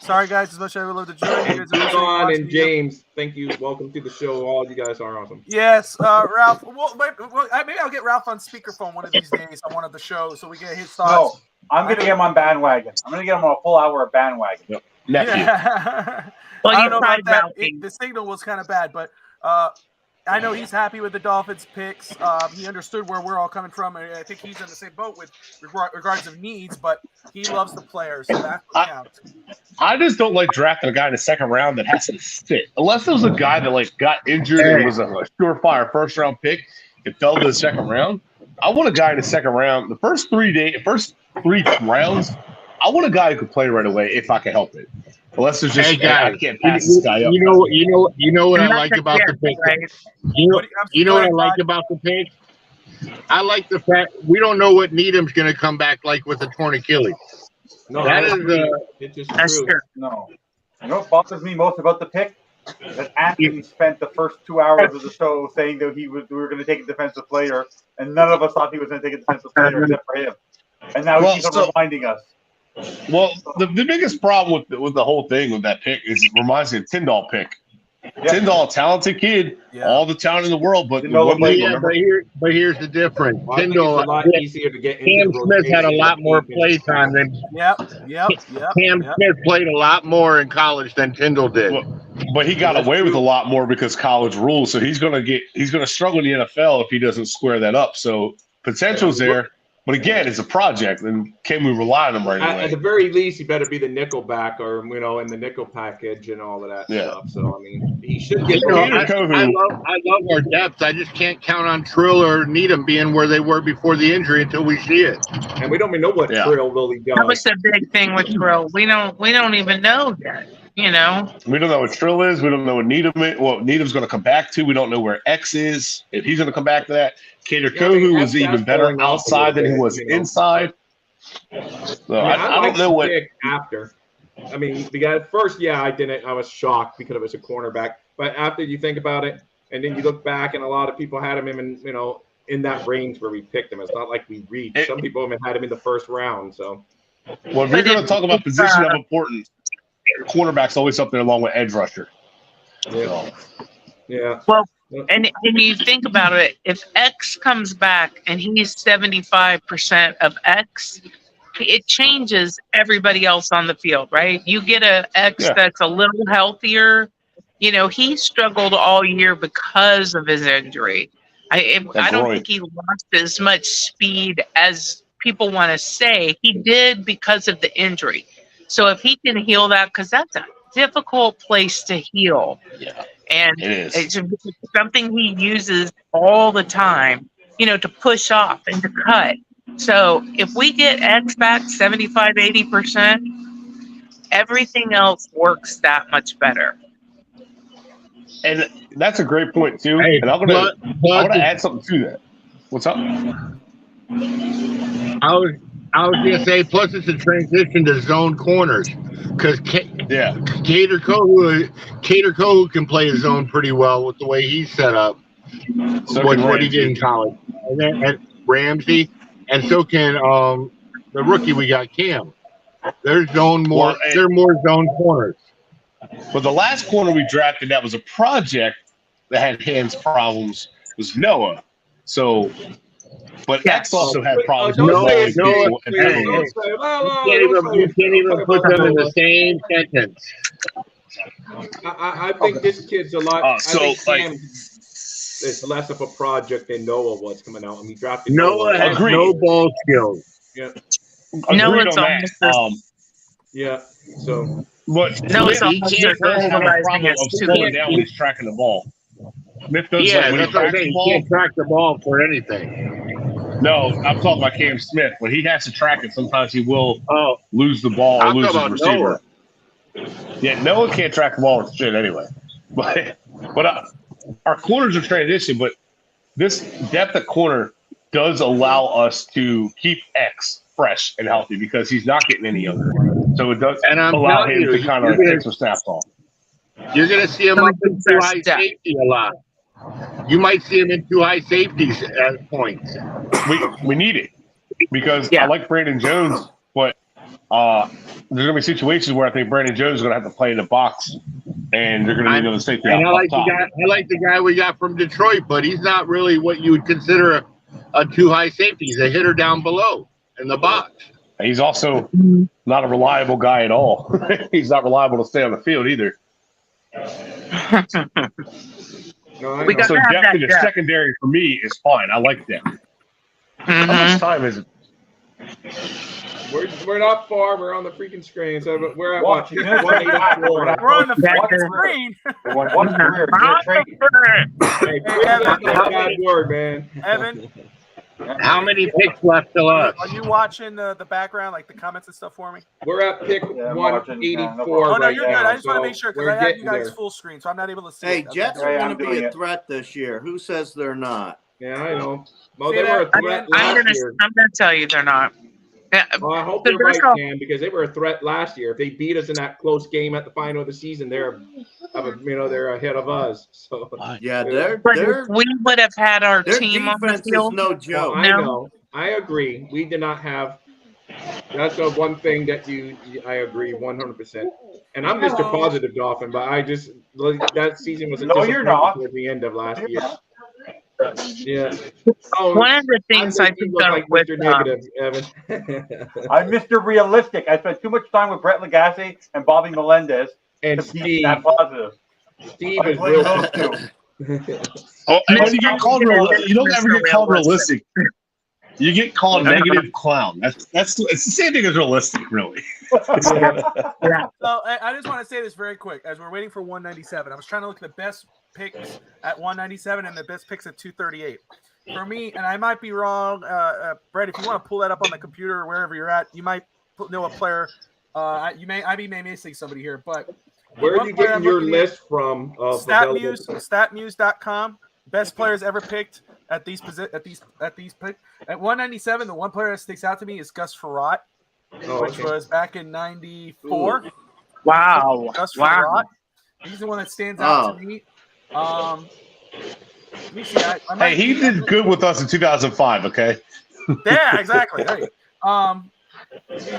Sorry, guys. As much as I would love to join you. John and James, thank you. Welcome to the show. All you guys are awesome. Yes, Ralph. Well, maybe I'll get Ralph on speakerphone one of these days on one of the shows so we get his thoughts. No, I'm going to get him on bandwagon. I'm going to get him on a full hour of bandwagon. Yep. Yeah. Well, I you don't know tried about that. Ralphie. The signal was kind of bad, but I know he's happy with the Dolphins picks. He understood where we're all coming from, and I think he's in the same boat with regards of needs, but he loves the players, so that's what counts. I just don't like drafting a guy in the second round that has to sit. Unless it was a guy that like got injured and was a surefire first round pick and fell to the second round. I want a guy in the second round. The first 3 rounds, I want a guy who could play right away if I can help it. Unless there's just guys, I can't pass this guy up. You know what I like about the pick. You know what I like about the pick. I like the fact we don't know what Needham's going to come back like with a torn Achilles. No, that it's just That's true. true. No. You know what bothers me most about the pick? That Anthony spent the first 2 hours of the show saying that we were going to take a defensive player, and none of us thought he was going to take a defensive player except for him. And now he keeps on reminding us. Well, the biggest problem with the whole thing with that pick is it reminds me of Tyndall pick. Yeah. Tyndall, talented kid, all the talent in the world, but here's the difference. Well, I think it's a lot easier to get Cam into the Smith had a rotation lot more than play time than Cam Smith played a lot more in college than Tyndall did. But he got away with a lot more because college rules. So he's gonna struggle in the NFL if he doesn't square that up. So potential's there. But again, it's a project, and can we rely on him right away? At the very least, he better be the nickel back or, in the nickel package and all of that stuff. So, I mean, he should get I love our depth. I just can't count on Trill or Needham being where they were before the injury until we see it. And we don't even know what Trill really does. That was the big thing with Trill. We don't even know yet. You know, we don't know what Trill is. We don't know what Needham is. What Needham's going to come back to. We don't know where X is. If he's going to come back to that. Cater Kohu was even better outside than he was inside. So I don't know what after. I mean, because at first, I was shocked because it was a cornerback. But after you think about it, and then you look back, and a lot of people had him in that range where we picked him. It's not like we reached. Some people even had him in the first round. So, well, if you're going to talk about position of importance, cornerback's always up there along with edge rusher. Yeah. Well, and you think about it, if X comes back and he's 75% of X, it changes everybody else on the field, right? You get a X that's a little healthier. You know, he struggled all year because of his injury. I don't think he lost as much speed as people want to say. He did because of the injury. So if he can heal that, because that's a difficult place to heal. Yeah. And it is. It's something he uses all the time. to push off and to cut. So if we get X back 75, 80%, everything else works that much better. And that's a great point too. Hey, and I'm gonna add something to that. What's up? I was gonna say, plus it's a transition to zone corners because Cater Kohu can play his zone pretty well with the way he's set up. So what he did in college, and then Ramsey, and so can the rookie we got, Cam. They're more zone corners. But the last corner we drafted that was a project that had hands problems was Noah. So, but X also had problems. You can't even put them in the same sentence. I think this kid's a lot. I think Sam is less of a project than Noah was coming out. I mean, drafted Noah has no ball skills. Yeah. Noah's yeah. So. But Smith does have a problem of slowing down when he's tracking the ball. Smith does that's what I'm saying. He can't track the ball for anything. No, I'm talking about Cam Smith. When he has to track it, sometimes he will lose the ball or lose his receiver. Yeah, Noah can't track the ball with shit anyway. But our corners are transition, but this depth at corner does allow us to keep X fresh and healthy because he's not getting any younger. So it does allow him to kind of take some snaps off. You're going to see him up in too high safety a lot. You might see him in too high safeties at points. We need it because I like Brandon Jones, but there's going to be situations where I think Brandon Jones is going to have to play in the box, and they're going to need another safety. And I like the guy we got from Detroit, but he's not really what you would consider a too high safety. He's a hitter down below in the box. He's also not a reliable guy at all. He's not reliable to stay on the field either. So depth in the secondary for me is fine. I like that. How much time is it? We're not far. We're on the freaking screen. So we're at Watch, 184. We're on the freaking screen. Hey, that's not a bad word, man. Evan, how many picks left to us? are you watching the background, like the comments and stuff for me? We're at pick 184. Oh no, right you're good. now, I just want to make sure because we're I have you getting guys there. full screen, so I'm not able to see. Hey, it. Jets are going to be a threat this year. Who says they're not? Yeah, I know. Well, See they that? were a threat I'm last year. gonna tell you they're not. Yeah, Well, I hope you're right, Cam, because they were a threat last year. If they beat us in that close game at the final of the season, they're ahead of us. So Yeah, but if we would have had our their team on the defense is field. no joke. I know. I agree. We did not have. That's the one thing that I agree 100%. And I'm Mr. Positive Dolphin, but that season was a disappointment at the end of last year. Yeah. Oh, One of the things I think like with Mr. Negative, Evan. I'm Mr. Realistic. I spent too much time with Brett Lagasse and Bobby Melendez and to be that positive. Steve is real. Oh, and when you get called you don't ever get called realistic. You get called negative clown. It's the same thing as realistic, really. So I just want to say this very quick as we're waiting for 197. I was trying to look at the best picks at 197 and the best picks at 238. For me, and I might be wrong, Brett, if you want to pull that up on the computer or wherever you're at, you might know a player. I may be missing somebody here, but where are you getting your list from? Statmuse.com. Best players ever picked at these picks. At 197, the one player that sticks out to me is Gus Frerotte, which was back in '94. Wow. Gus Frerotte. He's the one that stands out to me. Let me see. Hey, he did good with us in 2005. Okay. Yeah, exactly. Right. Let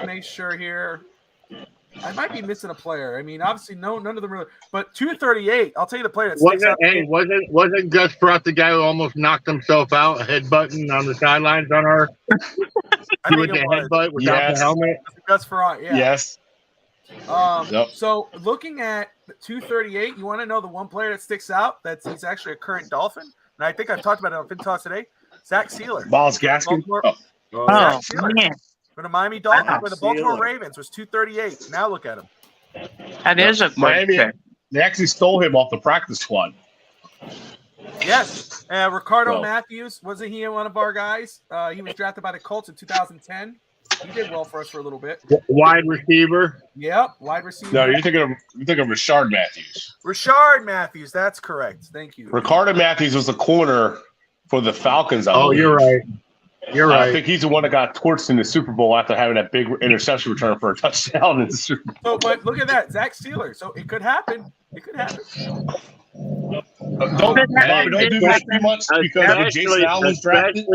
me make sure here. I might be missing a player. I mean, obviously, none of them really. But 238. I'll tell you the player that sticks out. Hey, wasn't Gus Frerotte the guy who almost knocked himself out, headbutting on the sidelines on our? I think with the headbutt without the helmet. Gus Frerotte. Yeah. Yes. So looking at 238, you want to know the one player that sticks out? He's actually a current Dolphin, and I think I've talked about it on FinTalk today. Zach Sealer. Miles Gaskin. Zach Sealer. Man. For the Miami Dolphins, for the Baltimore Ravens, was 238. Now look at him. That is a Miami. They actually stole him off the practice squad. Yes. Ricardo Well. Matthews, wasn't he one of our guys? He was drafted by the Colts in 2010. He did well for us for a little bit. Wide receiver. Yep, wide receiver. No, you're thinking of Rashard Matthews. Rashard Matthews, that's correct. Thank you. Ricardo Matthews was a corner for the Falcons. I believe. You're right. You're right. I think he's the one that got torched in the Super Bowl after having that big interception return for a touchdown in the Super Bowl. So, but look at that, Zach Steeler. So it could happen. It could happen. Don't do this too much because Jason Allen was drafted.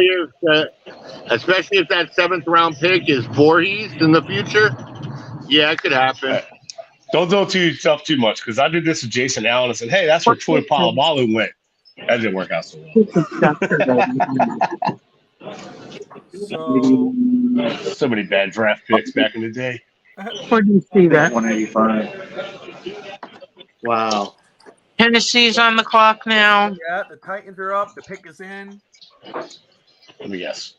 Especially if that 7th round pick is Voorhees in the future. Yeah, it could happen. Don't do it to yourself too much because I did this with Jason Allen and said, "Hey, that's where Troy Polamalu went." That didn't work out so well. So many bad draft picks back in the day. Where do you see that? 185. Wow. Tennessee's on the clock now. Yeah, the Titans are up. The pick is in. Let me guess.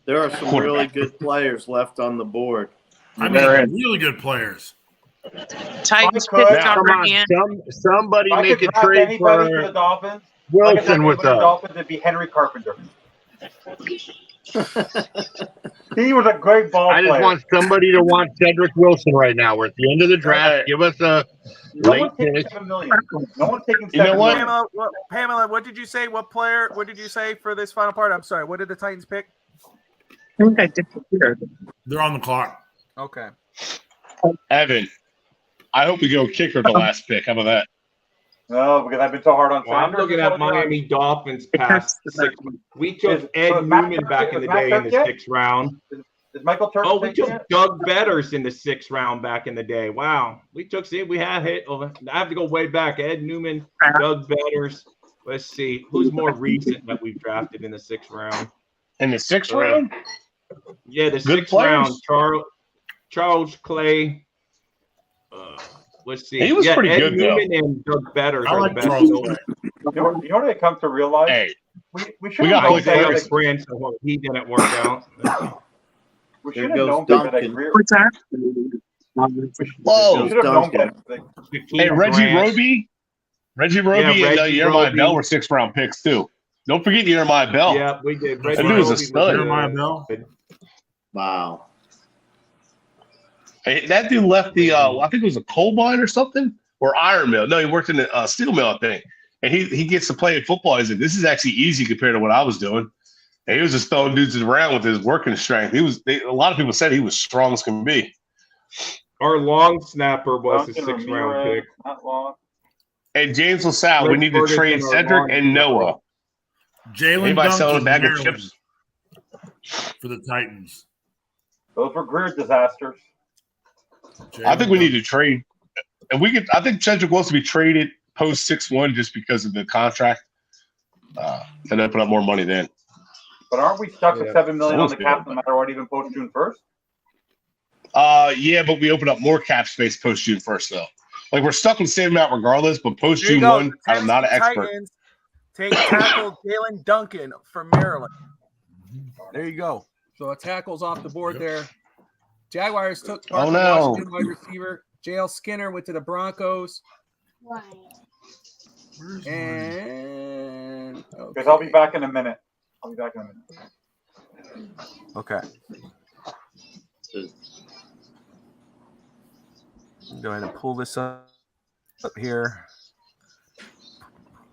There are some really good players left on the board. I mean, really good players. Titans If I could- picked Come up on, again. somebody If I make could a draft trade anybody for the for Dolphins, if I could draft Wilson anybody with for the us. Dolphins, it'd be Henry Carpenter. He was a great ball I just player. want somebody to want Cedric Wilson right now. We're at the end of the draft. Give us a No late one's taking pick. $7 million. No one's taking $7 You know what? million. Pamela, what did you say? What player? What did you say for this final part? I'm sorry. What did the Titans pick? I think I disappeared. They're on the clock. Okay. Evan, I hope we go kicker the last pick. How about that? No, because I've been so hard on Well, I'm Sanders. looking at Miami Dolphins past 6. We took Ed Newman back in the day in the 6th round. Is Michael Turner Oh, we taken took yet? Doug Betters in the 6th round back in the day. Wow. We took, see, we had hit. I have to go way back. Ed Newman, Doug Betters. Let's see. Who's more recent that we've drafted in the 6th round? In the 6th round? Yeah, the Good 6th players. round. Charles Clay. Let's see. He was pretty Ed good, though. Newman and Doug Betters I are like the best. Charles So- Clay. You know what I come to realize? Hey, We should got have known Isaiah that. Prince, he didn't work out. We There should have goes known that Duncan. career. What's that? Whoa. We should have known Duncan. that. Hey, Reggie Grant. Roby. Reggie Roby and Reggie Jeremiah Roby. Bell were 6th round picks, too. Don't forget Jeremiah Bell. Yeah, we did. That Reggie dude was a Roby stud. Jeremiah Bell. Wow. Hey, that dude left the, I think it was a coal mine or something, or iron mill. No, he worked in the steel mill, I think. And he gets to play football. He's like, this is actually easy compared to what I was doing. And he was just throwing dudes around with his working strength. A lot of people said he was strong as can be. Our long snapper was the Duncan 6th round Ramirez, pick. not long. And James LaSalle, we Blake need to Ferguson trade or Cedric Long and Noah. Jalen Anybody selling a Duncan, bag of Maryland, chips? for the Titans. Those were Greer disasters. I think we need to trade. And I think Cedric wants to be traded post 6-1 just because of the contract. And then put up more money then. But aren't we stuck with $7 million on the Someone's cap no matter what, even post June 1st? Yeah, but we open up more cap space post June 1st, though. Like, we're stuck with the same amount regardless, but post Here you June go. 1, I'm not an Tennessee expert. Titans take tackle Jalen Duncan from Maryland. There you go. So a tackle's off the board there. Jaguars took Parker no. Washington, wide receiver. JL Skinner went to the Broncos. And Because I'll be back in a minute. Okay. Go ahead and pull this up here.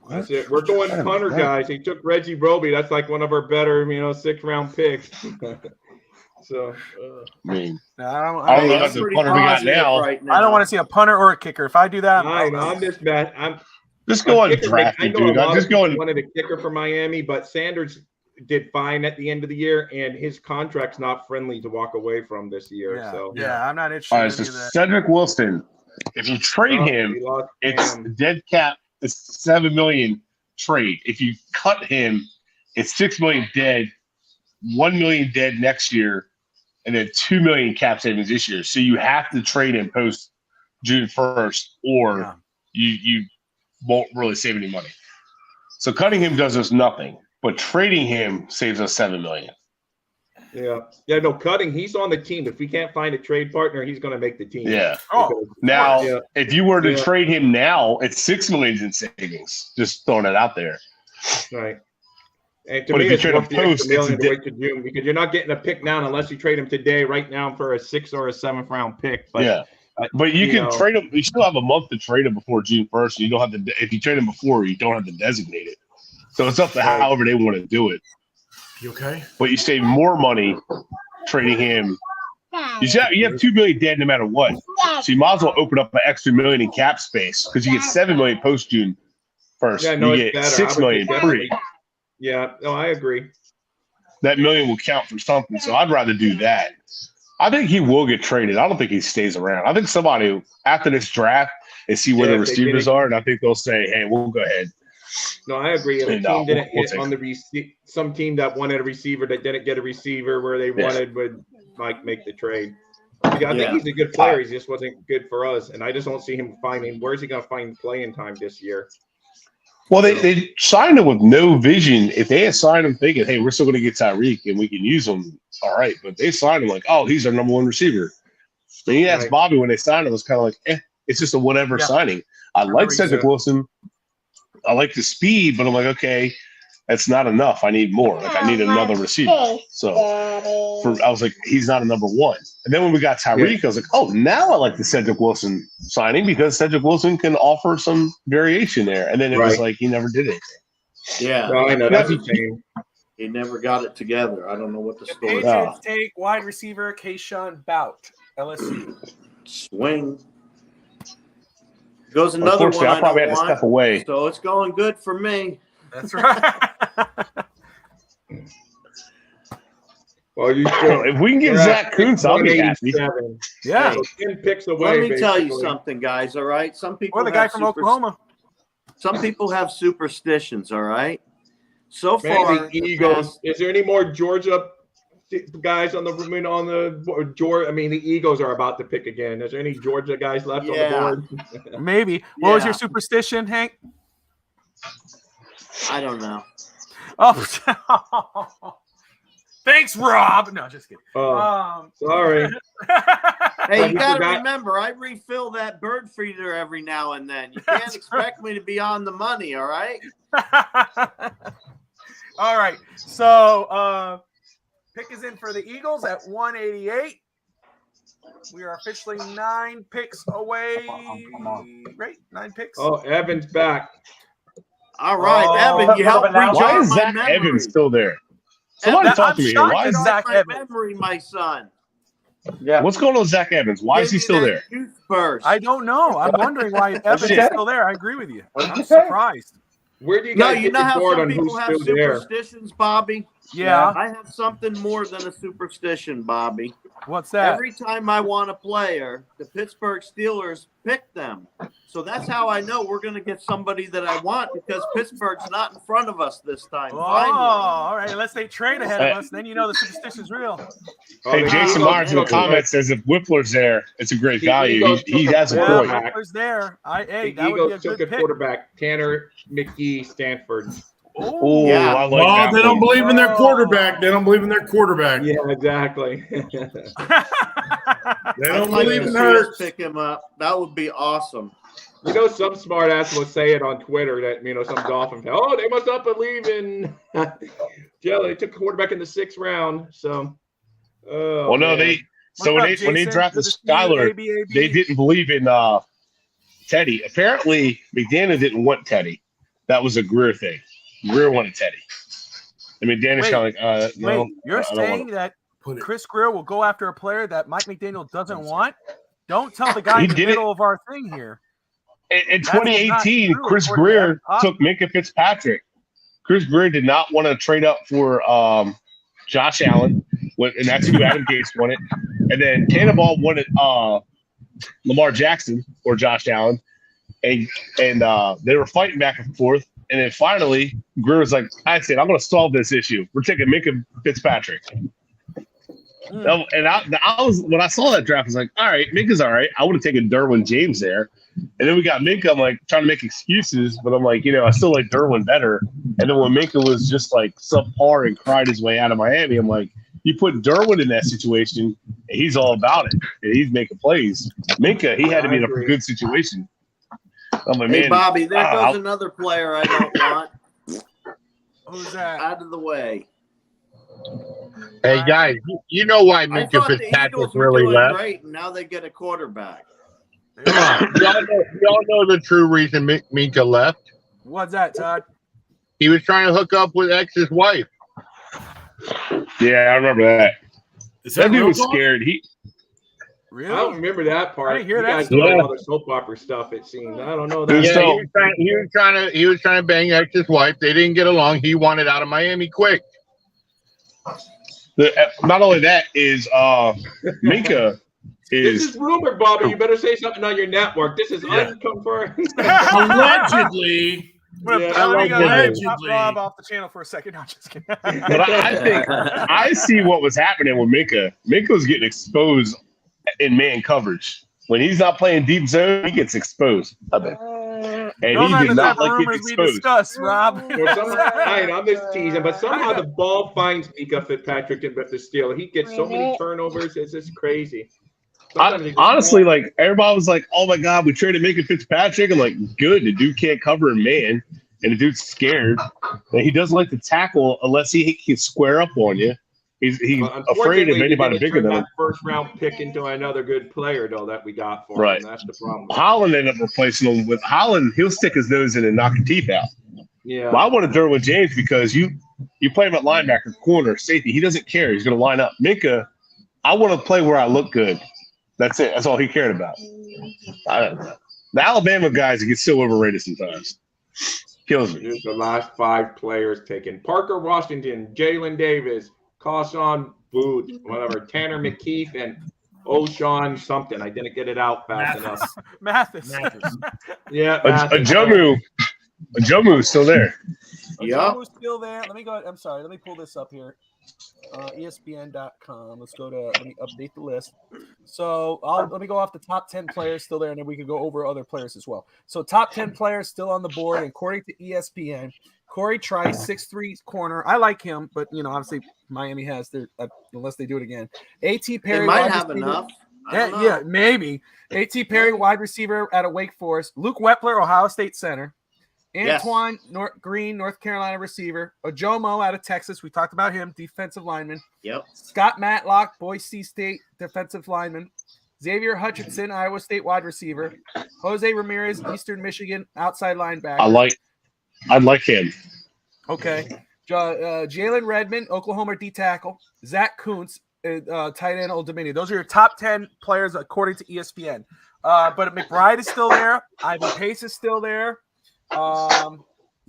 That's it. We're going punter, guys. He took Reggie Roby. That's like one of our better, 6th round picks. So, I mean, I don't know that's the punter we got now. Right I don't want to see a punter or a kicker. If I do that, I'm just bad. Just go on kicker, drafting, I know dude. a lot I'm just of people going. wanted a kicker for Miami, but Sanders did fine at the end of the year, and his contract's not friendly to walk away from this year. Yeah, So yeah, I'm not interested All in right, so any of that. Cedric Wilson, if you trade him, we lost it's Cam. dead cap. It's $7 million trade. If you cut him, it's $6 million dead, $1 million dead next year, and then $2 million cap savings this year. So you have to trade him post June 1st, or you won't really save any money. So cutting him does us nothing, but trading him saves us $7 million. Yeah, no, cutting. He's on the team. If we can't find a trade partner, he's going to make the team. Yeah. Because- Now, Yeah. if you were to Yeah. trade him now, it's $6 million in savings. Just throwing it out there. Right. And to But me, if you it's trade a worth the extra post, million to wait to June because you're not getting a pick now unless you trade him today, right now, for a 6th or a 7th round pick. But, yeah. But you can know, trade him. You still have a month to trade him before June 1st. You don't have to. If you trade him before, you don't have to designate it. So it's up to however they want to do it. You okay? But you save more money trading him. You have $2 million dead no matter what. So you might as well open up an extra $1 million in cap space because you get $7 million post June 1st. Yeah, no, you it's get better. $6 million free. Yeah, no, I agree. That $1 million will count for something. So I'd rather do that. I think he will get traded. I don't think he stays around. I think somebody after this draft and see where the receivers are, and I think they'll say, "Hey, we'll go ahead." No, I agree. If a And, team didn't we'll hit on the some team that wanted a receiver that didn't get a receiver where they wanted would make the trade. I think he's a good player. He just wasn't good for us, and I just don't see him finding. Where's he going to find playing time this year? Well, they signed him with no vision. If they had signed him thinking, "Hey, we're still going to get Tyreek and we can use him," all right. But they signed him like, "Oh, he's our number one receiver." And he asked Bobby when they signed him, it was kind of like, it's just a whatever signing. I like Cedric Wilson. I like the speed, but I'm like, okay, that's not enough. I need more. Like, I need another receiver. So I was like, he's not a number one. And then when we got Tyreek, I was like, oh, now I like the Cedric Wilson signing because Cedric Wilson can offer some variation there. And then it was like he never did anything. Yeah. No, I know. That's a shame. He never got it together. I don't know what the story is. Patriots take wide receiver Keyshawn Bout, LSU. Swing. Goes another one. I probably had to step away. So it's going good for me. That's right. Well, if we can get Zach Kuntz, I'll be happy. Yeah. So 10 picks away. Let me tell you something, guys. All right. Some people. Or the guy from Oklahoma. Some people have superstitions. All right. So Man, far, the Eagles. Is there any more Georgia guys on the board? I mean, the Eagles are about to pick again. Is there any Georgia guys left on the board? Maybe. What was your superstition, Hank? I don't know. Oh, thanks, Rob. No, just kidding. Sorry. Hey, you got to remember, I refill that bird feeder every now and then. You can't expect me to be on the money, all right? All right. So, pick is in for the Eagles at 188. We are officially 9 picks away. Right? 9 picks. Oh, Evan's back. All right, Evan, you helped Why rejog is my Zach memory. Evans still there? Somebody talk to me here. Why is Zach Evans? Memory, my son. Yeah. What's going on with Zach Evans? Why is he still there? I don't know. I'm wondering why Evans is still there. I agree with you. I'm surprised. Where do you No, guys you know how board some on people who's have still there? superstitions, Bobby? Yeah. I have something more than a superstition, Bobby. What's that? Every time I want a player, the Pittsburgh Steelers pick them. So that's how I know we're going to get somebody that I want because Pittsburgh's not in front of us this time. Oh, Finally. all right. Unless they trade ahead of us, then you know the superstition's real. Hey, Jason Myers in the comments says if Whippler's there, it's a great value. He has a point. Whippler's there. That would be Eagles a took good a pick. quarterback, Tanner McGee, Stanford. Oh, yeah. I like that. They don't believe in their quarterback. They don't believe in their quarterback. Yeah, exactly. They I'd don't like believe to in see Hurts. us pick him up. That would be awesome. You know, some smart ass will say it on Twitter that, some Dolphin fan, they must not believe in Joe. They took a quarterback in the 6th round. So, when they drafted Skyler, they didn't believe in Teddy. Apparently, McDaniel didn't want Teddy. That was a Greer thing. Greer wanted Teddy. I mean, McDaniel's kind of like, no. Wait, you're saying that Chris Greer will go after a player that Mike McDaniel doesn't want? Don't tell the guy in the middle of our thing here. In 2018, Chris Greer took Minka Fitzpatrick. Chris Greer did not want to trade up for Josh Allen, and that's who Adam Gase wanted. And then Tannenbaum wanted Lamar Jackson or Josh Allen, and they were fighting back and forth. And then finally, Greer was like, I said, I'm going to solve this issue. We're taking Minka Fitzpatrick. And I was when I saw that draft, I was like, all right, Minka's all right. I would have taken Derwin James there. And then we got Minka. I'm like trying to make excuses, but I'm like, I still like Derwin better. And then when Minka was just like subpar and cried his way out of Miami, I'm like, you put Derwin in that situation, and he's all about it. And he's making plays. Minka, he had to be in a good situation. I'm like, Hey, man, Bobby, there goes another player I don't want. Who's that? Out of the way. Hey guys, you know why I Minka thought the Fitzpatrick Eagles were really doing left? great, and now they get a quarterback. Come on, y'all know the true reason Minka left. What's that, Todd? He was trying to hook up with X's wife. Yeah, I remember that. That dude real was talk? scared. Really? I don't remember that part. I didn't hear you that guys story. know all the soap opera stuff. It seems. I don't know that. Yeah, So- he was trying to bang X's wife. They didn't get along. He wanted out of Miami quick. Not only that is Minka This is is rumored, Bobby. You better say something on your network. This is unconfirmed. Allegedly. Chop Rob off the channel for a second. No, just kidding. but I think I see what was happening with Minka. Minka was getting exposed in man coverage. When he's not playing deep zone, he gets exposed. And Those he are did the not type of like getting rumors we exposed. discuss, Rob. I'm just teasing, but somehow the ball finds Mika Fitzpatrick and the steal. He gets so many turnovers. It's just crazy. Honestly, like everybody was like, "Oh my God, we traded Minka Fitzpatrick." I'm like, "Good, the dude can't cover in man, and the dude's scared, and he doesn't like to tackle unless he can square up on you. He's afraid of anybody bigger than him." That first round pick into another good player though that we got for Right. him. That's the problem. Holland ended up replacing him with Holland. He'll stick his nose in and knock your teeth out. Yeah. Well, I wanted Derwin James because you play him at linebacker, corner, safety. He doesn't care. He's going to line up. Minka, I want to play where I look good. That's it. That's all he cared about. The Alabama guys get so overrated sometimes. Kills me. Here's the last 5 players taken: Parker Washington, Jalen Davis, Kawson Booth, whatever, Tanner McKeith, and O'Shawn something. I didn't get it out fast enough. Mathis. Yeah, Ajomu is still there. Ojomu's still there. Let me go. I'm sorry. Let me pull this up here. ESPN.com. Let's go to. Let me update the list. So let me go off the top 10 players still there, and then we can go over other players as well. So top 10 players still on the board, and according to ESPN, Corey Trice, 6'3" corner. I like him, but obviously Miami has their unless they do it again. A.T. Perry They might wide have receiver. enough. I don't know. Yeah, maybe. A.T. Perry, wide receiver out of Wake Forest. Luke Wepler, Ohio State center. Antoine Green, North Carolina receiver. Ojomo out of Texas. We talked about him, defensive lineman. Yep. Scott Matlock, Boise State defensive lineman. Xavier Hutchinson, Iowa State wide receiver. Jose Ramirez, Eastern Michigan outside linebacker. I'd like him. Okay. Jalen Redmond, Oklahoma D tackle. Zach Kuntz, tight end, Old Dominion. Those are your top 10 players according to ESPN. But McBride is still there. Ivan Pace is still there.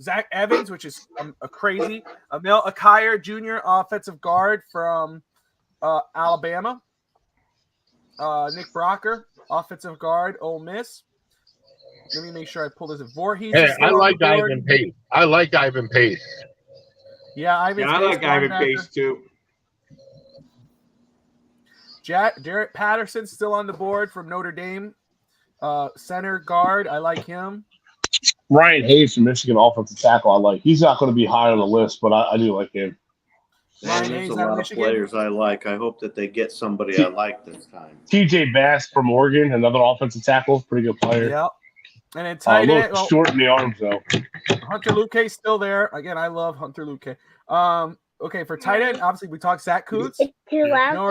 Zach Evans, which is crazy. Emil Akire Jr., offensive guard from Alabama. Nick Brocker, offensive guard, Ole Miss. Let me make sure I pull this. Voorhees. Hey, I like Ivan Pace. I like Ivan Pace. Yeah, I like Ivan Pace too. Derek Patterson still on the board from Notre Dame. Center guard, I like him. Ryan Hayes from Michigan, offensive tackle. I like. He's not going to be high on the list, but I do like him. Man, there's a lot of players I like. I hope that they get somebody I like this time. TJ Bass from Oregon, another offensive tackle, pretty good player. Yep. And then A tight little end. short in the arms though. Hunter Luque still there. Again, I love Hunter Luque. Okay, for tight end, obviously we talked Zach Kuntz. Jerndoff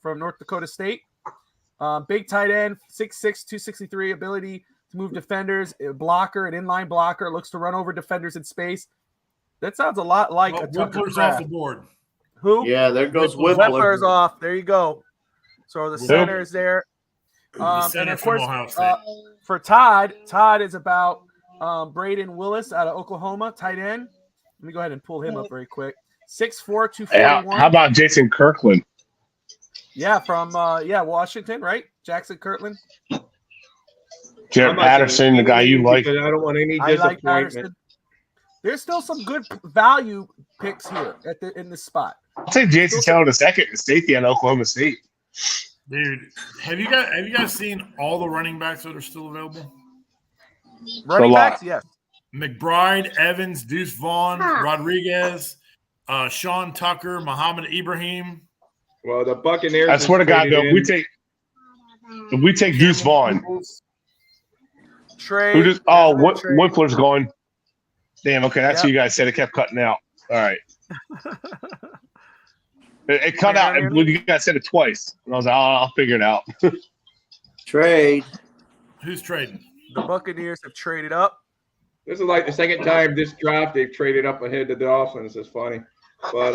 from North Dakota State. Big tight end, 6'6", 263, ability to move defenders, a blocker, an inline blocker, looks to run over defenders in space. That sounds a lot like a Tucker Whippler's Kraft. off the board. Who? Yeah, there goes Whippler's off. There you go. So the center is there. And of course, for Todd is about Braden Willis out of Oklahoma, tight end. Let me go ahead and pull him up very quick. 6'4", 241. How about Jason Kirkland? Yeah, from Washington, right? Jackson Kirtland. Jared Patterson, the guy you like. I don't want any I like disappointment. Patterson. There's still some good value picks here in this spot. I'll take Jason Taylor the second, safety at Oklahoma State. Dude, have you guys seen all the running backs that are still available? Running backs, yes. McBride, Evans, Deuce Vaughn, Rodriguez, Sean Tucker, Muhammad Ibrahim. Well, the Buccaneers. I swear to God, though, if we take Deuce Vaughn. Trey. Whippler's going. Damn. Okay, that's what you guys said. It kept cutting out. All right. It cut out, and you guys said it twice, and I was like, I'll figure it out. Trade. Who's trading? The Buccaneers have traded up. This is like the second time this draft they've traded up ahead of the Dolphins. It's funny, but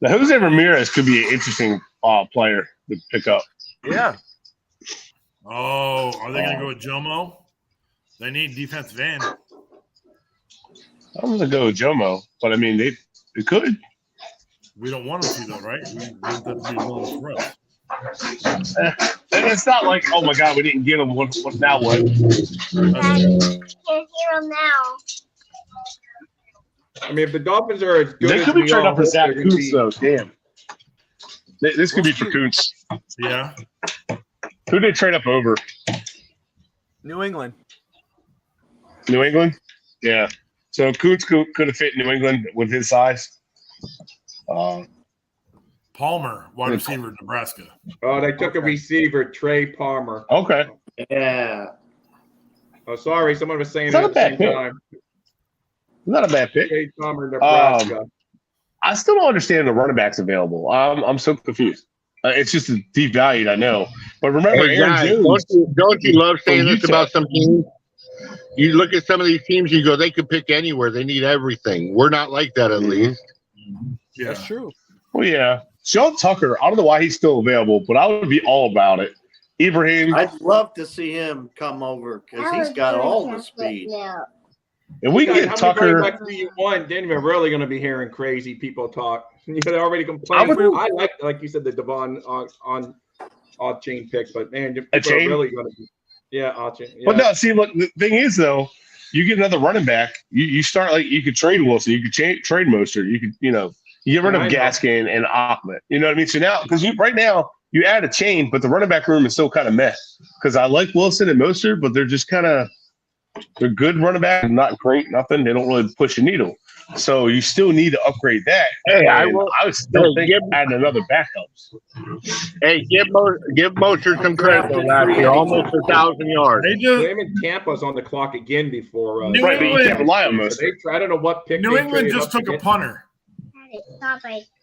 Now, Jose Ramirez could be an interesting player to pick up. Yeah. Oh, are they going to go with Jomo? They need defensive end. I'm going to go with Jomo, but I mean, they could. We don't want them to, though, right? We want that to be one for us. And it's not like, oh my God, we didn't get him. What now? What? I mean, if the Dolphins are as good They as could be we trading all up for hope Zach they're gonna Kuntz, be- though. Damn. This could be for Kuntz. Yeah. Who did they trade up over? New England. New England? Yeah. So Kuntz could have fit New England with his size. Palmer, wide receiver, Nebraska. Oh, they took a receiver, Trey Palmer. Okay. Yeah. Oh, sorry, someone was saying It's that not at the a same bad pick. time. Not a bad pick. Trey Palmer, Nebraska. I still don't understand the running backs available. I'm so confused. It's just devalued, I know. But remember, Hey, Aaron guys, Jones. don't you love saying from this Utah. about some teams? You look at some of these teams, you go, they could pick anywhere. They need everything. We're not like that, at least. Yeah. That's true. Well, yeah. Sean Tucker, I don't know why he's still available, but I would be all about it. Ibrahim, I'd love to see him come over because he's got all the speed. if we Guys, get how many Tucker, running backs do you want? Then we're really going to be hearing crazy people talk. You had already complained. I like you said, the Devon on odd chain pick, but man, people are chain? really going to be. Yeah, odd chain. Yeah. but no, see, look, the thing is, though, you get another running back, you start like you could trade Wilson, you could trade Mostert, you could, you get rid of I know. Gaskin and Ahmed. You know what I mean? So now, because right now, you add a chain, but the running back room is still kind of mess. Because I like Wilson and Mostert, but they're just kind of they're good running back, not great, nothing. They don't really push a needle. So you still need to upgrade that. Hey, I And will- I would still hey, think adding another back helps. Hey, give Mostert some credit though. Last year, almost 1,000 yards. They just Him and Tampa's on the clock again before. New Right, but you England- can't rely on So Mostert. I don't know what pick. New they England traded just up took to a get. punter.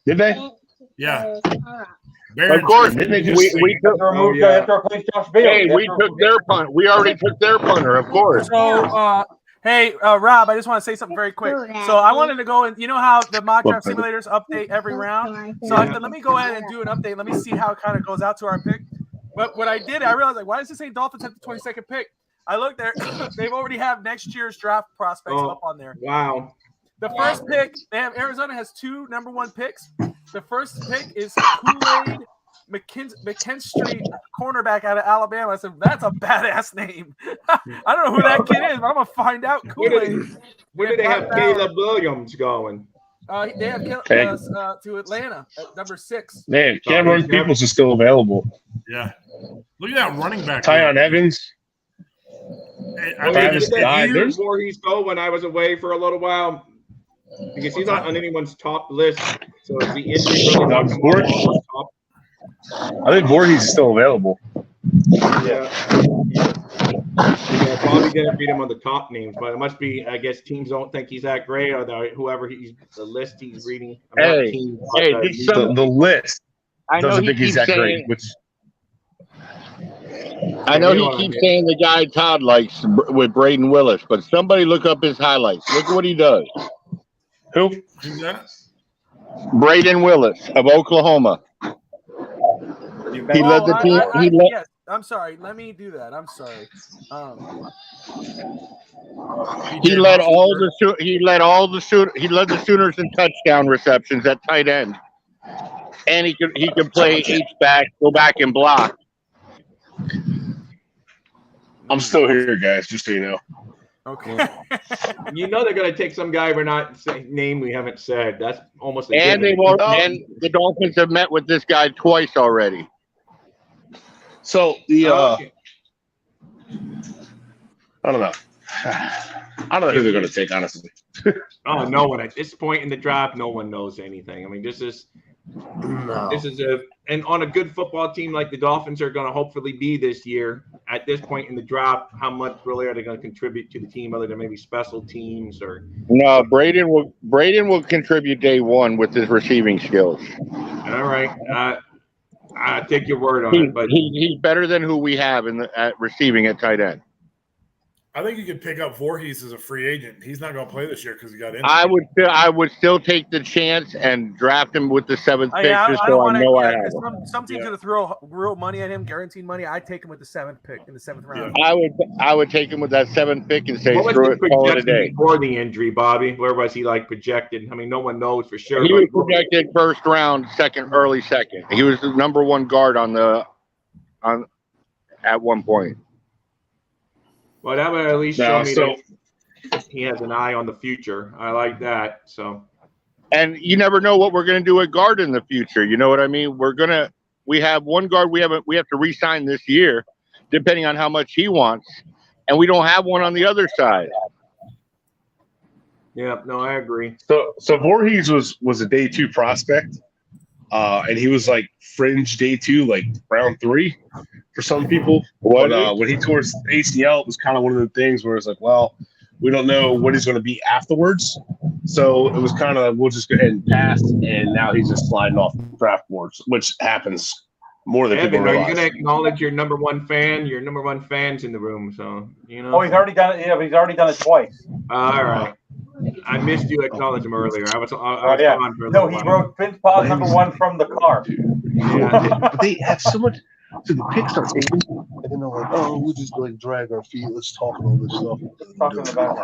Did they? Yeah. Of course, Didn't they just we took. Oh, yeah. Josh Bale. Hey, we took their punt. We already took their punter, of course. So, hey, Rob, I just want to say something very quick. So I wanted to go and you know how the mock draft simulators update every round? So I said, let me go ahead and do an update. Let me see how it kind of goes out to our pick. But what I did, I realized, like, why does it say Dolphins at the 22nd pick? I looked there. They've already have next year's draft prospects up on there. Wow. The first pick, Arizona has 2 number 1 picks. The first pick is Kool-Aid McKinstry, cornerback out of Alabama. I said, that's a badass name. I don't know who that kid is, but I'm going to find out. Kool-Aid. Where do they have Caleb Williams going? They have Okay. to Atlanta at number 6. Man, Cameron Peoples is still available. Yeah. Look at that running back. Tyon Evans. Hey, Well, Travis did Dye, that there's- before he's go when I was away for a little while because he's not on anyone's top list. So is the injury really not Doug Ford? on top? I think Voorhees is still available. Yeah. Yeah, probably didn't read him on the top names, but it must be. I guess teams don't think he's that great, or whoever the list he's reading. Hey, The list I know doesn't he think he's keeps that saying. great. Which I know he keeps saying the guy Todd likes with Braden Willis, but somebody look up his highlights. Look what he does. Who? Who's that? Braden Willis of Oklahoma. He led the team. Yes, I'm sorry. Let me do that. I'm sorry. He led the Sooners in touchdown receptions at tight end, and he could play H back, go back and block. I'm still here, guys. Just so you know. Okay. You know they're going to take some guy we're not saying name we haven't said. That's almost. A And given. and the Dolphins have met with this guy twice already. So the Okay. I don't know. I don't know who they're going to take, honestly. Oh, no one at this point in the draft, no one knows anything. I mean, this is No. This is and on a good football team like the Dolphins are going to hopefully be this year, at this point in the draft, how much really are they going to contribute to the team other than maybe special teams or? No, Braden will contribute day one with his receiving skills. All right, I take your word on it, but He's better than who we have at receiving at tight end. I think you could pick up Voorhees as a free agent. He's not going to play this year because he got injured. I would still take the chance and draft him with the 7th pick just so I know I have him. Some teams going to throw real money at him, guaranteed money. I'd take him with the 7th pick in the 7th round. I would take him with that 7th pick and say what was screw his it, call it a projection day. before the injury, Bobby? Where was he like projected? I mean, no one knows for sure. He was projected first round, early second. He was the number 1 guard at one point. Well, that would at least show me that he has an eye on the future. I like that. So, and you never know what we're going to do at guard in the future. You know what I mean? We have one guard we have to re-sign this year, depending on how much he wants, and we don't have one on the other side. Yeah, no, I agree. So Voorhees was a day 2 prospect, and he was like fringe day 2, like round 3 for some people. But when he tore his ACL, it was kind of one of the things where it's like, well, we don't know what he's going to be afterwards. So it was kind of, we'll just go ahead and pass, and now he's just sliding off draft boards, which happens more than people Evan, are you realize. going to acknowledge your number 1 fan? Your number 1 fan's in the room, so you know. Oh, he's already done it. Yeah, but he's already done it twice. All right. I missed you acknowledge him earlier. I was yeah. gone for a No, little he while. wrote Finn's Pod number 1 from the car. Yeah. They have so much. So the picks are taken, and then they're like, "Oh, we'll just like drag our feet. Let's talk and all this stuff." Talking about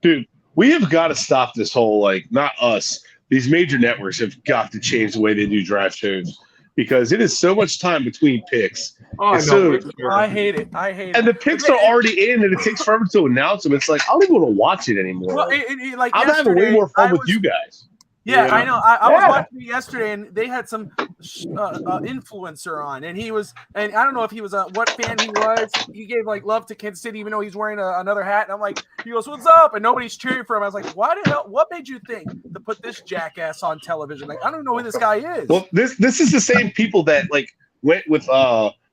Dude, we have got to stop this whole, like, not us. These major networks have got to change the way they do draft shows because it is so much time between picks. Oh, I And know. so- I hate it. I hate it. and the picks are already in, and it takes forever to announce them. It's like I don't even want to watch it anymore. Well, like I'm having way yesterday, more fun I with was- you guys. Yeah, Yeah. I know. I was Yeah. watching it yesterday, and they had some influencer on, and I don't know if he was what fan he was. He gave like love to Kansas City, even though he's wearing another hat. And I'm like, he goes, "What's up?" And nobody's cheering for him. I was like, "Why the hell? What made you think to put this jackass on television? Like, I don't even know who this guy is." Well, this is the same people that like went with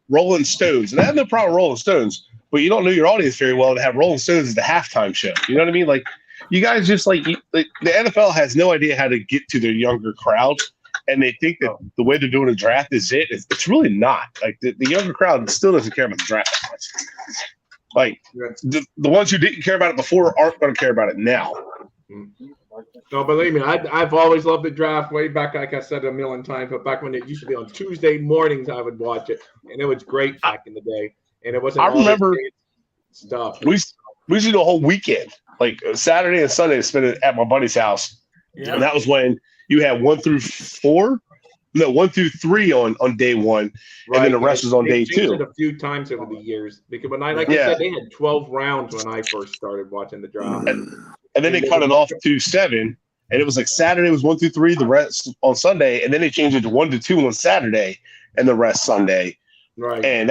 Rolling Stones, and I have no problem with Rolling Stones, but you don't know your audience very well to have Rolling Stones as the halftime show. You know what I mean? Like, you guys just like the NFL has no idea how to get to their younger crowd, and they think that the way they're doing a draft is it. It's really not. Like the younger crowd still doesn't care about the draft that much. Like the ones who didn't care about it before aren't going to care about it now. No, believe me, I've always loved the draft way back, like I said a million times, but back when it used to be on Tuesday mornings, I would watch it, and it was great back in the day. And it wasn't I remember stuff. we used to do a whole weekend, like Saturday and Sunday, spend it at my buddy's house. Yeah. And that was when you had 1 through 3 on day 1, and then the rest was on day 2. A few times over the years, because when I I Yeah. said, they had 12 rounds when I first started watching the draft. And then they cut it off to 7, and it was like Saturday was 1 through 3, the rest on Sunday, and then they changed it to 1 to 2 on Saturday, and the rest Sunday. Right. And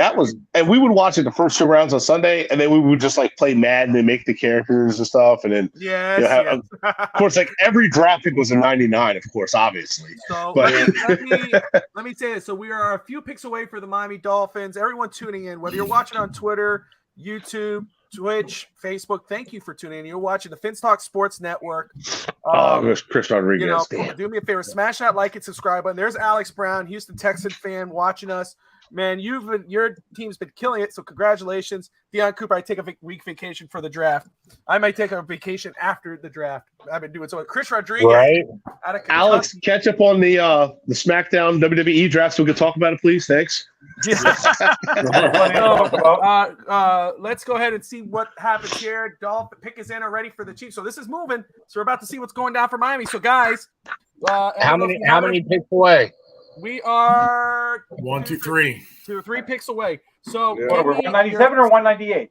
we would watch it the first 2 rounds on Sunday, and then we would just like play Madden and make the characters and stuff, and then Yes, of course, like every draft pick was a 99, of course, obviously. So But let me say this. So we are a few picks away for the Miami Dolphins. Everyone tuning in, whether you're watching on Twitter, YouTube, Twitch, Facebook, thank you for tuning in. You're watching the Finstock Sports Network. Chris Rodriguez. Do me a favor, smash that like and subscribe button. There's Alex Brown, Houston Texan fan, watching us. Man, your team's been killing it, so congratulations. Deion Cooper, I take a week vacation for the draft. I might take a vacation after the draft. I've been doing so. Chris Rodriguez, Right. out of Kentucky. Alex, catch up on the SmackDown WWE draft so we can talk about it, please. Thanks. Let's go ahead and see what happens here. Dolphin pick is in already for the Chiefs. So this is moving. So we're about to see what's going down for Miami. So guys, How many picks away? We are 1, 2, 3. 2 or 3 picks away. So What, we're 197 or 198?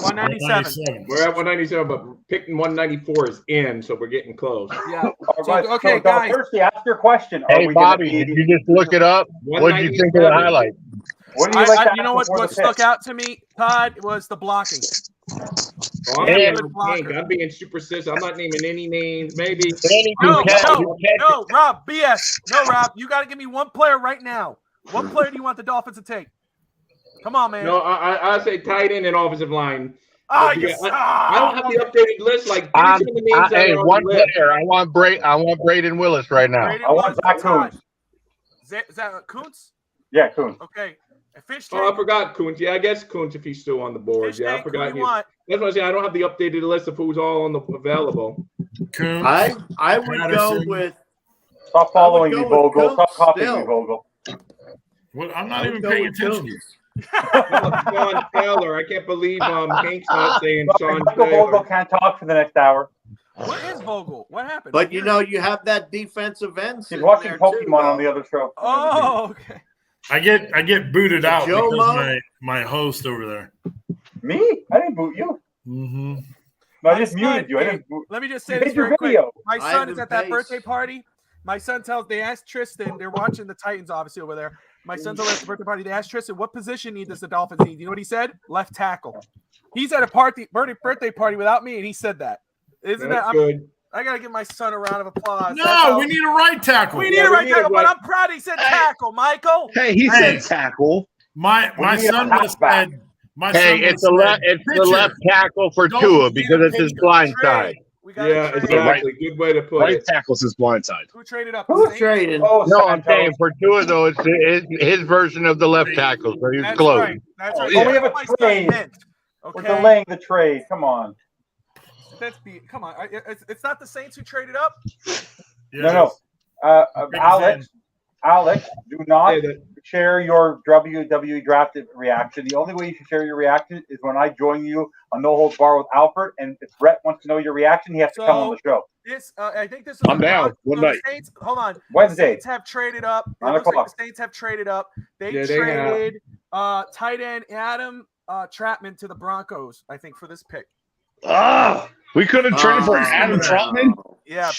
197. We're at 197, but picking 194 is in, so we're getting close. Yeah. Okay, guys. Thirsty, ask your question. Are Hey, we gonna Bobby, be- did you just look it up? What did you think of the highlight? What do you like to you know ask what before the stuck pick? out to me, Todd, was the blocking. Oh, I'm, And- I'm being superstitious. I'm not naming any names. Maybe. No, Rob, BS. No, Rob, you got to give me one player right now. What player do you want the Dolphins to take? Come on, man. No, I say tight end and offensive line. Oh, I don't have the updated list. Like, give me some of the names that hey, are on one the list. player. I want Braden Willis right now. Braden Willis, Zach Kuntz. Is that Kuntz? Yeah, Kuntz. Okay. Fish Oh, I forgot Kuntz. Yeah, I guess Kuntz if he's still on the board. Fish Yeah, I tank, forgot. who do you want? That's what I say. I don't have the updated list of who's all on the available. I would go with. Stop following me, I would go with Vogel. Stop Kuntz copying still. me, Vogel. Well, I'm not I even would go paying with attention. Sean Taylor. I can't believe Hank's not saying Sean Michael Vogel Taylor. can't talk for the next hour. What is Vogel? What happened? But you know, you have that defensive end. He's sitting watching there, Pokemon too, on the other show. Oh, okay. I get booted out Joe because Mo? my host over there. Me? I didn't boot you. Mm-hmm. No, I just muted you. I didn't boot. Let me just say You this made your very quick. video. My son is Ivan at that Pace. birthday party. My son they asked Tristan, they're watching the Titans obviously over there. My son's over at the birthday party. They asked Tristan, what position does the Dolphins need? You know what he said? Left tackle. He's at a birthday party without me, and he said that. Isn't That's that good. I gotta give my son a round of applause. No, we need a right tackle. We need a right tackle, but I'm proud he said tackle, Michael. Hey, he said tackle. My son would have said. Hey, it's the left tackle for Tua because it's his blind side. Yeah, exactly. Good way to put Right it. tackles his blind side. Who traded up? Who's trading? Oh, No, I'm Santos. saying for Tua though, it's his version of the left tackle, so he's That's close. right. That's right. Oh, we have That's a what my son trade. meant. We're Okay. delaying the trade. Come on. Come on. It's not the Saints who traded up. No. Alex, do not share your WWE drafted reaction. The only way you should share your reaction is when I join you on No Holds Bar with Alfred. And if Brett wants to know your reaction, he has to come on the show. I think this is. I'm down. One the night. Saints, hold on. Wednesday. The Saints have traded up. It 9 looks like o'clock. the Saints have traded up. They Yeah, they traded tight end Adam Trapman to the Broncos, I think, for this pick. We could have traded for Adam Trotman. Yeah.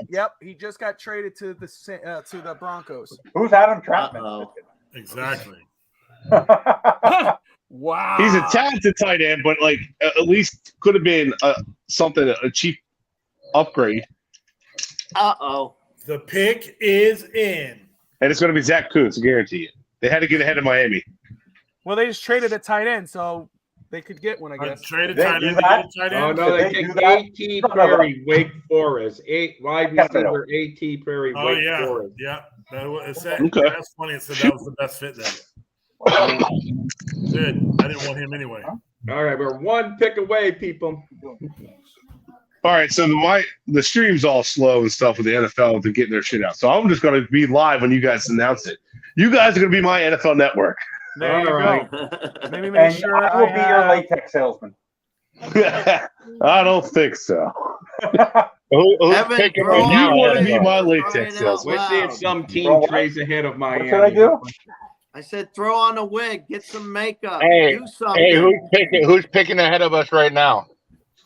Yep. He just got traded to the Broncos. Who's Adam Trapman? Exactly. Wow. He's a talented tight end, but like at least could have been a cheap upgrade. The pick is in. And it's going to be Zach Kuntz, I guarantee it. They had to get ahead of Miami. Well, they just traded a tight end, so they could get one, I guess. Traded They tight do end. that? Tight Oh end. no, they Did they take do that? A.T. Perry, Wake Forest. Wide receiver A.T. Perry, Oh Wake yeah, Forest. yeah. It said, Okay. That's funny. It said that was the best fit then. Good. I didn't want him anyway. All right, we're one pick away, people. All right, so the stream's all slow and stuff with the NFL to getting their shit out. So I'm just going to be live when you guys announce it. You guys are going to be my NFL network. There you All right. go. Maybe make And sure I will be your latex salesman. I don't think so. Who's Evan, picking throw right now? You want to be Evan? my Crying latex out salesman. We're seeing loud. some team Bro, what? trades ahead of Miami. What should I do? I said, throw on a wig, get some makeup, Hey, do something. hey, who's picking ahead of us right now?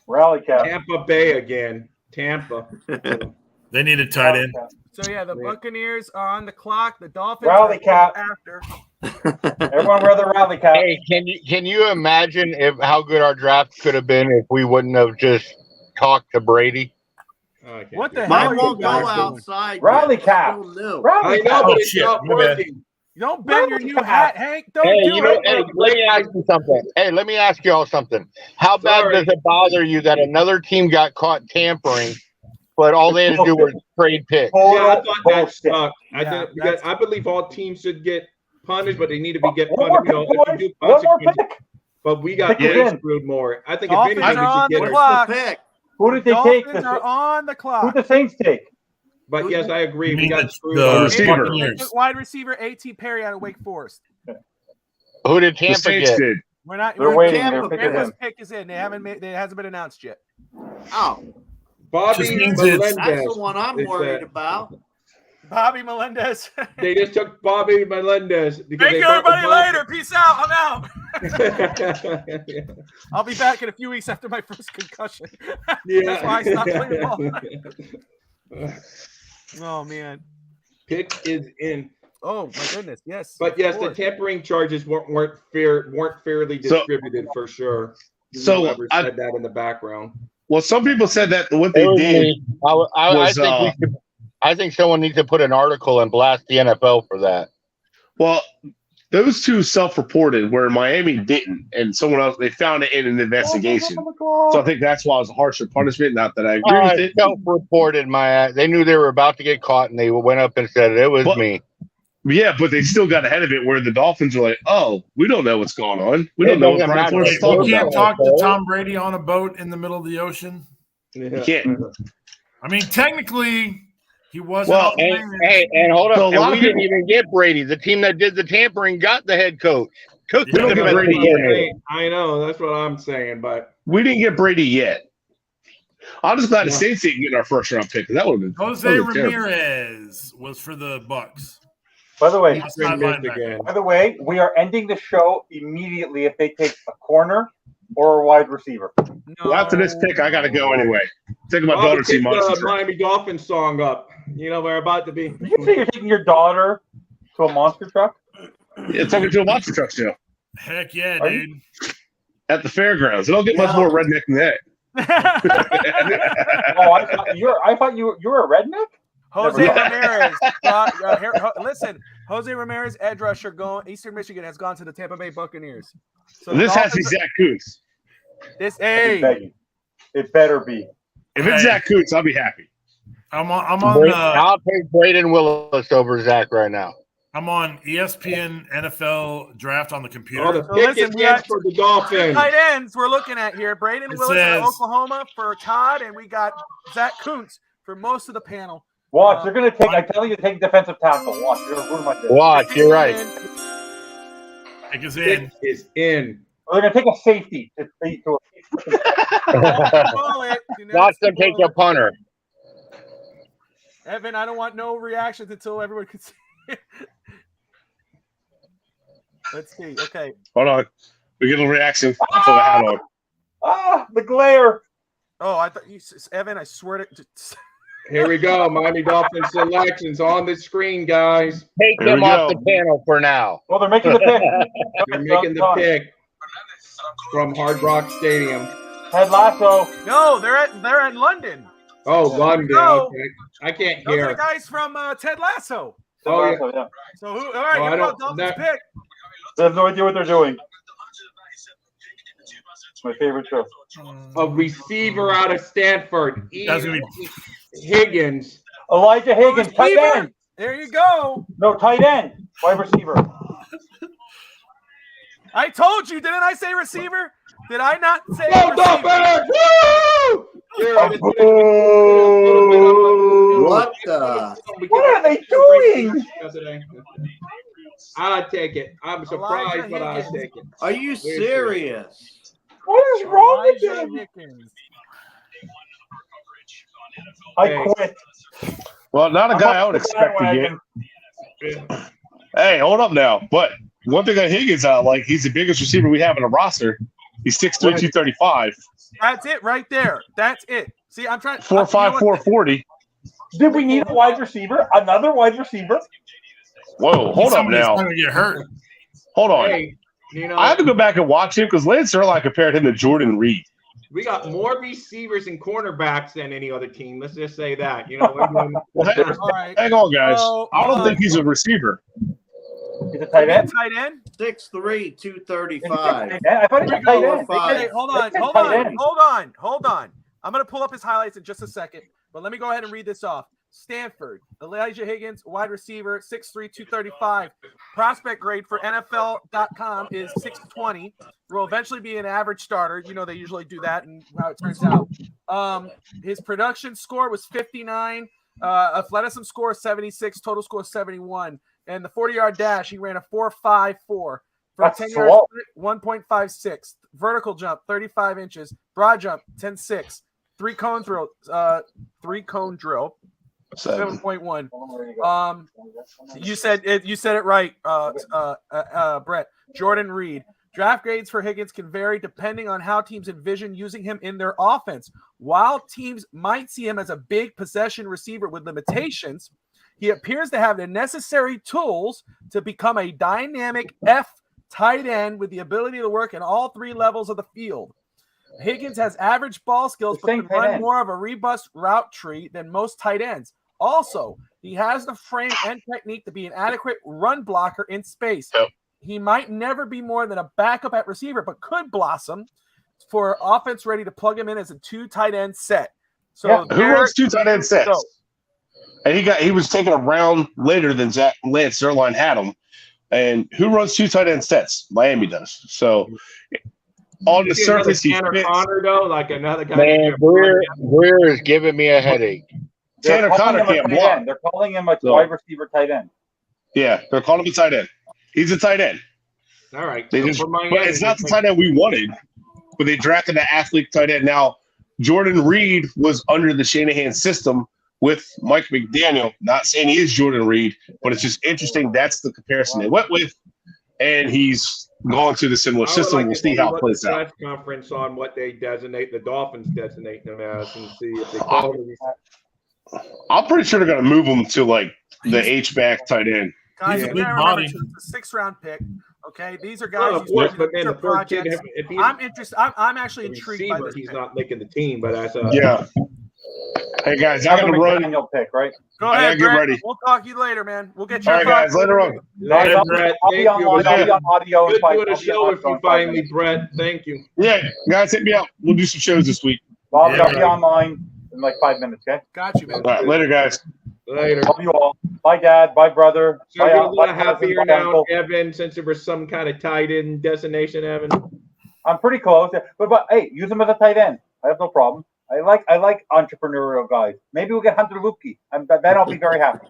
Rally cap. Tampa Bay again. Tampa. They need a tight end. So yeah, the Buccaneers are on the clock. The Dolphins Rally are cap. after. Everyone wear the rally cap. Hey, can you imagine how good our draft could have been if we wouldn't have just talked to Brady? Okay. What the hell? Mine are won't you go guys doing? outside. Rally yet. It's cap. still new. I Rally know, cap. but it's shit, not my bad. working. You don't bend your new hat, Hank. Don't Hey, do you know, it. hey, let me ask you something. Hey, let me ask you all something. How bad Sorry. does it bother you that another team got caught tampering, but all they had to do was trade picks? Yeah, I Total thought that bullshit. sucked. Yeah, Because I believe all teams should get punished, but they need to be get One more punished. pick, You know, if you boys. do One more consequences, pick. but we got Pick it way in. screwed more. I think Dolphins if anything, are we on should the get clock. The pick. Who did they take? Dolphins are on the Who clock. the Saints take? But yes, I agree. You We mean got the- screwed. the on receiver. Buccaneers. Wide receiver A.T. Perry out of Wake Forest. Who did The Tampa Saints get? did. We're not. They're we're waiting. Tampa They're picking Tampa's him. pick is in. They haven't made. It hasn't been announced yet. Oh, Bobby Just means it's- that's Melendez. the one I'm is worried that. about. Bobby Melendez. They just took Bobby Melendez. because Thank they you, thought everybody. Bobby- Later. Peace out. I'm out. I'll be back in a few weeks after my first concussion. That's why I stopped playing ball. Oh man. Pick is in. Oh my goodness. Yes. But of yes, the course. tampering charges weren't fairly So- distributed for sure. So whoever said that in the background. Well, some people said that what It they was did me. was I think someone needs to put an article and blast the NFL for that. well, those two self-reported where Miami didn't, and someone else they found it in an investigation. So I think that's why it was a harsher punishment. Not that I agree with it. Self-reported my ass. They knew they were about to get caught, and they went up and said it was me. Yeah, but they still got ahead of it where the Dolphins were like, oh, we don't know what's going on. We don't know what Brian Flores is talking You can't about. talk to Tom Brady on a boat in the middle of the ocean. You can't. I mean, technically, he wasn't. Well, and hold up. So a And lot we of didn't people- even get Brady. The team that did the tampering got the head coach. Took We the don't get defensive Brady coordinator. yet. I know, that's what I'm saying, but We didn't get Brady yet. I'm just glad the Saints didn't get our first round pick. That would have been Jose that would've been terrible. Ramirez was for the Bucks. By the way, Outside linebacker. we are ending the show immediately if they take a corner or a wide receiver. Well, after this pick, I got to go anyway. Taking my daughter to see kick Monster the Truck. Miami Dolphins song up. You know, we're about to be. Did you say you're taking your daughter to a monster truck? Yeah, talking to a Monster Truck show Heck yeah, Are dude. at the fairgrounds. It don't get much more redneck than that. Oh, I thought you were a redneck. Jose Never Ramirez. Listen, Jose Ramirez, edge rusher, Eastern Michigan, has gone to the Tampa Bay Buccaneers. So This has to be Zach Kuntz. It better be. If it's Zach Kuntz, I'll be happy. I'm on. I'll take Braden Willis over Zach right now. I'm on ESPN NFL draft on the computer. Oh, the pick is in for the Dolphins. Tight ends we're looking at here. Braden It Willis out of says- Oklahoma for Todd, and we got Zach Kuntz for most of the panel. Watch, they're gonna take. I'm telling you to take defensive tackle. Watch, you're gonna ruin my day. Watch, you're right. Pick is in. Is in. They're gonna take a safety. Watch them take a punter. Evan, I don't want no reactions until everyone can see it. Let's see. Okay. Hold on. We get a reaction. I'll put a hat on. Ah, the glare. Oh, I thought you, Evan. I swear to. Here we go. Miami Dolphins selections on the screen, guys. Take them off the panel for now. Well, they're making the pick. They're making the pick from Hard Rock Stadium. Ted Lasso. No, they're in London. Oh, London. go. Okay. I can't Those are hear. the guys from Ted Lasso. Oh, yeah. So who? All right, Well, I here we go. don't- Dolphins that- pick. They have no idea what they're doing. My favorite show. A receiver out of Stanford. That's gonna Higgins. Elijah Higgins, tight Receiver. end. There you go. No, tight end. Wide receiver. I told you, didn't I say receiver? Did I not say Go receiver? Dolphins! Woo! Here it is. What the? What are they doing? I'd take it. I'm surprised, but I'd take it. Are you serious? What is wrong with Elijah them? Higgins. I quit. Well, not a I'm guy I up would the expect to bandwagon. get. Hey, hold up now. But one thing on Higgins, he's the biggest receiver we have in the roster. He's 6'3", 235. That's it right there. That's it. See, I'm trying. 4'5", 440. Did we need a wide receiver? Another wide receiver? Whoa, hold up Somebody's now. going to get hurt. Hold on. Hey, you know, I have to go back and watch him because Lance Erlich compared him to Jordan Reed. we got more receivers and cornerbacks than any other team. Let's just say that. You know, we're doing- Well, All right. hang on, guys. So, I don't think he's a receiver. He's a tight end. Tight end. 6'3", 235. I thought he was tight end. Okay, hold on, They said hold tight on, end. hold on. I'm gonna pull up his highlights in just a second, but let me go ahead and read this off. Stanford, Elijah Higgins, wide receiver, 6'3", 235. Prospect grade for NFL.com is 620. Will eventually be an average starter. You know they usually do that, and how it turns out. His production score was 59. Athleticism score 76. Total score 71. And the 40-yard dash, he ran a 4.54 for That's 10 yards, slow. 1.56. Vertical jump, 35 inches. Broad jump, 10.6. Three-cone drill, 7.1. You said it right, Brett. Jordan Reed. Draft grades for Higgins can vary depending on how teams envision using him in their offense. While teams might see him as a big possession receiver with limitations, he appears to have the necessary tools to become a dynamic F tight end with the ability to work in all three levels of the field. Higgins has average ball skills, but can run more of a robust route tree than most tight ends. Also, he has the frame and technique to be an adequate run blocker in space. He might never be more than a backup at receiver, but could blossom for offense ready to plug him in as a 2 tight end set. So who runs 2 tight end sets? And he was taken a round later than Lance Zierlein had him. And who runs 2 tight end sets? Miami does. So on the surface, he Tanner fits. Connor though, like another guy. Man, Greer is giving me a headache. Tanner Connor can't block. They're calling him a wide receiver tight end. Yeah, they're calling him a tight end. He's a tight end. All right. But it's not the tight end we wanted. But they drafted an athlete tight end. Now, Jordan Reed was under the Shanahan system with Mike McDaniel. Not saying he is Jordan Reed, but it's just interesting. That's the comparison they went with. And he's gone to the similar system. We'll see how it plays out. Press conference on what they designate the Dolphins designate them as, and see if they call them. I'm pretty sure they're going to move him to like the H-back tight end. Guys, you gotta remember, it's a 6th-round pick. Okay, these are guys. Of course, but then the third kid, if he's I'm interested. I'm actually intrigued by this. He's not making the team, but as a Hey guys, I got to run. Pick, right? Go ahead, get Brett. ready. We'll talk to you later, man. We'll get you. All right, guys, later on. Later, Brett. I'll be online. I'll be on audio. Good doing a show if you find me, Brett. Thank you. Yeah, guys, hit me up. We'll do some shows this week. I'll be online in like 5 minutes. Okay. Got you, man. All right, later, guys. Later. Love you all. Bye, Dad. Bye, brother. So Bye, you're a bye, little happier cousin, bye, now, uncle. Evan, since there was some kind of tight end designation, Evan. I'm pretty close, but hey, use him as a tight end. I have no problem. I like entrepreneurial guys. Maybe we'll get Hunter Lupke. Then I'll be very happy.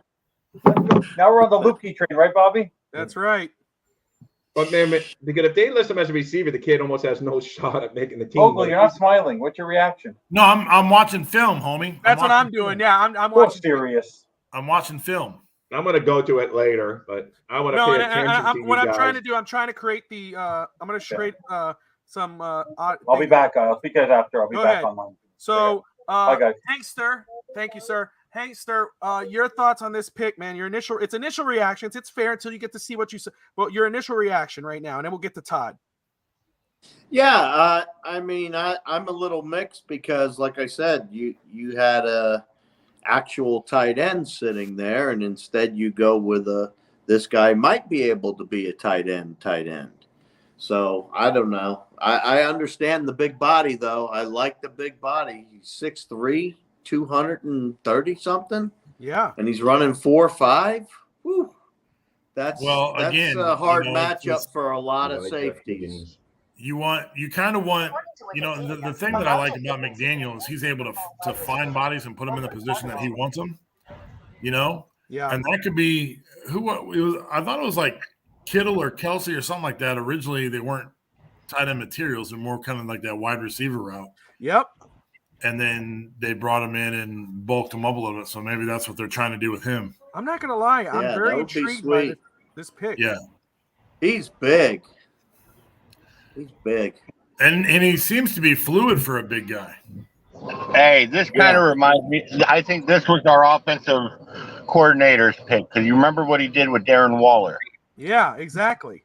Now we're on the Lupke train, right, Bobby? That's right. But man, because if they list him as a receiver, the kid almost has no shot at making the team. Ogle, you're not smiling. What's your reaction? No, I'm watching film, homie. That's what I'm doing. Yeah, I'm watching. Serious. I'm watching film. I'm gonna go to it later, but I want to No, pay attention to you what I'm guys. trying to do, I'm trying to create the. I'm gonna create some. I'll be back. I'll speak to you after. I'll be Go back ahead. online. So, Bye, guys. Hankster, thank you, sir. Hankster, your thoughts on this pick, man? Your initial reactions. It's fair until you get to see what you said. Well, your initial reaction right now, and then we'll get to Todd. Yeah, I mean, I'm a little mixed because, like I said, you had a actual tight end sitting there, and instead you go with this guy might be able to be a tight end. So I don't know. I understand the big body though. I like the big body. He's 6'3", 230 something. Yeah, and he's running 4.5. Whew. That's again, a hard matchup matchup for a lot of safeties. You kind of want, the thing that I like about McDaniel is he's able to find bodies and put them in the position that he wants them, Yeah. And that could be I thought it was like Kittle or Kelsey or something like that. Originally, they weren't tight end materials. They're more kind of like that wide receiver route. Yep. And then they brought him in and bulked him up a little bit. So maybe that's what they're trying to do with him. I'm not going to lie. I'm very intrigued by this pick. Yeah. He's big. He's big. And he seems to be fluid for a big guy. Hey, this kind of reminds me. I think this was our offensive coordinator's pick because you remember what he did with Darren Waller. Yeah, exactly.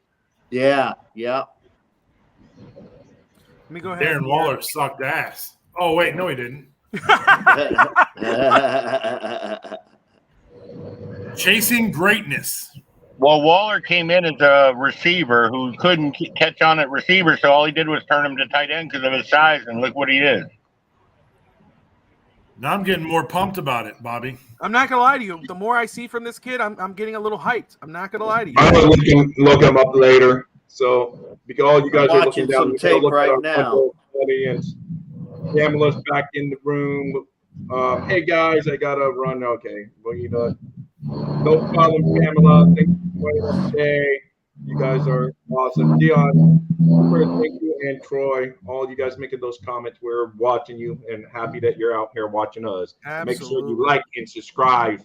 Yeah. Let me go ahead. Darren Waller sucked ass. Oh, wait. No, he didn't. Chasing greatness. Well, Waller came in as a receiver who couldn't catch on at receiver, so all he did was turn him to tight end because of his size, and look what he is. Now I'm getting more pumped about it, Bobby. I'm not gonna lie to you. The more I see from this kid, I'm getting a little hyped. I'm not gonna lie to you. I'm gonna look him up later. So because all you guys are looking down, some tape right now. Audience. Pamela's back in the room. Hey guys, I gotta run. Okay, well no problem, Pamela. Thank you for joining us today. You guys are awesome. Dion, thank you, and Troy, all you guys making those comments. We're watching you and happy that you're out here watching us. Absolutely. Make sure you like and subscribe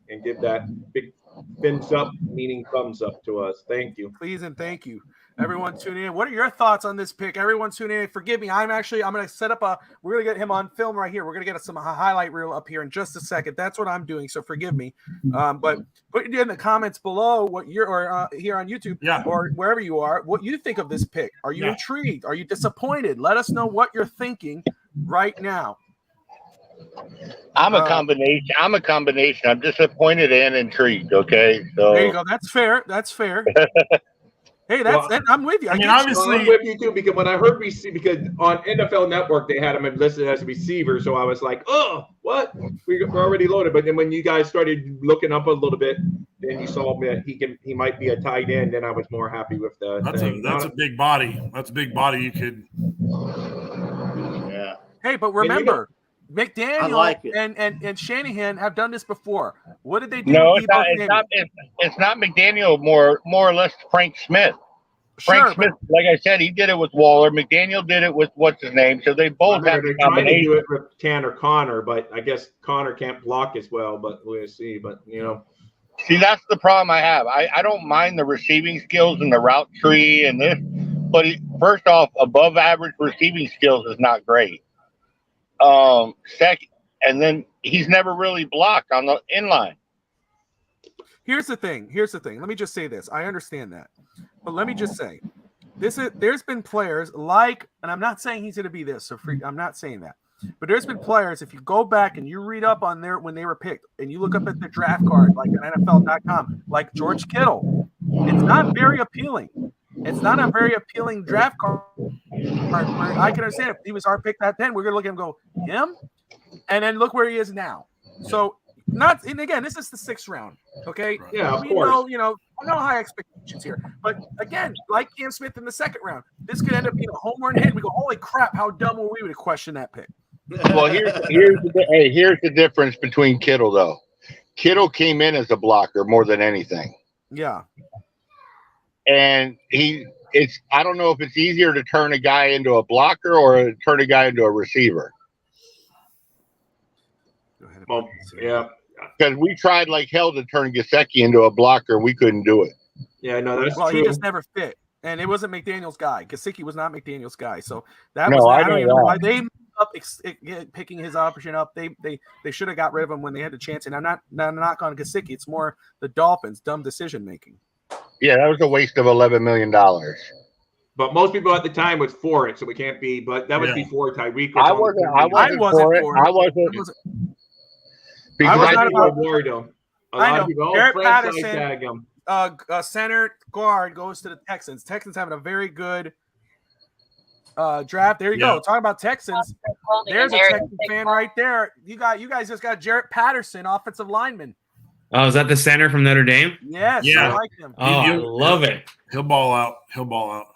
and give that big fins up, meaning thumbs up to us. Thank you. Please and thank you. Everyone tuning in. What are your thoughts on this pick? Everyone tuning in. Forgive me. I'm going to set up we're going to get him on film right here. We're going to get some highlight reel up here in just a second. That's what I'm doing. So forgive me. But put it in the comments below what or here on YouTube or wherever you are, what you think of this pick. Are you intrigued? Are you disappointed? Let us know what you're thinking right now. I'm a combination. I'm disappointed and intrigued. Okay, so there you go. That's fair. Hey, I'm with you. I mean, obviously, I'm with you too, because when I heard because on NFL Network they had him listed as a receiver, so I was like, oh, what? We're already loaded. But then when you guys started looking up a little bit, then you saw that he might be a tight end, and I was more happy with that. That's a big body. That's a big body. You could. Yeah. Hey, but remember, McDaniel like and Shanahan have done this before. What did they do? No, it's not McDaniel. More or less Frank Smith. Frank Smith, like I said, he did it with Waller. McDaniel did it with what's his name. So they both have they're a trying to combination. do it with Tanner Connor, but I guess Connor can't block as well. But we'll see. But See, that's the problem I have. I don't mind the receiving skills and the route tree and this, but first off, above average receiving skills is not great. Second, and then he's never really blocked on the inline. Here's the thing. Let me just say this. I understand that, but let me just say, there's been players and I'm not saying he's going to be this. So I'm not saying that, but there's been players. If you go back and you read up on when they were picked, and you look up at the draft card, like on NFL.com, like George Kittle, it's not very appealing. It's not a very appealing draft card. I can understand if he was our pick that then, we're going to look at him and go, him? And then look where he is now. So, and again, this is the 6th round, okay? Yeah, of we course. know, no high expectations here. But again, like Cam Smith in the 2nd round, this could end up being a home run hit. And we go, holy crap, how dumb were we to question that pick? Well, here's the difference between Kittle, though. Kittle came in as a blocker more than anything. Yeah. And I don't know if it's easier to turn a guy into a blocker or turn a guy into a receiver. Well, yeah. Because we tried like hell to turn Gesicki into a blocker, and we couldn't do it. Yeah, no, that's true. true. He just never fit. And it wasn't McDaniel's guy. Gesicki was not McDaniel's guy. So I don't even know why they ended up picking his option up. They should have got rid of him when they had the chance. And I'm not on Gesicki. It's more the Dolphins' dumb decision making. Yeah, that was a waste of $11 million. But most people at the time was for it, so we can't be. But that was before Tyreek. I wasn't for it. I wasn't. Because I was not worried though. I know. People, Garrett franchise Patterson, tag him. Center guard goes to the Texans. Texans having a very good draft. There you go. Talking about Texans. There's a Texans fan right there. You guys just got Jarrett Patterson, offensive lineman. Oh, is that the center from Notre Dame? Yes, yeah. I like him. Oh, I love it. He'll ball out.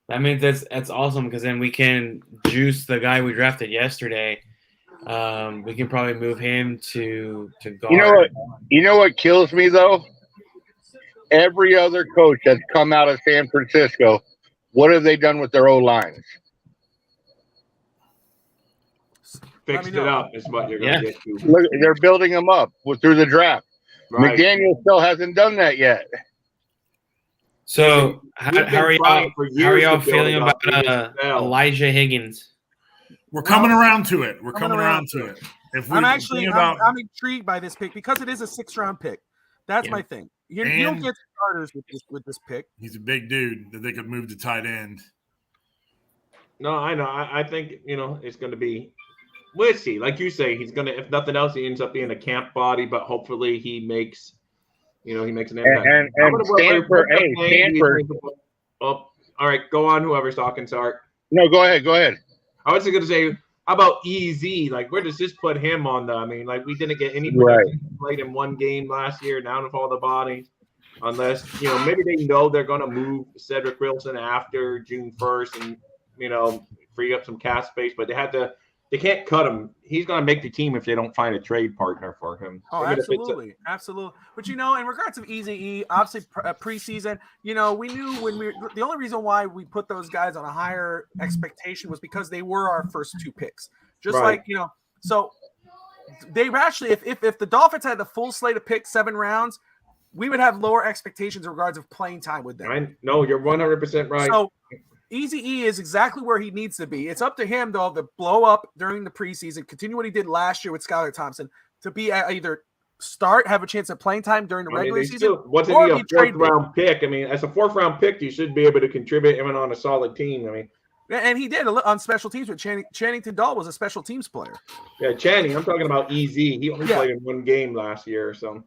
That means that's awesome because then we can juice the guy we drafted yesterday. We can probably move him to guard. You know what kills me though? Every other coach that's come out of San Francisco, what have they done with their O-lines? Fixed it up is what you're going to get to. Look, they're building them up through the draft. Right. McDaniel still hasn't done that yet. So how are y'all feeling about Elijah Higgins? We're coming around to it. I'm intrigued by this pick because it is a 6th round pick. That's my thing. You don't get starters with this pick. He's a big dude that they could move to tight end. No, I know. I think it's going to be. We'll see. Like you say, he's going to. If nothing else, he ends up being a camp body. But hopefully, he makes. He makes an impact. And Stanford. Oh, all right. Go on. Whoever's talking, Sark. No, go ahead. I was going to say, how about EZ? Like, where does this put him on the? I mean, like, we didn't get any played in one game last year. Down with all the bodies, unless maybe they know they're going to move Cedric Wilson after June 1st, and free up some cap space. But they can't cut him. He's going to make the team if they don't find a trade partner for him. Oh, absolutely. But in regards of Eazy-E, obviously preseason, we knew the only reason why we put those guys on a higher expectation was because they were our first 2 picks. Just like, so they actually, if the Dolphins had the full slate of picks 7 rounds, we would have lower expectations in regards of playing time with them. No, you're 100% right. So Easy E is exactly where he needs to be. It's up to him, though, to blow up during the preseason, continue what he did last year with Skylar Thompson, to be either start, have a chance at playing time during the regular season. Wasn't he a 4th round pick? I mean, as a 4th round pick, you should be able to contribute even on a solid team. I mean, and he did on special teams with Channing Dahl was a special teams player. Yeah, Channing. I'm talking about EZ. He only played in 1 game last year or so.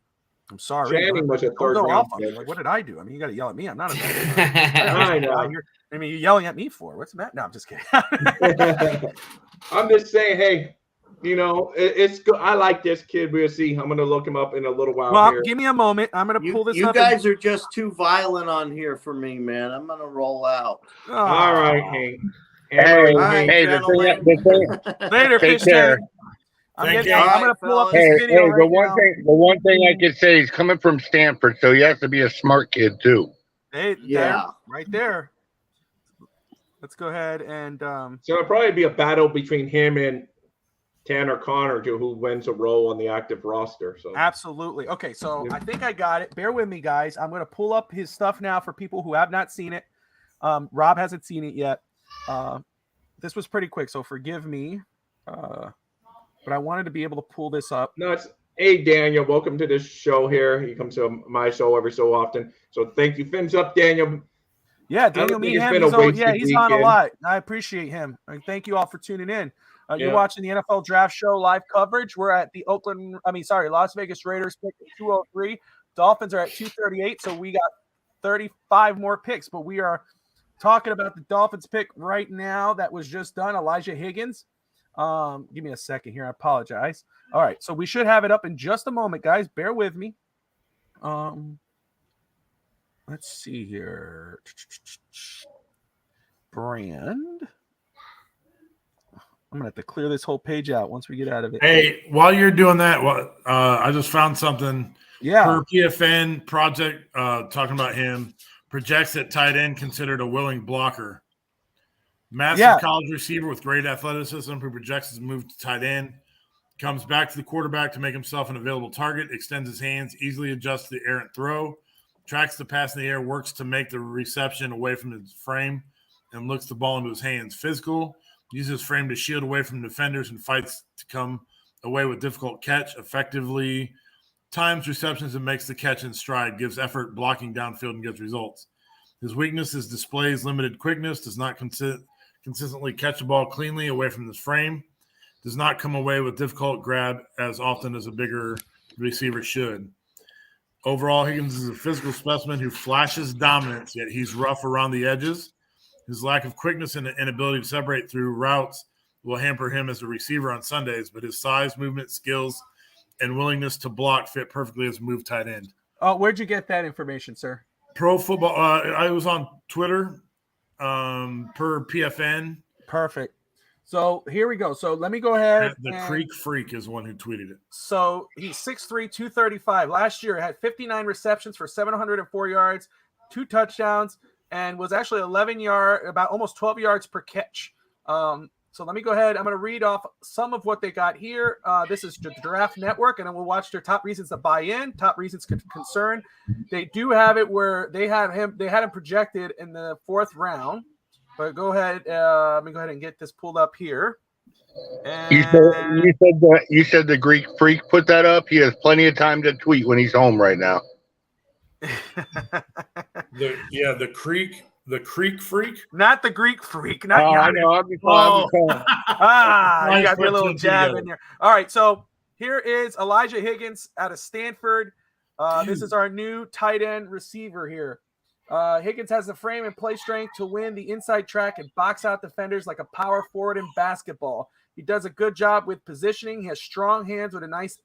I'm sorry. Channing was a 3rd round pick. Like, what did I do? I mean, you got to yell at me. I'm not a I know. You're yelling at me for what's that? No, I'm just kidding. I'm just saying, hey, it's good. I like this kid. We'll see. I'm going to look him up in a little while. Well, here. Give me a moment. I'm going to pull this you up. You guys are just too violent on here for me, man. I'm going to roll out. Oh. All right, Hank. Hey, Later, take care. I'm going to pull up this video. Hey, the one thing I could say is coming from Stanford, so he has to be a smart kid too. Right there. Let's go ahead and. So it'll probably be a battle between him and Tanner Connor to who wins a role on the active roster. So absolutely. Okay, so I think I got it. Bear with me, guys. I'm going to pull up his stuff now for people who have not seen it. Rob hasn't seen it yet. This was pretty quick, so forgive me. But I wanted to be able to pull this up. No, hey, Daniel, welcome to this show here. He comes to my show every so often. So thank you. Fins up, Daniel. Yeah, Daniel, meet him. He's on a lot. I appreciate him. And thank you all for tuning in. You're watching the NFL Draft Show live coverage. We're at the Las Vegas Raiders pick at 203. Dolphins are at 238, so we got 35 more picks. But we are talking about the Dolphins pick right now that was just done, Elijah Higgins. Give me a second here. I apologize. All right, so we should have it up in just a moment, guys. Bear with me. Let's see here. Brand. I'm gonna have to clear this whole page out once we get out of it. Hey, while you're doing that, I just found something. Yeah. Per PFN project, talking about him, projects at tight end considered a willing blocker. Massive college receiver with great athleticism who projects his move to tight end, comes back to the quarterback to make himself an available target, extends his hands, easily adjusts the errant throw, tracks the pass in the air, works to make the reception away from his frame, and looks the ball into his hands. Physical, uses his frame to shield away from defenders and fights to come away with difficult catch. Effectively times receptions and makes the catch in stride, gives effort blocking downfield and gets results. His weakness is displays limited quickness, does not consistently catch the ball cleanly away from his frame, does not come away with difficult grab as often as a bigger receiver should. Overall, Higgins is a physical specimen who flashes dominance, yet he's rough around the edges. His lack of quickness and inability to separate through routes will hamper him as a receiver on Sundays, but his size, movement, skills, and willingness to block fit perfectly as a move tight end. Where'd you get that information, sir? Pro Football. I was on Twitter. Per PFN. Perfect. So here we go. So let me go ahead. The Creek Freak is one who tweeted it. So he's 6'3", 235. Last year had 59 receptions for 704 yards, 2 touchdowns, and was actually 11 yards, about almost 12 yards per catch. So let me go ahead. I'm going to read off some of what they got here. This is the Draft Network, and then we'll watch their top reasons to buy in, top reasons concern. They do have it where they had him projected in the 4th round. But go ahead. Let me go ahead and get this pulled up here. And You said the Greek Freak put that up. He has plenty of time to tweet when he's home right now. The Creek Freak, not the Greek Freak. Not I know. you got your little jab in there. All right, so here is Elijah Higgins out of Stanford. This is our new tight end receiver here. Higgins has the frame and play strength to win the inside track and box out defenders like a power forward in basketball. He does a good job with positioning. He has strong hands with a nice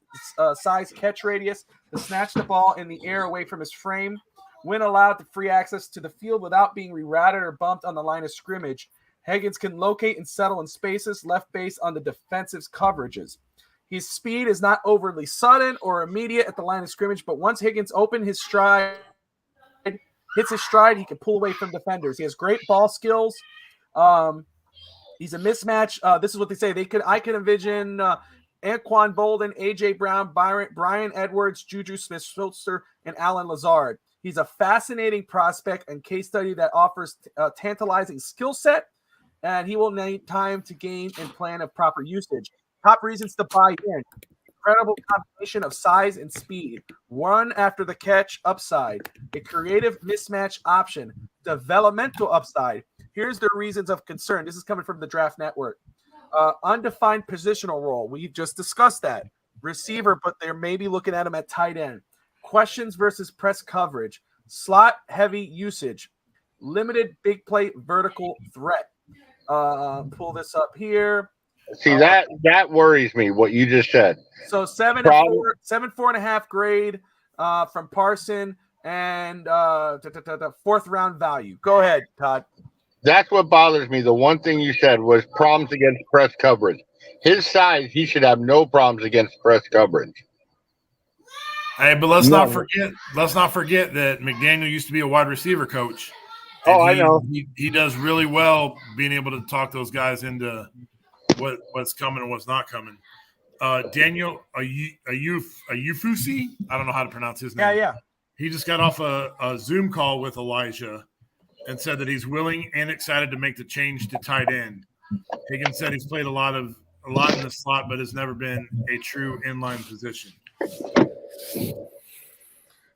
size catch radius to snatch the ball in the air away from his frame. When allowed to free access to the field without being rerouted or bumped on the line of scrimmage. Higgins can locate and settle in spaces left base on the defensive's coverages. His speed is not overly sudden or immediate at the line of scrimmage, but once Higgins hits his stride, he can pull away from defenders. He has great ball skills. He's a mismatch. This is what they say. I can envision Anquan Bolden, A.J. Brown, Brian Edwards, Juju Smith-Schuster, and Alan Lazard. He's a fascinating prospect and case study that offers a tantalizing skill set, and he will need time to gain and plan of proper usage. Top reasons to buy in. Incredible combination of size and speed. Run after the catch upside. A creative mismatch option. Developmental upside. Here's the reasons of concern. This is coming from the Draft Network. Undefined positional role. We just discussed that. Receiver, but they're maybe looking at him at tight end. Questions versus press coverage. Slot heavy usage. Limited big play vertical threat. Pull this up here. See, that worries me, what you just said. So 4.5 grade from Parson and fourth round value. Go ahead, Todd. That's what bothers me. The one thing you said was problems against press coverage. His size, he should have no problems against press coverage. Hey, but let's not forget that McDaniel used to be a wide receiver coach. Oh, I know. He does really well being able to talk those guys into what's coming and what's not coming. Daniel Ayufusi, I don't know how to pronounce his name. Yeah. He just got off a Zoom call with Elijah and said that he's willing and excited to make the change to tight end. Higgins said he's played a lot in the slot, but has never been a true inline position.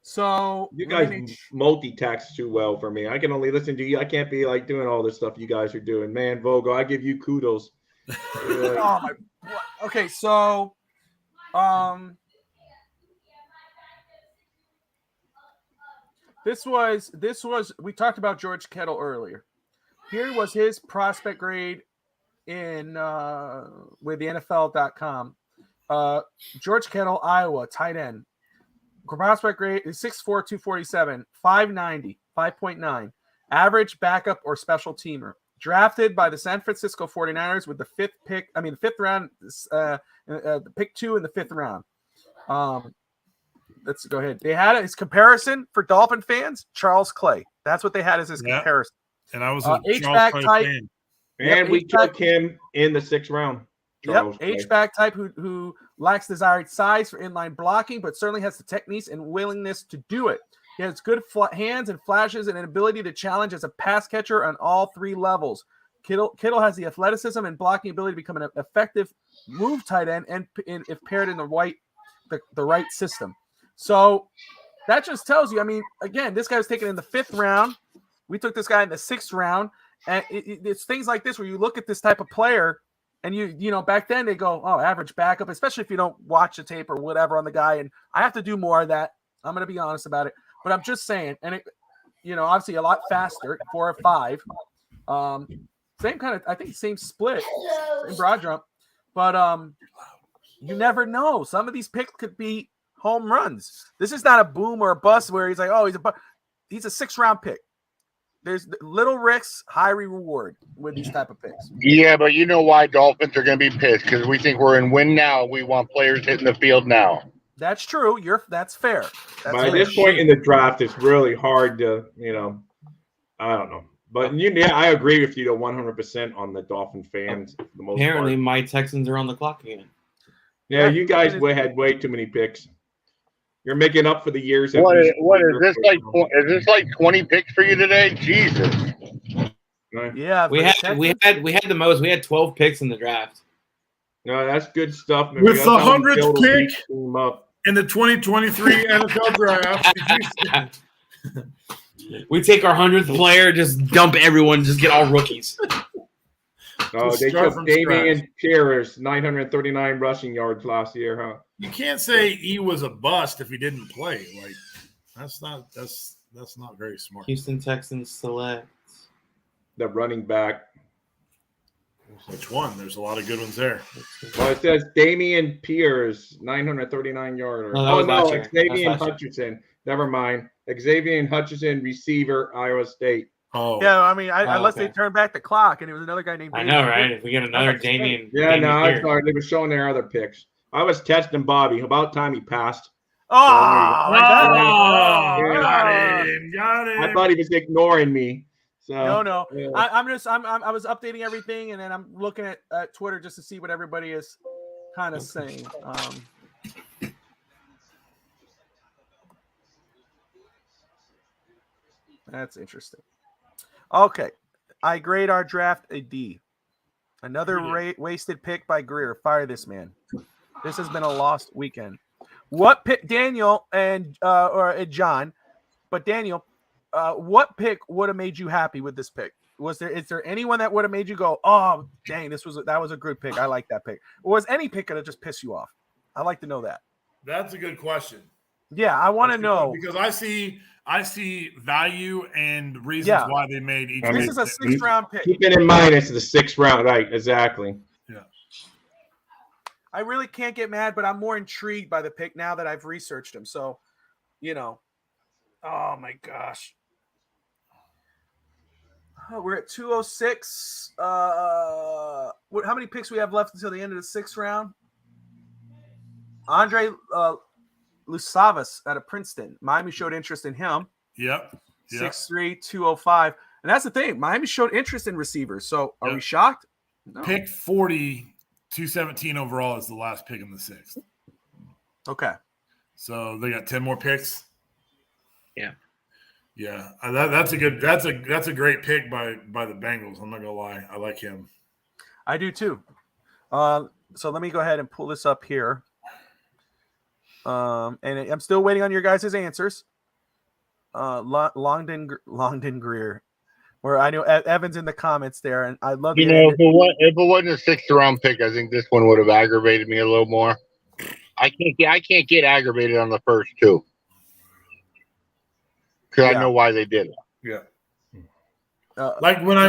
So you guys multitask too well for me. I can only listen to you. I can't be like doing all this stuff you guys are doing. Man, Vogel, I give you kudos. Okay, so this was we talked about George Kittle earlier. Here was his prospect grade in with the NFL.com. George Kittle, Iowa, tight end. Prospect grade is 6'4", 247, 590, 5.9. Average backup or special teamer. Drafted by the San Francisco 49ers with the fifth round, pick 2 in the 5th round. Let's go ahead. They had his comparison for Dolphin fans, Charles Clay. That's what they had as his comparison. And I was a H-back Charles Clay type. fan. And we took him in the 6th round. Yep, H-back type who lacks desired size for inline blocking, but certainly has the techniques and willingness to do it. He has good hands and flashes and an ability to challenge as a pass catcher on all 3 levels. Kittle has the athleticism and blocking ability to become an effective move tight end, and if paired in the right system. So that just tells you. I mean, again, this guy was taken in the 5th round. We took this guy in the 6th round, and it's things like this where you look at this type of player. And you know, back then they go, oh, average backup, especially if you don't watch the tape or whatever on the guy. And I have to do more of that. I'm going to be honest about it. But I'm just saying, and it, obviously a lot faster, 4 or 5. Same kind of, I think, same split, same broad jump. But you never know. Some of these picks could be home runs. This is not a boom or a bust where he's like, oh, he's a 6th round pick. There's little risks, high reward with these type of picks. Yeah, but you know why Dolphins are going to be pissed? Because we think we're in win now. We want players hitting the field now. That's true. That's fair. By this point in the draft, it's really hard to, I don't know. But I agree with you to 100% on the Dolphin fans. For the most Apparently, part. my Texans are on the clock again. Yeah, you guys had way too many picks. You're making up for the years. What is this like? Is this like 20 picks for you today? Jesus. Yeah, we had the most. We had 12 picks in the draft. No, that's good stuff. Man. With the 100th pick in the 2023 NFL draft. We take our 100th player, just dump everyone, just get all rookies. Oh, they took Damian Pierce, 939 rushing yards last year, huh? You can't say he was a bust if he didn't play. Like that's not very smart. Houston Texans select the running back. Which one? There's a lot of good ones there. Well, it says Damian Pierce, 939 yarder. No, Xavier Hutchinson. Never mind. Xavier Hutchinson, receiver, Iowa State. Oh, yeah. I mean, unless they turn back the clock and it was another guy named. I know, right? If we get another Damian. Yeah, I'm sorry. They were showing their other picks. I was testing Bobby. About time he passed. Got him. I thought he was ignoring me. So no. Yeah. I was updating everything, and then I'm looking at Twitter just to see what everybody is kind of saying. That's interesting. Okay. I grade our draft a D. Another wasted pick by Greer. Fire this man. This has been a lost weekend. What pick, Daniel and or John? But Daniel, what pick would have made you happy with this pick? Is there anyone that would have made you go, oh dang, that was a good pick. I like that pick. Or was any pick gonna just piss you off? I'd like to know that. That's a good question. Yeah, I want to know because I see value and reasons why they made each. This is a 6th round pick. Keep it in mind, it's the 6th round, right? Exactly. Yeah. I really can't get mad, but I'm more intrigued by the pick now that I've researched him. So, oh my gosh. Oh, we're at 206. How many picks we have left until the end of the 6th round? Andre Lusavas out of Princeton. Miami showed interest in him. Yep. 6'3", 205. And that's the thing. Miami showed interest in receivers. So are we shocked? No. Pick 40, 217 overall is the last pick in the 6th. Okay. So they got 10 more picks. Yeah. Yeah. That's a great pick by the Bengals. I'm not gonna lie. I like him. I do too. So let me go ahead and pull this up here. And I'm still waiting on your guys' answers. Longden Greer, where I know Evan's in the comments there, and I love if it wasn't a 6th round pick, I think this one would have aggravated me a little more. I can't get aggravated on the first two because I know why they did it. Yeah. Like when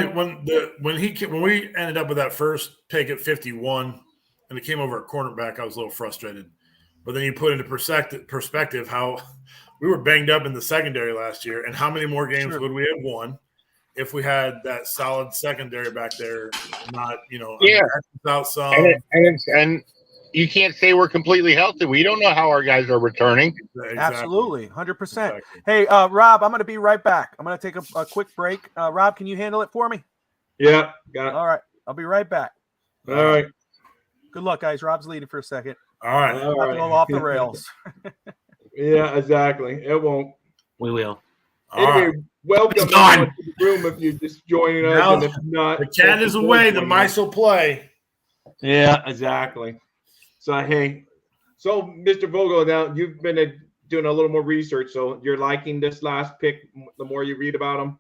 we ended up with that first pick at 51, and it came over at cornerback, I was a little frustrated. But then you put into perspective how we were banged up in the secondary last year, and how many more games would we have won if we had that solid secondary back there? Not, without some. And you can't say we're completely healthy. We don't know how our guys are returning. Exactly. Absolutely, 100%. Hey, Rob, I'm going to be right back. I'm going to take a quick break. Rob, can you handle it for me? Yeah, got it. All right, I'll be right back. All right. Good luck, guys. Rob's leading for a second. All right. Not to go off the rails. Yeah, exactly. It won't. We will. Anyway, welcome everyone to the room if you're just joining us. Now, and if not, the cat is away. The mice will play. Yeah, exactly. So, hey, Mr. Vogel, now you've been doing a little more research. So you're liking this last pick the more you read about him?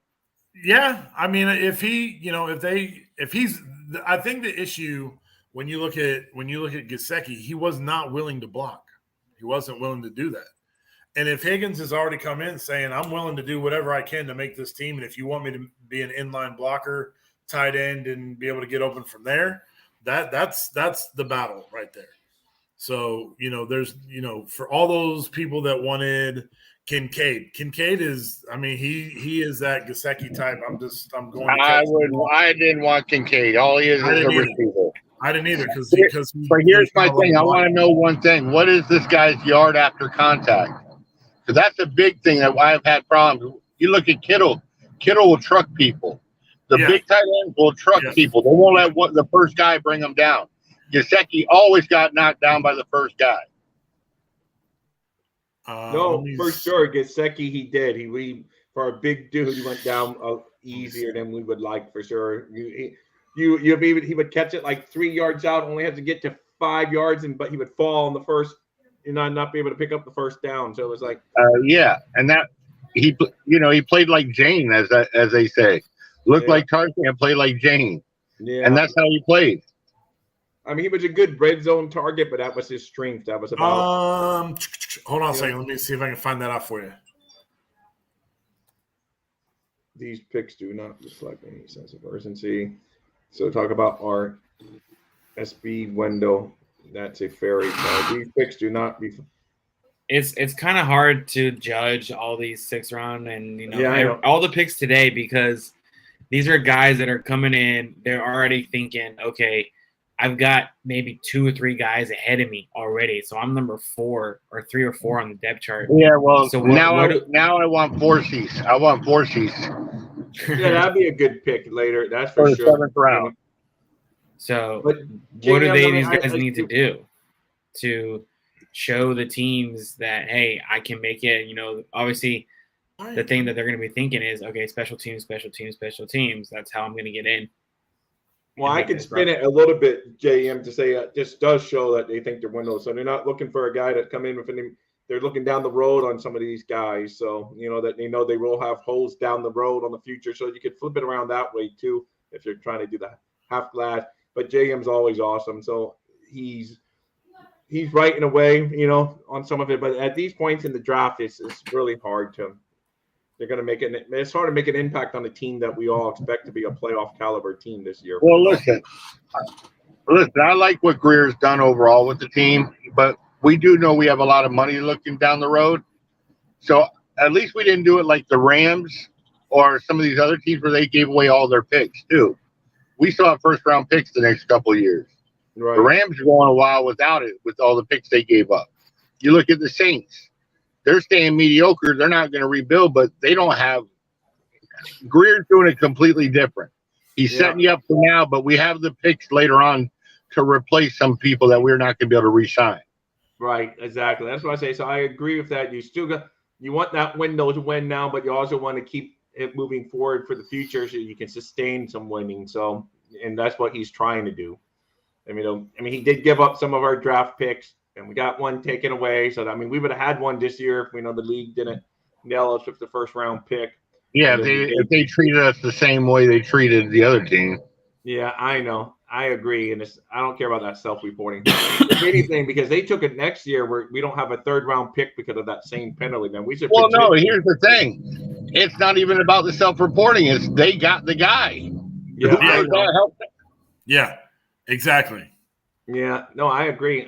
Yeah. I mean, I think the issue when you look at Gesicki, he was not willing to block. He wasn't willing to do that. And if Higgins has already come in saying, I'm willing to do whatever I can to make this team, and if you want me to be an inline blocker, tight end, and be able to get open from there, that's the battle right there. So, there's, for all those people that wanted Kincaid is, he is that Gesicki type. I didn't want Kincaid. All he is a receiver. I didn't either But here's my thing. I want to know one thing. What is this guy's yard after contact? Because that's a big thing that I've had problems. You look at Kittle. Kittle will truck people. The big tight ends will truck people. They won't let the first guy bring them down. Gesicki always got knocked down by the first guy. No, for sure. Gesicki, he did. He for a big dude, he went down easier than we would like for sure. He would catch it like 3 yards out, only had to get to 5 yards, but he would fall on the first, not be able to pick up the first down. So it was like, and that he played like Jane, as they say, looked like Tarzan, played like Jane, and that's how he played. He was a good red zone target, but that was his strength. That was about. Hold on a second. Let me see if I can find that out for you. These picks do not reflect any sense of urgency. So talk about our SB window. That's a fairy tale. These picks do not be. It's kind of hard to judge all these 6th round and all the picks today because these are guys that are coming in. They're already thinking, okay, I've got maybe 2 or 3 guys ahead of me already, so I'm number 4 or 3 or 4 on the depth chart. Yeah, well, so now I want Forces. I want Forces. Yeah, that'd be a good pick later. That's for sure. 7th round. So, what do these guys need to do? to show the teams that, hey, I can make it. Obviously the thing that they're going to be thinking is, okay, special teams, special teams, special teams. That's how I'm going to get in. Well, I can spin it a little bit, JM, to say this does show that they think they're winners. So they're not looking for a guy to come in with any. They're looking down the road on some of these guys. So, that they know they will have holes down the road on the future. So you could flip it around that way, too, if you're trying to do that half glass. But JM's always awesome. So he's right in a way, on some of it. But at these points in the draft, it's really hard to. They're going to make it. It's hard to make an impact on a team that we all expect to be a playoff caliber team this year. Well, listen, I like what Greer's done overall with the team, but we do know we have a lot of money looking down the road. So at least we didn't do it like the Rams or some of these other teams where they gave away all their picks too. We still have first round picks the next couple of years. Right. The Rams are going a while without it with all the picks they gave up. You look at the Saints. They're staying mediocre. They're not going to rebuild, but they don't have – Greer's doing it completely different. He's setting you up for now, but we have the picks later on to replace some people that we're not going to be able to re-sign. Right, exactly. That's what I say. So I agree with that. You want that window to win now, but you also want to keep it moving forward for the future so you can sustain some winning. So, and that's what he's trying to do. I mean, he did give up some of our draft picks. And we got one taken away. So, we would have had one this year if the league didn't nail us with the first round pick. Yeah, if they treated us the same way they treated the other team. Yeah, I know. I agree. And I don't care about that self-reporting. If anything, because they took it next year where we don't have a third round pick because of that same penalty. Man, we should. Well, no, here's the thing. It's not even about the self-reporting. It's they got the guy. Yeah, Yeah, exactly. Yeah, no, I agree.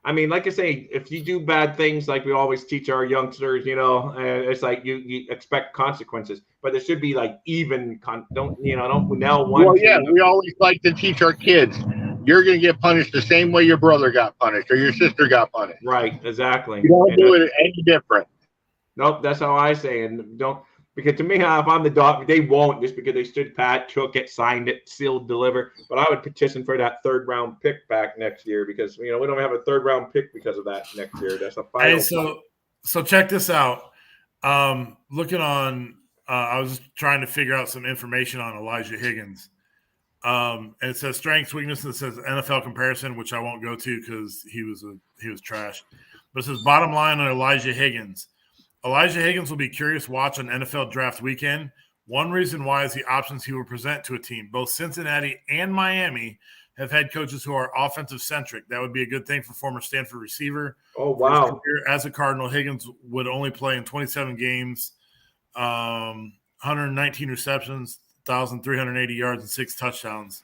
Like I say, if you do bad things, like we always teach our youngsters, it's like you expect consequences, but there should be like even. Don't nail one. Well, yeah, we always like to teach our kids. You're going to get punished the same way your brother got punished or your sister got punished. Right, exactly. You don't do it any different. Nope, that's how I say. And don't. Because to me, if I'm the dog, they won't just because they stood pat, took it, signed it, sealed, delivered. But I would petition for that third round pick back next year because we don't have a third round pick because of that next year. That's a final. Hey, so check this out. Looking on, I was just trying to figure out some information on Elijah Higgins. And it says strengths, weaknesses. It says NFL comparison, which I won't go to because he was trash. But it says bottom line on Elijah Higgins. Elijah Higgins will be curious watch on NFL draft weekend. One reason why is the options he will present to a team. Both Cincinnati and Miami have head coaches who are offensive centric. That would be a good thing for former Stanford receiver. Oh, wow. As a Cardinal, Higgins would only play in 27 games, 119 receptions, 1,380 yards, and 6 touchdowns.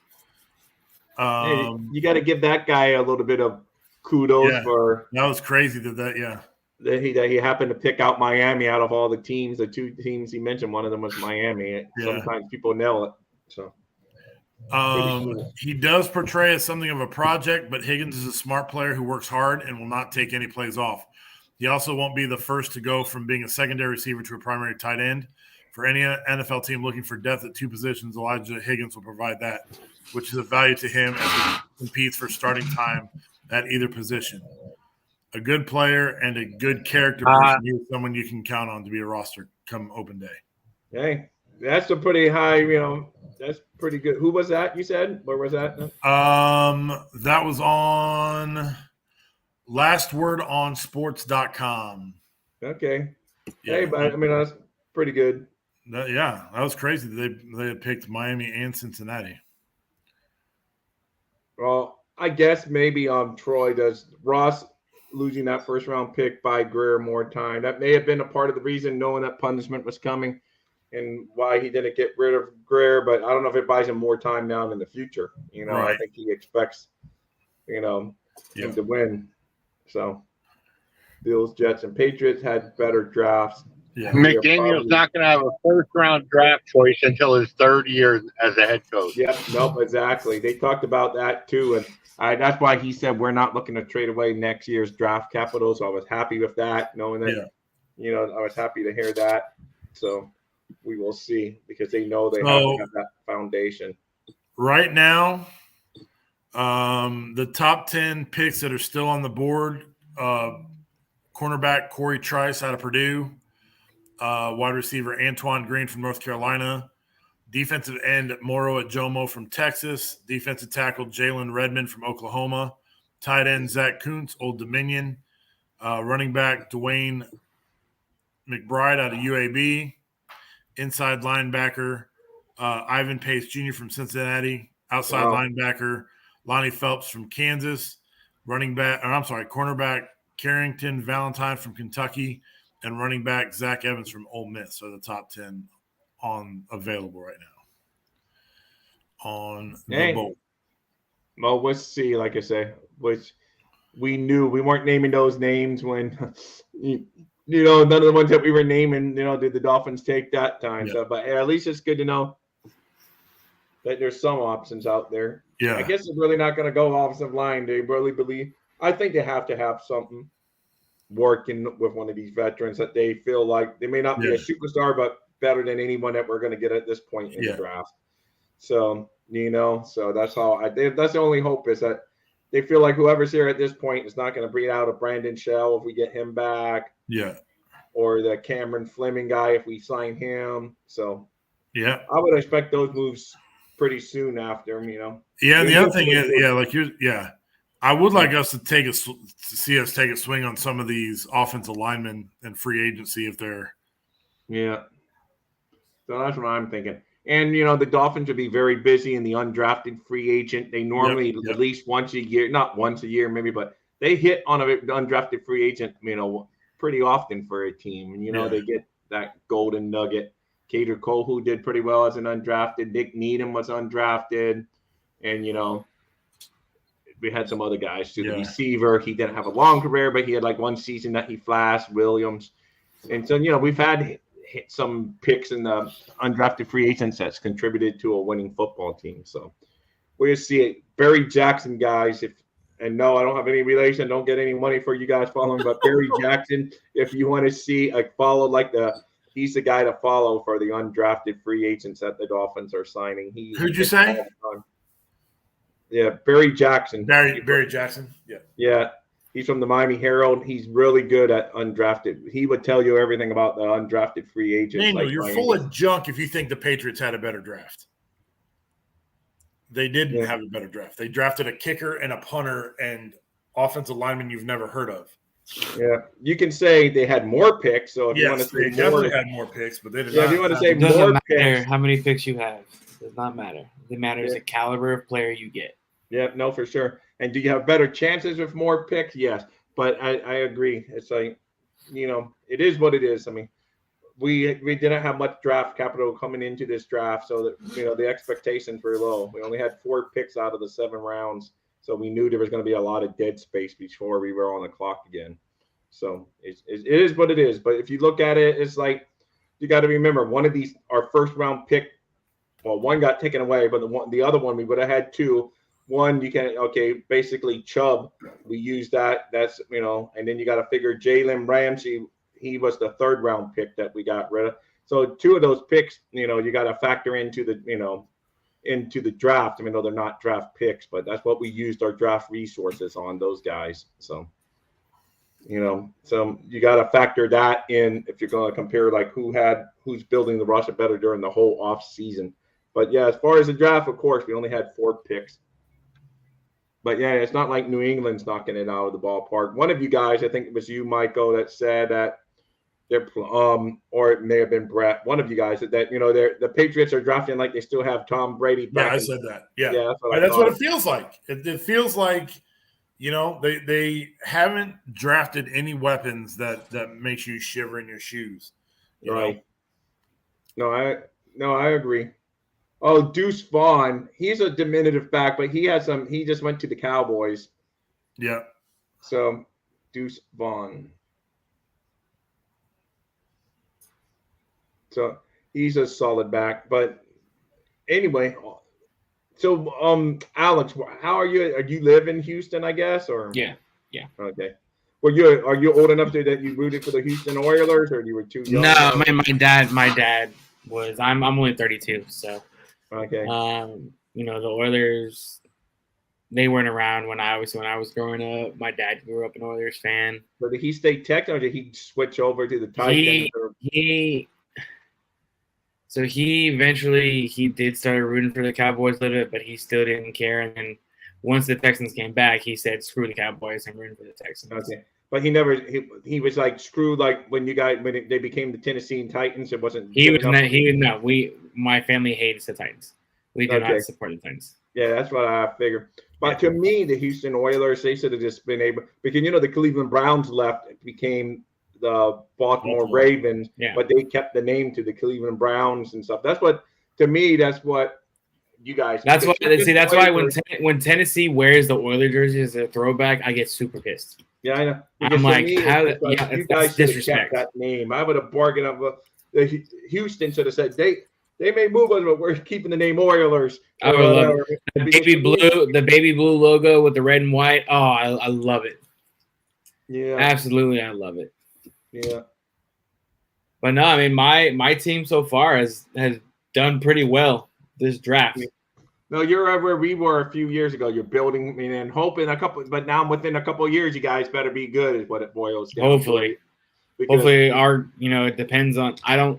You got to give that guy a little bit of kudos for that was crazy that he happened to pick out Miami out of all the teams. The two teams he mentioned, one of them was Miami. Sometimes people nail it. So he does portray as something of a project, but Higgins is a smart player who works hard and will not take any plays off. He also won't be the first to go from being a secondary receiver to a primary tight end. For any NFL team looking for depth at two positions, Elijah Higgins will provide that, which is of value to him as he competes for starting time at either position. A good player and a good character person. He's someone you can count on to be a roster come open day. Hey, that's a pretty high, that's pretty good. Who was that you said? Where was that? That was on lastwordonsports.com. Okay. Yeah. Hey, but that's pretty good. That was crazy. They had picked Miami and Cincinnati. Well, I guess maybe Troy does. Ross losing that first round pick by Greer more time. That may have been a part of the reason, knowing that punishment was coming and why he didn't get rid of Greer. But I don't know if it buys him more time now in the future. Right. I think he expects, him to win. So Bills, Jets, and Patriots had better drafts. Yeah. McDaniel's not going to have a first-round draft choice until his third year as a head coach. Yep, nope, exactly. They talked about that too, and that's why he said we're not looking to trade away next year's draft capital. So I was happy with that, knowing that, I was happy to hear that. So we will see because they know they have to have that foundation. Right now, The top 10 picks that are still on the board: cornerback Corey Trice out of Purdue, wide receiver Antoine Green from North Carolina, defensive end Moro Ajomo from Texas, defensive tackle Jalen Redmond from Oklahoma, tight end Zach Kuntz, Old Dominion, running back Dwayne McBride out of UAB, inside linebacker Ivan Pace Jr. from Cincinnati, outside linebacker Lonnie Phelps from Kansas, cornerback Carrington Valentine from Kentucky, and running back Zach Evans from Ole Miss are the top 10 available right now on the bowl. Well, we'll see. Like I say, which we knew we weren't naming those names when none of the ones that we were naming. Did the Dolphins take that time? Yeah. So, but at least it's good to know that there's some options out there. Yeah. I guess it's really not going to go offensive line. They really believe. I think they have to have something working with one of these veterans that they feel like they may not be a superstar, but better than anyone that we're going to get at this point in the draft. So, so that's that's the only hope is that they feel like whoever's here at this point is not going to breed out a Brandon Shell if we get him back. Yeah. Or the Cameron Fleming guy if we sign him. So, yeah, I would expect those moves pretty soon after him, Yeah, and the other thing is, I would like us to see us take a swing on some of these offensive linemen and free agency if they're. Yeah. So that's what I'm thinking. And, the Dolphins would be very busy in the undrafted free agent. They normally at least once a year, not once a year maybe, but they hit on an undrafted free agent, pretty often for a team. And, they get that golden nugget. Cater Cole, who did pretty well as an undrafted. Nick Needham was undrafted. And, we had some other guys too. The receiver, he didn't have a long career, but he had like one season that he flashed, Williams. And so, we've had hit some picks in the undrafted free agents that's contributed to a winning football team. So we'll see it. Barry Jackson, guys, no, I don't have any relation. Don't get any money for you guys following, but Barry Jackson, if you want to see he's the guy to follow for the undrafted free agents that the Dolphins are signing. Who'd you say? Yeah, Barry Jackson. Barry Jackson. Yeah. Yeah. He's from the Miami Herald. He's really good at undrafted. He would tell you everything about the undrafted free agents. Daniel, you're full of junk if you think the Patriots had a better draft. They didn't have a better draft. They drafted a kicker and a punter and offensive lineman you've never heard of. Yeah, you can say they had more picks. So if you want to say they definitely had more picks, but they did not. If you want to say it doesn't more matter picks, how many picks you have. It does not matter. It matters the caliber of player you get. Yeah, no, for sure. And do you have better chances with more picks? Yes. But I agree. It's like, it is what it is. I mean, we didn't have much draft capital coming into this draft, so that the expectations were low. We only had 4 picks out of the 7 rounds, so we knew there was going to be a lot of dead space before we were on the clock again. So it is what it is. But if you look at it, it's like you got to remember one of these, our first round pick. Well, one got taken away, but the other one we would have had 2. One, basically Chubb, we used that. That's, and then you got to figure Jalen Ramsey, he was the 3rd round pick that we got rid of. So 2 of those picks, you got to factor into the draft. I mean, no, they're not draft picks, but that's what we used our draft resources on, those guys. So, so you got to factor that in if you're going to compare like who's building the roster better during the whole off season. But yeah, as far as the draft, of course, we only had 4 picks. But yeah, it's not like New England's knocking it out of the ballpark. One of you guys, I think it was you, Michael, that said that they're or it may have been Brett. One of you guys that the Patriots are drafting like they still have Tom Brady back. Yeah, I said that. Yeah, that's what it feels like. It feels like they haven't drafted any weapons that makes you shiver in your shoes. Right. No, I agree. Oh, Deuce Vaughn. He's a diminutive back, but he just went to the Cowboys. Yeah. So, Deuce Vaughn. So, he's a solid back. But anyway, so Alex, how are you? Are you live in Houston, I guess, or? Yeah. Okay. Well, are you old enough that you rooted for the Houston Oilers, or you were too young? No, my dad was. I'm only 32, so. Okay. The Oilers, they weren't around when I was growing up. My dad grew up an Oilers fan. So did he stay Texan or did he switch over to the Titans? So he eventually did start rooting for the Cowboys a little bit, but he still didn't care. And then once the Texans came back, he said, "Screw the Cowboys, I'm rooting for the Texans." Okay, but he was like screw like when they became the Tennessee Titans. It wasn't. My family hates the Titans. We do not support the Titans. Yeah, that's what I figured. But to me, the Houston Oilers, they should have just been able, because the Cleveland Browns left, it became the Baltimore Ravens, but they kept the name to the Cleveland Browns and stuff. That's what you guys. That's why when Tennessee wears the Oilers jersey as a throwback, I get super pissed. Yeah, I know. I'm like, how? You guys should have kept that name. I would have bargained up. Houston should have said they may move us, but we're keeping the name Oilers. I would love it. The baby blue logo with the red and white. Oh, I love it. Yeah, absolutely, I love it. Yeah, but no, I mean my team so far has done pretty well this draft. No, you're where we were a few years ago. You're building, and hoping but now within a couple of years, you guys better be good, is what it boils down to. Hopefully, it depends on. I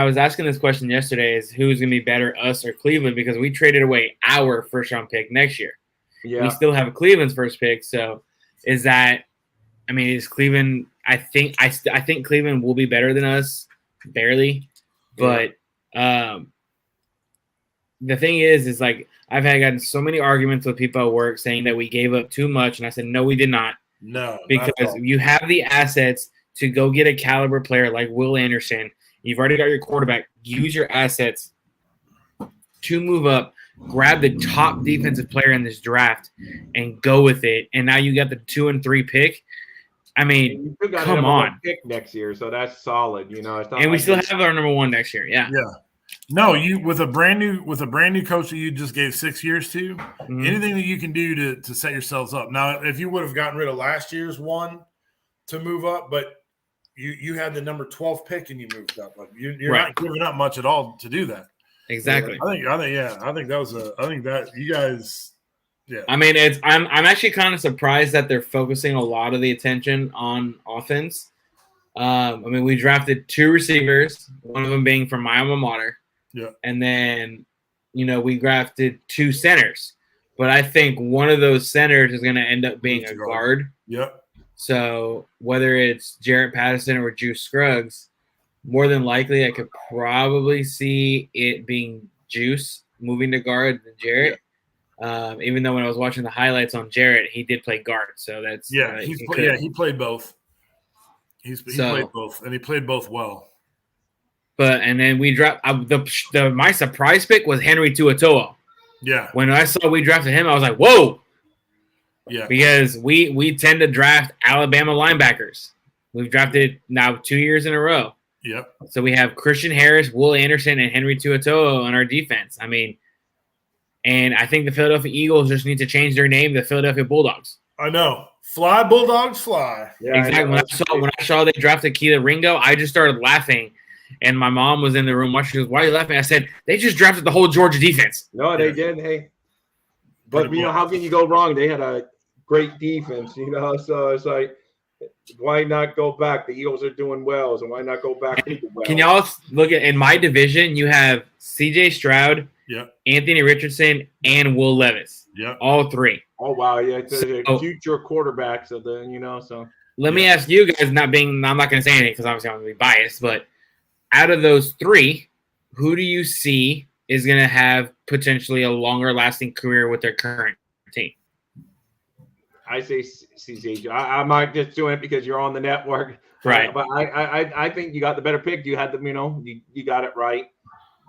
was asking this question yesterday: is who's going to be better, us or Cleveland? Because we traded away our first round pick next year. Yeah, we still have Cleveland's first pick. So, is Cleveland? I think Cleveland will be better than us, barely, but. The thing is like I've gotten so many arguments with people at work saying that we gave up too much, and I said no, we did not. No, because you have the assets to go get a caliber player like Will Anderson. You've already got your quarterback. Use your assets to move up, grab the top defensive player in this draft, and go with it. And now you got the 2 and 3 pick. I mean, come on. Pick next year, so that's solid. It's not and we still have our number 1 next year. Yeah. Yeah. No, you with a brand new coach that you just gave 6 years to, anything that you can do to set yourselves up. Now, if you would have gotten rid of last year's one to move up, but you had the number 12 pick and you moved up. Like you're not giving up much at all to do that. Exactly. I think that you guys. Yeah. I mean, I'm actually kind of surprised that they're focusing a lot of the attention on offense. I mean, we drafted 2 receivers, one of them being from my alma mater. Yeah. And then, we drafted 2 centers. But I think one of those centers is going to end up being a guard. Yep. So whether it's Jarrett Patterson or Juice Scruggs, more than likely I could probably see it being Juice moving to guard than Jarrett. Yeah. Even though when I was watching the highlights on Jarrett, he did play guard. So that's he played both. He played both, and he played both well. And then we dropped my surprise pick was Henry TuaToa. Yeah. When I saw we drafted him, I was like, whoa. Yeah. Because we tend to draft Alabama linebackers. We've drafted now 2 years in a row. Yep. So we have Christian Harris, Will Anderson, and Henry TuaToa on our defense. I mean, and I think the Philadelphia Eagles just need to change their name to Philadelphia Bulldogs. I know. Fly, Bulldogs, fly. Yeah, exactly. When I saw they drafted Keila Ringo, I just started laughing. And my mom was in the room watching. She goes, "Why are you laughing?" I said, "They just drafted the whole Georgia defense." No, they did. Hey, but how can you go wrong? They had a great defense, So it's like, why not go back? The Eagles are doing well, so why not go back? Can y'all look at in my division? You have C.J. Stroud, Anthony Richardson, and Will Levis. Yeah, all 3. Oh wow, yeah, it's a future quarterbacks of the, So let me ask you guys. I'm not going to say anything because obviously I'm going to be biased, but out of those 3, who do you see is going to have potentially a longer lasting career with their current team? I say CJ. I might just do it because you're on the network, right? But I think you got the better pick. You had the you got it right,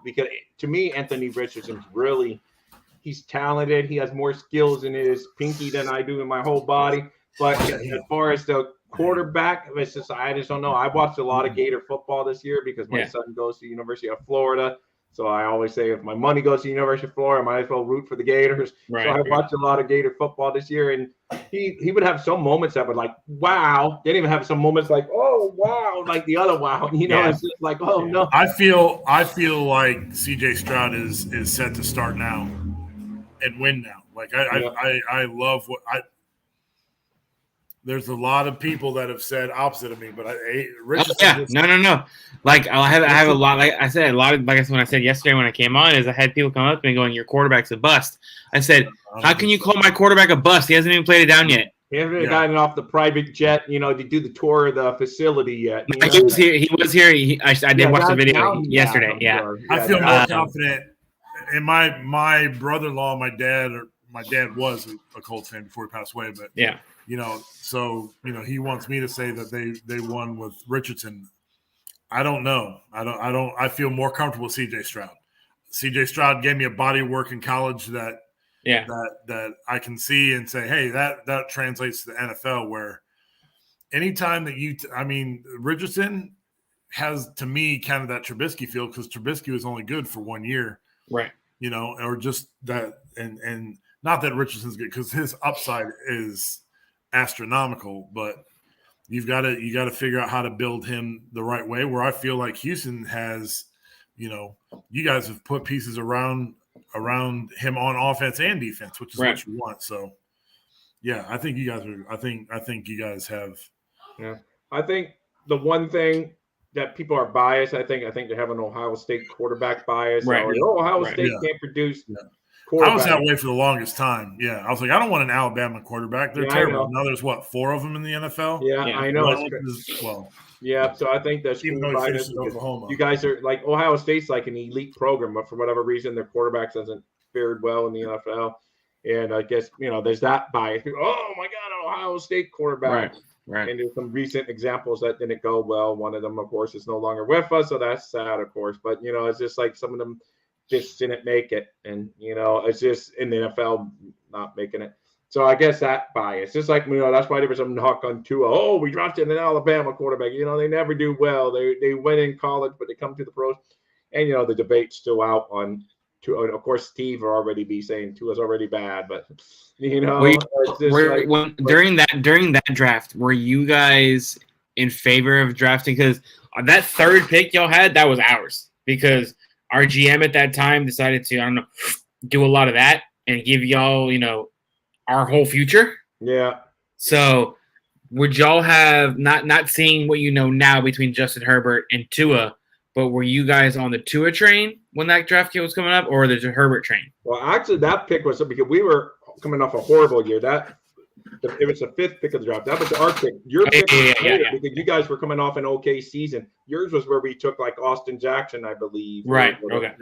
because to me Anthony Richardson's really he's talented. He has more skills in his pinky than I do in my whole body. But as far as the quarterback, I just don't know. I watched a lot of Gator football this year because my son goes to the University of Florida. So I always say if my money goes to the University of Florida, I might as well root for the Gators. Right, so I watched a lot of Gator football this year, and he would have some moments that were like, wow. Then even have some moments like, oh, wow, like the other wow. It's just like, oh, no. I feel like C.J. Stroud is set to start now and win now. Like I love what I. There's a lot of people that have said opposite of me, but Richardson. No. Like I have a lot. Like I said, a lot of like when I said yesterday when I came on is I had people come up to me going, "Your quarterback's a bust." I said, "How can you call my quarterback a bust? He hasn't even played it down yet." He hasn't gotten off the private jet, to do the tour of the facility yet. He was here. I did watch the video yesterday. Yeah, sure. I feel more confident. And my brother-in-law, my dad was a Colts fan before he passed away, but yeah. So he wants me to say that they won with Richardson. I don't know. I feel more comfortable with CJ Stroud. CJ Stroud gave me a body of work in college that I can see and say, hey, that translates to the NFL, where anytime that Richardson has, to me, kind of that Trubisky feel, because Trubisky was only good for 1 year. Right. Or just that, and not that Richardson's good, because his upside is astronomical, but you got to figure out how to build him the right way, where I feel like Houston has, you guys have put pieces around him on offense and defense, which is what you want. So yeah, I think you guys are, I think you guys have. Yeah. I think the one thing that people are biased, I think they have an Ohio State quarterback bias. Right. Ohio State can't produce I was that way for the longest time. Yeah. I was like, I don't want an Alabama quarterback. They're terrible. Now there's 4 of them in the NFL? Yeah, I know. Yeah. So I think that's Oklahoma. You guys are like, Ohio State's like an elite program, but for whatever reason, their quarterbacks hasn't fared well in the NFL. And I guess, there's that bias. Oh my God, Ohio State quarterback. Right. And there's some recent examples that didn't go well. One of them, of course, is no longer with us, so that's sad, of course. But it's just like some of them just didn't make it, and it's just in the NFL not making it. So I guess that bias, just like that's why there was some knock on Tua. Oh, we drafted an Alabama quarterback. They never do well. They win in college, but they come to the pros, and the debate's still out on Tua. Of course, Steve will already be saying Tua's already bad, but. During that draft, were you guys in favor of drafting? Because that third pick y'all had, that was ours. Because our GM at that time decided to, do a lot of that and give y'all, our whole future. Yeah. So would y'all have not seeing what now between Justin Herbert and Tua, but were you guys on the Tua train when that draft kit was coming up, or the Herbert train? Well, actually, that pick was because we were coming off a horrible year. It was the 5th pick of the draft. That was our pick. Your pick was because you guys were coming off an okay season. Yours was where we took like Austin Jackson, I believe. Right. Okay.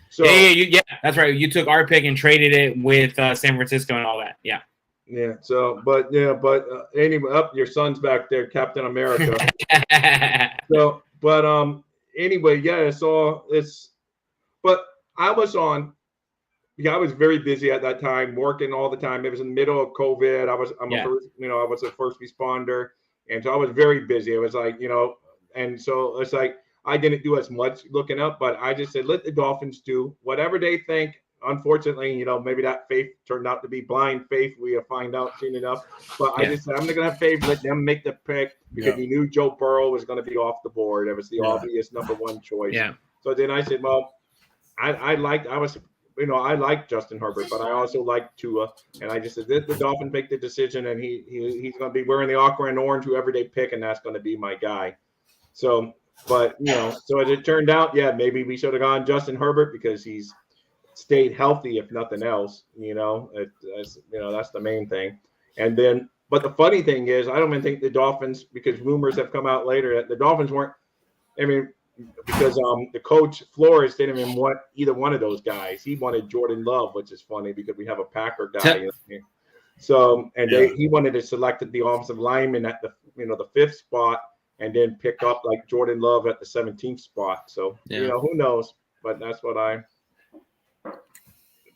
So that's right. You took our pick and traded it with San Francisco and all that. Yeah. Yeah. So, but anyway, your son's back there, Captain America. Anyway, but I was on. Yeah, I was very busy at that time, working all the time. It was in the middle of COVID. I was a first responder, and so I was very busy. It was like, and so it's like I didn't do as much looking up, but I just said, let the Dolphins do whatever they think. Unfortunately, maybe that faith turned out to be blind faith. We'll find out soon enough. But I just said, I'm not going to have faith. Let them make the pick because we knew Joe Burrow was going to be off the board. It was the obvious number one choice. Yeah. So then I said, well, I liked Justin Herbert, but I also liked Tua. And I just said, let the Dolphins make the decision, and he's going to be wearing the aqua and orange, whoever they pick, and that's going to be my guy. So, but, so as it turned out, maybe we should have gone Justin Herbert because he's stayed healthy, if nothing else, that's the main thing. And then, but the funny thing is, I don't even think the Dolphins, because rumors have come out later that the Dolphins weren't, because the coach Flores didn't even want either one of those guys. He wanted Jordan Love, which is funny because we have a Packer guy. So, and he wanted to select the offensive lineman at the 5th spot and then pick up like Jordan Love at the 17th spot. So, who knows? But that's what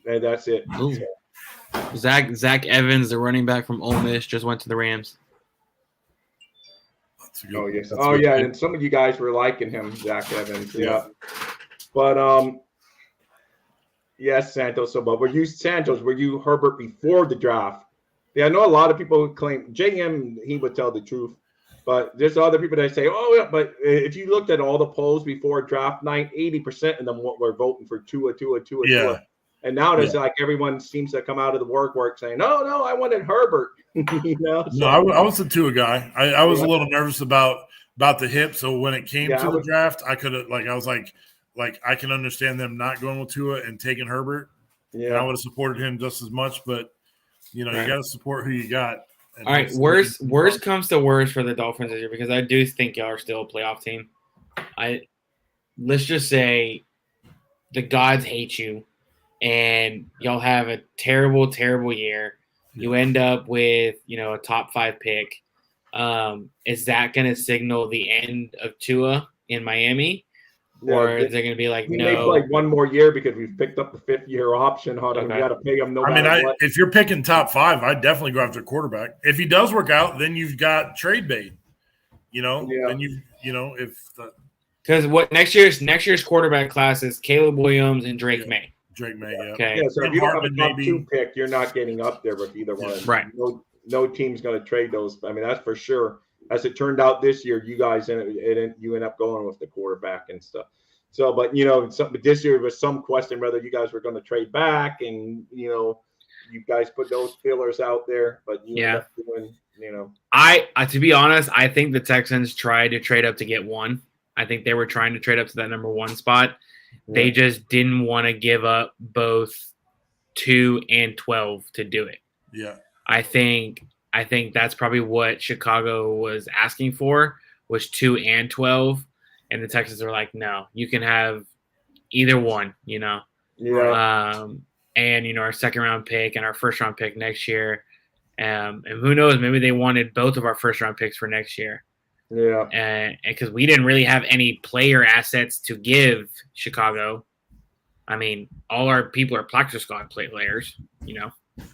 and that's it. So. Zach Evans, the running back from Ole Miss, just went to the Rams. Oh yes. And some of you guys were liking him, Zach Evans. Yeah. But yes, Santos. So, but were you Herbert before the draft? Yeah, I know a lot of people claim JM. He would tell the truth, but there's other people that say, oh yeah. But if you looked at all the polls before draft night, 80% of them were voting for Tua. And now it's like everyone seems to come out of the work saying, no, I wanted Herbert. No, I was a Tua guy. I was a little nervous about the hip. So when it came to the draft, I could have I was like I can understand them not going with Tua and taking Herbert. Yeah, and I would have supported him just as much. But you got to support who you got. All right, worst comes to worst for the Dolphins this year, because I do think y'all are still a playoff team. Let's just say the gods hate you, and y'all have a terrible, terrible year. You end up with a top 5 pick. Is that going to signal the end of Tua in Miami, or is it going to be like, he no? may play one more year because we've picked up the 5th-year option on him. We got to pay him no matter what. If you're picking top 5, I'd definitely go after a quarterback. If he does work out, then you've got trade bait. Then because what next year's quarterback class is Caleb Williams and Drake May. Drake May, yeah. Okay. Yeah, so if you don't have a top 2 pick, you're not getting up there with either one. Right. No team's going to trade those. I mean, that's for sure. As it turned out this year, you guys you end up going with the quarterback and stuff. So, but but this year was some question whether you guys were going to trade back, and you guys put those fillers out there, but you end up doing, I to be honest, I think the Texans tried to trade up to get 1. I think they were trying to trade up to that number 1 spot. Yeah. They just didn't want to give up both 2 and 12 to do it. Yeah. I think that's probably what Chicago was asking for, was 2 and 12. And the Texans are like, no, you can have either one, Yeah. And, our 2nd-round pick and our 1st-round pick next year. And who knows, maybe they wanted both of our 1st-round picks for next year. Yeah. And because we didn't really have any player assets to give Chicago. I mean, all our people are practice squad players,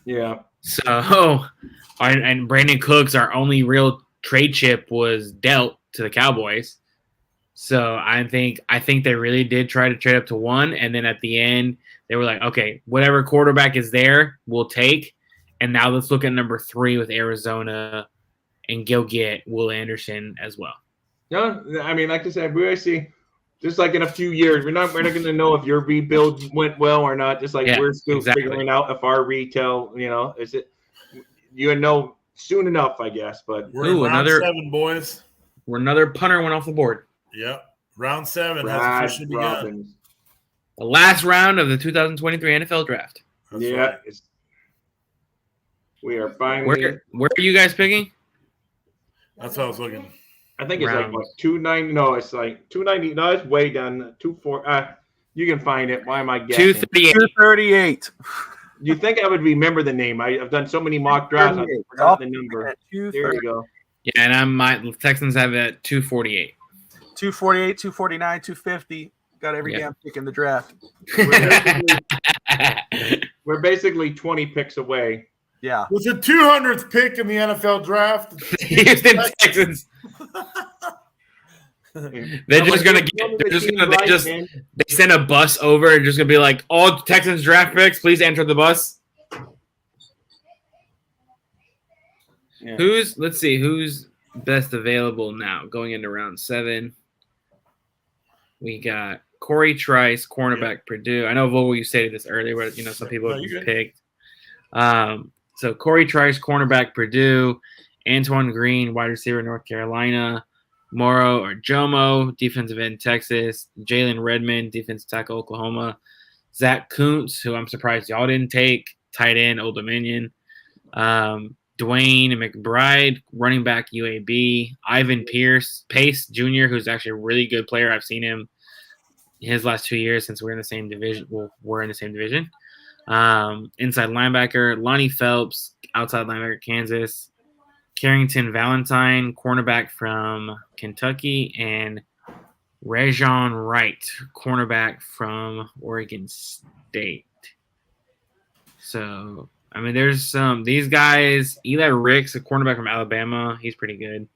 Yeah. So, and Brandon Cooks, our only real trade chip, was dealt to the Cowboys. So I think they really did try to trade up to 1, and then at the end they were like, okay, whatever quarterback is there, we'll take. And now let's look at number 3 with Arizona, and go get Will Anderson as well. No, I mean, like I said, we see just like in a few years, we're not going to know if your rebuild went well or not. Just like we're still figuring out if our retail, is it soon enough, I guess. But we're in round 7, boys. We're another punter went off the board. Yep. Round 7 has officially begun. The last round of the 2023 NFL draft. That's right. We are finally. Where are you guys picking? That's what I was looking. I think it's like what, 290. No, it's like 290. No, it's way down. 24. You can find it. Why am I guessing? 238. You think I would remember the name? I've done so many mock drafts. I forgot the number. There you go. Yeah, and the Texans have it at 248. 248, 249, 250. Got every damn pick in the draft. We're basically 20 picks away. Yeah. With the 200th pick in the NFL draft, Houston Texans. They're just gonna they send a bus over and just gonna be like, all Texans draft picks, please enter the bus. Yeah. Let's see who's best available now going into round 7. We got Corey Trice, cornerback, Purdue. I know Vogel, you stated this earlier, but some people have just picked. So Corey Trice, cornerback, Purdue. Antoine Green, wide receiver, North Carolina. Morrow or Jomo, defensive end, Texas. Jalen Redmond, defensive tackle, Oklahoma. Zach Kuntz, who I'm surprised y'all didn't take, tight end, Old Dominion. Dwayne McBride, running back, UAB. Ivan Pace Jr., who's actually a really good player. I've seen him his last 2 years since we're in the same division. Well, we're in the same division. Inside linebacker, Lonnie Phelps, outside linebacker, Kansas. Carrington Valentine, cornerback from Kentucky, and Rajon Wright, cornerback from Oregon State. So, I mean, there's these guys. Eli Ricks, a cornerback from Alabama, he's pretty good.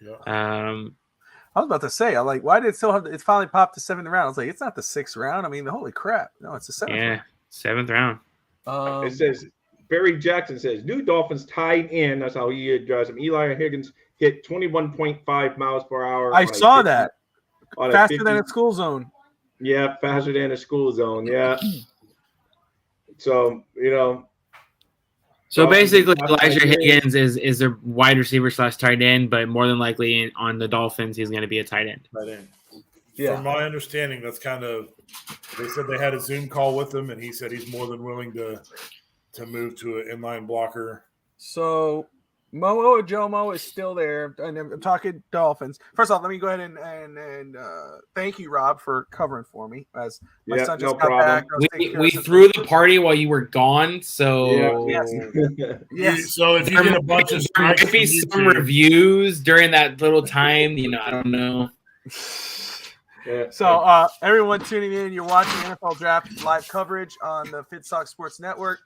Yeah. I was about to say, I'm like, why did it finally popped to 7th round? I was like, it's not the 6th round. I mean, holy crap. No, it's the 7th round. Yeah, 7th round. It says Barry Jackson says new Dolphins tied in. That's how he addressed him. Eli Higgins hit 21.5 miles per hour. I saw that. Faster than a school zone. Yeah, faster than a school zone. Yeah. So, you know. So basically, Dolphins Elijah have Higgins is their wide receiver / tight end, but more than likely on the Dolphins, he's going to be a tight end. From my understanding, that's kind of they said they had a Zoom call with him, and he said he's more than willing to move to an inline blocker. So Momo Ajomo is still there, and I'm talking Dolphins. First off, let me go ahead and thank you, Rob, for covering for me as my son just got back. I was taking care We of some threw the party while you were gone, so Yes. So if you get a bunch of there might strikes be from some YouTube- reviews during that little time. I don't know. So everyone tuning in, you're watching NFL Draft live coverage on the FitSock Sports Network.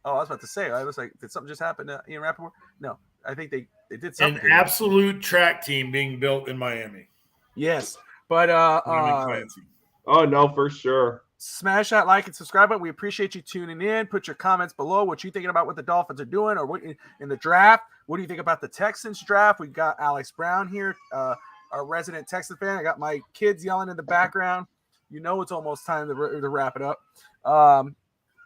Oh, I was about to say, I was like, did something just happen to Ian Rappaport? No, I think they did something. An absolute track team being built in Miami. Yes, but oh no, for sure. Smash that like and subscribe button. We appreciate you tuning in. Put your comments below. What you thinking about what the Dolphins are doing, or what in the draft? What do you think about the Texans draft? We got Alex Brown here, our resident Texans fan. I got my kids yelling in the background. You know it's almost time to wrap it up.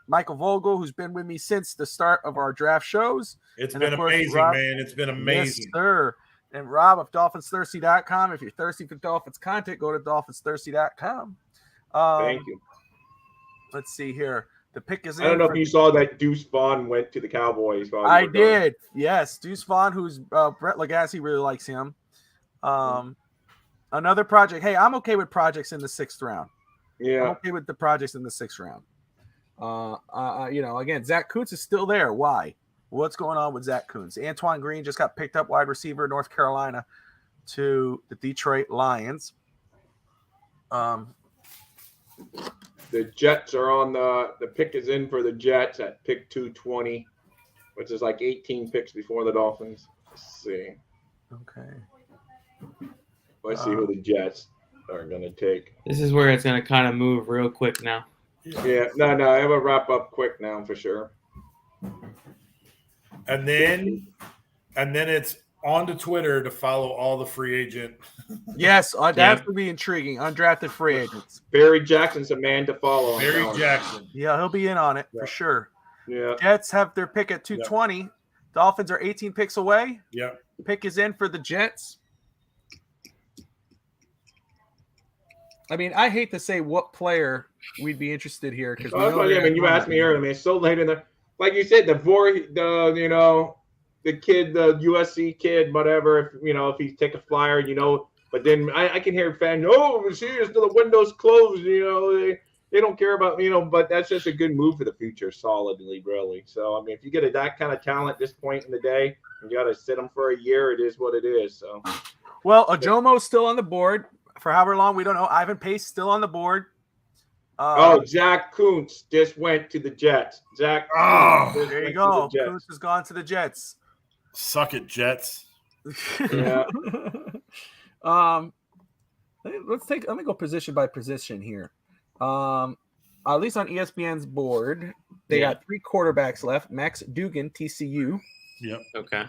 Michael Vogel, who's been with me since the start of our draft shows. It's And been of course, amazing, Rob, man. It's been amazing. Yes, sir. And Rob of DolphinsThirsty.com. If you're thirsty for Dolphins content, go to DolphinsThirsty.com. Thank you. Let's see here. The pick is in. I don't know if you saw that Deuce Vaughn went to the Cowboys. While I you were gone. did. Yes. Deuce Vaughn, who's Brett Legacy really likes him. Another project. Hey, I'm okay with projects in the 6th round. Yeah. I'm okay with the projects in the 6th round. Again, Zach Kuntz is still there. Why? What's going on with Zach Kuntz? Antoine Green just got picked up, wide receiver, North Carolina, to the Detroit Lions. The Jets are on the pick is in for the Jets at pick 220, which is like 18 picks before the Dolphins. Let's see. Okay. Let's see who the Jets are going to take. This is where it's going to kind of move real quick now. Yeah, no, I have a wrap up quick now for sure. And then it's on to Twitter to follow all the free agent. Yes, that would be intriguing. Undrafted free agents. Barry Jackson's a man to follow. Barry Jackson. Yeah, he'll be in on it for sure. Yeah. Jets have their pick at 220. Dolphins are 18 picks away. Yeah. Pick is in for the Jets. I mean, I hate to say what player we'd be interested here because you asked me earlier. I mean, it's so late in the, like you said, the kid, the USC kid, whatever. If he take a flyer, But then I can hear fans, serious, the window's closed. They don't care about But that's just a good move for the future, solidly, really. So I mean, if you get that kind of talent at this point in the day, and you got to sit them for a year, it is what it is. So, well, Ajomo's still on the board. For however long, we don't know. Ivan Pace still on the board. Zach Kuntz just went to the Jets. There you go. Kuntz has gone to the Jets. Suck it, Jets. Yeah. Let me go position by position here. At least on ESPN's board, they got 3 quarterbacks left. Max Dugan, TCU. Yep. Okay.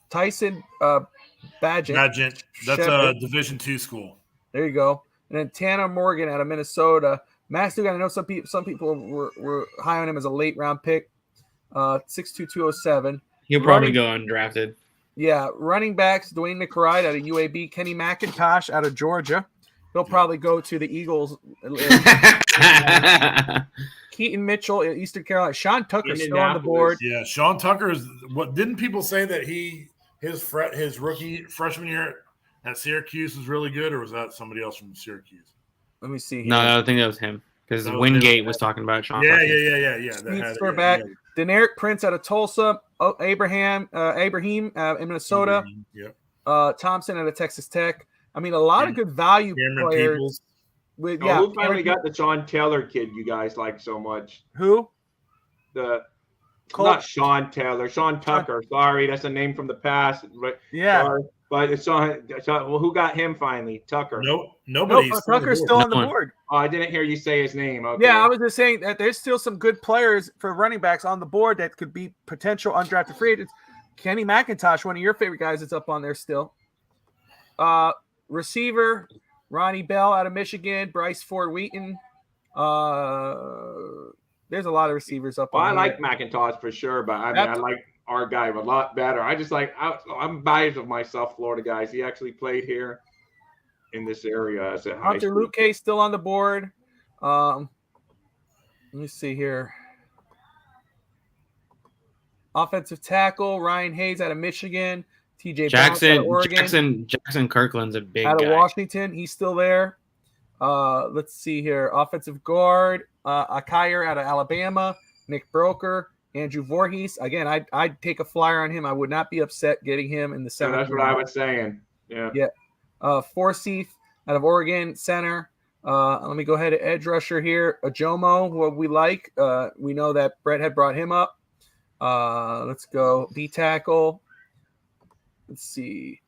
Tyson Bagent. That's a Division II school. There you go. And then Tanner Morgan out of Minnesota. Max Dugan, I know some people were high on him as a late round pick. 6'2", 207. He'll probably go undrafted. Yeah. Running backs, Dwayne McBride out of UAB. Kenny McIntosh out of Georgia. He'll probably go to the Eagles. Keaton Mitchell, Eastern Carolina. Sean Tucker's still on the board. Yeah, Sean Tucker is what? Didn't people say that his rookie freshman year at Syracuse was really good, or was that somebody else from Syracuse? Let me see. No, I think that was him because Wingate was talking about Sean. Yeah. Back. Deneric Prince out of Tulsa. Abraham in Minnesota. Thompson out of Texas Tech. I mean, a lot of good value players. Who finally got the Sean Taylor kid you guys like so much? Who? Not Sean Taylor, Sean Tucker. Sorry, that's a name from the past. But yeah, sorry. But it's Sean. Well, who got him finally? Tucker. Nobody. Tucker's still on the board. Oh, I didn't hear you say his name. Okay. Yeah, I was just saying that there's still some good players for running backs on the board that could be potential undrafted free agents. Kenny McIntosh, one of your favorite guys, is up on there still. Receiver, Ronnie Bell out of Michigan, Bryce Ford Wheaton. There's a lot of receivers up Well, I on like here. McIntosh for sure, but I mean, I like our guy a lot better. I just like I'm biased of myself, Florida guys. He actually played here in this area as a high Hunter school. Luque still on the board. Let me see here. Offensive tackle Ryan Hayes out of Michigan. TJ Bounce out of Oregon. Jackson Kirkland's a big out of guy. Washington. He's still there. Let's see here. Offensive guard Akayer out of Alabama. Nick Broker. Andrew Voorhees. Again, I'd take a flyer on him. I would not be upset getting him in the So seventh. that's what I was saying. Yeah. Yeah. Forsyth out of Oregon, center. Let me go ahead to edge rusher here. Ajomo, who we like. We know that Brett had brought him up. Let's go D tackle. Let's see.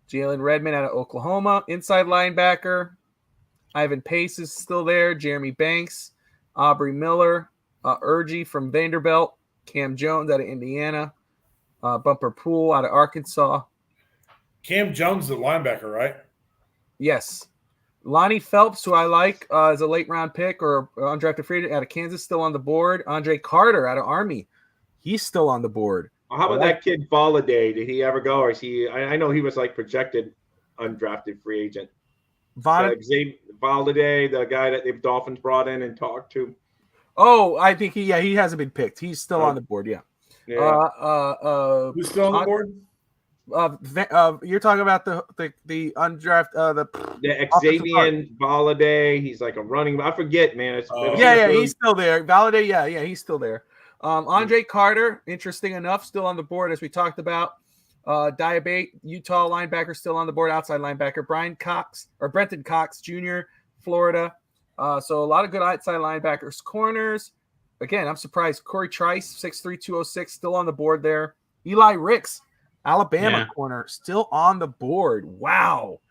Jalen Redmond out of Oklahoma. Inside linebacker. Ivan Pace is still there. Jeremy Banks. Aubrey Miller. Urgie from Vanderbilt. Cam Jones out of Indiana. Bumper Pool out of Arkansas. Cam Jones is a linebacker, right? Yes. Lonnie Phelps, who I like, is a late round pick or undrafted free agent out of Kansas, still on the board. Andre Carter out of Army. He's still on the board. How about that kid Valladay? Did he ever go, or is he? I know he was like projected undrafted free agent. Xavier Valladay, the guy that the Dolphins brought in and talked to. Oh, I think he hasn't been picked. He's still on the board. Yeah. Who's still on the board? You're talking about the undrafted the Xavier Valladay. He's like a running. I forget, man. He's still there. Valladay, yeah, he's still there. Andre Carter, interesting enough, still on the board as we talked about. Diabate, Utah linebacker, still on the board. Outside linebacker Brenton Cox Jr., Florida. So a lot of good outside linebackers. Corners, again, I'm surprised. Corey Trice, 6'3", 206, still on the board there. Eli Ricks, Alabama corner, still on the board. Wow.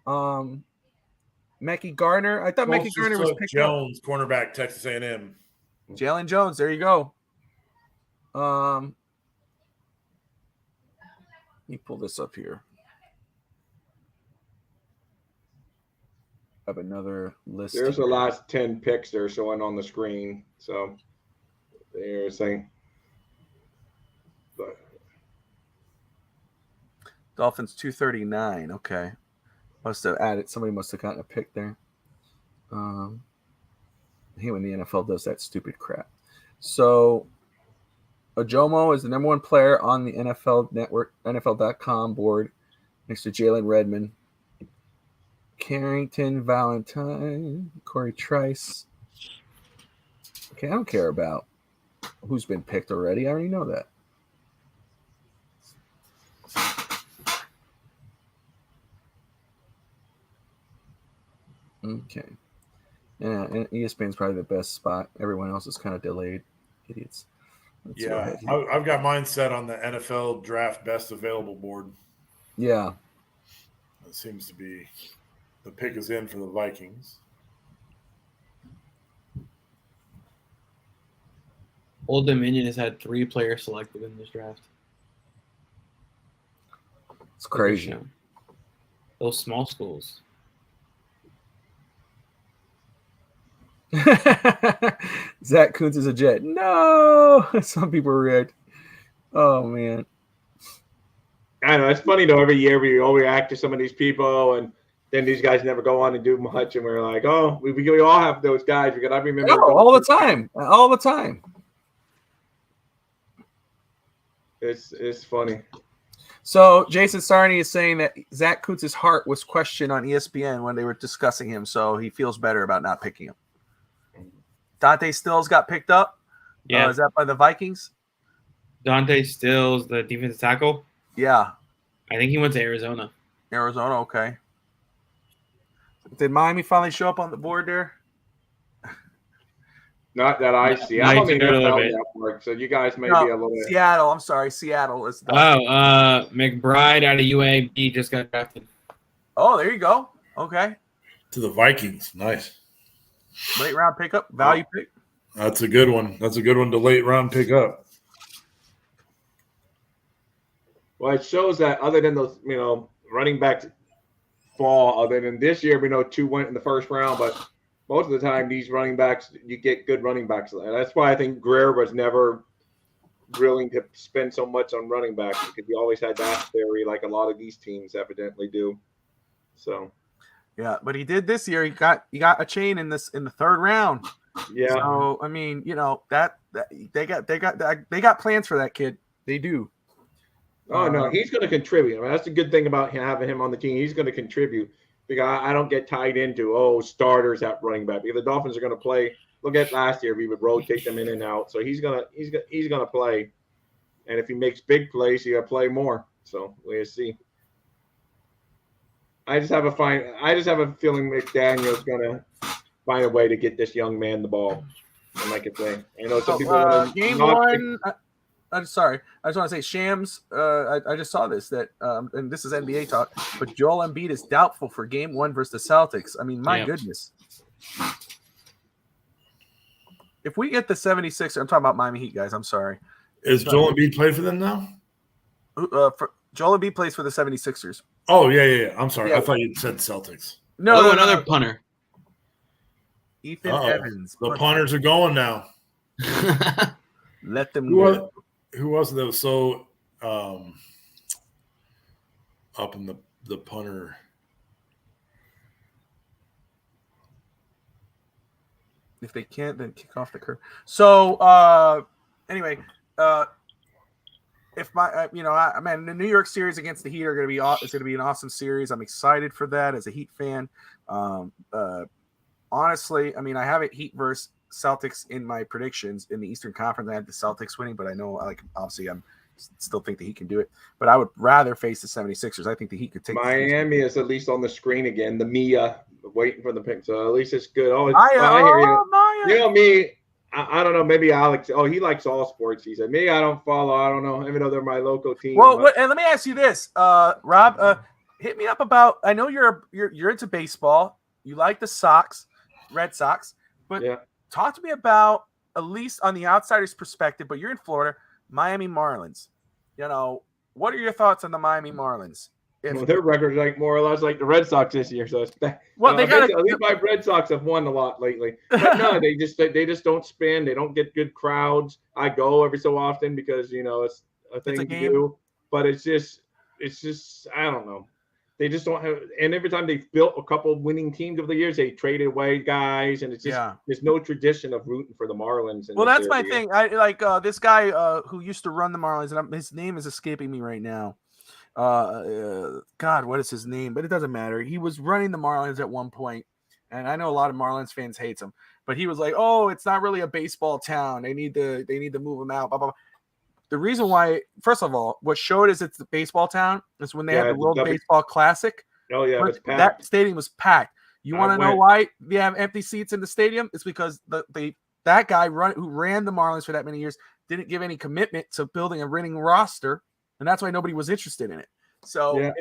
Mekhi Gardner. I thought Mekhi Gardner was picked Jones, cornerback, Texas A&M. Jalen Jones. There you go. Let me pull this up here. I have another list. There's the last 10 picks they're showing on the screen. So they're saying. Dolphins 239. Okay. Must have added. Somebody must have gotten a pick there. I hate when the NFL does that stupid crap. So Ajomo is the number one player on the NFL network, NFL.com board next to Jalen Redmond. Carrington, Valentine, Corey Trice. Okay, I don't care about who's been picked already. I already know that. Okay. Yeah, and ESPN's probably the best spot. Everyone else is kind of delayed. Idiots. Let's I've got mine set on the NFL draft best available board. Yeah. It seems to be the pick is in for the Vikings. Old Dominion has had 3 players selected in this draft. It's crazy. Those small schools. Zach Kuntz is a Jet. No, some people react. Oh man, I know it's funny though. Every year we all react to some of these people, and then these guys never go on and do much, and we're like, oh, we all have those guys. Because I remember all the time, all the time. It's funny. So Jason Sarney is saying that Zach Kuntz's heart was questioned on ESPN when they were discussing him, so he feels better about not picking him. Dante Stills got picked up. Yeah. Is that by the Vikings? Dante Stills, the defensive tackle? Yeah. I think he went to Arizona. Arizona, okay. Did Miami finally show up on the board there? Not that I see. I don't think network, so you guys may be a little bit. Seattle. I'm sorry. Seattle is. McBride out of UAB just got drafted. Oh, there you go. Okay. To the Vikings. Nice. Late round pickup, value pick. That's a good one. That's a good one to late round pick up. Well, it shows that other than those, running backs fall, other than this year, 2 went in the first round, but most of the time these running backs, you get good running backs. And that's why I think Greer was never willing to spend so much on running backs, because he always had that theory, like a lot of these teams evidently do. So yeah, but he did this year. He got a chain in the third round. Yeah. So I mean, that they got plans for that kid. They do. Oh no, he's going to contribute. I mean, that's the good thing about having him on the team. He's going to contribute, because I don't get tied into starters at running back, because the Dolphins are going to play. Look at last year, we would rotate them in and out. So he's gonna play, and if he makes big plays, he's gonna play more. So we'll see. I just have a feeling McDaniel's gonna find a way to get this young man the ball. And like I say, I know some people want to game one. I'm sorry. I just want to say Shams. I just saw this and this is NBA talk, but Joel Embiid is doubtful for game one versus the Celtics. I mean, my goodness. If we get the 76, I'm talking about Miami Heat, guys. I'm sorry. Is Joel Embiid played for them now? Joel Embiid plays for the 76ers. Oh, yeah. I'm sorry. I thought you said Celtics. No, another punter. Ethan Evans. The punters are going now. Let them go. Who was it that was so up in the punter? If they can't, then kick off the curve. So anyway, if my the New York series against the Heat are going to be it's going to be an awesome series. I'm excited for that as a Heat fan. Honestly, I mean, I have it Heat versus Celtics in my predictions in the Eastern Conference. I had the Celtics winning, but I know, obviously, I'm still think the Heat can do it. But I would rather face the 76ers. I think the Heat could take Miami is at least on the screen again. The Mia waiting for the pick, so at least it's good. I hear you. Maya. You know me. I don't know. Maybe Alex. Oh, he likes all sports. He said, "Me, I don't follow. I don't know. Even though they're my local team." Well, and let me ask you this, Rob. Hit me up about. I know you're into baseball. You like the Red Sox, but talk to me about, at least on the outsider's perspective. But you're in Florida, Miami Marlins. What are your thoughts on the Miami Marlins? Their record's like more or less like the Red Sox this year, so it's bad. Well, they got at least my Red Sox have won a lot lately. But no, they just don't spin. They don't get good crowds. I go every so often because it's a thing to do. But it's just I don't know. They just don't have. And every time they've built a couple of winning teams over the years, they traded away guys, and it's just there's no tradition of rooting for the Marlins. Well, that's my thing. I like this guy who used to run the Marlins, and his name is escaping me right now. God, what is his name? But it doesn't matter. He was running the Marlins at one point, and I know a lot of Marlins fans hates him. But he was like, "Oh, it's not really a baseball town. They need to move him out." Blah, blah, blah. The reason why, first of all, what showed is it's the baseball town is when they had the World Baseball Classic. Oh yeah, it's packed. That stadium was packed. You want to know why they have empty seats in the stadium? It's because that guy who ran the Marlins for that many years didn't give any commitment to building a winning roster. And that's why nobody was interested in it. So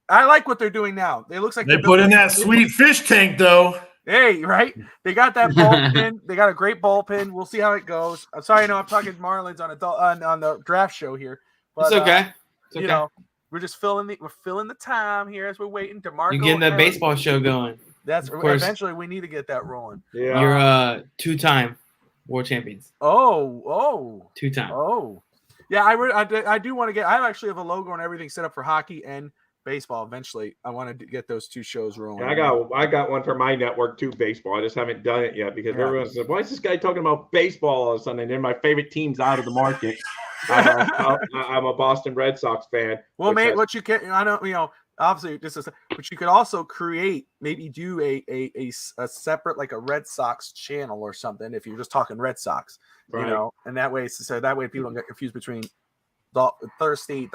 I like what they're doing now. It looks like they put in that sweet fish tank, though. Hey, right? They got that bullpen. They got a great bullpen. We'll see how it goes. I'm sorry, I'm talking Marlins on the draft show here. But, it's okay. It's okay. We're just filling the time here as we're waiting. DeMarco, you're getting that baseball show going. That's eventually we need to get that rolling. Yeah. You're two-time world champions. Oh. Two-time. Oh. Yeah, I do want to get. I actually have a logo and everything set up for hockey and baseball. Eventually, I want to get those two shows rolling. Yeah, I got one for my network too, baseball. I just haven't done it yet because everyone's like, "Why is this guy talking about baseball all of a sudden?" And then my favorite team's out of the market. I'm a Boston Red Sox fan. Well, mate, what you can, I don't, obviously this is, but you could also maybe do a separate, like a Red Sox channel or something if you're just talking Red Sox, right. And that way people don't get confused between Dolphins thirsty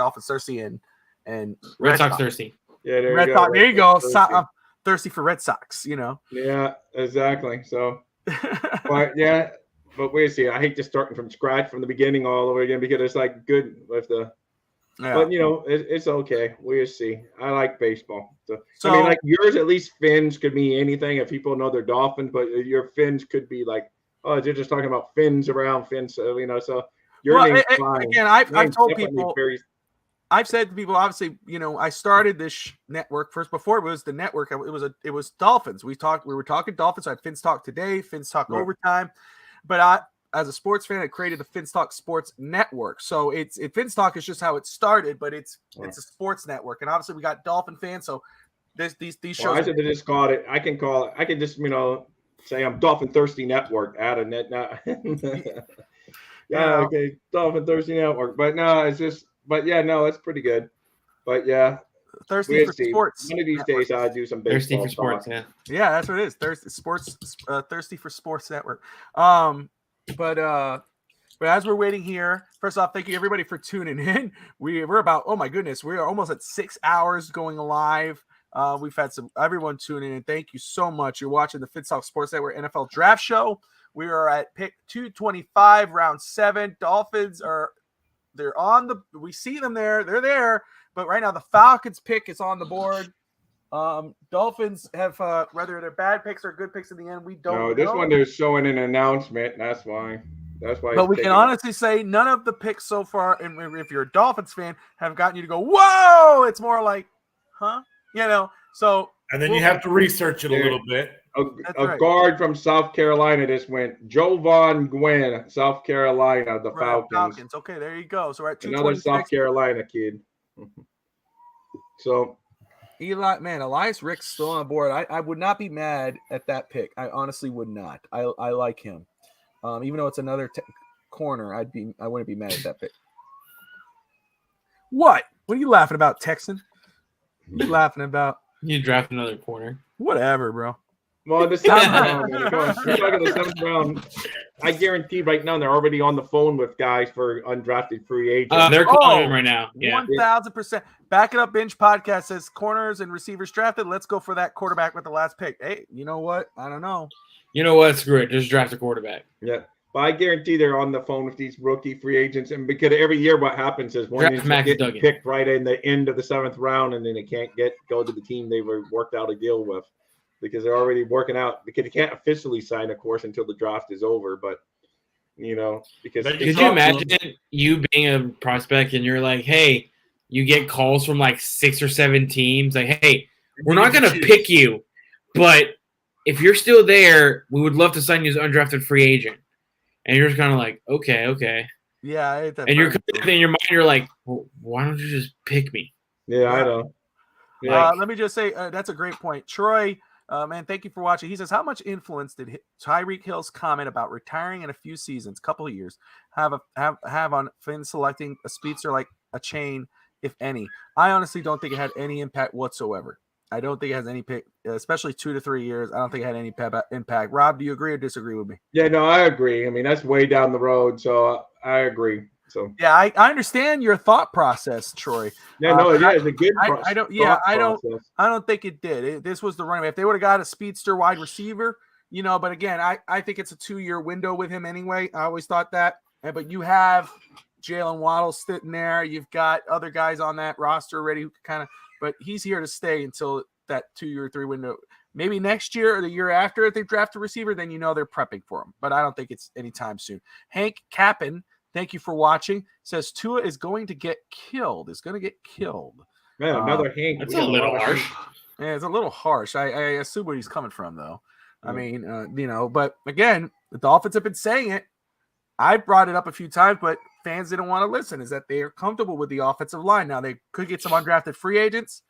and Red Sox thirsty. Yeah, there you go. I'm thirsty for Red Sox, Yeah, exactly. So, but we'll see. I hate just starting from scratch from the beginning all over again because it's like good with the. Yeah. But it's okay. We'll see. I like baseball. So I mean, like yours, at least Finns could mean anything if people know they're Dolphins. But your Finns could be like, oh, they're just talking about fins around Finns. So So your name's fine. Again, I've told people. I've said to people, obviously, I started this network first before it was the network. It was Dolphins. We were talking Dolphins. I had Fins Talk Today, Fins Talk Overtime, but as a sports fan, I created the Fins Talk Sports Network. So Fins Talk is just how it started, but it's a sports network, and obviously we got Dolphin fans. So these shows. Well, I should have just called it. I can just say I'm Dolphin Thirsty Network. Add a net now. Okay, Dolphin Thirsty Network. But no, it's just. But yeah, no, it's pretty good. But yeah, Thirsty for sports. One of these days, I do some baseball. Thirsty for sports, talk. Yeah, that's what it is. Thirsty for Sports Network. But as we're waiting here, first off, thank you everybody for tuning in. We're about, oh my goodness, we are almost at 6 hours going live. We've had everyone tune in, and thank you so much. You're watching the Fins Talk Sports Network NFL Draft Show. We are at pick 225, round 7. Dolphins they're on we see them there. They're there. But right now the Falcons pick is on the board. Dolphins have whether they're bad picks or good picks in the end, we don't know. This one they're showing an announcement. That's why. But we can honestly say none of the picks so far, and if you're a Dolphins fan, have gotten you to go, whoa! It's more like, huh? So. And then you have to research it a little bit. A guard from South Carolina just went. Jovan Gwynn, South Carolina, the Falcons. Okay, there you go. So we're at another South Carolina kid. So. Elias Rick's still on board. I would not be mad at that pick. I honestly would not. I like him. Even though it's another corner, I wouldn't be mad at that pick. What are you laughing about, Texan? What are you laughing about? You draft another corner. Whatever, bro. Well, the 7th round, we're talking the 7th round. I guarantee right now they're already on the phone with guys for undrafted free agents. They're calling him right now. Yeah, 1,000%. Back It Up Binge podcast says corners and receivers drafted. Let's go for that quarterback with the last pick. Hey, you know what? I don't know. You know what? Screw it. Just draft a quarterback. Yeah. But I guarantee they're on the phone with these rookie free agents. And because every year what happens is one gets picked right in the end of the 7th round, and then they can't go to the team they were worked out a deal with because they're already working out. Because they can't officially sign, of course, until the draft is over. But, because could you imagine you being a prospect and you're like, hey, you get calls from like 6 or 7 teams like, hey, we're not going to pick you, but if you're still there, we would love to sign you as an undrafted free agent. And you're just kind of like, okay. Yeah. And you're in your mind, you're like, well, why don't you just pick me? Yeah, I know. Yeah. Let me just say, that's a great point. Troy, man, thank you for watching. He says, how much influence did Tyreek Hill's comment about retiring in a few seasons, couple of years, have on Finn selecting a speedster like a chain, if any? I honestly don't think it had any impact whatsoever. I don't think it has any pick, especially 2 to 3 years. I don't think it had any impact. Rob, do you agree or disagree with me? Yeah, no, I agree. I mean, that's way down the road, so I agree. So yeah, I understand your thought process, Troy. Yeah, no, it's a good. I don't think it did. This was the running back. If they would have got a speedster wide receiver, But again, I think it's a 2-year window with him anyway. I always thought that. But you have Jalen Waddle sitting there. You've got other guys on that roster already who kind of. But he's here to stay until that 2 or 3 window. Maybe next year or the year after, if they draft a receiver, then they're prepping for him. But I don't think it's anytime soon. Hank Kappen, thank you for watching. Says Tua is going to get killed. Man, another Hank. That's a little harsh. Yeah, it's a little harsh. I assume where he's coming from, though. I mean, but again, the Dolphins have been saying it. I brought it up a few times, but fans didn't want to listen, is that they are comfortable with the offensive line. Now, they could get some undrafted free agents,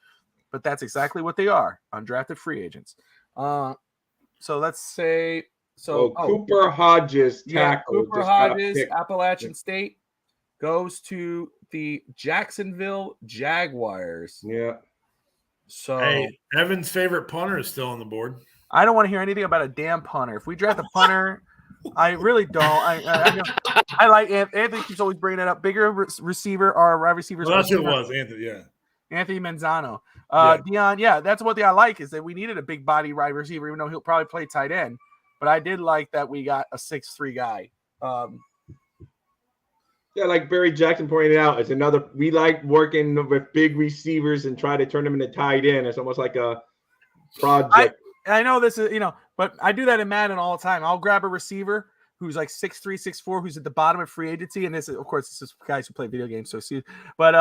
but that's exactly what they are, undrafted free agents. So let's say – Cooper Hodges, tackle. Cooper Hodges, Appalachian State, goes to the Jacksonville Jaguars. Yeah. So hey, Evan's favorite punter is still on the board. I don't want to hear anything about a damn punter. If we draft a punter – I really don't. I like Anthony keeps always bringing it up. Bigger receiver or wide receivers. Well, that's who it was, Anthony. Yeah, Anthony Manzano. Dion. Yeah, that's what I like is that we needed a big body wide receiver, even though he'll probably play tight end. But I did like that we got a 6'3" guy. Yeah, like Barry Jackson pointed out, it's another. We like working with big receivers and try to turn them into tight end. It's almost like a project. I know this is, but I do that in Madden all the time. I'll grab a receiver who's like 6'3", 6'4", who's at the bottom of free agency. And this is, of course, this is guys who play video games. So see, but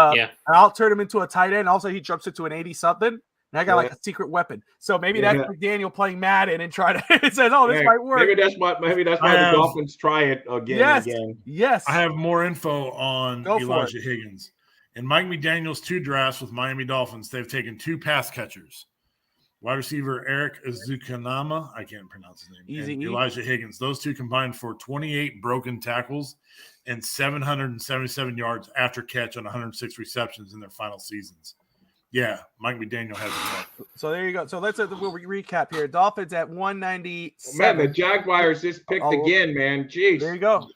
I'll turn him into a tight end. Also, he jumps into an 80-something. And I got like a secret weapon. So maybe that's McDaniel playing Madden and try to it says, oh, this might work. Maybe that's why the Dolphins try it again. Yes. I have more info on Elijah Higgins. In Mike McDaniel's 2 drafts with Miami Dolphins, they've taken 2 pass catchers. Wide receiver Eric Azukanama, I can't pronounce his name, and Elijah Higgins. Those 2 combined for 28 broken tackles and 777 yards after catch on 106 receptions in their final seasons. Yeah, Mike McDaniel has it. So there you go. So let's we'll recap here. Dolphins at 197. Man, the Jaguars just picked again, man. Jeez. There you go.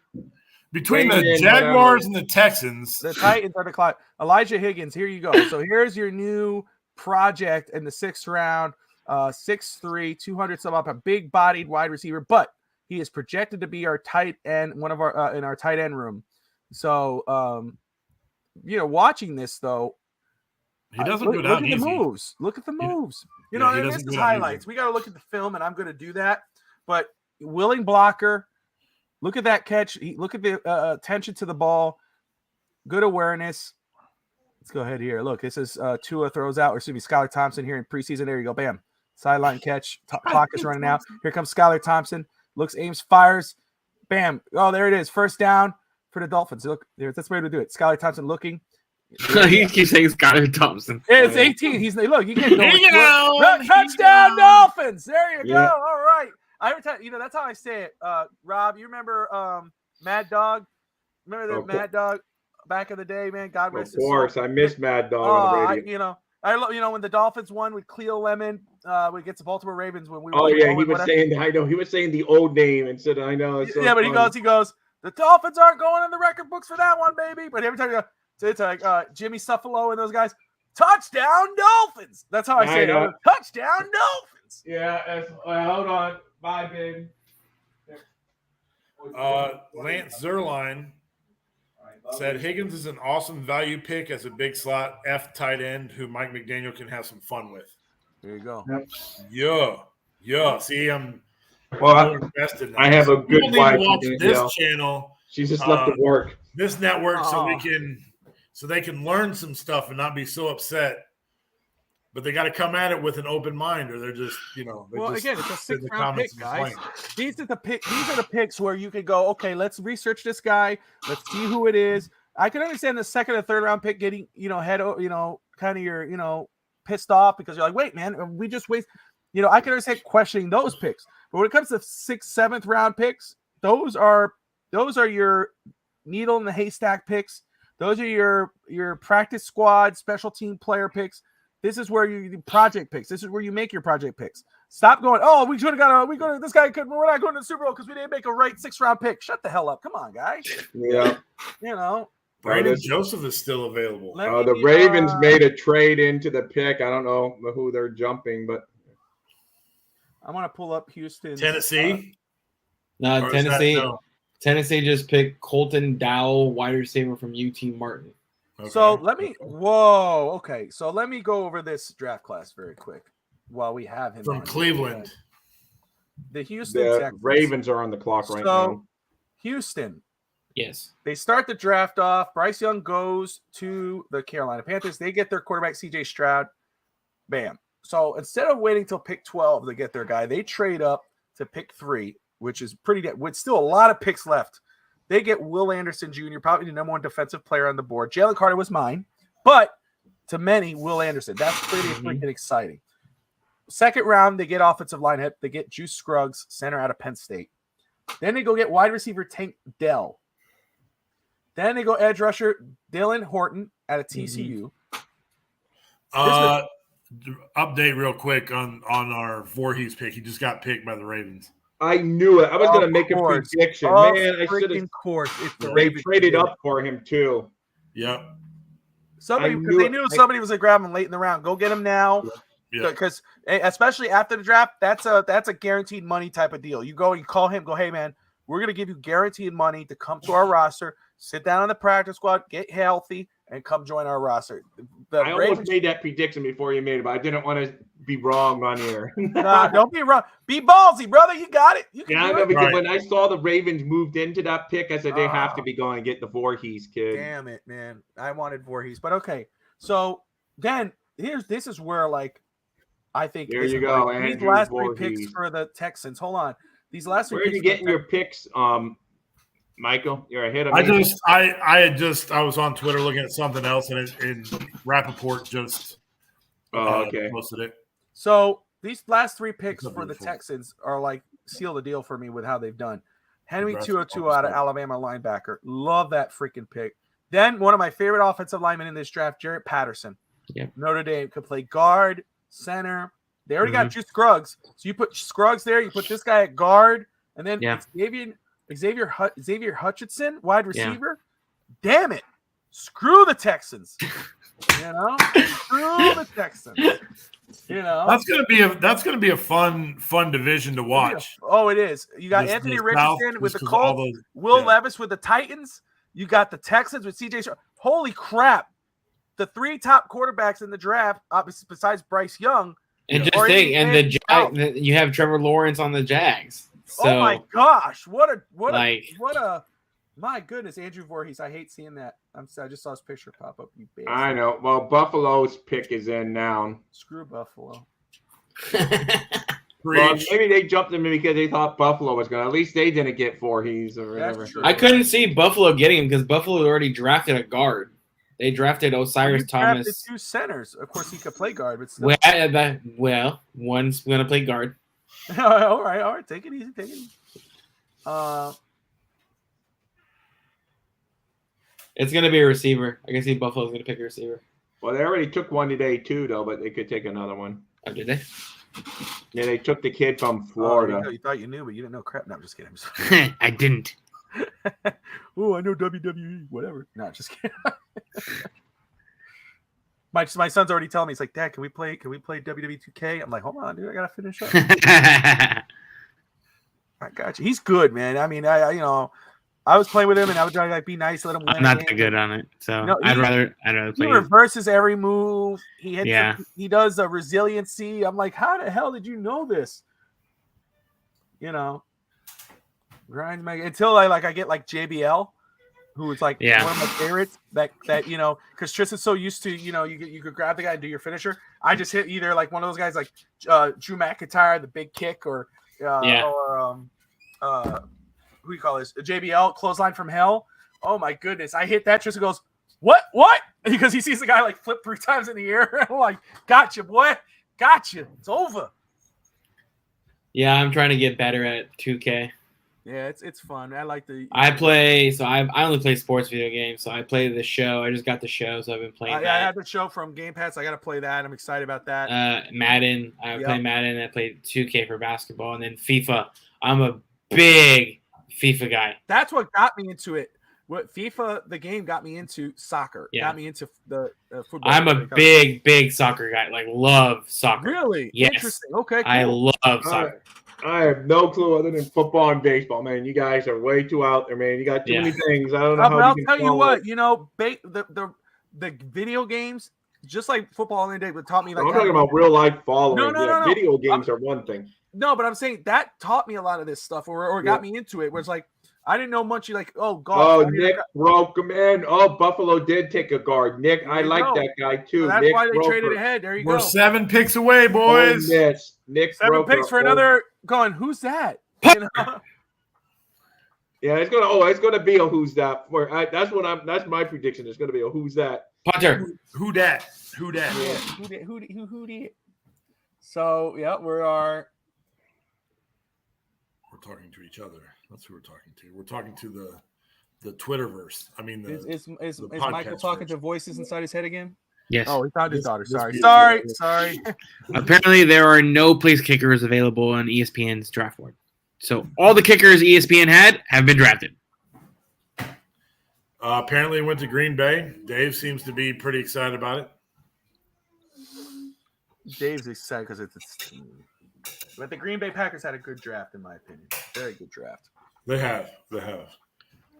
Between the Jaguars and the Texans. The Titans are the clock. Elijah Higgins, here you go. So here's your new project in the 6th round. 6'3", 200 some up, a big bodied wide receiver, but he is projected to be our tight end, one of our in our tight end room. So watching this though, he doesn't go down easy. Look at the moves. You know, this is highlights. We got to look at the film, and I'm going to do that. But willing blocker. Look at that catch. Look at the attention to the ball. Good awareness. Let's go ahead here. Look, this is Tua throws out, or excuse me, Skylar Thompson here in preseason. There you go. Bam. Sideline catch. Clock is running out. Here comes Skylar Thompson. Looks, aims, fires. Bam. Oh, there it is. First down for the Dolphins. Look, that's the way to do it. Skylar Thompson looking. He keeps saying Skylar Thompson. It's 18. He's look. You can't go. Touchdown Dolphins. There you go. All right. Every time, that's how I say it. Rob, you remember Mad Dog? Remember that Mad Dog back in the day, man? God rest his soul. Of course, I miss Mad Dog on the radio. I love when the Dolphins won with Cleo Lemon, against the Baltimore Ravens when we were. Oh yeah, he was saying. I know he was saying the old name instead. I know. So but funny. he goes. The Dolphins aren't going in the record books for that one, baby. But every time you go, it's like Jimmy Suffalo and those guys. Touchdown Dolphins. That's how I say it. Touchdown Dolphins. Yeah. Hold on. Bye, babe. Lance Zerline said Higgins is an awesome value pick as a big slot F tight end who Mike McDaniel can have some fun with. There you go. Yeah. See, I'm invested. I have a good wife. Watch this channel. She's just left to work. This network, so they can learn some stuff and not be so upset. But they got to come at it with an open mind, or they're just, again, it's a 6th round pick, guys. These are the picks where you could go, okay, let's research this guy, let's see who it is. I can understand the 2nd or 3rd round pick getting, kind of your, pissed off because you're like, wait, man, we just waste. I can understand questioning those picks, but when it comes to 6th, 7th round picks, those are your needle in the haystack picks. Those are your practice squad, special team player picks. This is where you do project picks. This is where you make your project picks. Stop going, we should have got this guy couldn't, we're not going to the Super Bowl because we didn't make a right 6th round pick. Shut the hell up. Come on, guys. Yeah. Brandon Joseph is still available. The Ravens made a trade into the pick. I don't know who they're jumping, but I want to pull up Houston. Tennessee? No, Tennessee. Tennessee just picked Colton Dowell, wide receiver from UT Martin. Okay. So let me go over this draft class very quick while we have him from Cleveland. The Houston Ravens are on the clock right now. Houston. Yes. They start the draft off. Bryce Young goes to the Carolina Panthers. They get their quarterback, CJ Stroud. Bam. So instead of waiting till pick 12 to get their guy, they trade up to pick 3, which is with still a lot of picks left. They get Will Anderson Jr., probably the number 1 defensive player on the board. Jalen Carter was mine, but to many, Will Anderson. That's pretty freaking exciting. 2nd round, they get offensive line hit. They get Juice Scruggs, center out of Penn State. Then they go get wide receiver Tank Dell. Then they go edge rusher Dylan Horton out of TCU. Update real quick on our Voorhees pick. He just got picked by the Ravens. I knew it. I was going to make a prediction. Man, I should have. They traded up for him too. Yep. They knew somebody was going to grab him late in the round. Go get him now. Because especially after the draft, that's a guaranteed money type of deal. You go and call him, go, hey man, we're going to give you guaranteed money to come to our roster, sit down on the practice squad, get healthy, and come join our roster. I almost made that prediction before you made it, but I didn't want to be wrong on here. Nah, don't be wrong. Be ballsy, brother. You got it. You can Yeah, I do know, it. because when I saw the Ravens moved into that pick, I said they have to be going to get the Voorhees kid. Damn it, man. I wanted Voorhees, but okay. So then this is where like I think There this you is go, like, these Andrew last Voorhees. three picks for the Texans. Hold on. These last three Where are picks you for the getting your picks, Michael? You're ahead of I me. I was on Twitter looking at something else, and Rappaport just posted it. So these last three picks for the Texans are like seal the deal for me with how they've done. Henry 202 out of Alabama linebacker. Love that freaking pick. Then one of my favorite offensive linemen in this draft, Jarrett Patterson. Yep. Notre Dame could play guard, center. They already got Juice Scruggs. So you put Scruggs there, you put this guy at guard, and then Xavier Hutchinson, wide receiver. Damn it. Screw the Texans. You know? Screw the Texans. You know? That's gonna be a fun division to watch. Oh, it is. You got Anthony Richardson with the Colts, Will Levis with the Titans. You got the Texans with CJ Stroud. Holy crap. The three top quarterbacks in the draft, besides Bryce Young. And just think, you have Trevor Lawrence on the Jags. So, oh my gosh. What a my goodness, Andrew Voorhees. I hate seeing that. I just saw his picture pop up. You bastard. I know. Well, Buffalo's pick is in now. Screw Buffalo. Well, maybe they jumped him because they thought Buffalo was going to. At least they didn't get Voorhees or whatever. I couldn't see Buffalo getting him because Buffalo already drafted a guard. They drafted Osiris Thomas. Drafted two centers. Of course, he could play guard, but still. Well, one's going to play guard. All right. Take it easy. It's going to be a receiver. I can see Buffalo's going to pick a receiver. Well, they already took one today, too, though, but they could take another one. Oh, did they? Yeah, they took the kid from Florida. You thought you knew, but you didn't know crap. No, I'm just kidding. I didn't. Oh, I know WWE. Whatever. No, just kidding. My son's already telling me, he's like, Dad, can we play WWE 2K? I'm like, hold on, dude, I gotta finish up. I got you. He's good, man. I mean, I was playing with him and I would try to be nice, let him win. I'm not that good on it, so I'd rather play. He reverses every move. He does a resiliency. I'm like, how the hell did you know this? Grind until I get like JBL, who is like one of my favorites. That because Tristan's so used to you could grab the guy and do your finisher. I just hit either like one of those guys like Drew McIntyre, the big kick, or who you call this? A JBL clothesline from hell. Oh my goodness! I hit that. Tristan goes, what? Because he sees the guy like flip 3 times in the air. I'm like, gotcha, boy, gotcha. It's over. Yeah, I'm trying to get better at 2K. Yeah, it's fun. I like the. I only play sports video games, so I play the show. I just got the show, so I've been playing. I have the show from Game Pass. I got to play that. I'm excited about that. Madden. I play Madden. I play 2K for basketball, and then FIFA. I'm a big FIFA guy. That's what got me into it. What FIFA, the game, got me into soccer. Yeah. Got me into the football. I'm a big soccer guy. Like, love soccer. Really? Yes. Interesting. Okay, cool. I love soccer. I have no clue other than football and baseball, man. You guys are way too out there, man. You got too many things. I don't know how. I'll tell you what. The video games, just like football in the day, would taught me like. I'm talking about real life following. No. Video games are one thing. No, but I'm saying that taught me a lot of this stuff, or got me into it. Where it's like I didn't know much. Like, golf. Oh, Nick broke him in. Oh, Buffalo did take a guard. Nick, I like that guy too. So that's Nick why they Roper. traded ahead. There you go. We're 7 picks away, boys. Oh, yes. Nick 7 Roper. picks for another. Going, who's that? Yeah, it's gonna be a who's that. That's my prediction. It's gonna be a who's that. Punter. Who dat? Yeah, who did? So yeah, we're talking to each other. That's who we're talking to. We're talking to the Twitterverse. I mean, is Michael talking to voices inside his head again? Yes. Oh, he found his daughter. Sorry. Apparently, there are no place kickers available on ESPN's draft board. So all the kickers ESPN had have been drafted. Apparently, went to Green Bay. Dave seems to be pretty excited about it. Dave's excited because it's his team. But the Green Bay Packers had a good draft, in my opinion. Very good draft. They have. Well,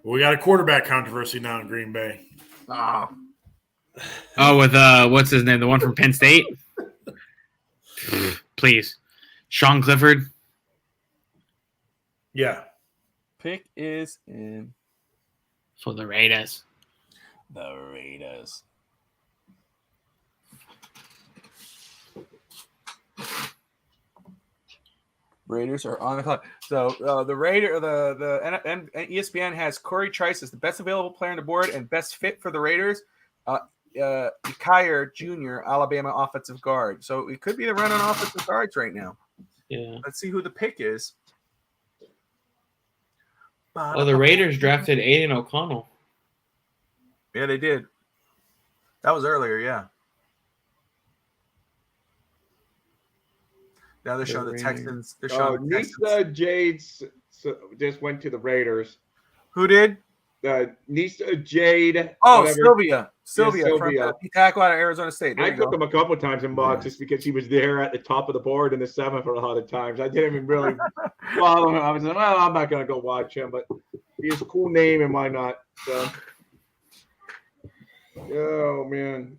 we got a quarterback controversy now in Green Bay. Oh, with what's his name? The one from Penn State? Please. Sean Clifford. Yeah. Pick is in For the Raiders. the Raiders. Raiders are on the clock. So the ESPN has Corey Trice as the best available player on the board and best fit for the Raiders. Kyer Jr., Alabama offensive guard. So it could be the run on offensive guards right now. Yeah. Let's see who the pick is. Oh, the Raiders drafted Aiden O'Connell. Yeah, they did. That was earlier, yeah. Now they're showing the Texans. They're showing the Texans. Nisa Jades just went to the Raiders. Who did? Nisa Jade. Oh, whatever. Sylvia. Yeah, from the tackle out of Arizona State. There I you took go. him a couple of times in mocks just because he was there at the top of the board in the 7th a lot of times. I didn't even really follow him. I was like, well, I'm not going to go watch him, but he has a cool name and why not? So, oh, man.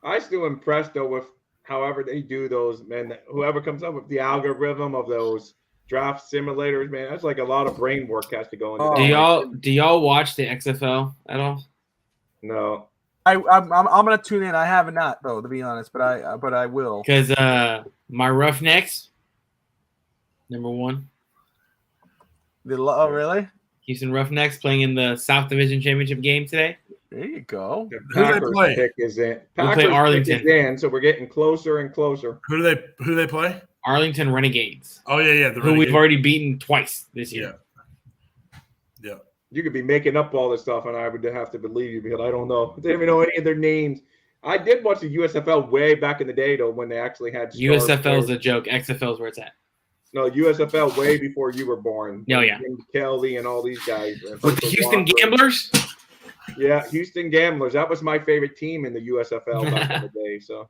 I still impressed, though, with however they do those, man. Whoever comes up with the algorithm of those draft simulators, man, that's like a lot of brain work has to go into. Do y'all watch the XFL at all? No. I'm gonna tune in. I have not though, to be honest, but I will. Because my Roughnecks, number 1. Oh, really? Houston Roughnecks playing in the South Division Championship game today. There you go. The Packers pick is in. Packers play Arlington. pick is in, so we're getting closer and closer. Who do they play? Arlington Renegades. Oh yeah. Who we've already beaten twice this year. Yeah. You could be making up all this stuff, and I would have to believe you because I don't know. I didn't even know any of their names. I did watch the USFL way back in the day, though, when they actually had USFL is a joke. XFL is where it's at. No, USFL way before you were born. Oh, yeah. Jim Kelly and all these guys. With the Houston Gamblers? Yeah, Houston Gamblers. That was my favorite team in the USFL back in the day. So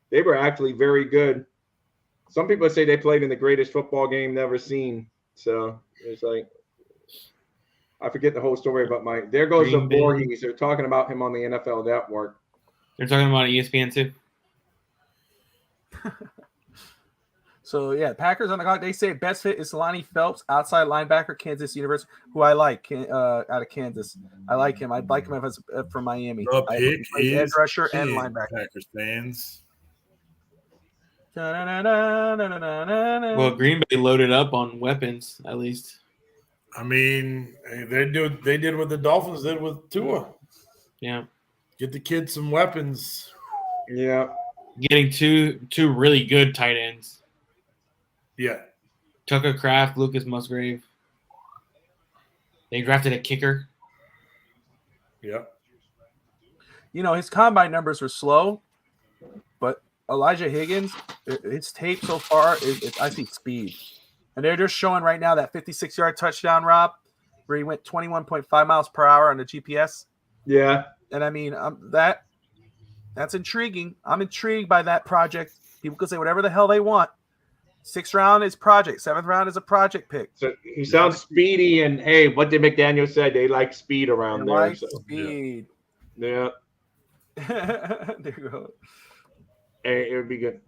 they were actually very good. Some people say they played in the greatest football game never seen. So it's like, I forget the whole story about there goes the Voorhees. They're talking about him on the NFL Network. They're talking about ESPN too. So yeah, Packers on the clock. They say best fit is Lonnie Phelps, outside linebacker, Kansas University, who I like out of Kansas. I like him. I'd like him if it's from Miami. The pick is edge rusher and linebacker. Packers fans. Well, Green Bay loaded up on weapons, at least. I mean, they did what the Dolphins did with Tua. Yeah. Get the kid some weapons. Yeah. Getting two really good tight ends. Yeah. Tucker Kraft, Lucas Musgrave. They drafted a kicker. Yeah. His combine numbers were slow, but Elijah Higgins, his tape so far I see speed. And they're just showing right now that 56-yard touchdown, Rob, where he went 21.5 miles per hour on the GPS. Yeah. And I mean, that's intriguing. I'm intrigued by that project. People can say whatever the hell they want. 6th round is project. 7th round is a project pick. So he sounds speedy, and hey, what did McDaniel said? They like speed around there. Like so. speed. Yeah. There you go. Hey, it would be good.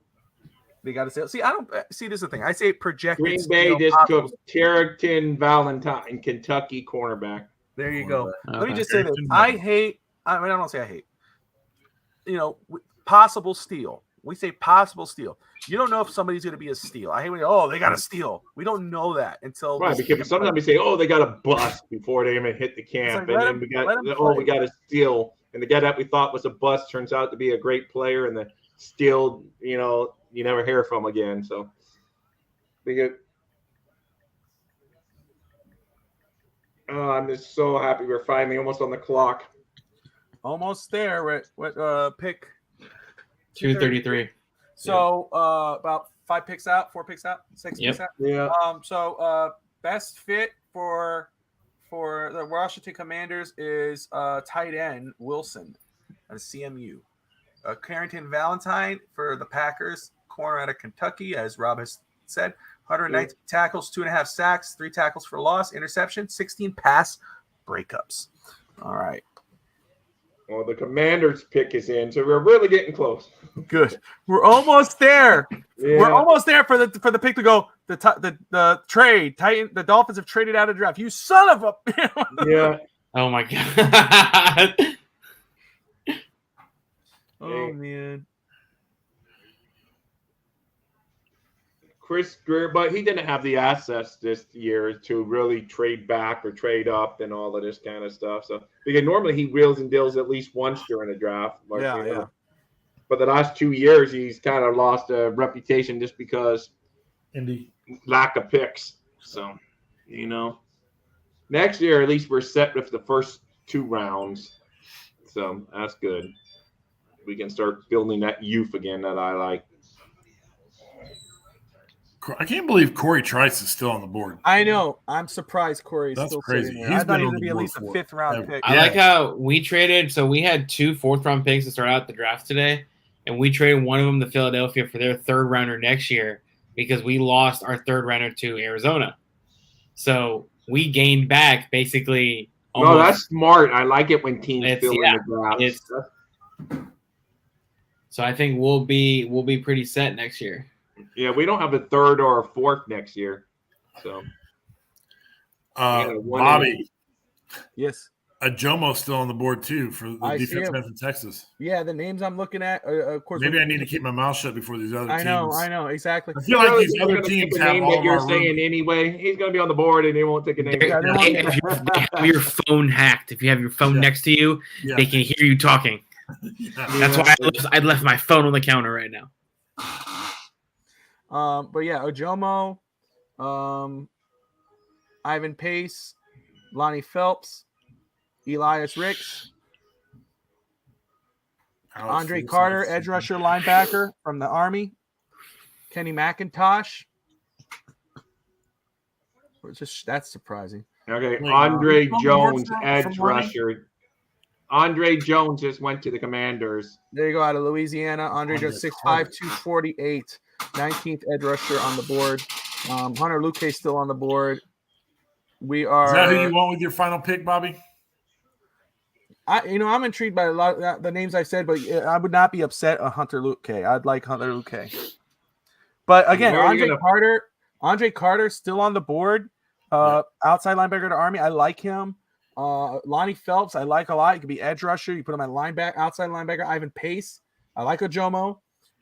They got to say. See, I don't see. This is the thing. I say projected. Green Bay just took Tarleton Valentine, Kentucky cornerback. There you go. Okay. Let me just say this. I don't say I hate. Possible steal. We say possible steal. You don't know if somebody's going to be a steal. I hate when they got a steal. We don't know that until right. Because sometimes we say, they got a bust before they even hit the camp, like, and then we got a steal, and the guy that we thought was a bust turns out to be a great player, and the steal, you never hear from again. So, I'm just so happy we're finally almost on the clock. Almost there. What pick? 233. So about 4 picks out, 6 picks out. Yeah. So best fit for the Washington Commanders is tight end Wilson at CMU. Carrington Valentine for the Packers, corner out of Kentucky, as Rob has said. 119 tackles, 2.5 sacks, 3 tackles for loss, interception, 16 pass breakups. All right. Well, the Commanders pick is in, so we're really getting close. Good. We're almost there. Yeah. We're almost there for the pick to go. The trade. The Dolphins have traded out of draft. You son of a. Yeah. Oh my god. Oh man. Chris Greer, but he didn't have the assets this year to really trade back or trade up and all of this kind of stuff. So because normally he wheels and deals at least once during a draft. Yeah. But the last 2 years, he's kind of lost a reputation just because lack of picks. So, next year at least we're set with the first 2 rounds. So that's good. We can start building that youth again that I like. I can't believe Corey Trice is still on the board. I know. I'm surprised Corey's That's still crazy. sitting there. He's I thought been he on was going to the be at board least a for 5th round pick. I like how we traded. So we had 2 4th-round picks to start out the draft today, and we traded one of them to Philadelphia for their 3rd rounder next year because we lost our 3rd rounder to Arizona. So we gained back basically. No, that's smart. I like it when teams fill in the drafts. So I think we'll be pretty set next year. Yeah, we don't have a 3rd or a 4th next year. So, Bobby. Yes. Ajomo's still on the board too for the I see defense him. man from Texas. Yeah, the names I'm looking at, of course. Maybe I need to keep my mouth shut before these other teams. I know, exactly. I feel like these other teams have all that of you're our saying anyway. He's going to be on the board, and they won't take a name. If you have your phone hacked, if you have your phone next to you, they can hear you talking. That's why I left my phone on the counter right now. But yeah, Ojomo, Ivan Pace, Lonnie Phelps, Elias Ricks, Andre Carter, edge rusher linebacker from the Army, Kenny McIntosh. That's surprising. Okay, Andre Jones, edge rusher. Andre Jones just went to the Commanders. There you go, out of Louisiana. Andre Jones, 6'5", 248, 19th edge rusher on the board. Hunter Luque is still on the board. We are. Is that who you want with your final pick, Bobby? I'm intrigued by a lot of the names I said, but I would not be upset on Hunter Luque. I'd like Hunter Luque. But again, Andre Carter still on the board. Outside linebacker to Army. I like him. Lonnie Phelps, I like a lot. He could be edge rusher. You put him at outside linebacker. Ivan Pace, I like Ojomo.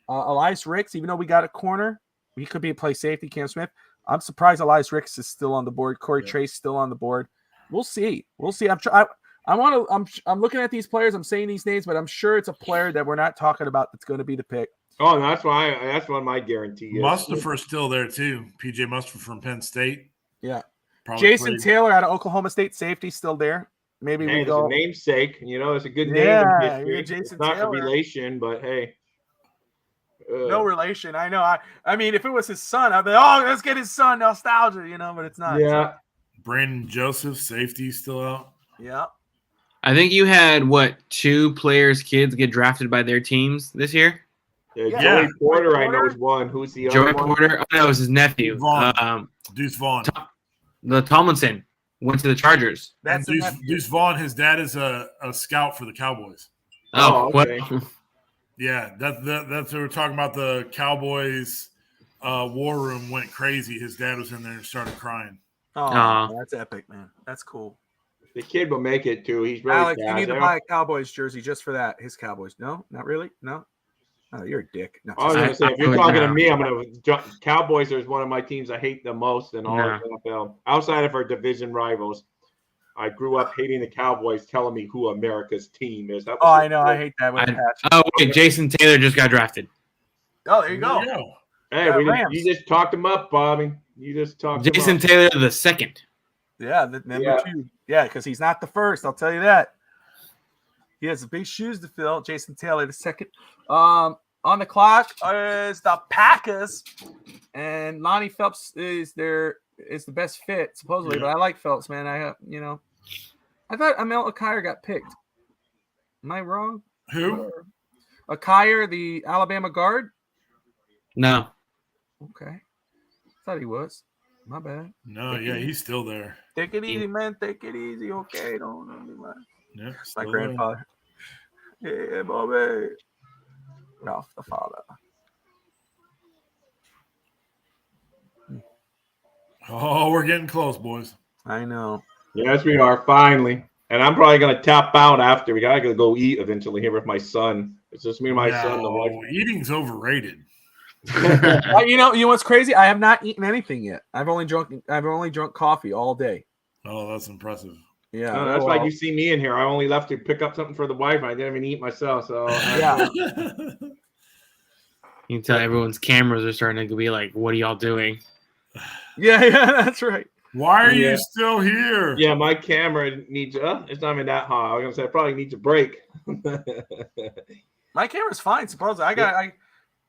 Elias Ricks, even though we got a corner, he could be a play safety. Cam Smith. I'm surprised Elias Ricks is still on the board. Corey Trace still on the board. We'll see. I'm looking at these players. I'm saying these names, but I'm sure it's a player that we're not talking about that's going to be the pick. Oh, that's one of my guarantee. Mustafa's still there too. PJ Mustafa from Penn State. Yeah. Probably Jason Taylor out of Oklahoma State, safety, still there. Maybe we go. A namesake, it's a good name. Yeah, Jason it's not Taylor. a relation, but hey. No relation. I know. I mean, if it was his son, I'd be, let's get his son nostalgia, but it's not. Yeah. Brandon Joseph, safety, still out. Yeah. I think you had 2 players' kids get drafted by their teams this year. Yeah. Joey Porter, I know is one. Who's the other Joey one? Porter. Oh, no, it was his nephew. Deuce Vaughn. The Tomlinson went to the Chargers. That's Deuce Vaughn. His dad is a scout for the Cowboys. Oh, okay. Yeah, that's what we're talking about. The Cowboys war room went crazy. His dad was in there and started crying. Oh, that's epic, man. That's cool. The kid will make it too. He's really Alex, fast. you need to buy a Cowboys jersey just for that. His Cowboys. No, not really. No. Oh, you're a dick. No, I was going to say, if you're talking to me, I'm going to – Cowboys is one of my teams I hate the most in all of NFL. Outside of our division rivals, I grew up hating the Cowboys, telling me who America's team is. I know. I hate that. Wait, Jason Taylor just got drafted. Oh, there you go. Hey, you just talked him up, Bobby. You just talked Jason Taylor the second. Yeah, number 2. Yeah, because he's not the first. I'll tell you that. He has big shoes to fill. Jason Taylor the second. On the clock is the Packers, and Lonnie Phelps is the best fit supposedly. But I like Phelps, man. I thought Amel Akire got picked. Am I wrong? Who? Akire, the Alabama guard. No. Okay, thought he was. My bad. No, yeah, he's still there. Take it easy, man. Take it easy. Okay, don't. Yeah, my grandfather. Yeah, Bobby. Ralph the father. Oh, we're getting close, boys. I know. Yes, we are finally. And I'm probably gonna tap out after. We gotta go eat eventually here with my son. It's just me and my son. The wife. No, eating's overrated. You know what's crazy? I have not eaten anything yet. I've only drunk coffee all day. Oh, that's impressive. Yeah, No, that's like you see me in here. I only left to pick up something for the wife. I didn't even eat myself. So yeah. You can tell everyone's cameras are starting to be like, "What are y'all doing?" Yeah, that's right. Why are you still here? Yeah, my camera needs. It's not even that hot. I was gonna say it probably needs a break. My camera's fine. Supposedly,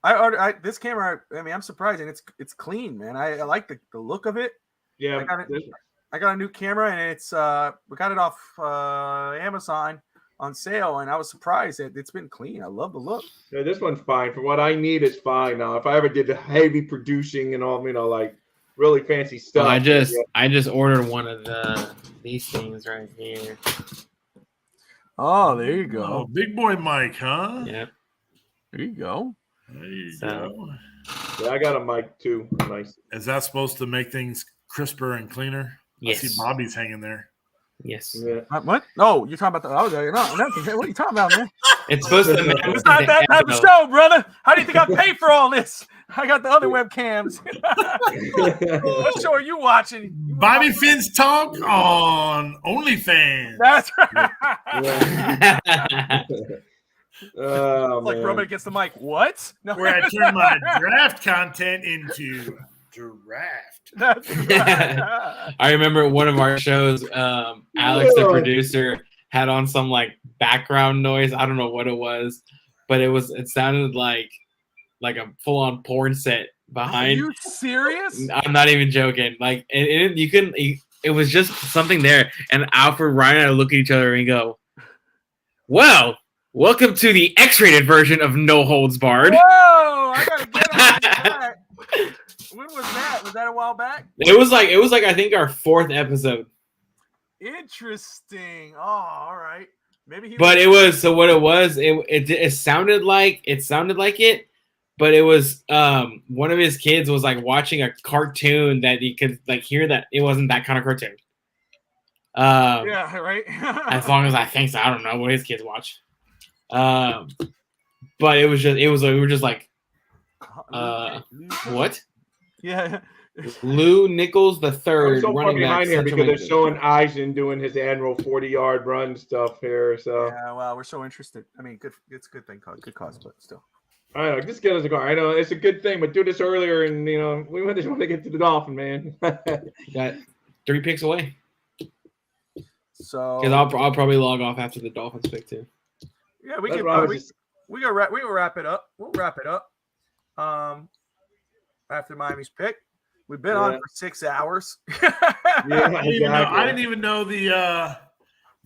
I ordered this camera. I mean, I'm surprised, and it's clean, man. I like the look of it. Yeah, I got a new camera, and it's we got it off Amazon on sale, and I was surprised that it's been clean. I love the look. Yeah, this one's fine for what I need. It's fine now. If I ever did the heavy producing and all, like really fancy stuff. Well, I just ordered one of these things right here. Oh, there you go. Oh, big boy mic, huh? Yep. There you go. There you go. Yeah, I got a mic too. Nice. Is that supposed to make things crisper and cleaner? Yes. I see Bobby's hanging there. Yes. Yeah. What? No, you're talking about the other. No, what are you talking about, man? It's supposed to. It's not that type of show, brother. How do you think I pay for all this? I got the other webcams. What show are you watching? Bobby Finn's talk on OnlyFans. That's right. Oh, like man. rubbing against the mic. What? No. Where I turn my draft content into draft. That's right. I remember one of our shows, Alex, the producer, had on some like background noise. I don't know what it was, but it sounded like a full on porn set behind. Are you serious? I'm not even joking. Like it was just something there. And Alfred, Ryan, and I look at each other and go, "Well, welcome to the X-rated version of No Holds Barred." Whoa! I gotta get on that. When was that? Was that a while back? It was like I think our 4th episode. Interesting. Oh, all right. Maybe. But it was it sounded like it, but it was one of his kids was like watching a cartoon that he could like hear that it wasn't that kind of cartoon. Yeah, right. As long as I think so. I don't know what his kids watch. But we were just like, what? Yeah. Lou Nichols the I'm third so far running back. behind here Central because they're Midfield. showing Eisen doing his annual 40-yard run stuff here. So Yeah, well, we're so interested. I mean, good. It's a good thing, good cause, but still. I don't know. Just get us a car. I know it's a good thing, but do this earlier, and we just want to get to the Dolphin, man. Got 3 picks away. So Because I'll probably log off after the Dolphins pick too. yeah, we That's can what I was probably just- we will wrap it up. We'll wrap it up. After Miami's pick, we've been on for 6 hours. I didn't even know the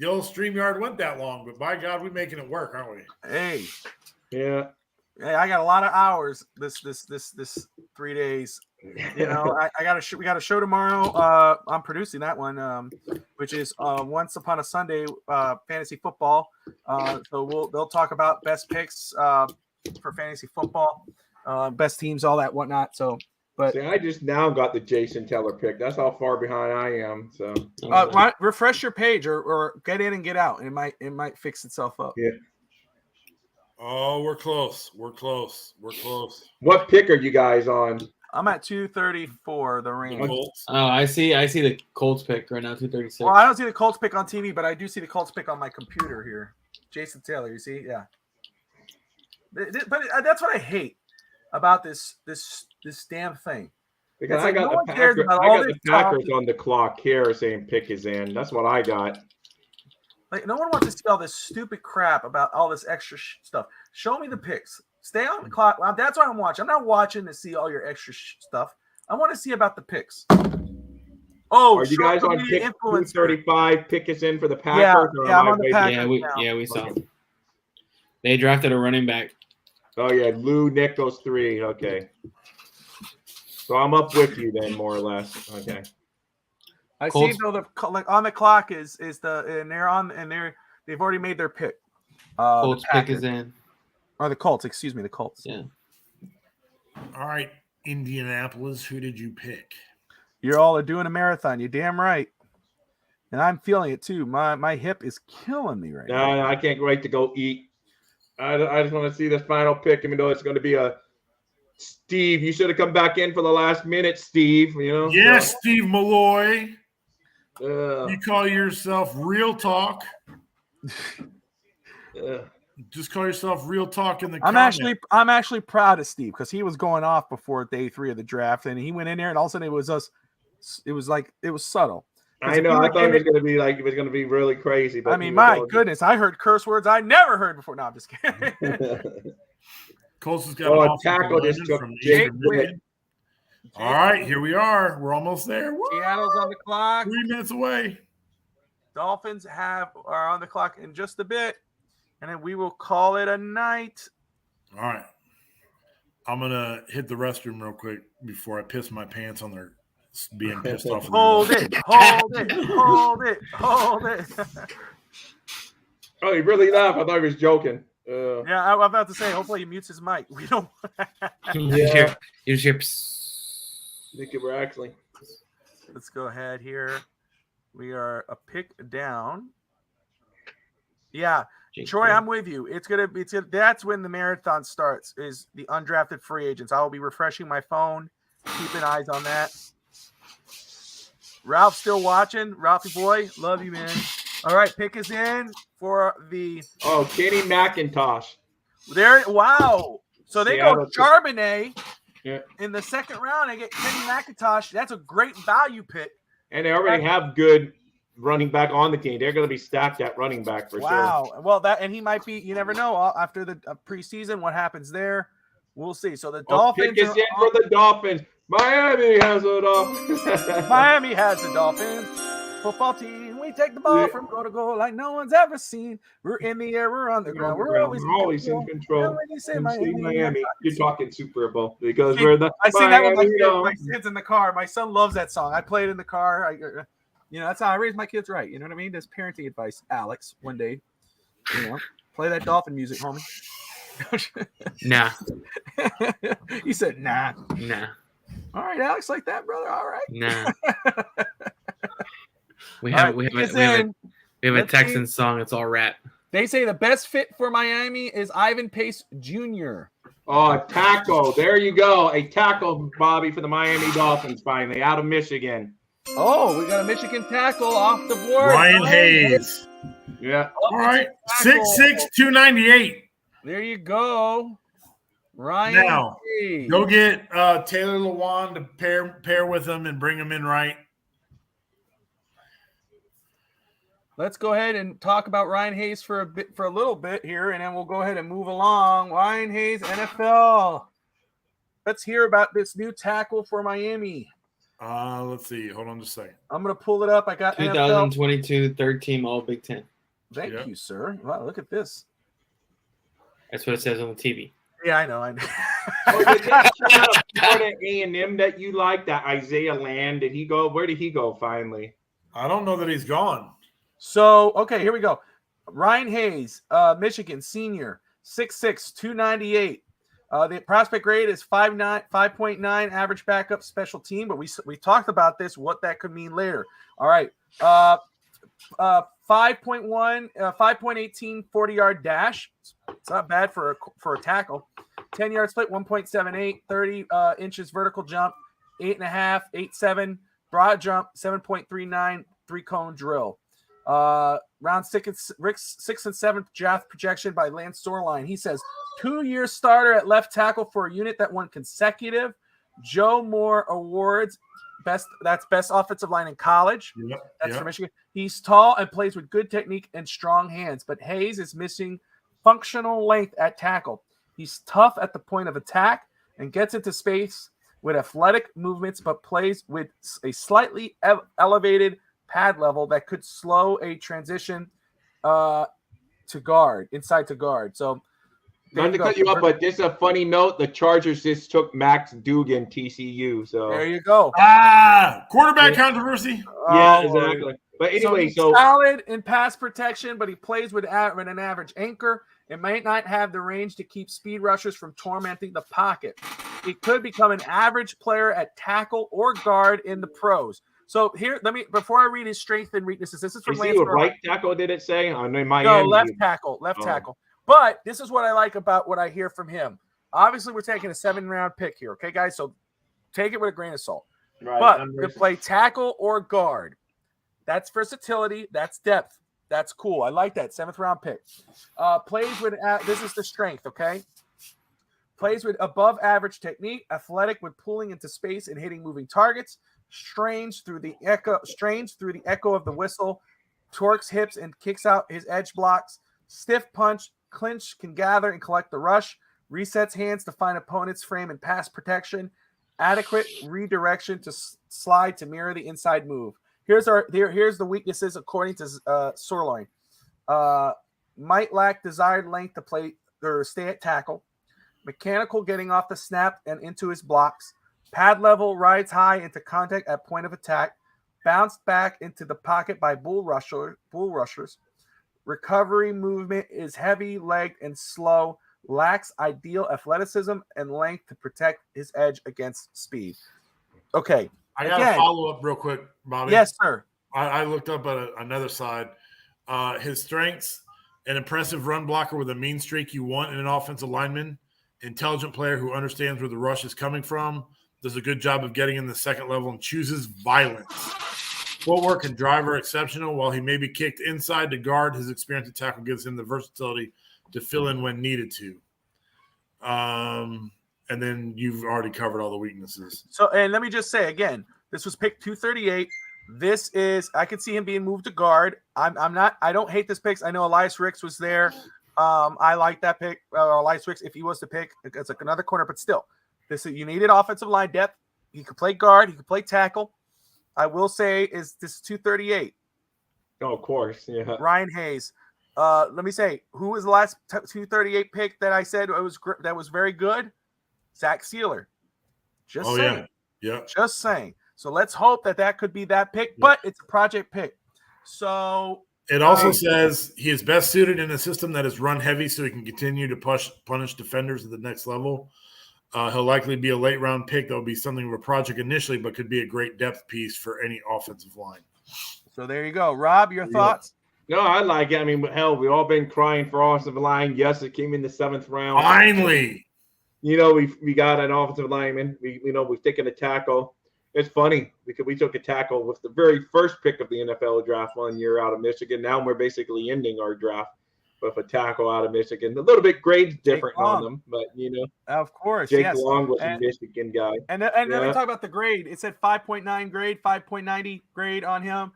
old StreamYard went that long, but by God, we're making it work, aren't we? Hey, Yeah. hey, I got a lot of hours this 3 days. We got a show tomorrow. I'm producing that one, which is Once Upon a Sunday fantasy football. So they'll talk about best picks for fantasy football, best teams, all that whatnot. So, but See, I just now got the Jason Teller pick. That's how far behind I am. So refresh your page or get in and get out. It might fix itself up. Yeah. Oh, we're close. We're close. What pick are you guys on? I'm at 234. The Rams. Oh, I see the Colts pick right now, 236. Well, I don't see the Colts pick on TV, but I do see the Colts pick on my computer here. Jason Taylor, you see, yeah. But that's what I hate about this damn thing. Because It's I like got no the one cares Packers. about I all got this the Packers talk. on the clock here saying pick is in. That's what I got. Like no one wants to see all this stupid crap about all this extra stuff. Show me the picks. Stay on the clock. Well, that's what I'm watching. I'm not watching to see all your extra stuff. I want to see about the picks. Oh, are you guys on pick 235? Pick is in for the Packers. Yeah, or yeah, am I'm I on the waiting? Packers. we saw. They drafted a running back. Oh yeah, Lou Nichols 3. Okay. So I'm up with you then, more or less. Okay. I see though the on the clock is they've already made their pick. Colts pick is in. Or the Colts, excuse me, the Colts. Yeah. All right, Indianapolis, who did you pick? You all are doing a marathon. You're damn right. And I'm feeling it too. My hip is killing me right now. No, I can't wait to go eat. I just want to see this final pick, even though it's going to be a Steve. You should have come back in for the last minute, Steve. You know. Yes, Steve Malloy. Uh, You call yourself Real Talk. Just call yourself Real Talk in the comments. I'm actually proud of Steve because he was going off before day 3 of the draft, and he went in there, and all of a sudden it was us. It was subtle. I know. I thought it was going to be like it was going to be really crazy. But I mean, my goodness, I heard curse words I never heard before. No, I'm just kidding. Colts has got an tackle just took Jake. All right, here we are. We're almost there. Woo! Seattle's on the clock. 3 minutes away. Dolphins are on the clock in just a bit, and then we will call it a night. All right. I'm going to hit the restroom real quick before I piss my pants on their being pissed off. Hold it. Oh, he really laughed. I thought he was joking. Yeah, I was about to say, hopefully he mutes his mic. We don't. Yeah. You hear I think we're actually. Let's go ahead here. We are a pick down. Yeah, Troy, I'm with you. That's when the marathon starts. Is the undrafted free agents. I will be refreshing my phone, keeping eyes on that. Ralph's still watching. Ralphie boy, love you, man. All right, pick is in for the. Oh, Kenny McIntosh. There, wow. So they go Charbonnet. Yeah. In the second round, they get Kenny McIntosh. That's a great value pick. And they already have good running back on the team. They're going to be stacked at running back for sure. Wow. Well, he might be. You never know. After the preseason, what happens there? We'll see. So the Dolphins. Pick is in for the Dolphins. Miami has the Dolphins. Miami has the Dolphins football team. We take the ball from goal to goal like no one's ever seen. We're in the air. We're on the ground. We're always in control. When you say Miami, you're talking Super Bowl because we're the. I sing that with my kids in the car. My son loves that song. I play it in the car. That's how I raise my kids right. You know what I mean? That's parenting advice. Alex, one day, play that Dolphin music, homie. Nah. He said, nah. Nah. All right, Alex, like that, brother. All right. Nah. We have a Texan song. It's all rap. They say the best fit for Miami is Ivan Pace Jr. Oh, a tackle. There you go. A tackle, Bobby, for the Miami Dolphins finally out of Michigan. Oh, we got a Michigan tackle off the board. Ryan Hayes. Yeah. All right. 6'6", 298. There you go. Ryan Now, Hayes. Go get Taylor Lewan to pair with him and bring him in right. Let's go ahead and talk about Ryan Hayes for a little bit here, and then we'll go ahead and move along. Ryan Hayes, NFL. Let's hear about this new tackle for Miami. Let's see. Hold on just a second. I'm going to pull it up. I got 2022 third team All Big Ten. Thank you, sir. Wow, look at this. That's what it says on the TV. Yeah, I know. Florida A&M that you like, that Isaiah Land. Did he go? Where did he go finally? I don't know that he's gone. So, okay, here we go. Ryan Hayes, Michigan, senior, 6'6", 298. The prospect grade is 5.9, average backup special team, but we talked about this, what that could mean later. All right. 5.18 40-yard dash. It's not bad for a tackle. 10-yard split, 1.78, 30 inches vertical jump, 8.5, 8.7 broad jump, 7.39 3-cone drill. Round 6 and 7 draft projection by Lance Storeline. He says 2-year starter at left tackle for a unit that won consecutive Joe Moore awards. Best offensive line in college. That's for Michigan. He's tall and plays with good technique and strong hands, but Hayes is missing functional length at tackle. He's tough at the point of attack and gets into space with athletic movements, but plays with a slightly elevated pad level that could slow a transition inside to guard. So, not to cut you up, but this is a funny note. The Chargers just took Max Duggan, TCU. So there you go. Quarterback controversy. Yeah, exactly. But anyway, he's so solid in pass protection, but he plays with an average anchor. It might not have the range to keep speed rushers from tormenting the pocket. He could become an average player at tackle or guard in the pros. So here, before I read his strengths and weaknesses, this is from is he Lance a Burley. right tackle? Did it say? I know Miami. No, left tackle. Oh. But this is what I like about what I hear from him. Obviously, we're taking a 7th-round pick here, okay, guys? So take it with a grain of salt. Right. But to play tackle or guard, that's versatility. That's depth. That's cool. I like that 7th-round pick. Plays with this is the strength, okay? Plays with above average technique, athletic with pulling into space and hitting moving targets, strains through the echo of the whistle, torques hips and kicks out his edge blocks, stiff punch, clinch, can gather and collect the rush, resets hands to find opponent's frame and pass protection, adequate redirection to slide to mirror the inside move. Here's the weaknesses according to Sorloin. Might lack desired length to play or stay at tackle. Mechanical getting off the snap and into his blocks. Pad level rides high into contact at point of attack. Bounced back into the pocket by bull rushers. Recovery movement is heavy-legged and slow. Lacks ideal athleticism and length to protect his edge against speed. Okay. I got to follow up real quick, Bobby. Yes, sir. I looked up at another side. His strengths: an impressive run blocker with a mean streak you want in an offensive lineman, intelligent player who understands where the rush is coming from, does a good job of getting in the second level, and chooses violence. Footwork and drive are exceptional. While he may be kicked inside to guard, his experience at tackle gives him the versatility to fill in when needed to. And then you've already covered all the weaknesses. So, and let me just say again, this was pick 238. This is, I could see him being moved to guard. I don't hate this pick. I know Elias Ricks was there. I like that pick. Elias Ricks, if he was to pick, it's like another corner, but still, you needed offensive line depth. He could play guard. He could play tackle. I will say is this 238. Oh, of course. Yeah. Ryan Hayes. Let me say, who was the last 238 pick that I said that was very good? Zach Sealer. Just saying. Yeah. Just saying. So let's hope that could be that pick, but it's a project pick. So it also says he is best suited in a system that is run heavy so he can continue to punish defenders at the next level. He'll likely be a late round pick. That will be something of a project initially, but could be a great depth piece for any offensive line. So there you go. Rob, your thoughts? No, I like it. I mean, hell, we've all been crying for offensive line. Yes, it came in the 7th round. Finally. We got an offensive lineman. We've taken a tackle. It's funny because we took a tackle with the very first pick of the NFL draft one year out of Michigan. Now we're basically ending our draft with a tackle out of Michigan. A little bit grades different on them, but of course, Jake Long was a Michigan guy. And let me talk about the grade. It said 5.9 grade, 5.90 grade on him.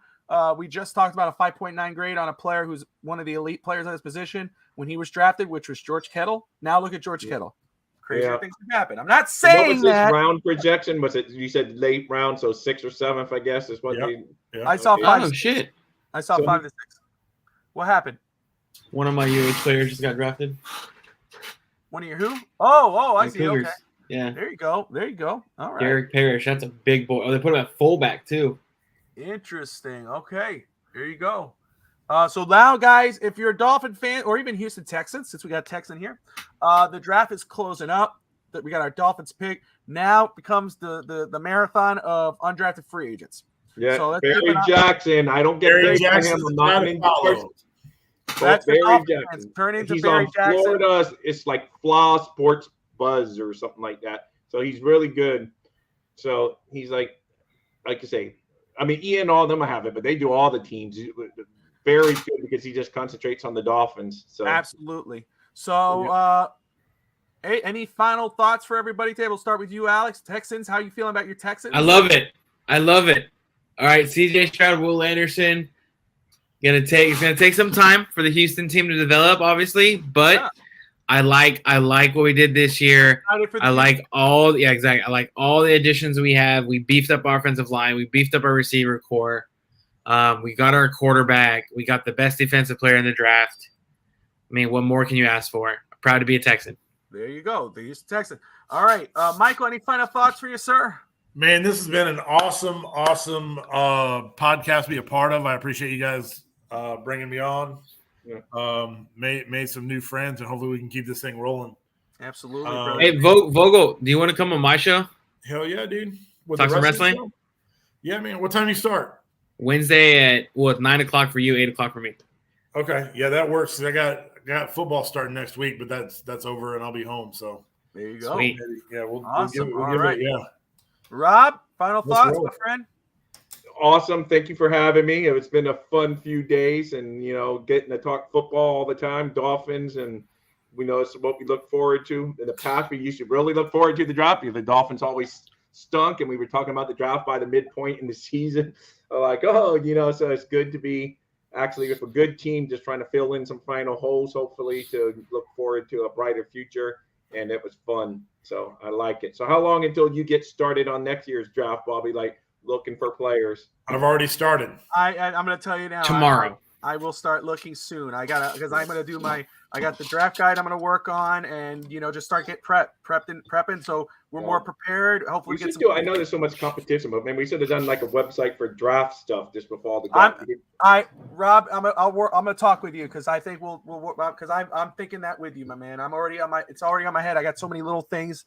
We just talked about a 5.9 grade on a player who's one of the elite players at his position when he was drafted, which was George Kittle. Now look at George Kittle. Crazier things have happened. I'm not saying what was that. This round projection was it? You said late round, so 6th or 7th, I guess is what I saw 5. Oh shit! I saw 5 to 6. What happened? One of my UH players just got drafted. One of your who? Oh, I see. Cougars. Okay. Yeah. There you go. All right. Derek Parrish. That's a big boy. Oh, they put him at fullback too. Interesting. Okay. There you go. So now, guys, if you're a Dolphin fan or even Houston Texans, since we got a Texan here, the draft is closing up. That we got our Dolphins pick. Now becomes the marathon of undrafted free agents. Yeah, so Barry Jackson. I don't get Barry paid for him. Jackson's I'm not gotta follow. That's Barry Dolphins Jackson. fans. Turn into He's Barry on Jackson. Florida. It's like Flaw Sports Buzz or something like that. So he's really good. So he's like you say, I mean, Ian, all of them have it, but they do all the teams. Very good because he just concentrates on the Dolphins. So absolutely. So, any final thoughts for everybody? We'll start with you, Alex. Texans, how you feeling about your Texans? I love it. All right, CJ Stroud, Will Anderson. It's gonna take some time for the Houston team to develop, obviously, but I like what we did this year. I like all the additions we have. We beefed up our offensive line. We beefed up our receiver core. We got our quarterback. We got the best defensive player in the draft. I mean, what more can you ask for? I'm proud to be a Texan. There you go. The Houston Texans. All right, Michael. Any final thoughts for you, sir? Man, this has been an awesome podcast to be a part of. I appreciate you guys bringing me on. Yeah. Made some new friends, and hopefully we can keep this thing rolling. Absolutely, brother. Hey, Vogel, do you want to come on my show? Hell yeah, dude. With Talk the some wrestling wrestling? show? Yeah, man. What time do you start? Wednesday at 9 o'clock for you, 8 o'clock for me. Okay, yeah, that works. I got football starting next week, but that's over, and I'll be home. So there you go. Sweet. Yeah, we'll Awesome. give All it. right. Yeah. Rob, final Let's thoughts, roll. my friend? Awesome. Thank you for having me. It's been a fun few days, and getting to talk football all the time, Dolphins, and we know it's what we look forward to. In the past, we used to really look forward to the draft because the Dolphins always stunk, and we were talking about the draft by the midpoint in the season. Like, so it's good to be actually with a good team, just trying to fill in some final holes, hopefully, to look forward to a brighter future. And it was fun. So I like it. So how long until you get started on next year's draft, Bobby? Like looking for players? I've already started. I'm going to tell you now. Tomorrow. I will start looking soon. Because I'm going to do I got the draft guide I'm going to work on, and just start prepping. So we're more prepared. Hopefully, we should do. I know there's so much competition, but man, we should have done like a website for draft stuff just before the draft. Rob, I'm gonna talk with you because I think we'll work because I'm thinking that with you, my man. It's already on my head. I got so many little things.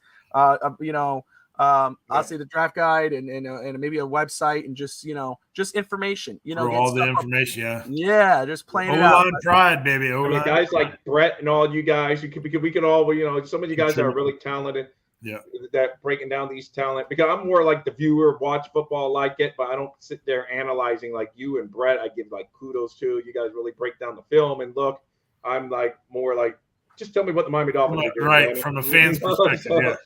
I'll say the draft guide and maybe a website and just information. All the information, yeah, just playing it out. O-line pride, baby. O-line guys like Brett and all you guys, we could all, some of you guys are really talented. Yeah, that breaking down these talent, because I'm more like the viewer, watch football, like it, but I don't sit there analyzing like you and Brett. I give like kudos to you guys. Really break down the film and look. I'm like more like just tell me what the Miami Dolphins are doing, right man. from a fan's perspective.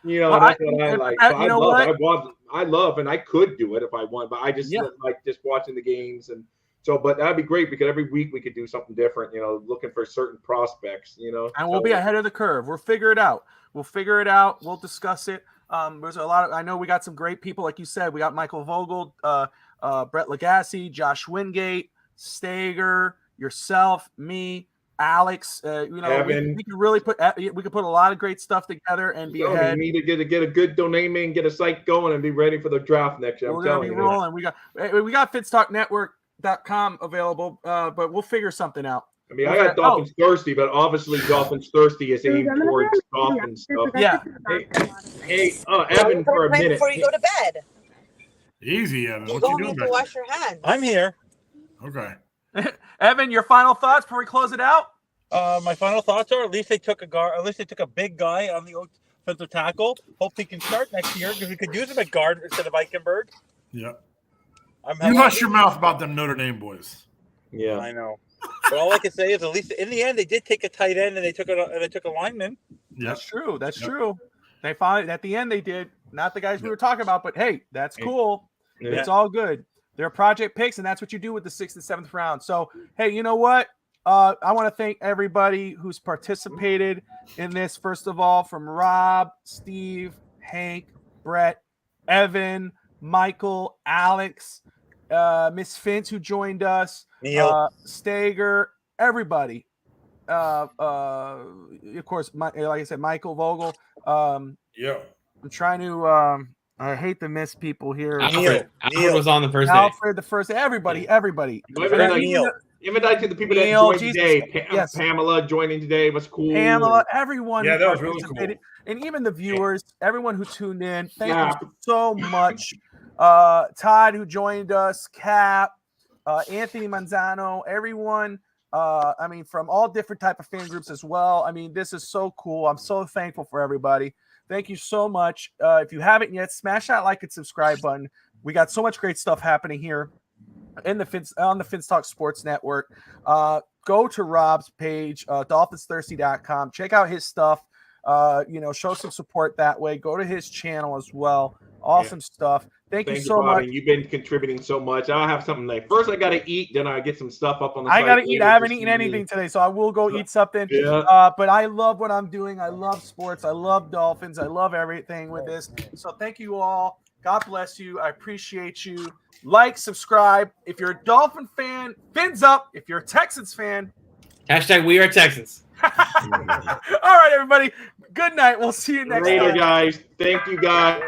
Yeah. That's what I like. So I love, and I could do it if I want, but I just like just watching the games, and so. But that'd be great because every week we could do something different. Looking for certain prospects. And we'll be ahead of the curve. We'll figure it out. We'll discuss it. There's a lot of. I know we got some great people, like you said. We got Michael Vogel, Brett Lagasse, Josh Wingate, Stager, yourself, me. Alex, Evan. we could really put a lot of great stuff together and be ahead. We need to get a good domain name, get a site going, and be ready for the draft next year. We're gonna be rolling. We got FitzTalkNetwork.com available, but we'll figure something out. I mean, I got Dolphins Thirsty, but obviously Dolphins Thirsty is aimed towards Dolphins stuff. Yeah. Hey, Evan, for a minute. Before you go to bed. Easy, Evan. You What don't you doing need back to wash your hands. I'm here. Okay. Evan, your final thoughts before we close it out? My final thoughts are at least they took a big guy on the offensive tackle. Hope he can start next year because we could use him at guard instead of Eichenberg. Yeah. You hush your mouth about them Notre Dame boys. Yeah, I know. But all I can say is at least in the end they did take a tight end and they took a lineman. Yeah. That's true. That's true. They finally at the end they did. Not the guys we were talking about, but hey, that's cool. Yeah. It's all good. They're project picks, and that's what you do with the 6th and 7th round. So, hey, you know what? I want to thank everybody who's participated in this. First of all, from Rob, Steve, Hank, Brett, Evan, Michael, Alex, Miss Finch, who joined us, Stager, everybody. Of course, like I said, Michael Vogel. I'm trying to. I hate to miss people here. Alfred was on the first day. Alfred, the first. Everybody. Even to the people that joined today. Pamela joining today was cool. Pamela, everyone. Yeah, that was really cool. And even the viewers, everyone who tuned in. Thank you so much. Todd, who joined us, Cap, Anthony Manzano, everyone. From all different type of fan groups as well. I mean, this is so cool. I'm so thankful for everybody. Thank you so much. If you haven't yet, smash that like and subscribe button. We got so much great stuff happening here on the FinStalk Sports Network. Go to Rob's page, DolphinsThirsty.com. Check out his stuff. Show some support that way. Go to his channel as well. Awesome stuff. Thank you so much. You've been contributing so much. I'll have something like first I got to eat, then I get some stuff up on the I site. got to eat. I haven't eaten anything today, so I will go eat something. Yeah. But I love what I'm doing. I love sports. I love Dolphins. I love everything with this. So thank you all. God bless you. I appreciate you. Like, subscribe. If you're a Dolphin fan, fins up. If you're a Texans fan, # we are Texans. All right, everybody. Good night. We'll see you next time. Later, guys. Thank you, guys.